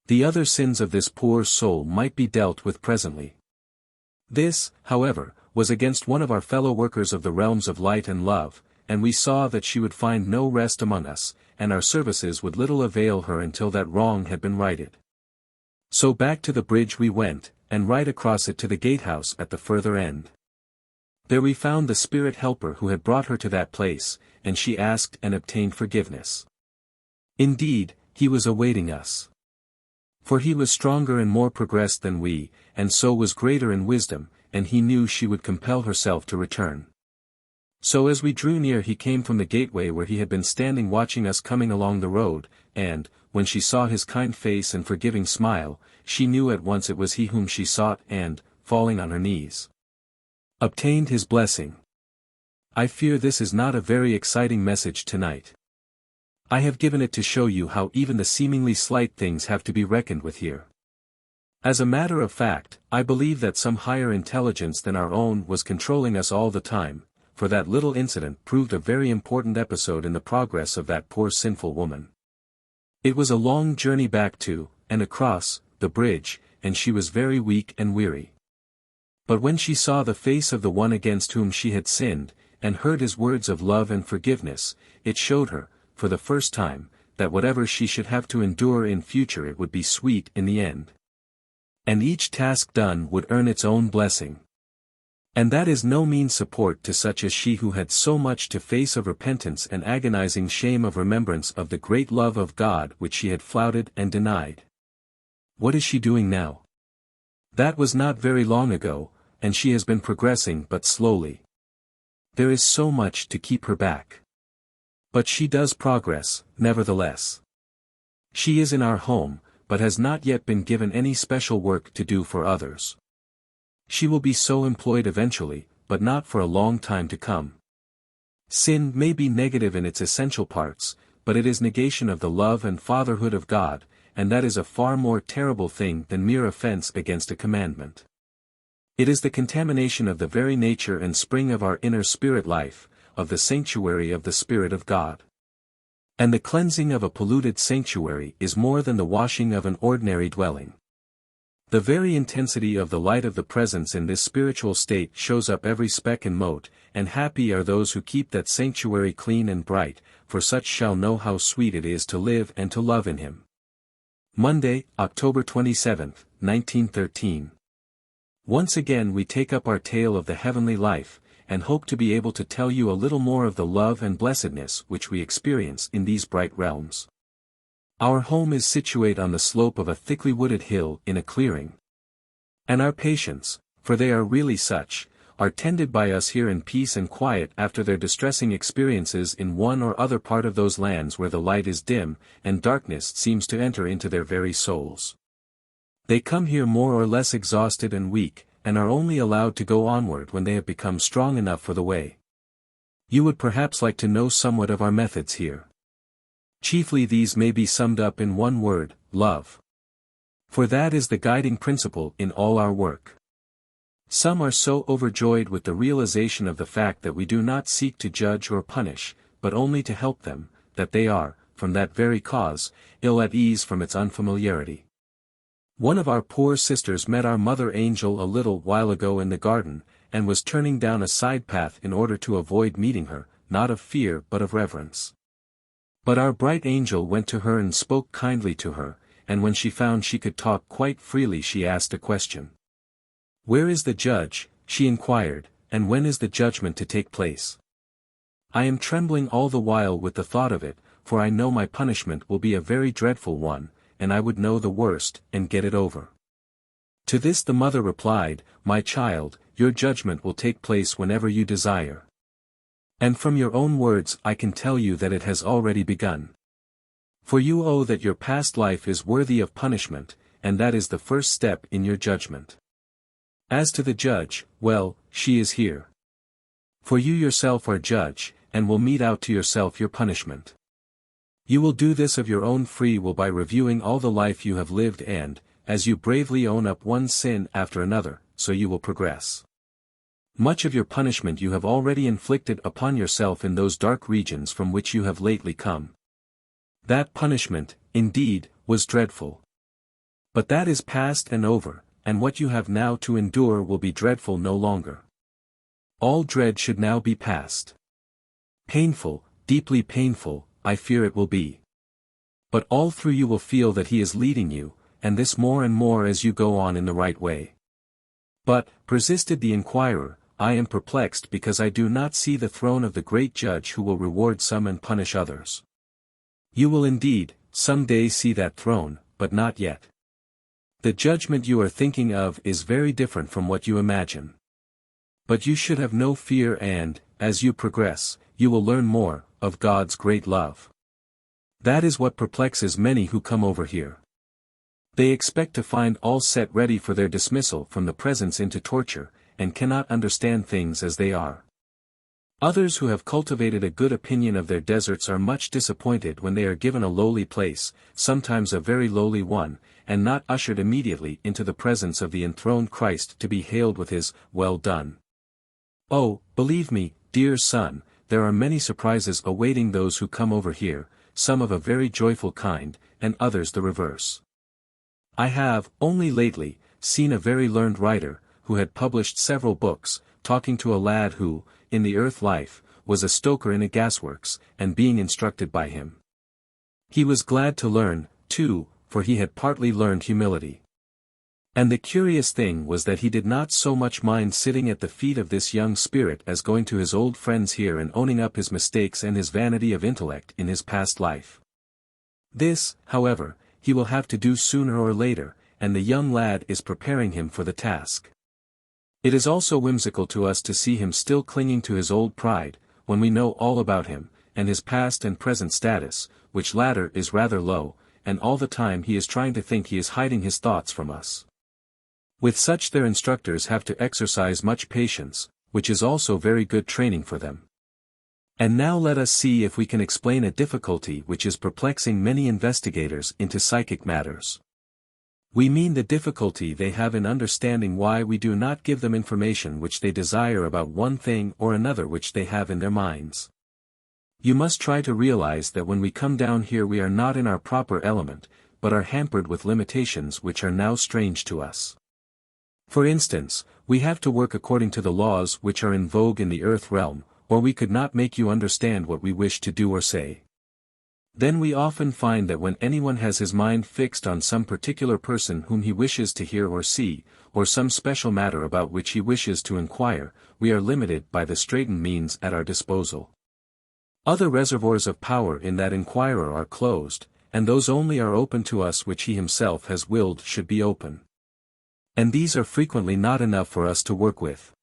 The other sins of this poor soul might be dealt with presently. This, however, was against one of our fellow workers of the realms of light and love, and we saw that she would find no rest among us, and our services would little avail her until that wrong had been righted. So back to the bridge we went, and right across it to the gatehouse at the further end. There we found the spirit helper who had brought her to that place, and she asked and obtained forgiveness. Indeed, he was awaiting us. For he was stronger and more progressed than we, and so was greater in wisdom, and he knew she would compel herself to return. So as we drew near he came from the gateway where he had been standing watching us coming along the road, and, when she saw his kind face and forgiving smile, she knew at once it was he whom she sought and, falling on her knees, obtained his blessing. I fear this is not a very exciting message tonight. I have given it to show you how even the seemingly slight things have to be reckoned with here. As a matter of fact, I believe that some higher intelligence than our own was controlling us all the time, for that little incident proved a very important episode in the progress of that poor sinful woman. It was a long journey back to, and across, the bridge, and she was very weak and weary. But when she saw the face of the one against whom she had sinned, and heard his words of love and forgiveness, it showed her, for the first time, that whatever she should have to endure in future it would be sweet in the end. And each task done would earn its own blessing. And that is no mean support to such as she who had so much to face of repentance and agonizing shame of remembrance of the great love of God which she had flouted and denied. What is she doing now? That was not very long ago, and she has been progressing but slowly. There is so much to keep her back. But she does progress, nevertheless. She is in our home, but has not yet been given any special work to do for others. She will be so employed eventually, but not for a long time to come. Sin may be negative in its essential parts, but it is negation of the love and fatherhood of God, and that is a far more terrible thing than mere offense against a commandment. It is the contamination of the very nature and spring of our inner spirit life, of the sanctuary of the Spirit of God. And the cleansing of a polluted sanctuary is more than the washing of an ordinary dwelling. The very intensity of the light of the presence in this spiritual state shows up every speck and mote, and happy are those who keep that sanctuary clean and bright, for such shall know how sweet it is to live and to love in Him. Monday, October 27, 1913. Once again we take up our tale of the heavenly life, and hope to be able to tell you a little more of the love and blessedness which we experience in these bright realms. Our home is situate on the slope of a thickly wooded hill in a clearing. And our patients, for they are really such, are tended by us here in peace and quiet after their distressing experiences in one or other part of those lands where the light is dim, and darkness seems to enter into their very souls. They come here more or less exhausted and weak, and are only allowed to go onward when they have become strong enough for the way. You would perhaps like to know somewhat of our methods here. Chiefly these may be summed up in one word, love. For that is the guiding principle in all our work. Some are so overjoyed with the realization of the fact that we do not seek to judge or punish, but only to help them, that they are, from that very cause, ill at ease from its unfamiliarity. One of our poor sisters met our mother angel a little while ago in the garden, and was turning down a side path in order to avoid meeting her, not of fear but of reverence. But our bright angel went to her and spoke kindly to her, and when she found she could talk quite freely she asked a question. "Where is the judge?" she inquired, "and when is the judgment to take place?" I am trembling all the while with the thought of it, for I know my punishment will be a very dreadful one, and I would know the worst, and get it over. To this the mother replied, "My child, your judgment will take place whenever you desire. And from your own words I can tell you that it has already begun. For you owe that your past life is worthy of punishment, and that is the first step in your judgment. As to the judge, well, she is here. For you yourself are judge, and will mete out to yourself your punishment. You will do this of your own free will by reviewing all the life you have lived and, as you bravely own up one sin after another, so you will progress. Much of your punishment you have already inflicted upon yourself in those dark regions from which you have lately come. That punishment, indeed, was dreadful. But that is past and over, and what you have now to endure will be dreadful no longer. All dread should now be past. Painful, deeply painful, I fear it will be. But all through you will feel that He is leading you, and this more and more as you go on in the right way. But, persisted the inquirer, I am perplexed because I do not see the throne of the great judge who will reward some and punish others. You will indeed, some day see that throne, but not yet. The judgment you are thinking of is very different from what you imagine. But you should have no fear and, as you progress, you will learn more, of God's great love. That is what perplexes many who come over here. They expect to find all set ready for their dismissal from the presence into torture, and cannot understand things as they are. Others who have cultivated a good opinion of their deserts are much disappointed when they are given a lowly place, sometimes a very lowly one, and not ushered immediately into the presence of the enthroned Christ to be hailed with his, "Well done." Oh, believe me, dear son, there are many surprises awaiting those who come over here, some of a very joyful kind, and others the reverse. I have, only lately, seen a very learned writer, who had published several books, talking to a lad who, in the earth life, was a stoker in a gasworks, and being instructed by him. He was glad to learn, too, for he had partly learned humility. And the curious thing was that he did not so much mind sitting at the feet of this young spirit as going to his old friends here and owning up his mistakes and his vanity of intellect in his past life. This, however, he will have to do sooner or later, and the young lad is preparing him for the task. It is also whimsical to us to see him still clinging to his old pride, when we know all about him, and his past and present status, which latter is rather low, and all the time he is trying to think he is hiding his thoughts from us. With such their instructors have to exercise much patience, which is also very good training for them. And now let us see if we can explain a difficulty which is perplexing many investigators into psychic matters. We mean the difficulty they have in understanding why we do not give them information which they desire about one thing or another which they have in their minds. You must try to realize that when we come down here we are not in our proper element, but are hampered with limitations which are now strange to us. For instance, we have to work according to the laws which are in vogue in the earth realm, or we could not make you understand what we wish to do or say. Then we often find that when anyone has his mind fixed on some particular person whom he wishes to hear or see, or some special matter about which he wishes to inquire, we are limited by the straitened means at our disposal. Other reservoirs of power in that inquirer are closed, and those only are open to us which he himself has willed should be open. And these are frequently not enough for us to work with.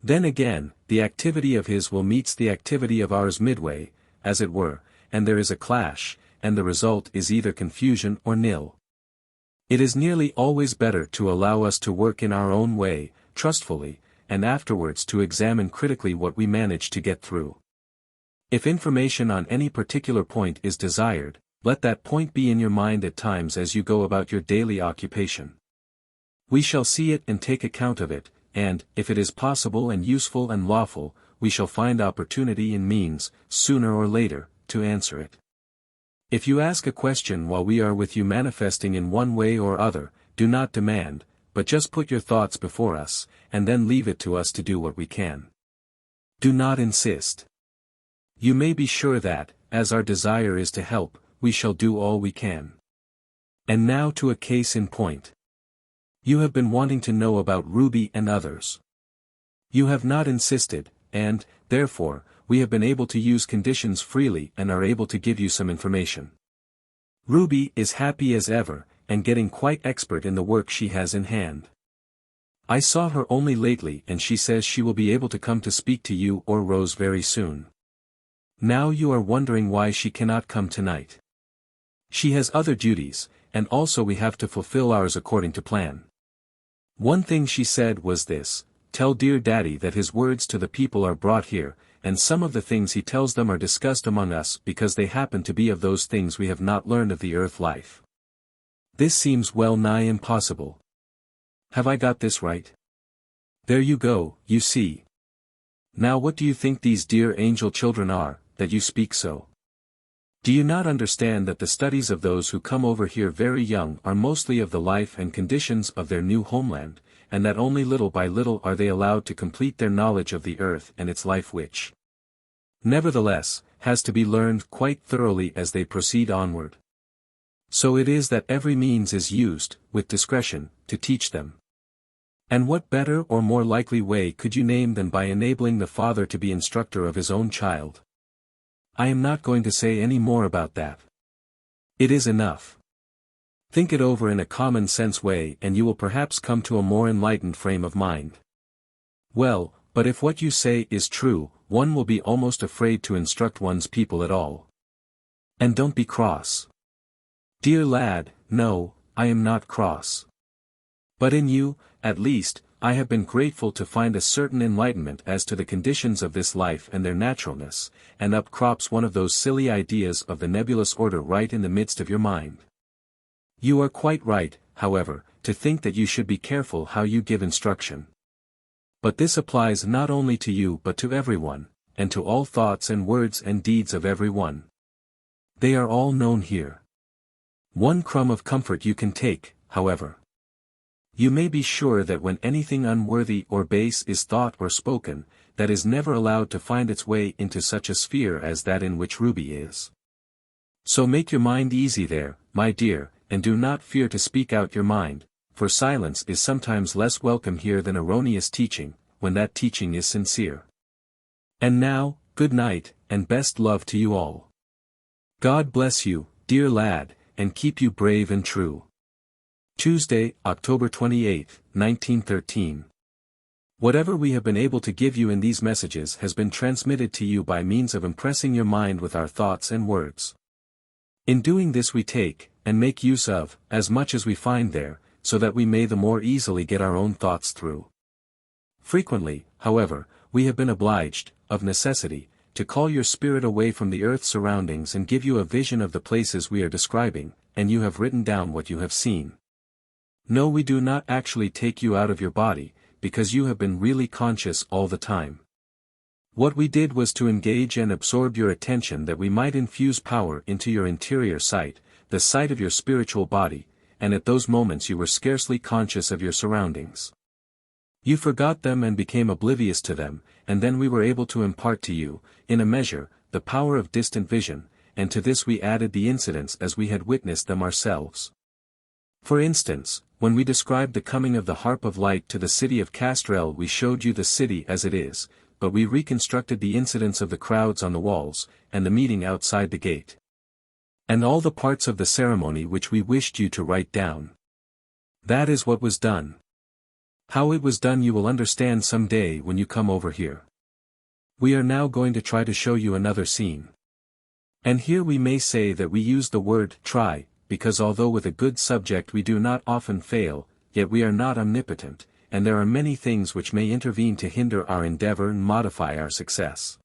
Then again, the activity of his will meets the activity of ours midway, as it were, and there is a clash, and the result is either confusion or nil. It is nearly always better to allow us to work in our own way, trustfully, and afterwards to examine critically what we manage to get through. If information on any particular point is desired, let that point be in your mind at times as you go about your daily occupation. We shall see it and take account of it, and, if it is possible and useful and lawful, we shall find opportunity and means, sooner or later, to answer it. If you ask a question while we are with you manifesting in one way or other, do not demand, but just put your thoughts before us, and then leave it to us to do what we can. Do not insist. You may be sure that, as our desire is to help, we shall do all we can. And now to a case in point. You have been wanting to know about Ruby and others. You have not insisted, and, therefore, we have been able to use conditions freely and are able to give you some information. Ruby is happy as ever, and getting quite expert in the work she has in hand. I saw her only lately and she says she will be able to come to speak to you or Rose very soon. Now you are wondering why she cannot come tonight. She has other duties, and also we have to fulfill ours according to plan. One thing she said was this: tell dear Daddy that his words to the people are brought here, and some of the things he tells them are discussed among us because they happen to be of those things we have not learned of the earth life. This seems well nigh impossible. Have I got this right? There you go, you see. Now what do you think these dear angel children are, that you speak so? Do you not understand that the studies of those who come over here very young are mostly of the life and conditions of their new homeland, and that only little by little are they allowed to complete their knowledge of the earth and its life which, nevertheless, has to be learned quite thoroughly as they proceed onward. So it is that every means is used, with discretion, to teach them. And what better or more likely way could you name than by enabling the father to be instructor of his own child? I am not going to say any more about that. It is enough. Think it over in a common sense way and you will perhaps come to a more enlightened frame of mind. Well, but if what you say is true, one will be almost afraid to instruct one's people at all. And don't be cross. Dear lad, no, I am not cross. But in you, at least, I have been grateful to find a certain enlightenment as to the conditions of this life and their naturalness, and up crops one of those silly ideas of the nebulous order right in the midst of your mind. You are quite right, however, to think that you should be careful how you give instruction. But this applies not only to you but to everyone, and to all thoughts and words and deeds of everyone. They are all known here. One crumb of comfort you can take, however. You may be sure that when anything unworthy or base is thought or spoken, that is never allowed to find its way into such a sphere as that in which Ruby is. So make your mind easy there, my dear, and do not fear to speak out your mind, for silence is sometimes less welcome here than erroneous teaching, when that teaching is sincere. And now, good night, and best love to you all. God bless you, dear lad, and keep you brave and true. Tuesday, October 28, 1913. Whatever we have been able to give you in these messages has been transmitted to you by means of impressing your mind with our thoughts and words. In doing this we take, and make use of, as much as we find there, so that we may the more easily get our own thoughts through. Frequently, however, we have been obliged, of necessity, to call your spirit away from the earth's surroundings and give you a vision of the places we are describing, and you have written down what you have seen. No, we do not actually take you out of your body, because you have been really conscious all the time. What we did was to engage and absorb your attention that we might infuse power into your interior sight, the sight of your spiritual body, and at those moments you were scarcely conscious of your surroundings. You forgot them and became oblivious to them, and then we were able to impart to you, in a measure, the power of distant vision, and to this we added the incidents as we had witnessed them ourselves. For instance, when we described the coming of the harp of light to the city of Castrel, we showed you the city as it is, but we reconstructed the incidents of the crowds on the walls, and the meeting outside the gate. And all the parts of the ceremony which we wished you to write down. That is what was done. How it was done you will understand some day when you come over here. We are now going to try to show you another scene. And here we may say that we use the word try, because although with a good subject we do not often fail, yet we are not omnipotent, and there are many things which may intervene to hinder our endeavor and modify our success.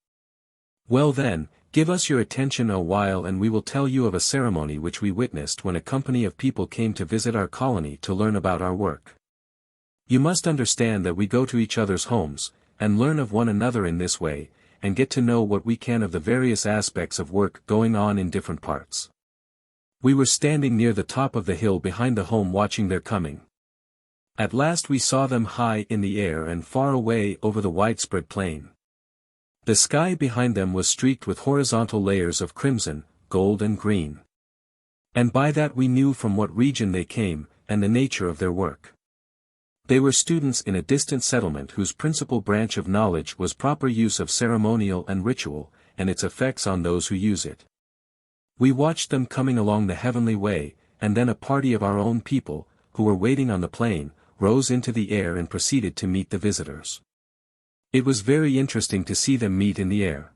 Well then, give us your attention a while and we will tell you of a ceremony which we witnessed when a company of people came to visit our colony to learn about our work. You must understand that we go to each other's homes, and learn of one another in this way, and get to know what we can of the various aspects of work going on in different parts. We were standing near the top of the hill behind the home watching their coming. At last we saw them high in the air and far away over the widespread plain. The sky behind them was streaked with horizontal layers of crimson, gold and green. And by that we knew from what region they came, and the nature of their work. They were students in a distant settlement whose principal branch of knowledge was proper use of ceremonial and ritual, and its effects on those who use it. We watched them coming along the heavenly way, and then a party of our own people, who were waiting on the plain, rose into the air and proceeded to meet the visitors. It was very interesting to see them meet in the air.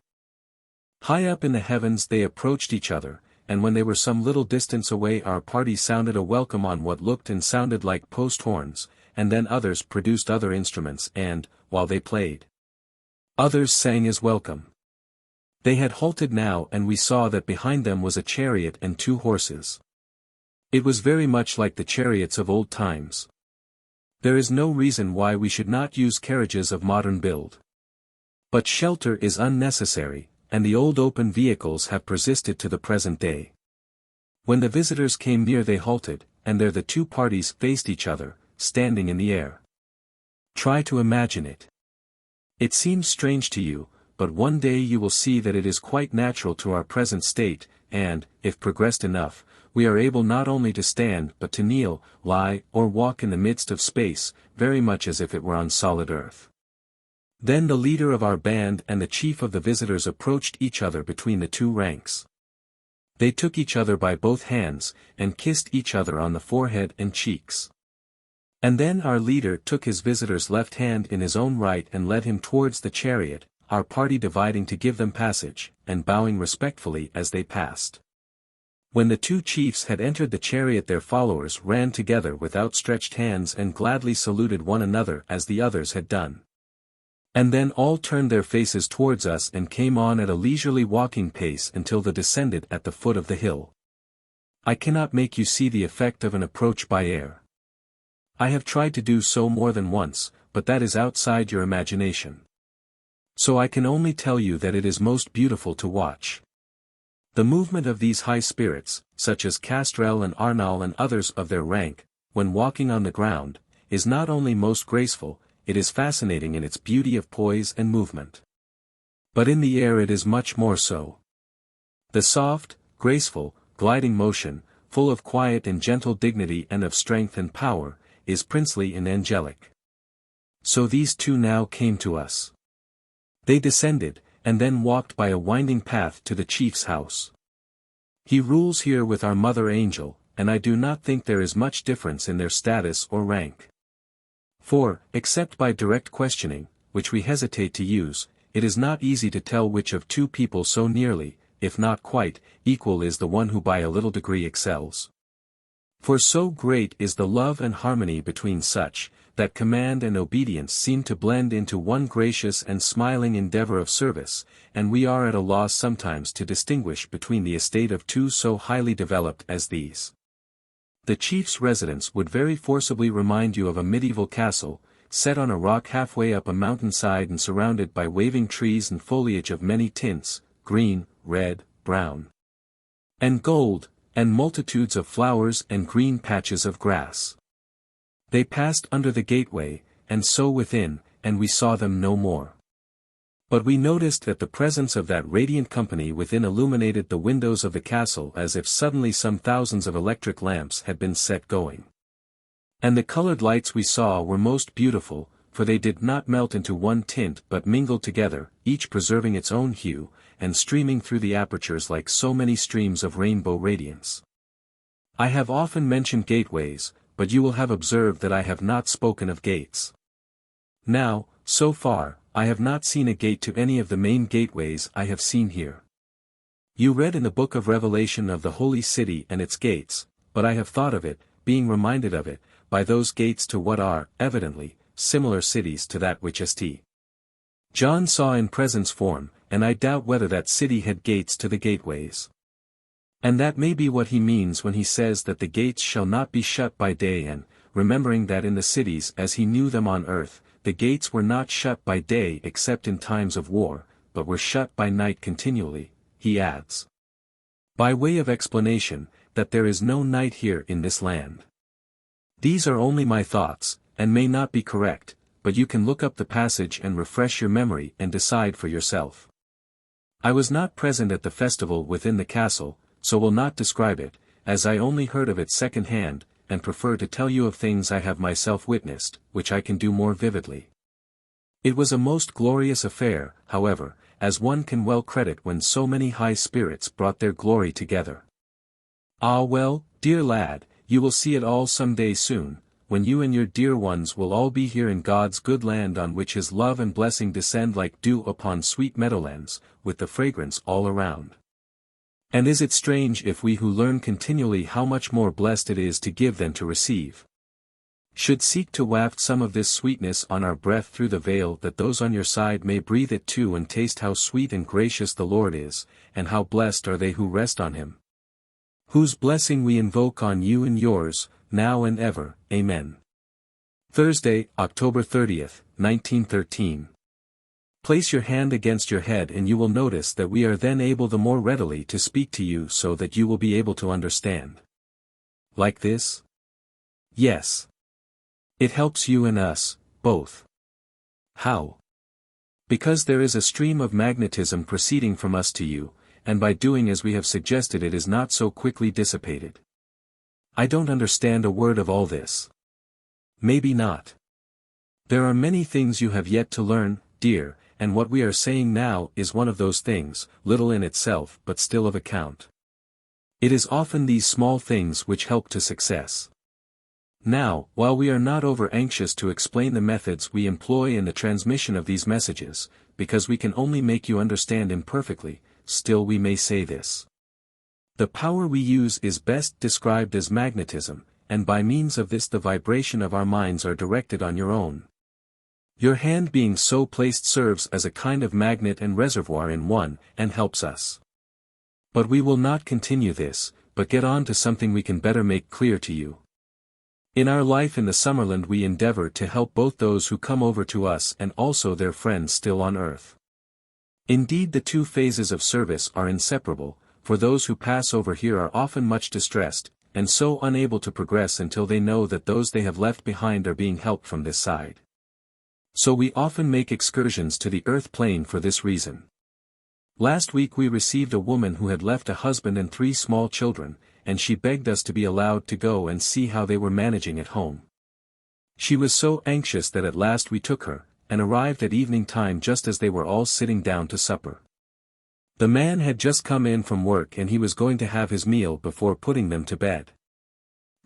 High up in the heavens they approached each other, and when they were some little distance away our party sounded a welcome on what looked and sounded like post horns, and then others produced other instruments and, while they played, others sang as welcome. They had halted now and we saw that behind them was a chariot and 2 horses. It was very much like the chariots of old times. There is no reason why we should not use carriages of modern build. But shelter is unnecessary, and the old open vehicles have persisted to the present day. When the visitors came near they halted, and there the 2 parties faced each other, standing in the air. Try to imagine it. It seems strange to you, but one day you will see that it is quite natural to our present state, and, if progressed enough, we are able not only to stand but to kneel, lie, or walk in the midst of space, very much as if it were on solid earth. Then the leader of our band and the chief of the visitors approached each other between the 2 ranks. They took each other by both hands, and kissed each other on the forehead and cheeks. And then our leader took his visitor's left hand in his own right and led him towards the chariot, our party dividing to give them passage, and bowing respectfully as they passed. When the two chiefs had entered the chariot, their followers ran together with outstretched hands and gladly saluted one another as the others had done. And then all turned their faces towards us and came on at a leisurely walking pace until they descended at the foot of the hill. I cannot make you see the effect of an approach by air. I have tried to do so more than once, but that is outside your imagination. So I can only tell you that it is most beautiful to watch. The movement of these high spirits, such as Castrel and Arnal and others of their rank, when walking on the ground, is not only most graceful, it is fascinating in its beauty of poise and movement. But in the air it is much more so. The soft, graceful, gliding motion, full of quiet and gentle dignity and of strength and power, is princely and angelic. So these two now came to us. They descended, and then walked by a winding path to the chief's house. He rules here with our mother angel, and I do not think there is much difference in their status or rank. For, except by direct questioning, which we hesitate to use, it is not easy to tell which of two people so nearly, if not quite, equal is the one who by a little degree excels. For so great is the love and harmony between such, that command and obedience seem to blend into one gracious and smiling endeavor of service, and we are at a loss sometimes to distinguish between the estate of two so highly developed as these. The chief's residence would very forcibly remind you of a medieval castle, set on a rock halfway up a mountainside and surrounded by waving trees and foliage of many tints, green, red, brown, and gold, and multitudes of flowers and green patches of grass. They passed under the gateway, and so within, and we saw them no more. But we noticed that the presence of that radiant company within illuminated the windows of the castle as if suddenly some thousands of electric lamps had been set going. And the colored lights we saw were most beautiful, for they did not melt into one tint but mingled together, each preserving its own hue, and streaming through the apertures like so many streams of rainbow radiance. I have often mentioned gateways, but you will have observed that I have not spoken of gates. Now, so far, I have not seen a gate to any of the main gateways I have seen here. You read in the book of Revelation of the holy city and its gates, but I have thought of it, being reminded of it, by those gates to what are, evidently, similar cities to that which St. John saw in presence form, and I doubt whether that city had gates to the gateways. And that may be what he means when he says that the gates shall not be shut by day, and, remembering that in the cities as he knew them on earth, the gates were not shut by day except in times of war, but were shut by night continually, he adds, by way of explanation, that there is no night here in this land. These are only my thoughts, and may not be correct, but you can look up the passage and refresh your memory and decide for yourself. I was not present at the festival within the castle, so will not describe it, as I only heard of it second hand, and prefer to tell you of things I have myself witnessed, which I can do more vividly. It was a most glorious affair, however, as one can well credit when so many high spirits brought their glory together. Ah well, dear lad, you will see it all some day soon, when you and your dear ones will all be here in God's good land on which his love and blessing descend like dew upon sweet meadowlands, with the fragrance all around. And is it strange if we who learn continually how much more blessed it is to give than to receive, should seek to waft some of this sweetness on our breath through the veil, that those on your side may breathe it too and taste how sweet and gracious the Lord is, and how blessed are they who rest on him, whose blessing we invoke on you and yours, now and ever, Amen. Thursday, October 30th, 1913. Place your hand against your head and you will notice that we are then able the more readily to speak to you so that you will be able to understand. Like this? Yes. It helps you and us, both. How? Because there is a stream of magnetism proceeding from us to you, and by doing as we have suggested it is not so quickly dissipated. I don't understand a word of all this. Maybe not. There are many things you have yet to learn, dear, and what we are saying now is one of those things, little in itself but still of account. It is often these small things which help to success. Now, while we are not over anxious to explain the methods we employ in the transmission of these messages, because we can only make you understand imperfectly, still we may say this. The power we use is best described as magnetism, and by means of this the vibration of our minds are directed on your own. Your hand being so placed serves as a kind of magnet and reservoir in one, and helps us. But we will not continue this, but get on to something we can better make clear to you. In our life in the Summerland we endeavor to help both those who come over to us and also their friends still on earth. Indeed the two phases of service are inseparable, for those who pass over here are often much distressed, and so unable to progress until they know that those they have left behind are being helped from this side. So we often make excursions to the earth plane for this reason. Last week we received a woman who had left a husband and 3 small children, and she begged us to be allowed to go and see how they were managing at home. She was so anxious that at last we took her, and arrived at evening time just as they were all sitting down to supper. The man had just come in from work and he was going to have his meal before putting them to bed.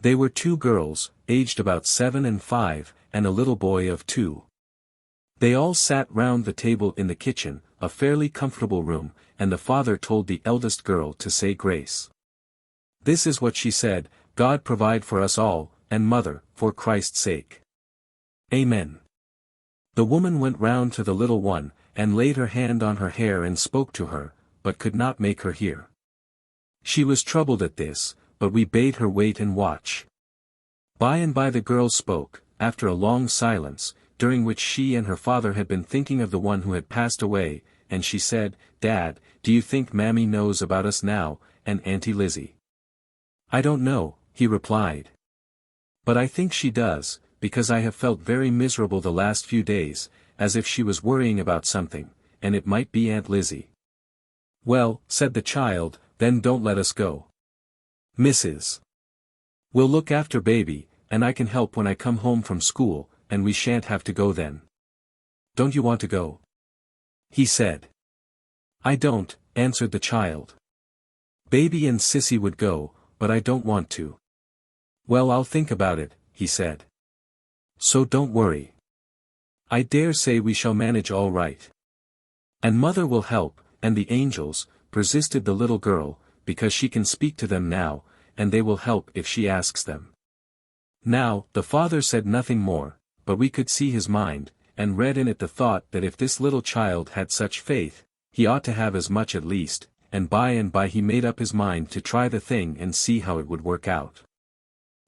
They were 2 girls, aged about 7 and 5, and a little boy of 2. They all sat round the table in the kitchen, a fairly comfortable room, and the father told the eldest girl to say grace. This is what she said: God provide for us all, and mother, for Christ's sake. Amen. The woman went round to the little one, and laid her hand on her hair and spoke to her, but could not make her hear. She was troubled at this, but we bade her wait and watch. By and by the girl spoke, after a long silence, during which she and her father had been thinking of the one who had passed away, and she said, "Dad, do you think Mammy knows about us now, and Auntie Lizzie?" "I don't know," he replied. "But I think she does, because I have felt very miserable the last few days, as if she was worrying about something, and it might be Aunt Lizzie." "Well," said the child, "then don't let us go. Mrs. will look after baby, and I can help when I come home from school, and we shan't have to go then. Don't you want to go?" he said. "I don't," answered the child. "Baby and Sissy would go, but I don't want to." "Well, I'll think about it," he said. "So don't worry. I dare say we shall manage all right. And mother will help, and the angels," persisted the little girl, "because she can speak to them now, and they will help if she asks them." Now, the father said nothing more, but we could see his mind, and read in it the thought that if this little child had such faith, he ought to have as much at least, and by he made up his mind to try the thing and see how it would work out.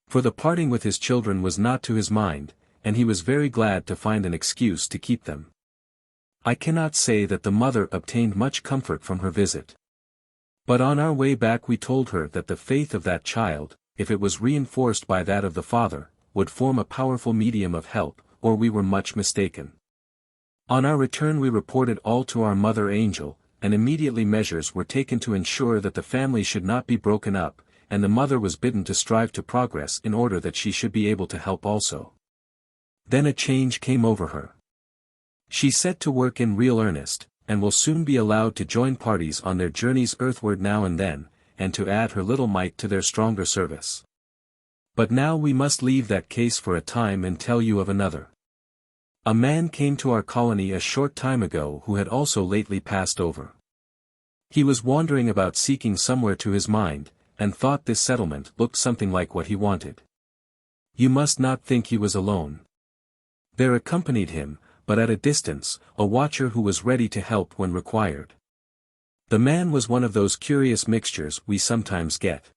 For the parting with his children was not to his mind, and he was very glad to find an excuse to keep them. I cannot say that the mother obtained much comfort from her visit. But on our way back we told her that the faith of that child, if it was reinforced by that of the father, would form a powerful medium of help, or we were much mistaken. On our return we reported all to our mother angel, and immediately measures were taken to ensure that the family should not be broken up, and the mother was bidden to strive to progress in order that she should be able to help also. Then a change came over her. She set to work in real earnest, and will soon be allowed to join parties on their journeys earthward now and then, and to add her little mite to their stronger service. But now we must leave that case for a time and tell you of another. A man came to our colony a short time ago who had also lately passed over. He was wandering about seeking somewhere to his mind, and thought this settlement looked something like what he wanted. You must not think he was alone. There accompanied him, but at a distance, a watcher who was ready to help when required. The man was one of those curious mixtures we sometimes get.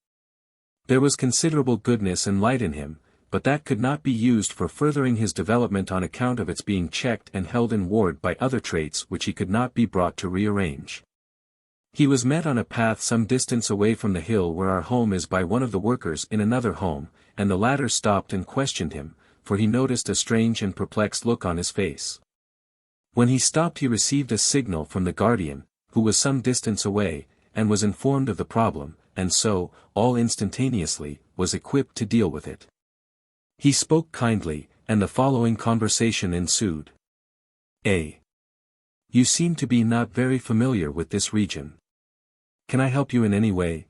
There was considerable goodness and light in him, but that could not be used for furthering his development on account of its being checked and held in ward by other traits which he could not be brought to rearrange. He was met on a path some distance away from the hill where our home is by one of the workers in another home, and the latter stopped and questioned him, for he noticed a strange and perplexed look on his face. When he stopped he received a signal from the guardian, who was some distance away, and was informed of the problem, and so, all instantaneously, was equipped to deal with it. He spoke kindly, and the following conversation ensued. A. You seem to be not very familiar with this region. Can I help you in any way?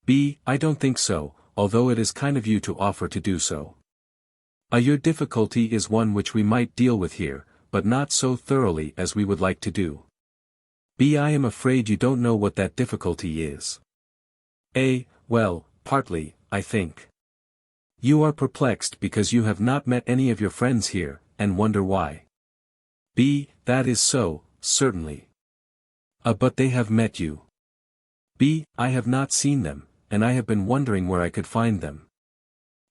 B. I don't think so, although it is kind of you to offer to do so. Your difficulty is one which we might deal with here, but not so thoroughly as we would like to do. B. I am afraid you don't know what that difficulty is. Well, partly, I think. You are perplexed because you have not met any of your friends here, and wonder why. That is so, certainly. But they have met you. I have not seen them, and I have been wondering where I could find them.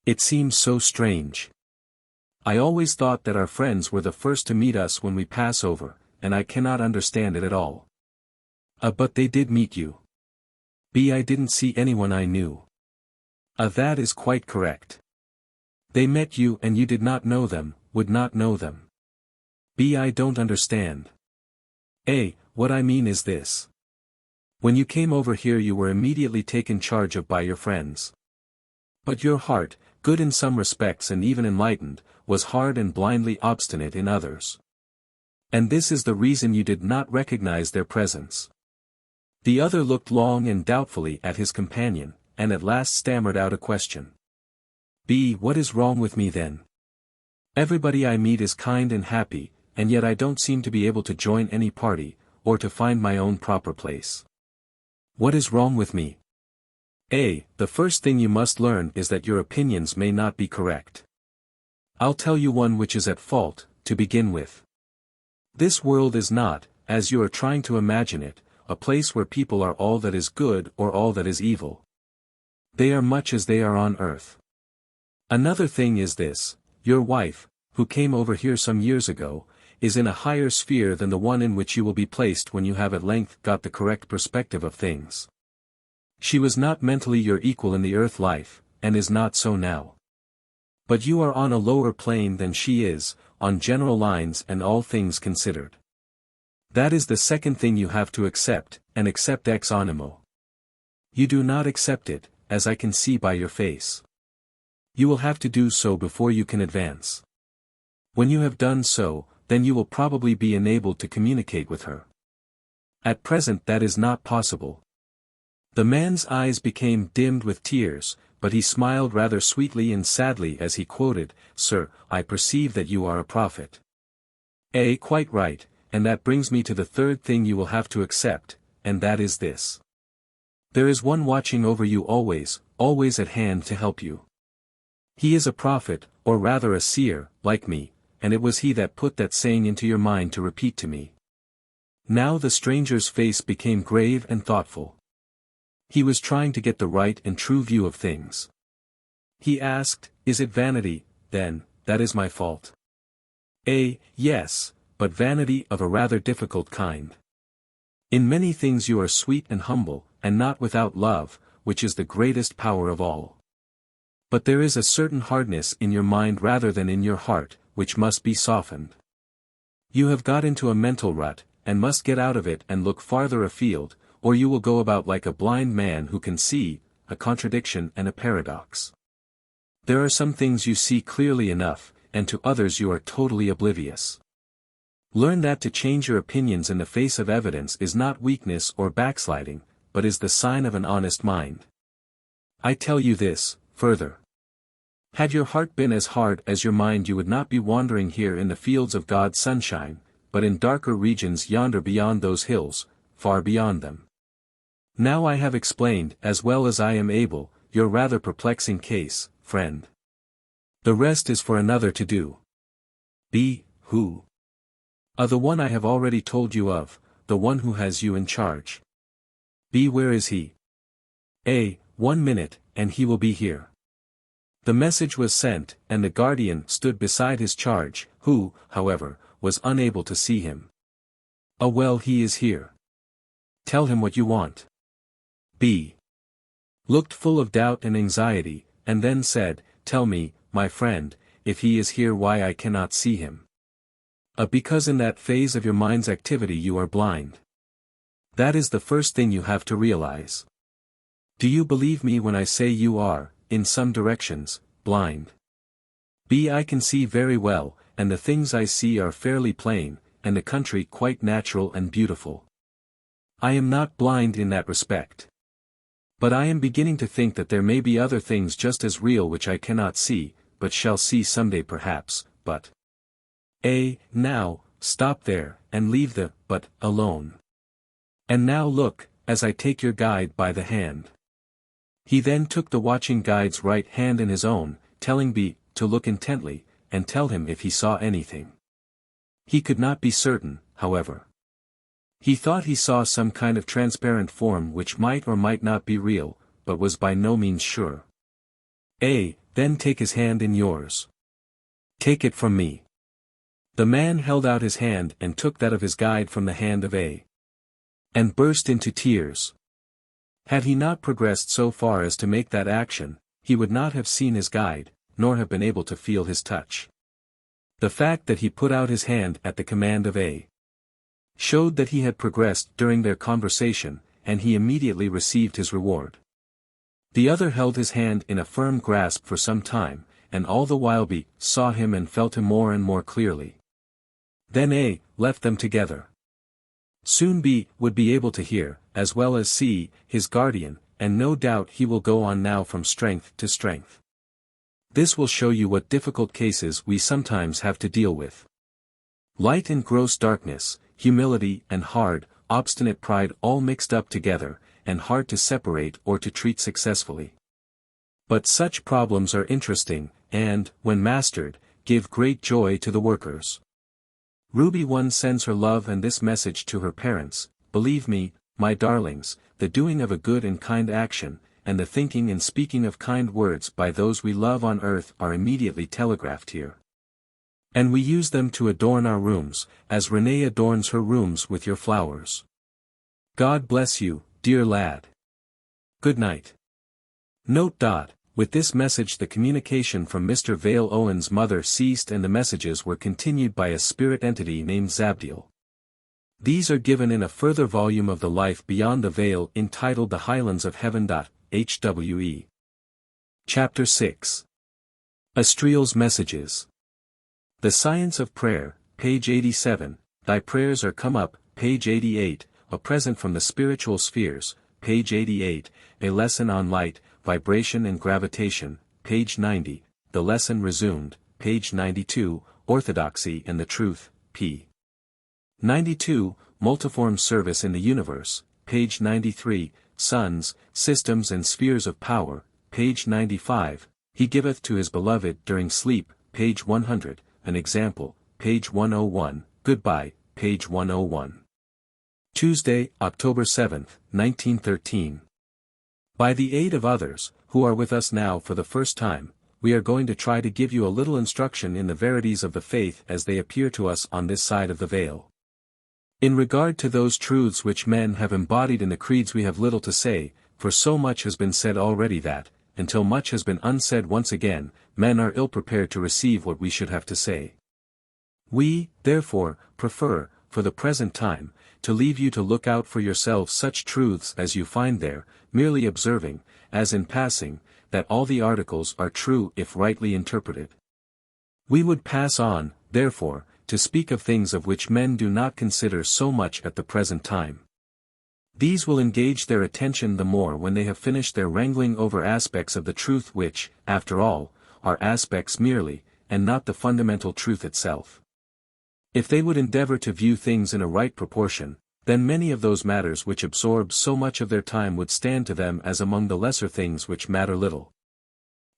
It seems so strange. I always thought that our friends were the first to meet us when we pass over, and I cannot understand it at all. But they did meet you. I didn't see anyone I knew. That is quite correct. They met you and you did not know them, would not know them. I don't understand. What I mean is this. When you came over here you were immediately taken charge of by your friends. But your heart, good in some respects and even enlightened, was hard and blindly obstinate in others. And this is the reason you did not recognize their presence. The other looked long and doubtfully at his companion, and at last stammered out a question. What is wrong with me then? Everybody I meet is kind and happy, and yet I don't seem to be able to join any party, or to find my own proper place. What is wrong with me? The first thing you must learn is that your opinions may not be correct. I'll tell you one which is at fault, to begin with. This world is not, as you are trying to imagine it, a place where people are all that is good or all that is evil. They are much as they are on earth. Another thing is this, your wife, who came over here some years ago, is in a higher sphere than the one in which you will be placed when you have at length got the correct perspective of things. She was not mentally your equal in the earth life, and is not so now. But you are on a lower plane than she is, on general lines and all things considered. That is the second thing you have to accept, and accept ex animo. You do not accept it, as I can see by your face. You will have to do so before you can advance. When you have done so, then you will probably be enabled to communicate with her. At present that is not possible. The man's eyes became dimmed with tears, but he smiled rather sweetly and sadly as he quoted, "Sir, I perceive that you are a prophet." Quite right, and that brings me to the third thing you will have to accept, and that is this. There is one watching over you always, always at hand to help you. He is a prophet, or rather a seer, like me, and it was he that put that saying into your mind to repeat to me. Now the stranger's face became grave and thoughtful. He was trying to get the right and true view of things. He asked, "Is it vanity, then, that is my fault?" Yes, but vanity of a rather difficult kind. In many things you are sweet and humble, and not without love, which is the greatest power of all. But there is a certain hardness in your mind rather than in your heart, which must be softened. You have got into a mental rut, and must get out of it and look farther afield, or you will go about like a blind man who can see a contradiction and a paradox. There are some things you see clearly enough, and to others you are totally oblivious. Learn that to change your opinions in the face of evidence is not weakness or backsliding, but is the sign of an honest mind. I tell you this, further. Had your heart been as hard as your mind you would not be wandering here in the fields of God's sunshine, but in darker regions yonder beyond those hills, far beyond them. Now I have explained, as well as I am able, your rather perplexing case, friend. The rest is for another to do. Who? The one I have already told you of, the one who has you in charge. Where is he? 1 minute, and he will be here. The message was sent, and the guardian stood beside his charge, who, however, was unable to see him. Well, he is here. Tell him what you want. Looked full of doubt and anxiety, and then said, "Tell me, my friend, if he is here why I cannot see him." Because in that phase of your mind's activity you are blind. That is the first thing you have to realize. Do you believe me when I say you are, in some directions, blind? I can see very well, and the things I see are fairly plain, and the country quite natural and beautiful. I am not blind in that respect. But I am beginning to think that there may be other things just as real which I cannot see, but shall see someday perhaps, but... Now, stop there, and leave the "but" alone. And now look, as I take your guide by the hand. He then took the watching guide's right hand in his own, telling B to look intently, and tell him if he saw anything. He could not be certain, however. He thought he saw some kind of transparent form which might or might not be real, but was by no means sure. A, then take his hand in yours. Take it from me. The man held out his hand and took that of his guide from the hand of A. And burst into tears. Had he not progressed so far as to make that action, he would not have seen his guide, nor have been able to feel his touch. The fact that he put out his hand at the command of A showed that he had progressed during their conversation, and he immediately received his reward. The other held his hand in a firm grasp for some time, and all the while B saw him and felt him more and more clearly. Then A left them together. Soon B would be able to hear, as well as see, his guardian, and no doubt he will go on now from strength to strength. This will show you what difficult cases we sometimes have to deal with. Light and gross darkness, humility and hard, obstinate pride all mixed up together, and hard to separate or to treat successfully. But such problems are interesting, and, when mastered, give great joy to the workers. Ruby 1 sends her love and this message to her parents: believe me, my darlings, the doing of a good and kind action, and the thinking and speaking of kind words by those we love on earth are immediately telegraphed here. And we use them to adorn our rooms, as Renee adorns her rooms with your flowers. God bless you, dear lad. Good night. Note. With this message the communication from Mr. Vale Owen's mother ceased and the messages were continued by a spirit entity named Zabdiel. These are given in a further volume of The Life Beyond the Veil entitled The Highlands of Heaven. HWE. Chapter 6. Astriel's Messages. The Science of Prayer, page 87, Thy Prayers Are Come Up, page 88, A Present from the Spiritual Spheres, page 88, A Lesson on Light, Vibration and Gravitation, page 90, The Lesson Resumed, page 92, Orthodoxy and the Truth, p. 92, Multiform Service in the Universe, page 93, Suns, Systems and Spheres of Power, page 95, He Giveth to His Beloved During Sleep, page 100, An Example, page 101, Goodbye, page 101. Tuesday, October 7, 1913. By the aid of others, who are with us now for the first time, we are going to try to give you a little instruction in the verities of the faith as they appear to us on this side of the veil. In regard to those truths which men have embodied in the creeds we have little to say, for so much has been said already that, until much has been unsaid once again, men are ill-prepared to receive what we should have to say. We, therefore, prefer, for the present time, to leave you to look out for yourselves such truths as you find there, merely observing, as in passing, that all the articles are true if rightly interpreted. We would pass on, therefore, to speak of things of which men do not consider so much at the present time. These will engage their attention the more when they have finished their wrangling over aspects of the truth which, after all, are aspects merely, and not the fundamental truth itself. If they would endeavor to view things in a right proportion, then many of those matters which absorb so much of their time would stand to them as among the lesser things which matter little.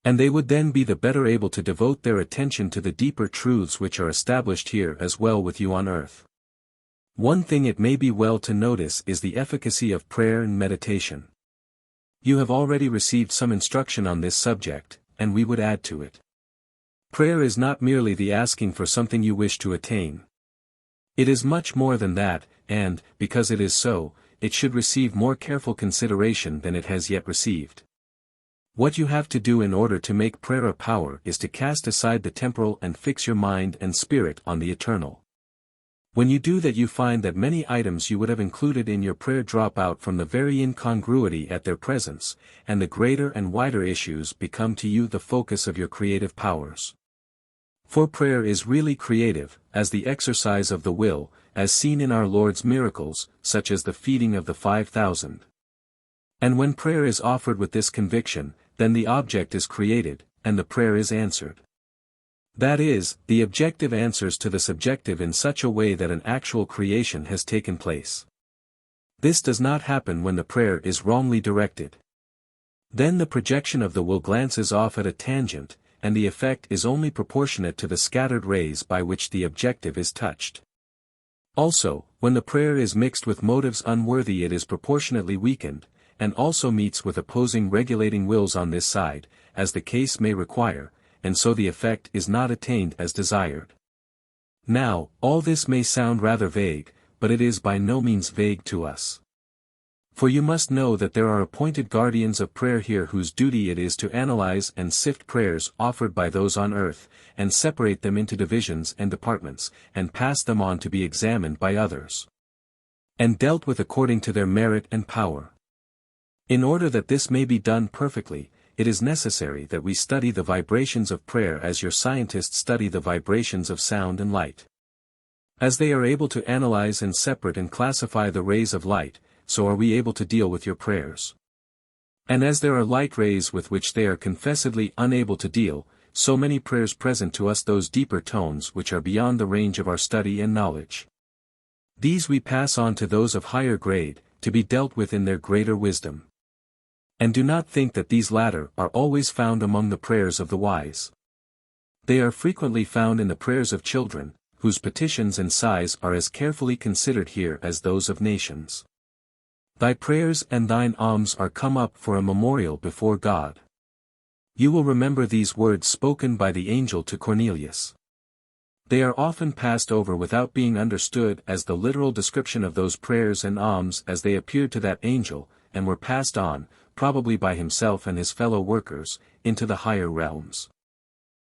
And they would then be the better able to devote their attention to the deeper truths which are established here as well with you on earth. One thing it may be well to notice is the efficacy of prayer and meditation. You have already received some instruction on this subject, and we would add to it. Prayer is not merely the asking for something you wish to attain. It is much more than that, and, because it is so, it should receive more careful consideration than it has yet received. What you have to do in order to make prayer a power is to cast aside the temporal and fix your mind and spirit on the eternal. When you do that you find that many items you would have included in your prayer drop out from the very incongruity at their presence, and the greater and wider issues become to you the focus of your creative powers. For prayer is really creative, as the exercise of the will, as seen in our Lord's miracles, such as the feeding of the 5,000. And when prayer is offered with this conviction, then the object is created, and the prayer is answered. That is, the objective answers to the subjective in such a way that an actual creation has taken place. This does not happen when the prayer is wrongly directed. Then the projection of the will glances off at a tangent, and the effect is only proportionate to the scattered rays by which the objective is touched. Also, when the prayer is mixed with motives unworthy, it is proportionately weakened, and also meets with opposing regulating wills on this side, as the case may require, and so the effect is not attained as desired. Now, all this may sound rather vague, but it is by no means vague to us. For you must know that there are appointed guardians of prayer here whose duty it is to analyze and sift prayers offered by those on earth, and separate them into divisions and departments, and pass them on to be examined by others, and dealt with according to their merit and power. In order that this may be done perfectly, it is necessary that we study the vibrations of prayer as your scientists study the vibrations of sound and light. As they are able to analyze and separate and classify the rays of light, so are we able to deal with your prayers. And as there are light rays with which they are confessedly unable to deal, so many prayers present to us those deeper tones which are beyond the range of our study and knowledge. These we pass on to those of higher grade, to be dealt with in their greater wisdom. And do not think that these latter are always found among the prayers of the wise. They are frequently found in the prayers of children, whose petitions and sighs are as carefully considered here as those of nations. Thy prayers and thine alms are come up for a memorial before God. You will remember these words spoken by the angel to Cornelius. They are often passed over without being understood as the literal description of those prayers and alms as they appeared to that angel, and were passed on, probably by himself and his fellow workers, into the higher realms.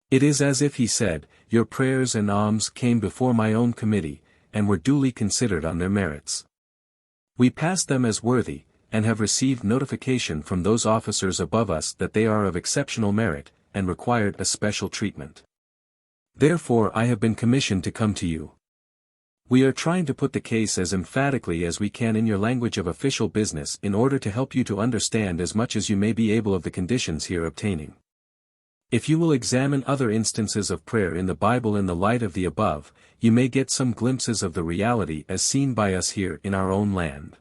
It is as if he said, Your prayers and alms came before my own committee, and were duly considered on their merits. We passed them as worthy, and have received notification from those officers above us that they are of exceptional merit, and required a special treatment. Therefore I have been commissioned to come to you. We are trying to put the case as emphatically as we can in your language of official business in order to help you to understand as much as you may be able of the conditions here obtaining. If you will examine other instances of prayer in the Bible in the light of the above, you may get some glimpses of the reality as seen by us here in our own land.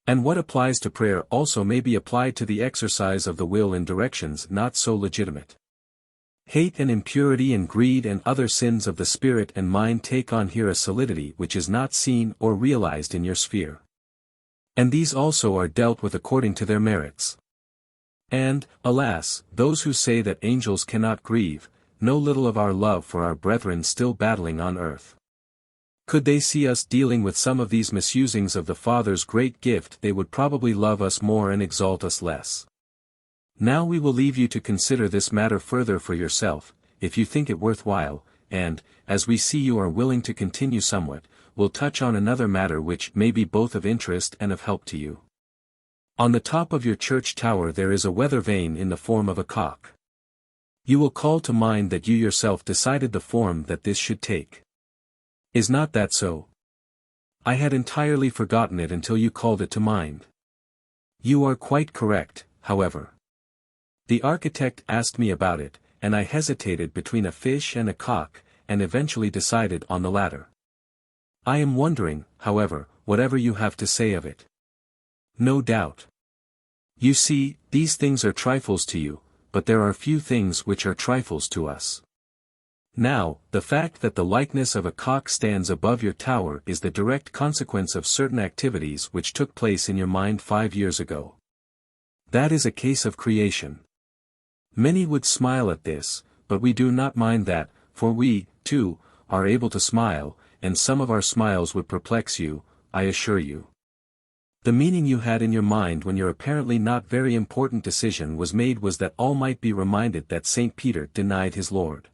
And what applies to prayer also may be applied to the exercise of the will in directions not so legitimate. Hate and impurity and greed and other sins of the spirit and mind take on here a solidity which is not seen or realized in your sphere. And these also are dealt with according to their merits. And, alas, those who say that angels cannot grieve, know little of our love for our brethren still battling on earth. Could they see us dealing with some of these misusings of the Father's great gift, they would probably love us more and exalt us less. Now we will leave you to consider this matter further for yourself, if you think it worthwhile, and, as we see you are willing to continue somewhat, we'll touch on another matter which may be both of interest and of help to you. On the top of your church tower there is a weather vane in the form of a cock. You will call to mind that you yourself decided the form that this should take. Is not that so? I had entirely forgotten it until you called it to mind. You are quite correct, however. The architect asked me about it, and I hesitated between a fish and a cock, and eventually decided on the latter. I am wondering, however, whatever you have to say of it. No doubt. You see, these things are trifles to you, but there are few things which are trifles to us. Now, the fact that the likeness of a cock stands above your tower is the direct consequence of certain activities which took place in your mind 5 years ago. That is a case of creation. Many would smile at this, but we do not mind that, for we, too, are able to smile, and some of our smiles would perplex you, I assure you. The meaning you had in your mind when your apparently not very important decision was made was that all might be reminded that St. Peter denied his Lord.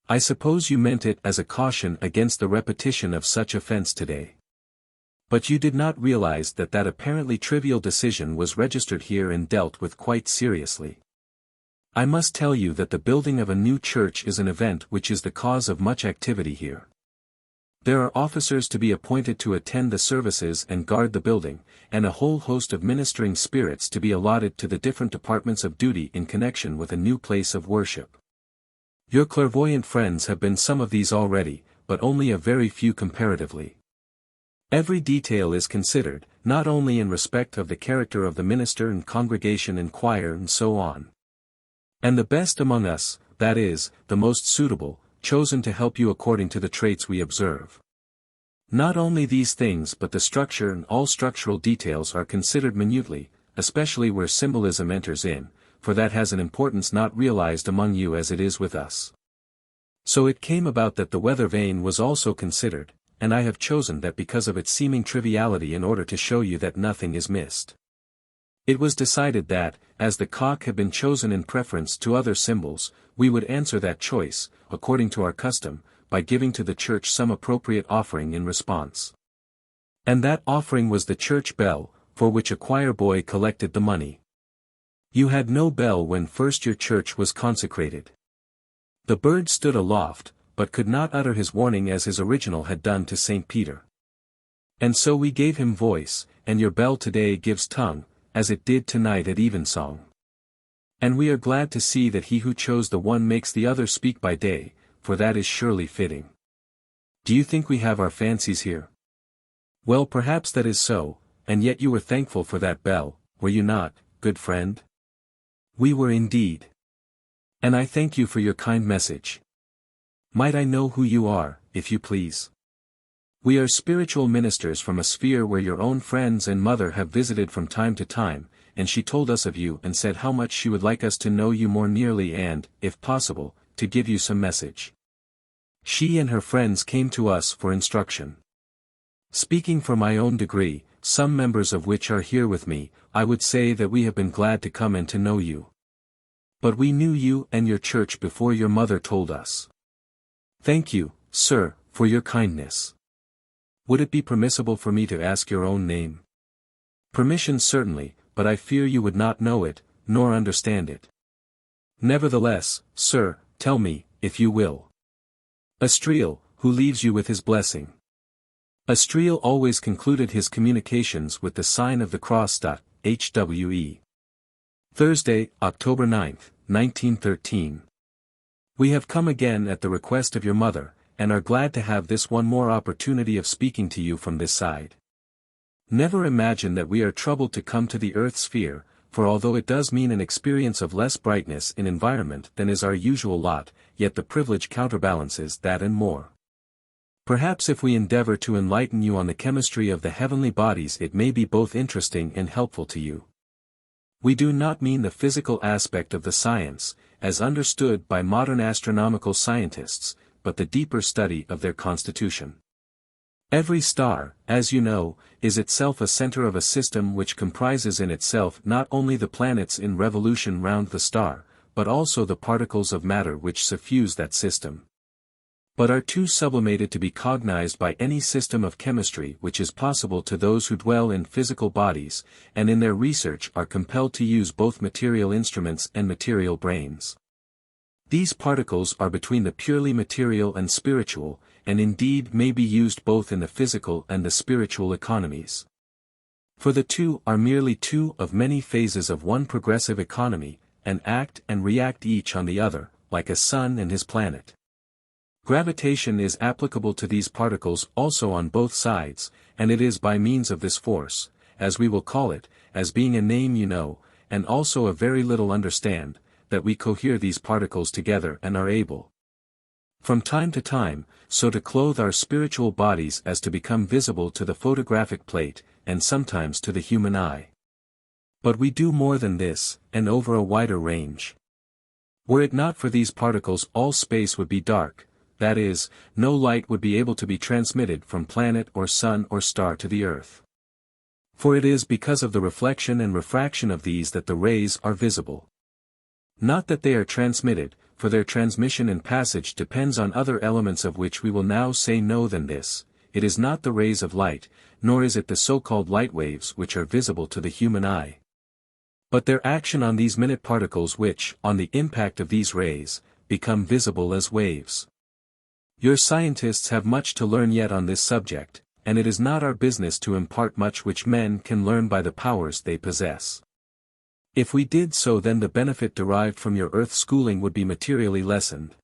I suppose you meant it as a caution against the repetition of such offense today. But you did not realize that that apparently trivial decision was registered here and dealt with quite seriously. I must tell you that the building of a new church is an event which is the cause of much activity here. There are officers to be appointed to attend the services and guard the building, and a whole host of ministering spirits to be allotted to the different departments of duty in connection with a new place of worship. Your clairvoyant friends have been some of these already, but only a very few comparatively. Every detail is considered, not only in respect of the character of the minister and congregation and choir and so on. And the best among us, that is, the most suitable, chosen to help you according to the traits we observe. Not only these things but the structure and all structural details are considered minutely, especially where symbolism enters in, for that has an importance not realized among you as it is with us. So it came about that the weather vane was also considered, and I have chosen that because of its seeming triviality in order to show you that nothing is missed. It was decided that, as the cock had been chosen in preference to other symbols, we would answer that choice, according to our custom, by giving to the church some appropriate offering in response. And that offering was the church bell, for which a choir boy collected the money. You had no bell when first your church was consecrated. The bird stood aloft, but could not utter his warning as his original had done to St. Peter. And so we gave him voice, and your bell today gives tongue, as it did tonight at evensong. And we are glad to see that he who chose the one makes the other speak by day, for that is surely fitting. Do you think we have our fancies here? Well, perhaps that is so, and yet you were thankful for that bell, were you not, good friend? We were indeed. And I thank you for your kind message. Might I know who you are, if you please? We are spiritual ministers from a sphere where your own friends and mother have visited from time to time, and she told us of you and said how much she would like us to know you more nearly and, if possible, to give you some message. She and her friends came to us for instruction. Speaking for my own degree, some members of which are here with me, I would say that we have been glad to come and to know you. But we knew you and your church before your mother told us. Thank you, sir, for your kindness. Would it be permissible for me to ask your own name? Permission certainly, but I fear you would not know it, nor understand it. Nevertheless, sir, tell me, if you will. Astriel, who leaves you with his blessing. Astriel always concluded his communications with the sign of the cross. Hwe. Thursday, October 9, 1913. We have come again at the request of your mother, and are glad to have this one more opportunity of speaking to you from this side. Never imagine that we are troubled to come to the earth sphere, for although it does mean an experience of less brightness in environment than is our usual lot, yet the privilege counterbalances that and more. Perhaps if we endeavor to enlighten you on the chemistry of the heavenly bodies it may be both interesting and helpful to you. We do not mean the physical aspect of the science, as understood by modern astronomical scientists, but the deeper study of their constitution. Every star, as you know, is itself a center of a system which comprises in itself not only the planets in revolution round the star, but also the particles of matter which suffuse that system, but are too sublimated to be cognized by any system of chemistry which is possible to those who dwell in physical bodies, and in their research are compelled to use both material instruments and material brains. These particles are between the purely material and spiritual, and indeed may be used both in the physical and the spiritual economies. For the two are merely two of many phases of one progressive economy, and act and react each on the other, like a sun and his planet. Gravitation is applicable to these particles also on both sides, and it is by means of this force, as we will call it, as being a name you know, and also a very little understand, that we cohere these particles together and are able, from time to time, so to clothe our spiritual bodies as to become visible to the photographic plate, and sometimes to the human eye. But we do more than this, and over a wider range. Were it not for these particles all space would be dark, that is, no light would be able to be transmitted from planet or sun or star to the earth. For it is because of the reflection and refraction of these that the rays are visible. Not that they are transmitted, for their transmission and passage depends on other elements of which we will now say no than this, it is not the rays of light, nor is it the so-called light waves which are visible to the human eye, but their action on these minute particles which, on the impact of these rays, become visible as waves. Your scientists have much to learn yet on this subject, and it is not our business to impart much which men can learn by the powers they possess. If we did so then the benefit derived from your earth schooling would be materially lessened.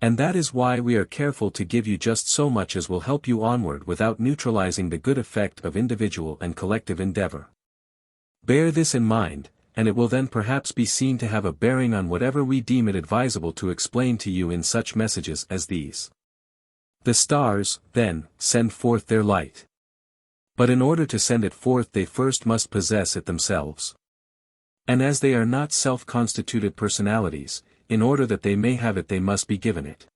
And that is why we are careful to give you just so much as will help you onward without neutralizing the good effect of individual and collective endeavor. Bear this in mind, and it will then perhaps be seen to have a bearing on whatever we deem it advisable to explain to you in such messages as these. The stars, then, send forth their light. But in order to send it forth they first must possess it themselves. And as they are not self-constituted personalities, in order that they may have it they must be given it.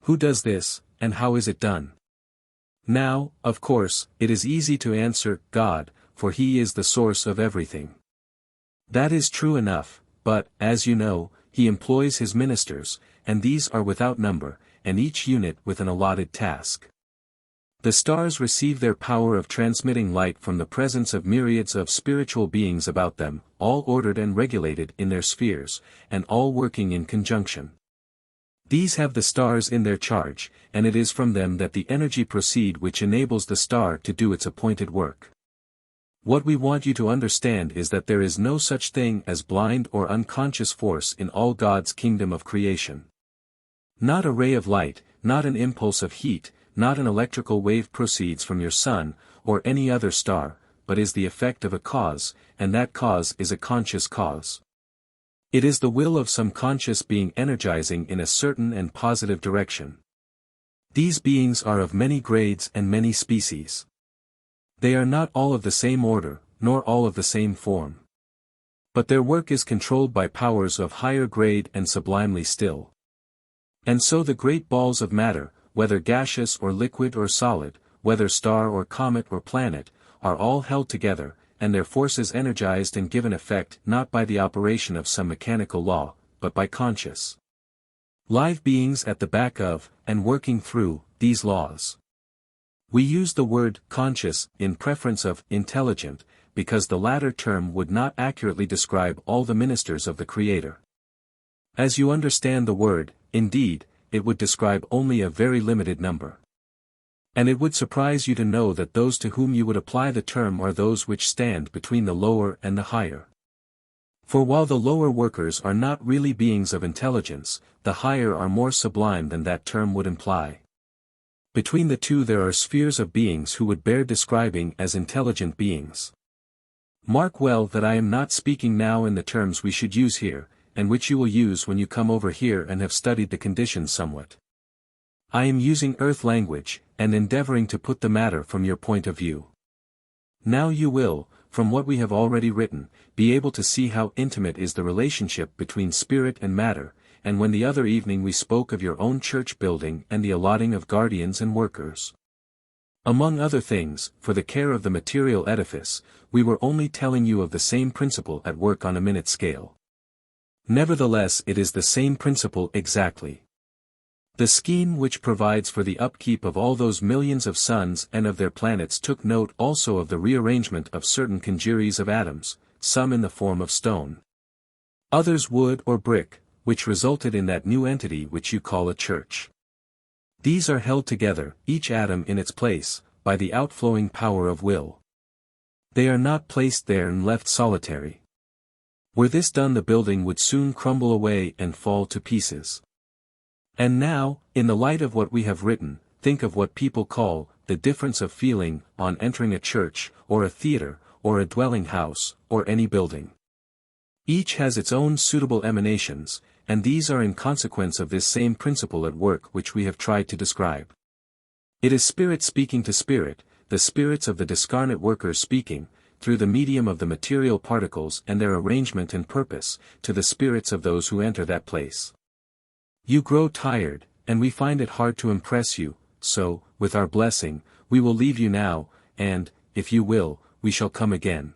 Who does this, and how is it done? Now, of course, it is easy to answer, God, for He is the source of everything. That is true enough, but, as you know, He employs His ministers, and these are without number, and each unit with an allotted task. The stars receive their power of transmitting light from the presence of myriads of spiritual beings about them, all ordered and regulated in their spheres, and all working in conjunction. These have the stars in their charge, and it is from them that the energy proceeds which enables the star to do its appointed work. What we want you to understand is that there is no such thing as blind or unconscious force in all God's kingdom of creation. Not a ray of light, not an impulse of heat, not an electrical wave proceeds from your sun, or any other star, but is the effect of a cause, and that cause is a conscious cause. It is the will of some conscious being energizing in a certain and positive direction. These beings are of many grades and many species. They are not all of the same order, nor all of the same form. But their work is controlled by powers of higher grade and sublimely still. And so the great balls of matter, whether gaseous or liquid or solid, whether star or comet or planet, are all held together, and their forces energized and given effect not by the operation of some mechanical law, but by conscious live beings at the back of, and working through, these laws. We use the word conscious in preference of intelligent, because the latter term would not accurately describe all the ministers of the Creator. As you understand the word, indeed, it would describe only a very limited number. And it would surprise you to know that those to whom you would apply the term are those which stand between the lower and the higher. For while the lower workers are not really beings of intelligence, the higher are more sublime than that term would imply. Between the two there are spheres of beings who would bear describing as intelligent beings. Mark well that I am not speaking now in the terms we should use here, and which you will use when you come over here and have studied the conditions somewhat. I am using earth language, and endeavoring to put the matter from your point of view. Now you will, from what we have already written, be able to see how intimate is the relationship between spirit and matter, and when the other evening we spoke of your own church building and the allotting of guardians and workers. Among other things, for the care of the material edifice, we were only telling you of the same principle at work on a minute scale. Nevertheless it is the same principle exactly. The scheme which provides for the upkeep of all those millions of suns and of their planets took note also of the rearrangement of certain congeries of atoms, some in the form of stone, others wood or brick, which resulted in that new entity which you call a church. These are held together, each atom in its place, by the outflowing power of will. They are not placed there and left solitary. Were this done the building would soon crumble away and fall to pieces. And now, in the light of what we have written, think of what people call, the difference of feeling, on entering a church, or a theater, or a dwelling house, or any building. Each has its own suitable emanations, and these are in consequence of this same principle at work which we have tried to describe. It is spirit speaking to spirit, the spirits of the discarnate workers speaking, through the medium of the material particles and their arrangement and purpose, to the spirits of those who enter that place. You grow tired, and we find it hard to impress you, so, with our blessing, we will leave you now, and, if you will, we shall come again.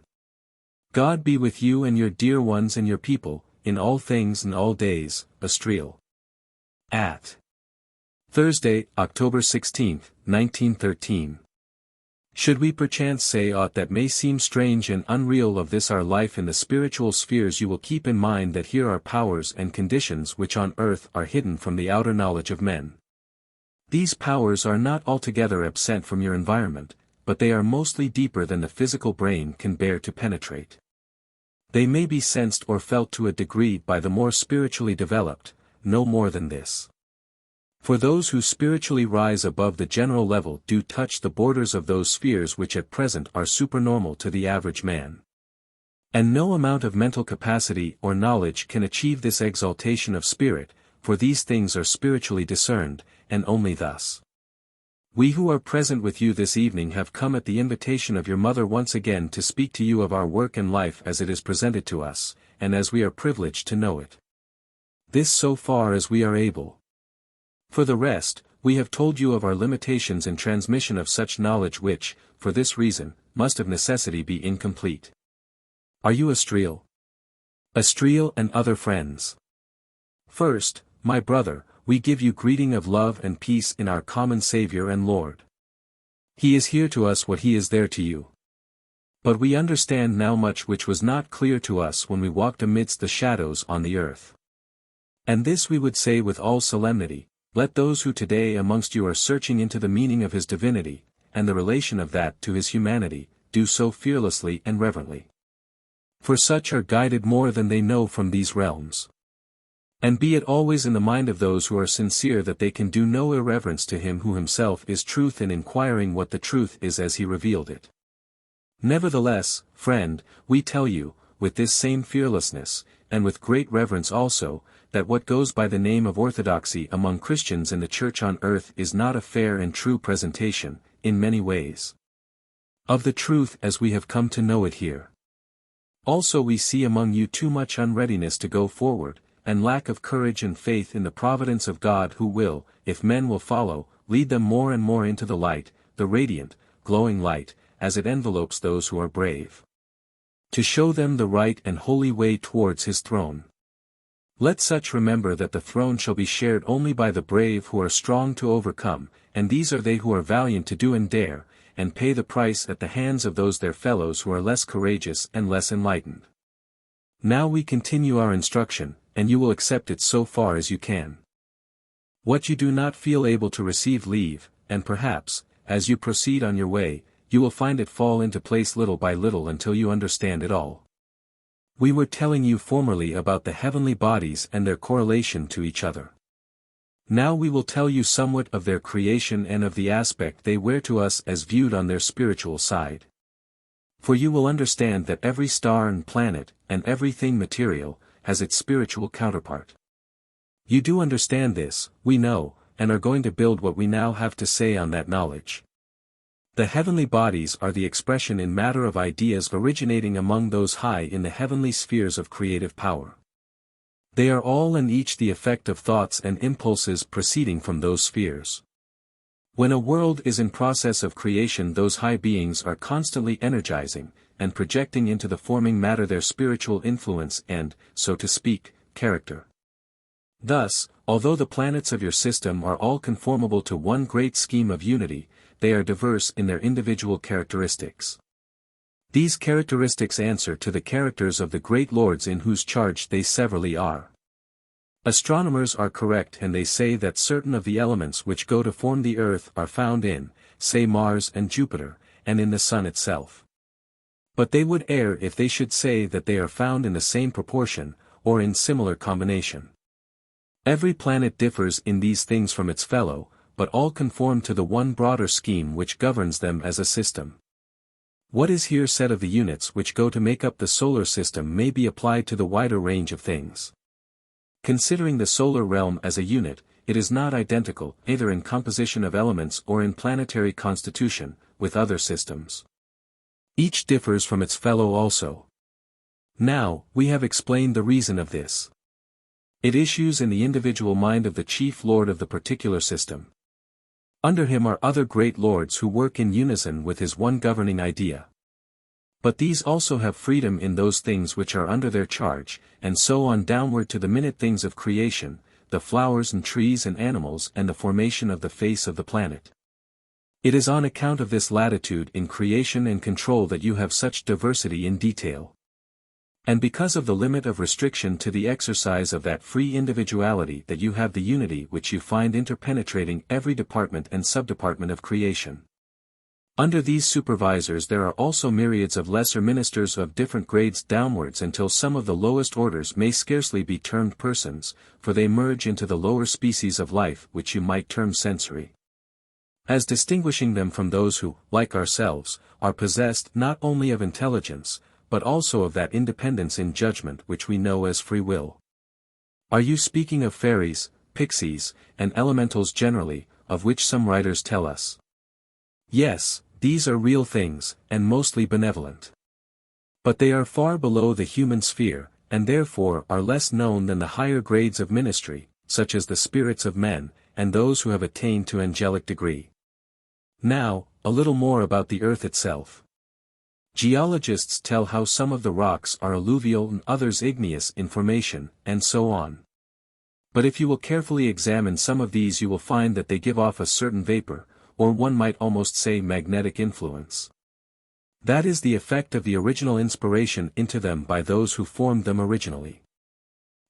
God be with you and your dear ones and your people, in all things and all days, Astriel. At Thursday, October 16, 1913. Should we perchance say aught that may seem strange and unreal of this our life in the spiritual spheres, you will keep in mind that here are powers and conditions which on earth are hidden from the outer knowledge of men. These powers are not altogether absent from your environment, but they are mostly deeper than the physical brain can bear to penetrate. They may be sensed or felt to a degree by the more spiritually developed, no more than this. For those who spiritually rise above the general level do touch the borders of those spheres which at present are supernormal to the average man. And no amount of mental capacity or knowledge can achieve this exaltation of spirit, for these things are spiritually discerned, and only thus. We who are present with you this evening have come at the invitation of your mother once again to speak to you of our work and life as it is presented to us, and as we are privileged to know it. This so far as we are able. For the rest, we have told you of our limitations in transmission of such knowledge which, for this reason, must of necessity be incomplete. Are you Astriel? Astriel and other friends. First, my brother, we give you greeting of love and peace in our common Saviour and Lord. He is here to us what he is there to you. But we understand now much which was not clear to us when we walked amidst the shadows on the earth. And this we would say with all solemnity, let those who today amongst you are searching into the meaning of his divinity, and the relation of that to his humanity, do so fearlessly and reverently. For such are guided more than they know from these realms. And be it always in the mind of those who are sincere that they can do no irreverence to him who himself is truth in inquiring what the truth is as he revealed it. Nevertheless, friend, we tell you, with this same fearlessness, and with great reverence also, that what goes by the name of orthodoxy among Christians in the Church on earth is not a fair and true presentation, in many ways, of the truth as we have come to know it here. Also we see among you too much unreadiness to go forward, and lack of courage and faith in the providence of God who will, if men will follow, lead them more and more into the light, the radiant, glowing light, as it envelopes those who are brave. To show them the right and holy way towards his throne. Let such remember that the throne shall be shared only by the brave who are strong to overcome, and these are they who are valiant to do and dare, and pay the price at the hands of those their fellows who are less courageous and less enlightened. Now we continue our instruction, and you will accept it so far as you can. What you do not feel able to receive leave, and perhaps, as you proceed on your way, you will find it fall into place little by little until you understand it all. We were telling you formerly about the heavenly bodies and their correlation to each other. Now we will tell you somewhat of their creation and of the aspect they wear to us as viewed on their spiritual side. For you will understand that every star and planet, and everything material, has its spiritual counterpart. You do understand this, we know, and are going to build what we now have to say on that knowledge. The heavenly bodies are the expression in matter of ideas originating among those high in the heavenly spheres of creative power. They are all and each the effect of thoughts and impulses proceeding from those spheres. When a world is in process of creation, those high beings are constantly energizing, and projecting into the forming matter their spiritual influence and, so to speak, character. Thus, although the planets of your system are all conformable to one great scheme of unity, they are diverse in their individual characteristics. These characteristics answer to the characters of the great lords in whose charge they severally are. Astronomers are correct and they say that certain of the elements which go to form the earth are found in, say Mars and Jupiter, and in the Sun itself. But they would err if they should say that they are found in the same proportion, or in similar combination. Every planet differs in these things from its fellow, but all conform to the one broader scheme which governs them as a system. What is here said of the units which go to make up the solar system may be applied to the wider range of things. Considering the solar realm as a unit, it is not identical, either in composition of elements or in planetary constitution, with other systems. Each differs from its fellow also. Now, we have explained the reason of this. It issues in the individual mind of the chief lord of the particular system. Under him are other great lords who work in unison with his one governing idea. But these also have freedom in those things which are under their charge, and so on downward to the minute things of creation, the flowers and trees and animals and the formation of the face of the planet. It is on account of this latitude in creation and control that you have such diversity in detail. And because of the limit of restriction to the exercise of that free individuality that you have the unity which you find interpenetrating every department and subdepartment of creation. Under these supervisors there are also myriads of lesser ministers of different grades downwards until some of the lowest orders may scarcely be termed persons, for they merge into the lower species of life which you might term sensory. As distinguishing them from those who, like ourselves, are possessed not only of intelligence, but also of that independence in judgment which we know as free will. Are you speaking of fairies, pixies, and elementals generally, of which some writers tell us? Yes, these are real things, and mostly benevolent. But they are far below the human sphere, and therefore are less known than the higher grades of ministry, such as the spirits of men, and those who have attained to angelic degree. Now, a little more about the earth itself. Geologists tell how some of the rocks are alluvial and others igneous in formation, and so on. But if you will carefully examine some of these you will find that they give off a certain vapor, or one might almost say magnetic influence. That is the effect of the original inspiration into them by those who formed them originally.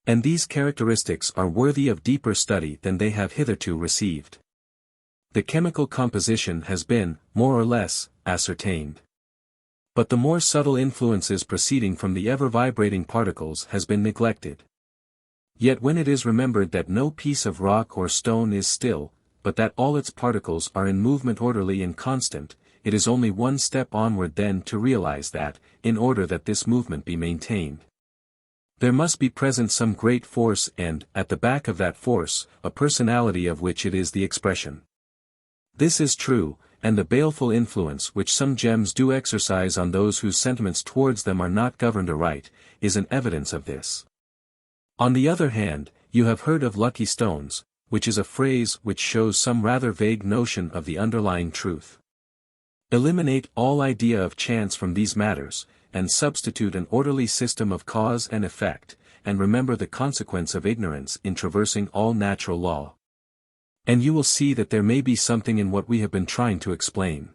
And these characteristics are worthy of deeper study than they have hitherto received. The chemical composition has been, more or less, ascertained. But the more subtle influences proceeding from the ever-vibrating particles has been neglected. Yet when it is remembered that no piece of rock or stone is still, but that all its particles are in movement orderly and constant, it is only one step onward then to realize that, in order that this movement be maintained, there must be present some great force and, at the back of that force, a personality of which it is the expression. This is true, and the baleful influence which some gems do exercise on those whose sentiments towards them are not governed aright, is an evidence of this. On the other hand, you have heard of lucky stones, which is a phrase which shows some rather vague notion of the underlying truth. Eliminate all idea of chance from these matters, and substitute an orderly system of cause and effect, and remember the consequence of ignorance in traversing all natural law. And you will see that there may be something in what we have been trying to explain.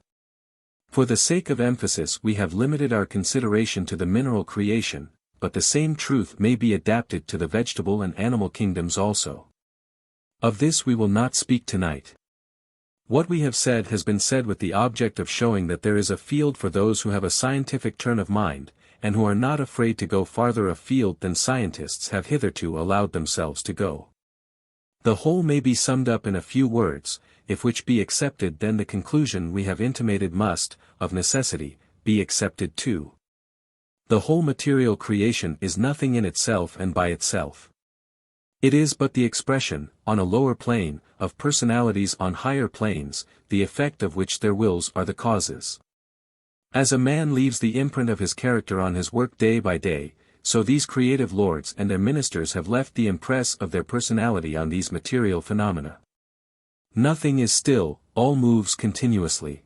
For the sake of emphasis we have limited our consideration to the mineral creation, but the same truth may be adapted to the vegetable and animal kingdoms also. Of this we will not speak tonight. What we have said has been said with the object of showing that there is a field for those who have a scientific turn of mind, and who are not afraid to go farther afield than scientists have hitherto allowed themselves to go. The whole may be summed up in a few words, if which be accepted then the conclusion we have intimated must, of necessity, be accepted too. The whole material creation is nothing in itself and by itself. It is but the expression, on a lower plane, of personalities on higher planes, the effect of which their wills are the causes. As a man leaves the imprint of his character on his work day by day, so these creative lords and their ministers have left the impress of their personality on these material phenomena. Nothing is still, all moves continuously.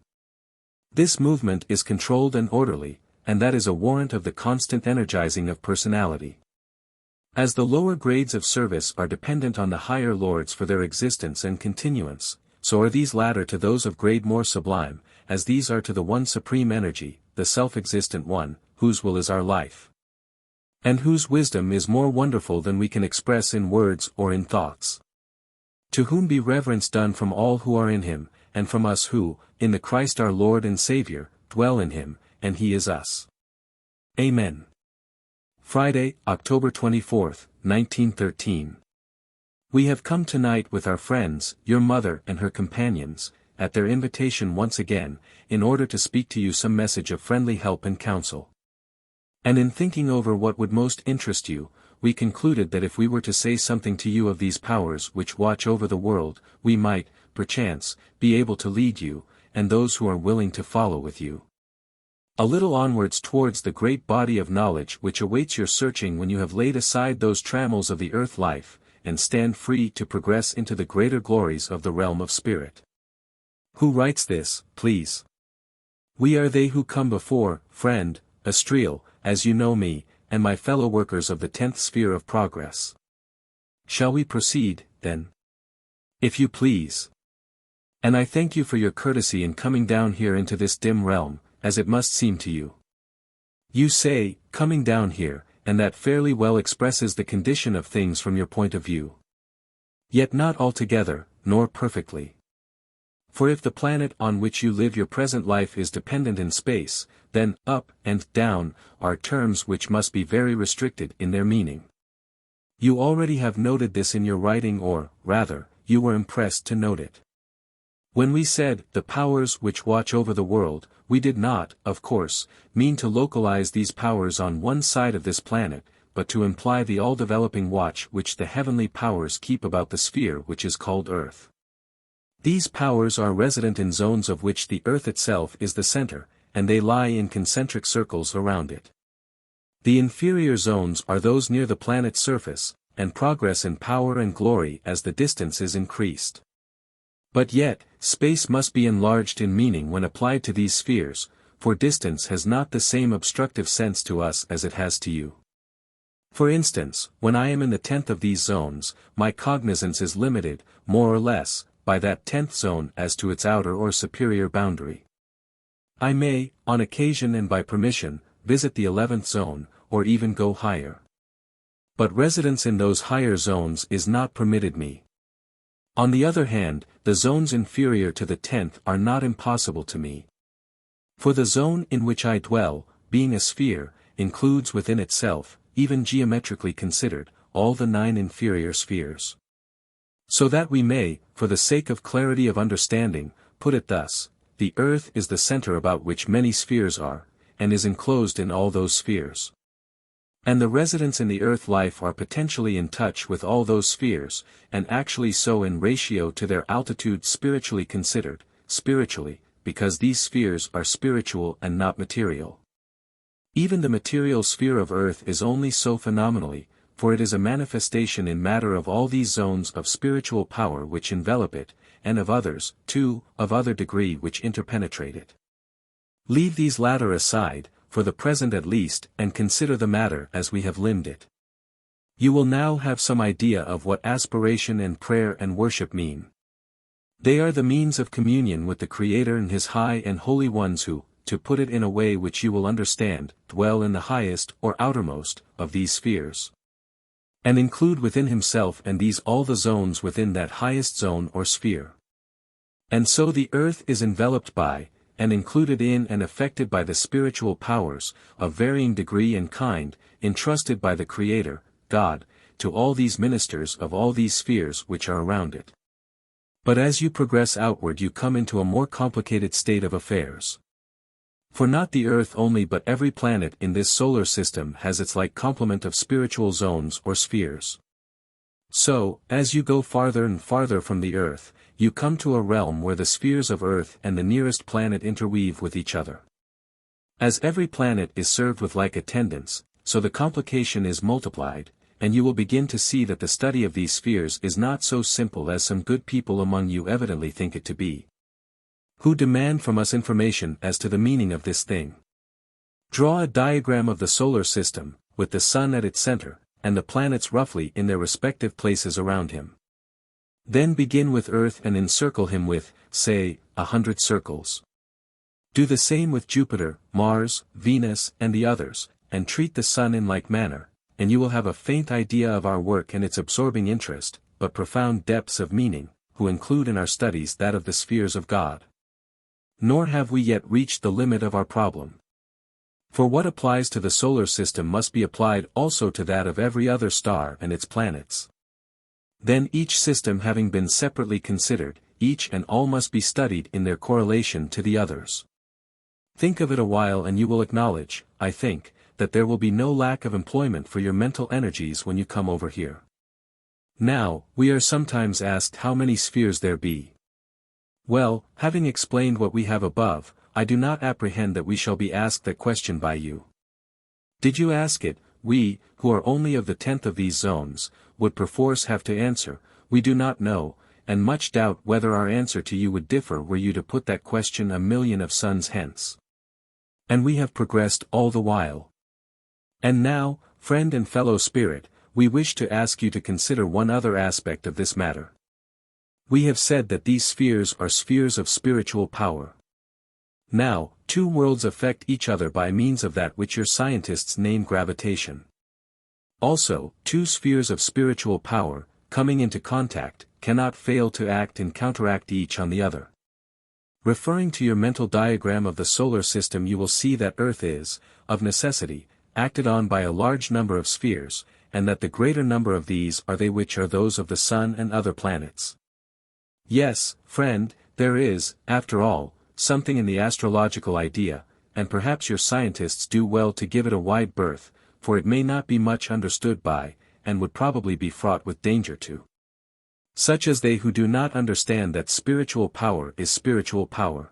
This movement is controlled and orderly, and that is a warrant of the constant energizing of personality. As the lower grades of service are dependent on the higher lords for their existence and continuance, so are these latter to those of grade more sublime, as these are to the one supreme energy, the self-existent one, whose will is our life, and whose wisdom is more wonderful than we can express in words or in thoughts. To whom be reverence done from all who are in him, and from us who, in the Christ our Lord and Saviour, dwell in him, and he is us. Amen. Friday, October 24, 1913. We have come tonight with our friends, your mother and her companions, at their invitation once again, in order to speak to you some message of friendly help and counsel. And in thinking over what would most interest you, we concluded that if we were to say something to you of these powers which watch over the world, we might, perchance, be able to lead you, and those who are willing to follow with you, a little onwards towards the great body of knowledge which awaits your searching when you have laid aside those trammels of the earth life, and stand free to progress into the greater glories of the realm of spirit. Who writes this, please? We are they who come before, friend, Astriel, as you know me, and my fellow workers of the 10th sphere of progress. Shall we proceed, then? If you please. And I thank you for your courtesy in coming down here into this dim realm, as it must seem to you. You say, coming down here, and that fairly well expresses the condition of things from your point of view. Yet not altogether, nor perfectly. For if the planet on which you live your present life is dependent in space, then up and down are terms which must be very restricted in their meaning. You already have noted this in your writing, or, rather, you were impressed to note it. When we said, the powers which watch over the world, we did not, of course, mean to localize these powers on one side of this planet, but to imply the all-developing watch which the heavenly powers keep about the sphere which is called Earth. These powers are resident in zones of which the Earth itself is the center, and they lie in concentric circles around it. The inferior zones are those near the planet's surface, and progress in power and glory as the distance is increased. But yet, space must be enlarged in meaning when applied to these spheres, for distance has not the same obstructive sense to us as it has to you. For instance, when I am in the 10th of these zones, my cognizance is limited, more or less, by that 10th zone as to its outer or superior boundary. I may, on occasion and by permission, visit the 11th zone, or even go higher. But residence in those higher zones is not permitted me. On the other hand, the zones inferior to the 10th are not impossible to me. For the zone in which I dwell, being a sphere, includes within itself, even geometrically considered, all the 9 inferior spheres. So that we may, for the sake of clarity of understanding, put it thus: the Earth is the center about which many spheres are, and is enclosed in all those spheres. And the residents in the Earth life are potentially in touch with all those spheres, and actually so in ratio to their altitude spiritually considered, because these spheres are spiritual and not material. Even the material sphere of Earth is only so phenomenally, for it is a manifestation in matter of all these zones of spiritual power which envelop it, and of others, too, of other degree which interpenetrate it. Leave these latter aside, for the present at least, and consider the matter as we have limned it. You will now have some idea of what aspiration and prayer and worship mean. They are the means of communion with the Creator and His high and holy ones who, to put it in a way which you will understand, dwell in the highest or outermost of these spheres, and include within himself and these all the zones within that highest zone or sphere. And so the Earth is enveloped by, and included in and affected by the spiritual powers, of varying degree and kind, entrusted by the Creator, God, to all these ministers of all these spheres which are around it. But as you progress outward you come into a more complicated state of affairs. For not the Earth only but every planet in this solar system has its like complement of spiritual zones or spheres. So, as you go farther and farther from the Earth, you come to a realm where the spheres of Earth and the nearest planet interweave with each other. As every planet is served with like attendants, so the complication is multiplied, and you will begin to see that the study of these spheres is not so simple as some good people among you evidently think it to be, who demand from us information as to the meaning of this thing. Draw a diagram of the solar system, with the Sun at its center, and the planets roughly in their respective places around him. Then begin with Earth and encircle him with, say, 100 circles. Do the same with Jupiter, Mars, Venus, and the others, and treat the Sun in like manner, and you will have a faint idea of our work and its absorbing interest, but profound depths of meaning, who include in our studies that of the spheres of God. Nor have we yet reached the limit of our problem. For what applies to the solar system must be applied also to that of every other star and its planets. Then each system having been separately considered, each and all must be studied in their correlation to the others. Think of it a while and you will acknowledge, I think, that there will be no lack of employment for your mental energies when you come over here. Now, we are sometimes asked how many spheres there be. Well, having explained what we have above, I do not apprehend that we shall be asked that question by you. Did you ask it, we, who are only of the 10th of these zones, would perforce have to answer, we do not know, and much doubt whether our answer to you would differ were you to put that question 1,000,000 of suns hence. And we have progressed all the while. And now, friend and fellow spirit, we wish to ask you to consider one other aspect of this matter. We have said that these spheres are spheres of spiritual power. Now, two worlds affect each other by means of that which your scientists name gravitation. Also, two spheres of spiritual power, coming into contact, cannot fail to act and counteract each on the other. Referring to your mental diagram of the solar system, you will see that Earth is, of necessity, acted on by a large number of spheres, and that the greater number of these are they which are those of the Sun and other planets. Yes, friend, there is, after all, something in the astrological idea, and perhaps your scientists do well to give it a wide berth, for it may not be much understood by, and would probably be fraught with danger to such as they who do not understand that spiritual power is spiritual power.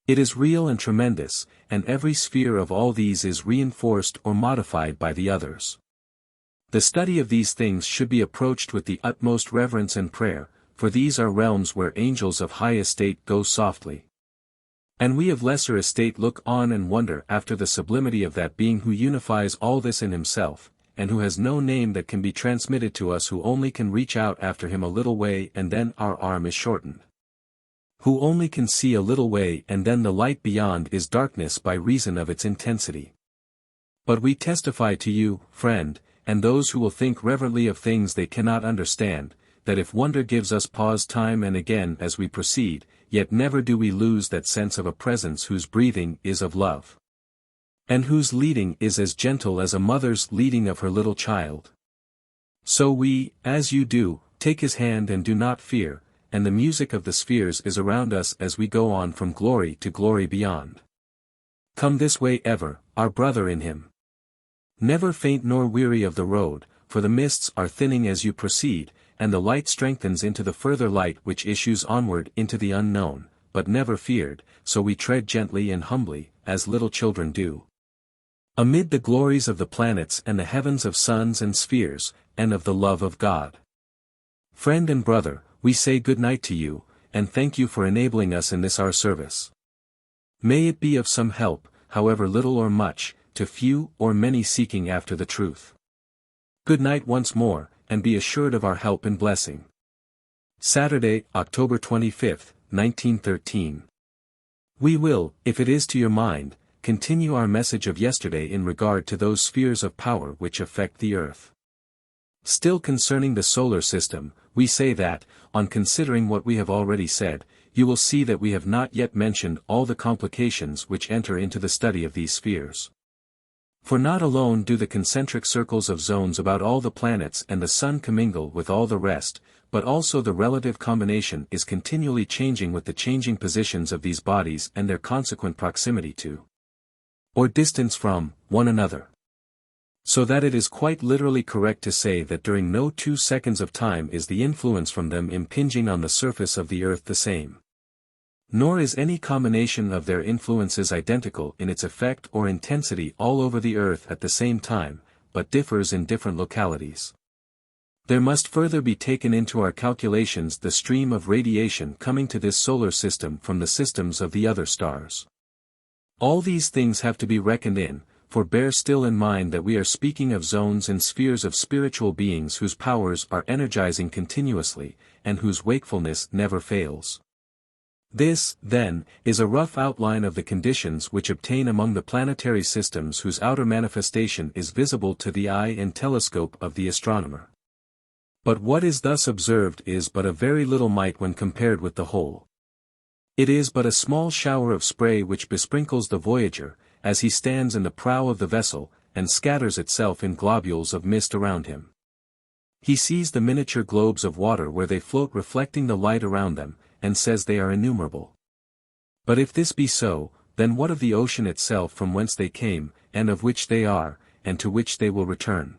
It is real and tremendous, and every sphere of all these is reinforced or modified by the others. The study of these things should be approached with the utmost reverence and prayer, for these are realms where angels of high estate go softly. And we of lesser estate look on and wonder after the sublimity of that being who unifies all this in himself, and who has no name that can be transmitted to us, who only can reach out after him a little way and then our arm is shortened. Who only can see a little way and then the light beyond is darkness by reason of its intensity. But we testify to you, friend, and those who will think reverently of things they cannot understand, that if wonder gives us pause time and again as we proceed, yet never do we lose that sense of a presence whose breathing is of love, and whose leading is as gentle as a mother's leading of her little child. So we, as you do, take his hand and do not fear, and the music of the spheres is around us as we go on from glory to glory beyond. Come this way ever, our brother in him. Never faint nor weary of the road, for the mists are thinning as you proceed, and the light strengthens into the further light which issues onward into the unknown, but never feared, so we tread gently and humbly, as little children do, amid the glories of the planets and the heavens of suns and spheres, and of the love of God. Friend and brother, we say good night to you, and thank you for enabling us in this our service. May it be of some help, however little or much, to few or many seeking after the truth. Good night once more, and be assured of our help and blessing. Saturday, October 25, 1913. We will, if it is to your mind, continue our message of yesterday in regard to those spheres of power which affect the earth. Still concerning the solar system, we say that, on considering what we have already said, you will see that we have not yet mentioned all the complications which enter into the study of these spheres. For not alone do the concentric circles of zones about all the planets and the sun commingle with all the rest, but also the relative combination is continually changing with the changing positions of these bodies and their consequent proximity to, or distance from, one another. So that it is quite literally correct to say that during no 2 seconds of time is the influence from them impinging on the surface of the earth the same. Nor is any combination of their influences identical in its effect or intensity all over the earth at the same time, but differs in different localities. There must further be taken into our calculations the stream of radiation coming to this solar system from the systems of the other stars. All these things have to be reckoned in, for bear still in mind that we are speaking of zones and spheres of spiritual beings whose powers are energizing continuously, and whose wakefulness never fails. This, then, is a rough outline of the conditions which obtain among the planetary systems whose outer manifestation is visible to the eye and telescope of the astronomer. But what is thus observed is but a very little mite when compared with the whole. It is but a small shower of spray which besprinkles the voyager, as he stands in the prow of the vessel, and scatters itself in globules of mist around him. He sees the miniature globes of water where they float reflecting the light around them, and says they are innumerable. But if this be so, then what of the ocean itself from whence they came, and of which they are, and to which they will return?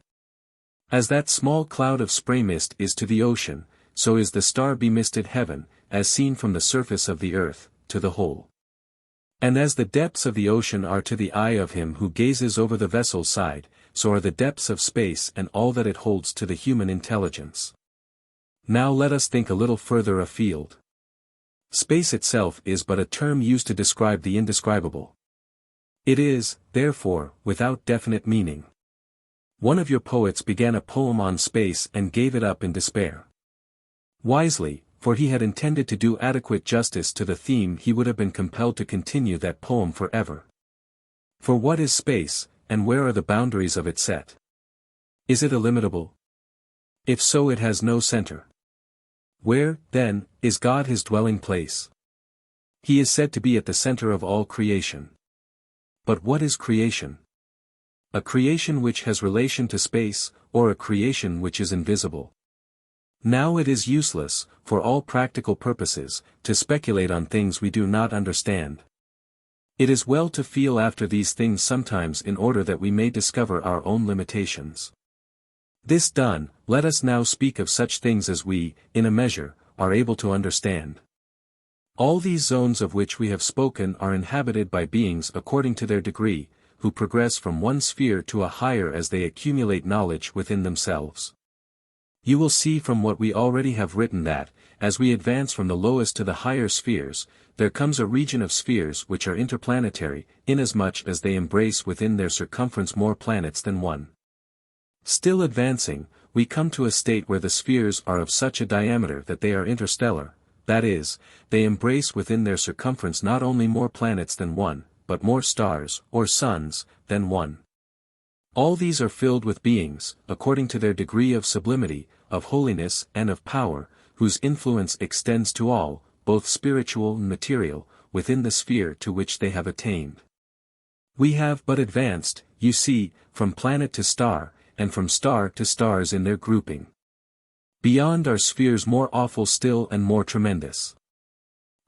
As that small cloud of spray mist is to the ocean, so is the star-bemisted heaven, as seen from the surface of the earth, to the whole. And as the depths of the ocean are to the eye of him who gazes over the vessel's side, so are the depths of space and all that it holds to the human intelligence. Now let us think a little further afield. Space itself is but a term used to describe the indescribable. It is, therefore, without definite meaning. One of your poets began a poem on space and gave it up in despair. Wisely, for he had intended to do adequate justice to the theme, he would have been compelled to continue that poem forever. For what is space, and where are the boundaries of it set? Is it illimitable? If so, it has no center. Where, then, is God his dwelling place? He is said to be at the center of all creation. But what is creation? A creation which has relation to space, or a creation which is invisible? Now it is useless, for all practical purposes, to speculate on things we do not understand. It is well to feel after these things sometimes in order that we may discover our own limitations. This done, let us now speak of such things as we, in a measure, are able to understand. All these zones of which we have spoken are inhabited by beings according to their degree, who progress from one sphere to a higher as they accumulate knowledge within themselves. You will see from what we already have written that, as we advance from the lowest to the higher spheres, there comes a region of spheres which are interplanetary, inasmuch as they embrace within their circumference more planets than one. Still advancing, we come to a state where the spheres are of such a diameter that they are interstellar, that is, they embrace within their circumference not only more planets than one, but more stars, or suns, than one. All these are filled with beings, according to their degree of sublimity, of holiness and of power, whose influence extends to all, both spiritual and material, within the sphere to which they have attained. We have but advanced, you see, from planet to star, and from star to stars in their grouping. Beyond are spheres more awful still and more tremendous.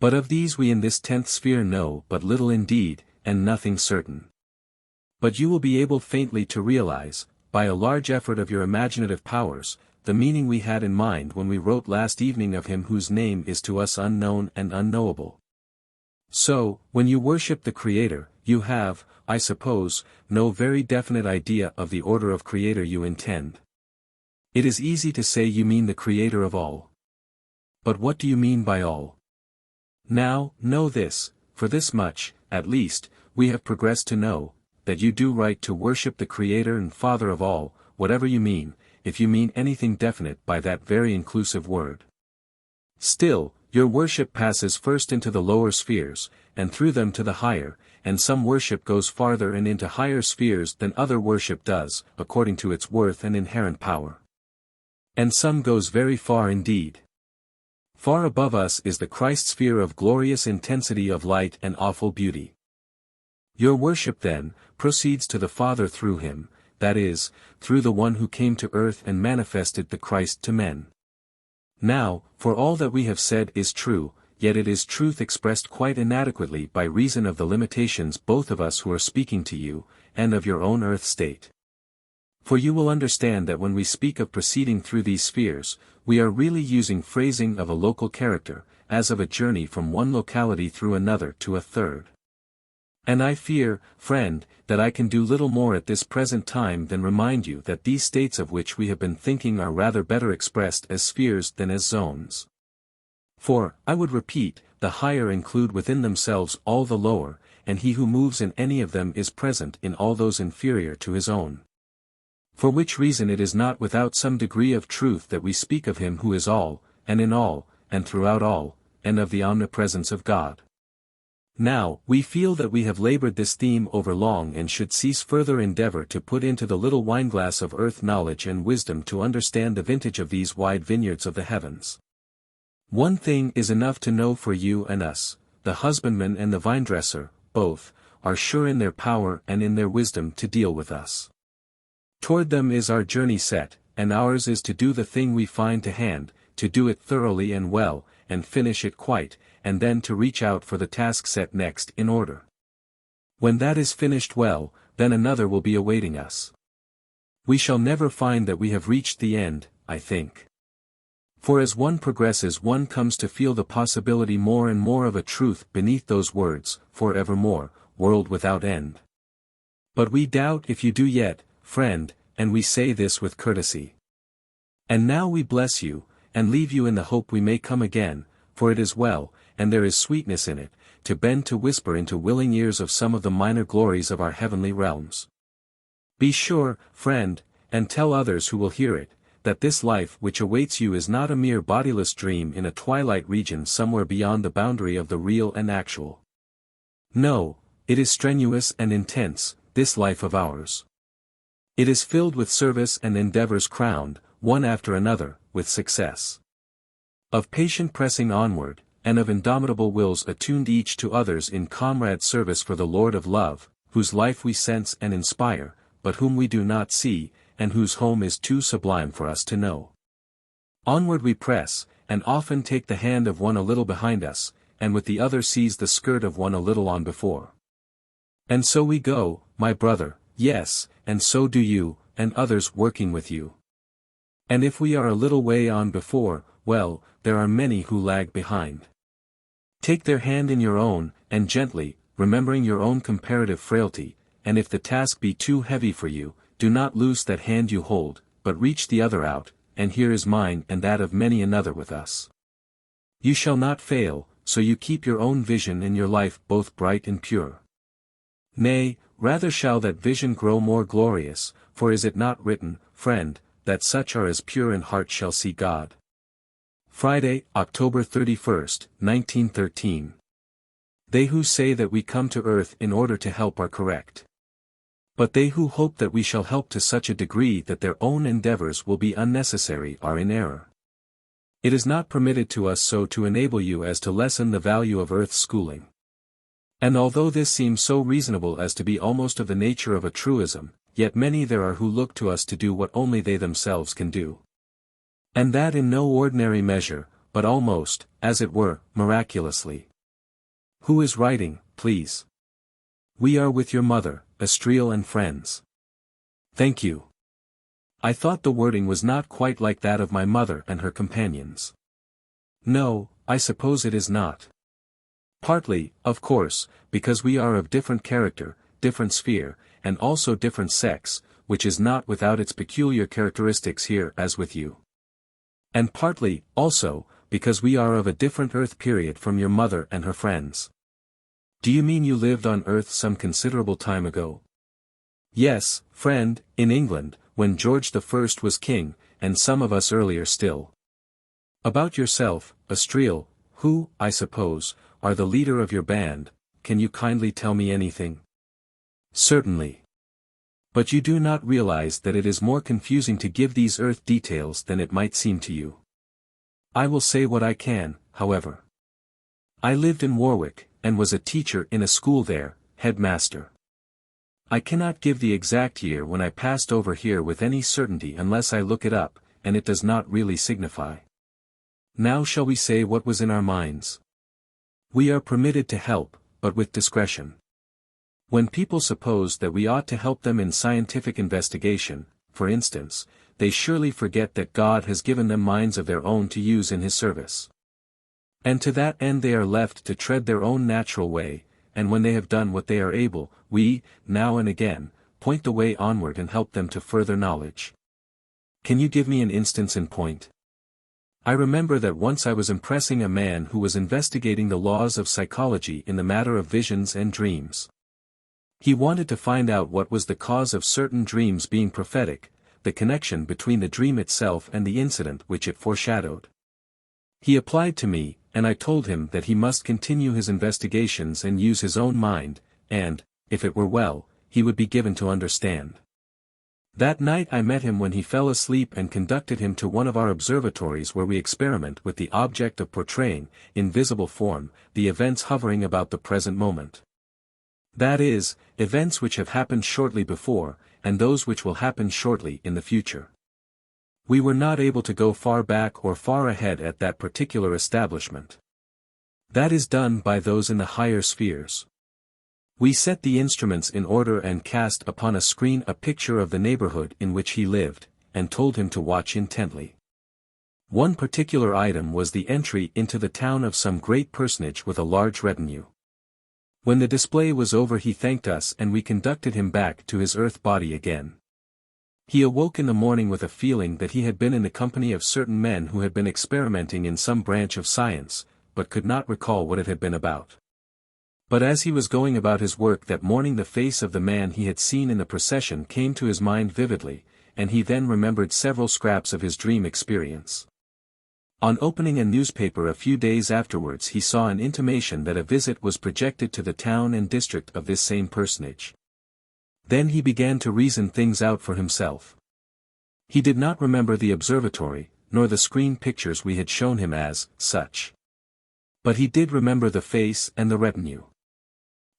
But of these we in this 10th sphere know but little indeed, and nothing certain. But you will be able faintly to realize, by a large effort of your imaginative powers, the meaning we had in mind when we wrote last evening of him whose name is to us unknown and unknowable. So, when you worship the Creator, you have, I suppose, no very definite idea of the order of Creator you intend. It is easy to say you mean the Creator of all. But what do you mean by all? Now, know this, for this much, at least, we have progressed to know, that you do right to worship the Creator and Father of all, whatever you mean, if you mean anything definite by that very inclusive word. Still, your worship passes first into the lower spheres, and through them to the higher, and some worship goes farther and into higher spheres than other worship does, according to its worth and inherent power. And some goes very far indeed. Far above us is the Christ sphere of glorious intensity of light and awful beauty. Your worship then, proceeds to the Father through him, that is, through the one who came to earth and manifested the Christ to men. Now, for all that we have said is true, yet it is truth expressed quite inadequately by reason of the limitations both of us who are speaking to you, and of your own earth state. For you will understand that when we speak of proceeding through these spheres, we are really using phrasing of a local character, as of a journey from one locality through another to a third. And I fear, friend, that I can do little more at this present time than remind you that these states of which we have been thinking are rather better expressed as spheres than as zones. For, I would repeat, the higher include within themselves all the lower, and he who moves in any of them is present in all those inferior to his own. For which reason it is not without some degree of truth that we speak of him who is all, and in all, and throughout all, and of the omnipresence of God. Now, we feel that we have labored this theme over long and should cease further endeavor to put into the little wineglass of earth knowledge and wisdom to understand the vintage of these wide vineyards of the heavens. One thing is enough to know for you and us, the husbandman and the vinedresser, both, are sure in their power and in their wisdom to deal with us. Toward them is our journey set, and ours is to do the thing we find to hand, to do it thoroughly and well, and finish it quite, and then to reach out for the task set next in order. When that is finished well, then another will be awaiting us. We shall never find that we have reached the end, I think. For as one progresses one comes to feel the possibility more and more of a truth beneath those words, for evermore, world without end. But we doubt if you do yet, friend, and we say this with courtesy. And now we bless you, and leave you in the hope we may come again, for it is well, and there is sweetness in it, to bend to whisper into willing ears of some of the minor glories of our heavenly realms. Be sure, friend, and tell others who will hear it, that this life which awaits you is not a mere bodiless dream in a twilight region somewhere beyond the boundary of the real and actual. No, it is strenuous and intense, this life of ours. It is filled with service and endeavors crowned, one after another, with success. Of patient pressing onward, and of indomitable wills attuned each to others in comrade service for the Lord of love, whose life we sense and inspire, but whom we do not see, and whose home is too sublime for us to know. Onward we press, and often take the hand of one a little behind us, and with the other seize the skirt of one a little on before. And so we go, my brother, yes, and so do you, and others working with you. And if we are a little way on before, well, there are many who lag behind. Take their hand in your own, and gently, remembering your own comparative frailty, and if the task be too heavy for you, do not loose that hand you hold, but reach the other out, and here is mine and that of many another with us. You shall not fail, so you keep your own vision in your life both bright and pure. Nay, rather shall that vision grow more glorious, for is it not written, friend, that such are as pure in heart shall see God? Friday, October 31st, 1913. They who say that we come to earth in order to help are correct. But they who hope that we shall help to such a degree that their own endeavors will be unnecessary are in error. It is not permitted to us so to enable you as to lessen the value of earth's schooling. And although this seems so reasonable as to be almost of the nature of a truism, yet many there are who look to us to do what only they themselves can do. And that in no ordinary measure, but almost, as it were, miraculously. Who is writing, please? We are with your mother, Astriel and friends. Thank you. I thought the wording was not quite like that of my mother and her companions. No, I suppose it is not. Partly, of course, because we are of different character, different sphere, and also different sex, which is not without its peculiar characteristics here as with you. And partly, also, because we are of a different earth period from your mother and her friends. Do you mean you lived on earth some considerable time ago? Yes, friend, in England, when George I was king, and some of us earlier still. About yourself, Astriel, who, I suppose, are the leader of your band, can you kindly tell me anything? Certainly. But you do not realize that it is more confusing to give these earth details than it might seem to you. I will say what I can, however. I lived in Warwick, and was a teacher in a school there, headmaster. I cannot give the exact year when I passed over here with any certainty unless I look it up, and it does not really signify. Now shall we say what was in our minds? We are permitted to help, but with discretion. When people suppose that we ought to help them in scientific investigation, for instance, they surely forget that God has given them minds of their own to use in His service. And to that end they are left to tread their own natural way, and when they have done what they are able, we, now and again, point the way onward and help them to further knowledge. Can you give me an instance in point? I remember that once I was impressing a man who was investigating the laws of psychology in the matter of visions and dreams. He wanted to find out what was the cause of certain dreams being prophetic, the connection between the dream itself and the incident which it foreshadowed. He applied to me, and I told him that he must continue his investigations and use his own mind, and, if it were well, he would be given to understand. That night I met him when he fell asleep and conducted him to one of our observatories where we experiment with the object of portraying, in visible form, the events hovering about the present moment. That is, events which have happened shortly before, and those which will happen shortly in the future. We were not able to go far back or far ahead at that particular establishment. That is done by those in the higher spheres. We set the instruments in order and cast upon a screen a picture of the neighborhood in which he lived, and told him to watch intently. One particular item was the entry into the town of some great personage with a large retinue. When the display was over he thanked us and we conducted him back to his earth body again. He awoke in the morning with a feeling that he had been in the company of certain men who had been experimenting in some branch of science, but could not recall what it had been about. But as he was going about his work that morning the face of the man he had seen in the procession came to his mind vividly, and he then remembered several scraps of his dream experience. On opening a newspaper a few days afterwards he saw an intimation that a visit was projected to the town and district of this same personage. Then he began to reason things out for himself. He did not remember the observatory, nor the screen pictures we had shown him as such. But he did remember the face and the retinue.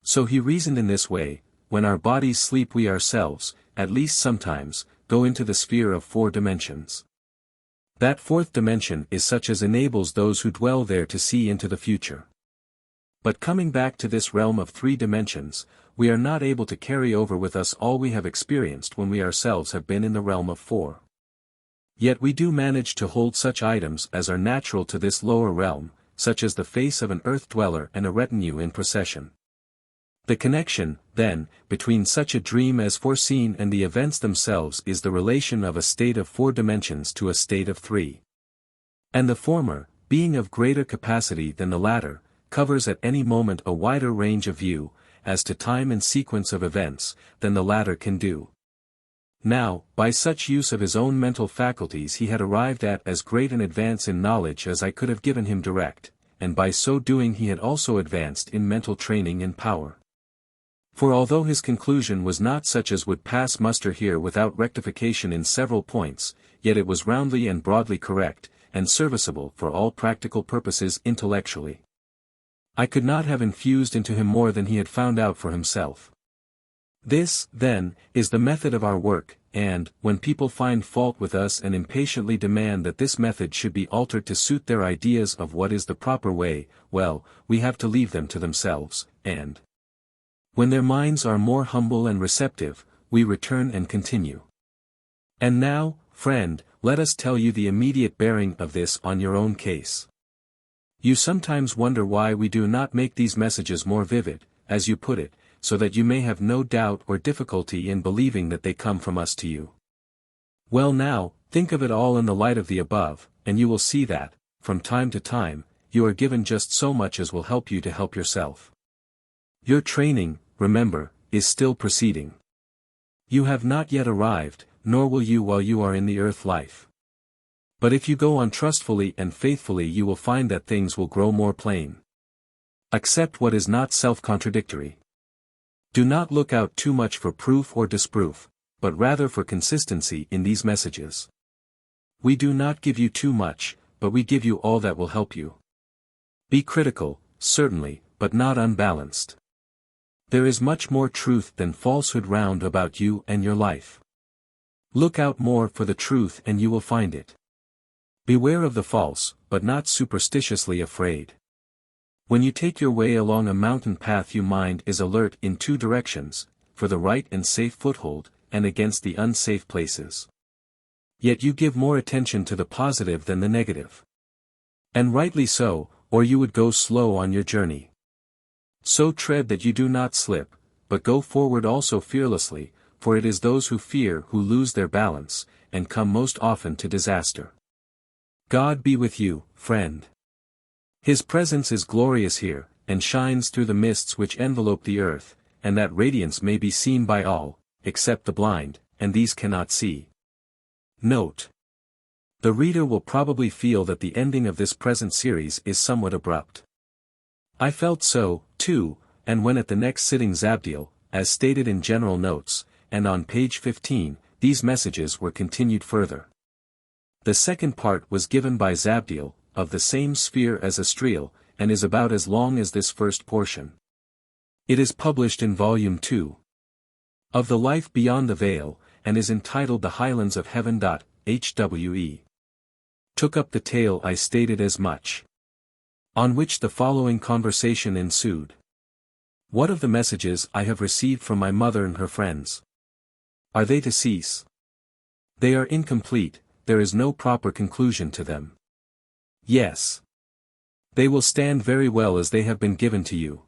So he reasoned in this way: when our bodies sleep we ourselves, at least sometimes, go into the sphere of 4 dimensions. That 4th dimension is such as enables those who dwell there to see into the future. But coming back to this realm of 3 dimensions, we are not able to carry over with us all we have experienced when we ourselves have been in the realm of 4. Yet we do manage to hold such items as are natural to this lower realm, such as the face of an earth dweller and a retinue in procession. The connection, then, between such a dream as foreseen and the events themselves is the relation of a state of 4 dimensions to a state of 3. And the former, being of greater capacity than the latter, covers at any moment a wider range of view, as to time and sequence of events, than the latter can do. Now, by such use of his own mental faculties he had arrived at as great an advance in knowledge as I could have given him direct, and by so doing he had also advanced in mental training and power. For although his conclusion was not such as would pass muster here without rectification in several points, yet it was roundly and broadly correct, and serviceable for all practical purposes intellectually. I could not have infused into him more than he had found out for himself. This, then, is the method of our work, and, when people find fault with us and impatiently demand that this method should be altered to suit their ideas of what is the proper way, well, we have to leave them to themselves, and when their minds are more humble and receptive, we return and continue. And now, friend, let us tell you the immediate bearing of this on your own case. You sometimes wonder why we do not make these messages more vivid, as you put it, so that you may have no doubt or difficulty in believing that they come from us to you. Well now, think of it all in the light of the above, and you will see that, from time to time, you are given just so much as will help you to help yourself. Your training, remember, is still proceeding. You have not yet arrived, nor will you while you are in the earth life. But if you go on trustfully and faithfully you will find that things will grow more plain. Accept what is not self-contradictory. Do not look out too much for proof or disproof, but rather for consistency in these messages. We do not give you too much, but we give you all that will help you. Be critical, certainly, but not unbalanced. There is much more truth than falsehood round about you and your life. Look out more for the truth and you will find it. Beware of the false, but not superstitiously afraid. When you take your way along a mountain path your mind is alert in 2 directions, for the right and safe foothold, and against the unsafe places. Yet you give more attention to the positive than the negative. And rightly so, or you would go slow on your journey. So tread that you do not slip, but go forward also fearlessly, for it is those who fear who lose their balance, and come most often to disaster. God be with you, friend. His presence is glorious here, and shines through the mists which envelope the earth, and that radiance may be seen by all, except the blind, and these cannot see. Note: the reader will probably feel that the ending of this present series is somewhat abrupt. I felt so, too, and when at the next sitting Zabdiel, as stated in general notes, and on page 15, these messages were continued further. The second part was given by Zabdiel, of the same sphere as Astriel, and is about as long as this first portion. It is published in Volume 2 of The Life Beyond the Veil, and is entitled The Highlands of Heaven. Hwe took up the tale I stated as much. On which the following conversation ensued. What of the messages I have received from my mother and her friends? Are they to cease? They are incomplete, there is no proper conclusion to them. Yes. They will stand very well as they have been given to you.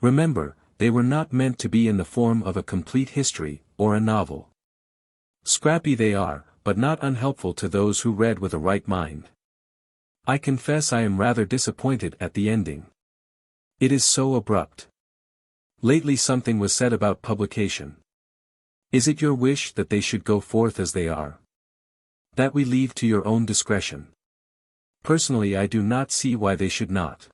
Remember, they were not meant to be in the form of a complete history, or a novel. Scrappy they are, but not unhelpful to those who read with a right mind. I confess I am rather disappointed at the ending. It is so abrupt. Lately something was said about publication. Is it your wish that they should go forth as they are? That we leave to your own discretion. Personally I do not see why they should not.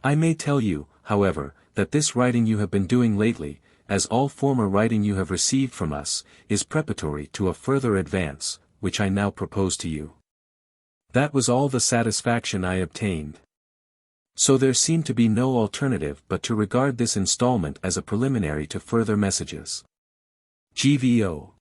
I may tell you, however, that this writing you have been doing lately, as all former writing you have received from us, is preparatory to a further advance, which I now propose to you. That was all the satisfaction I obtained. So there seemed to be no alternative but to regard this installment as a preliminary to further messages. GVO.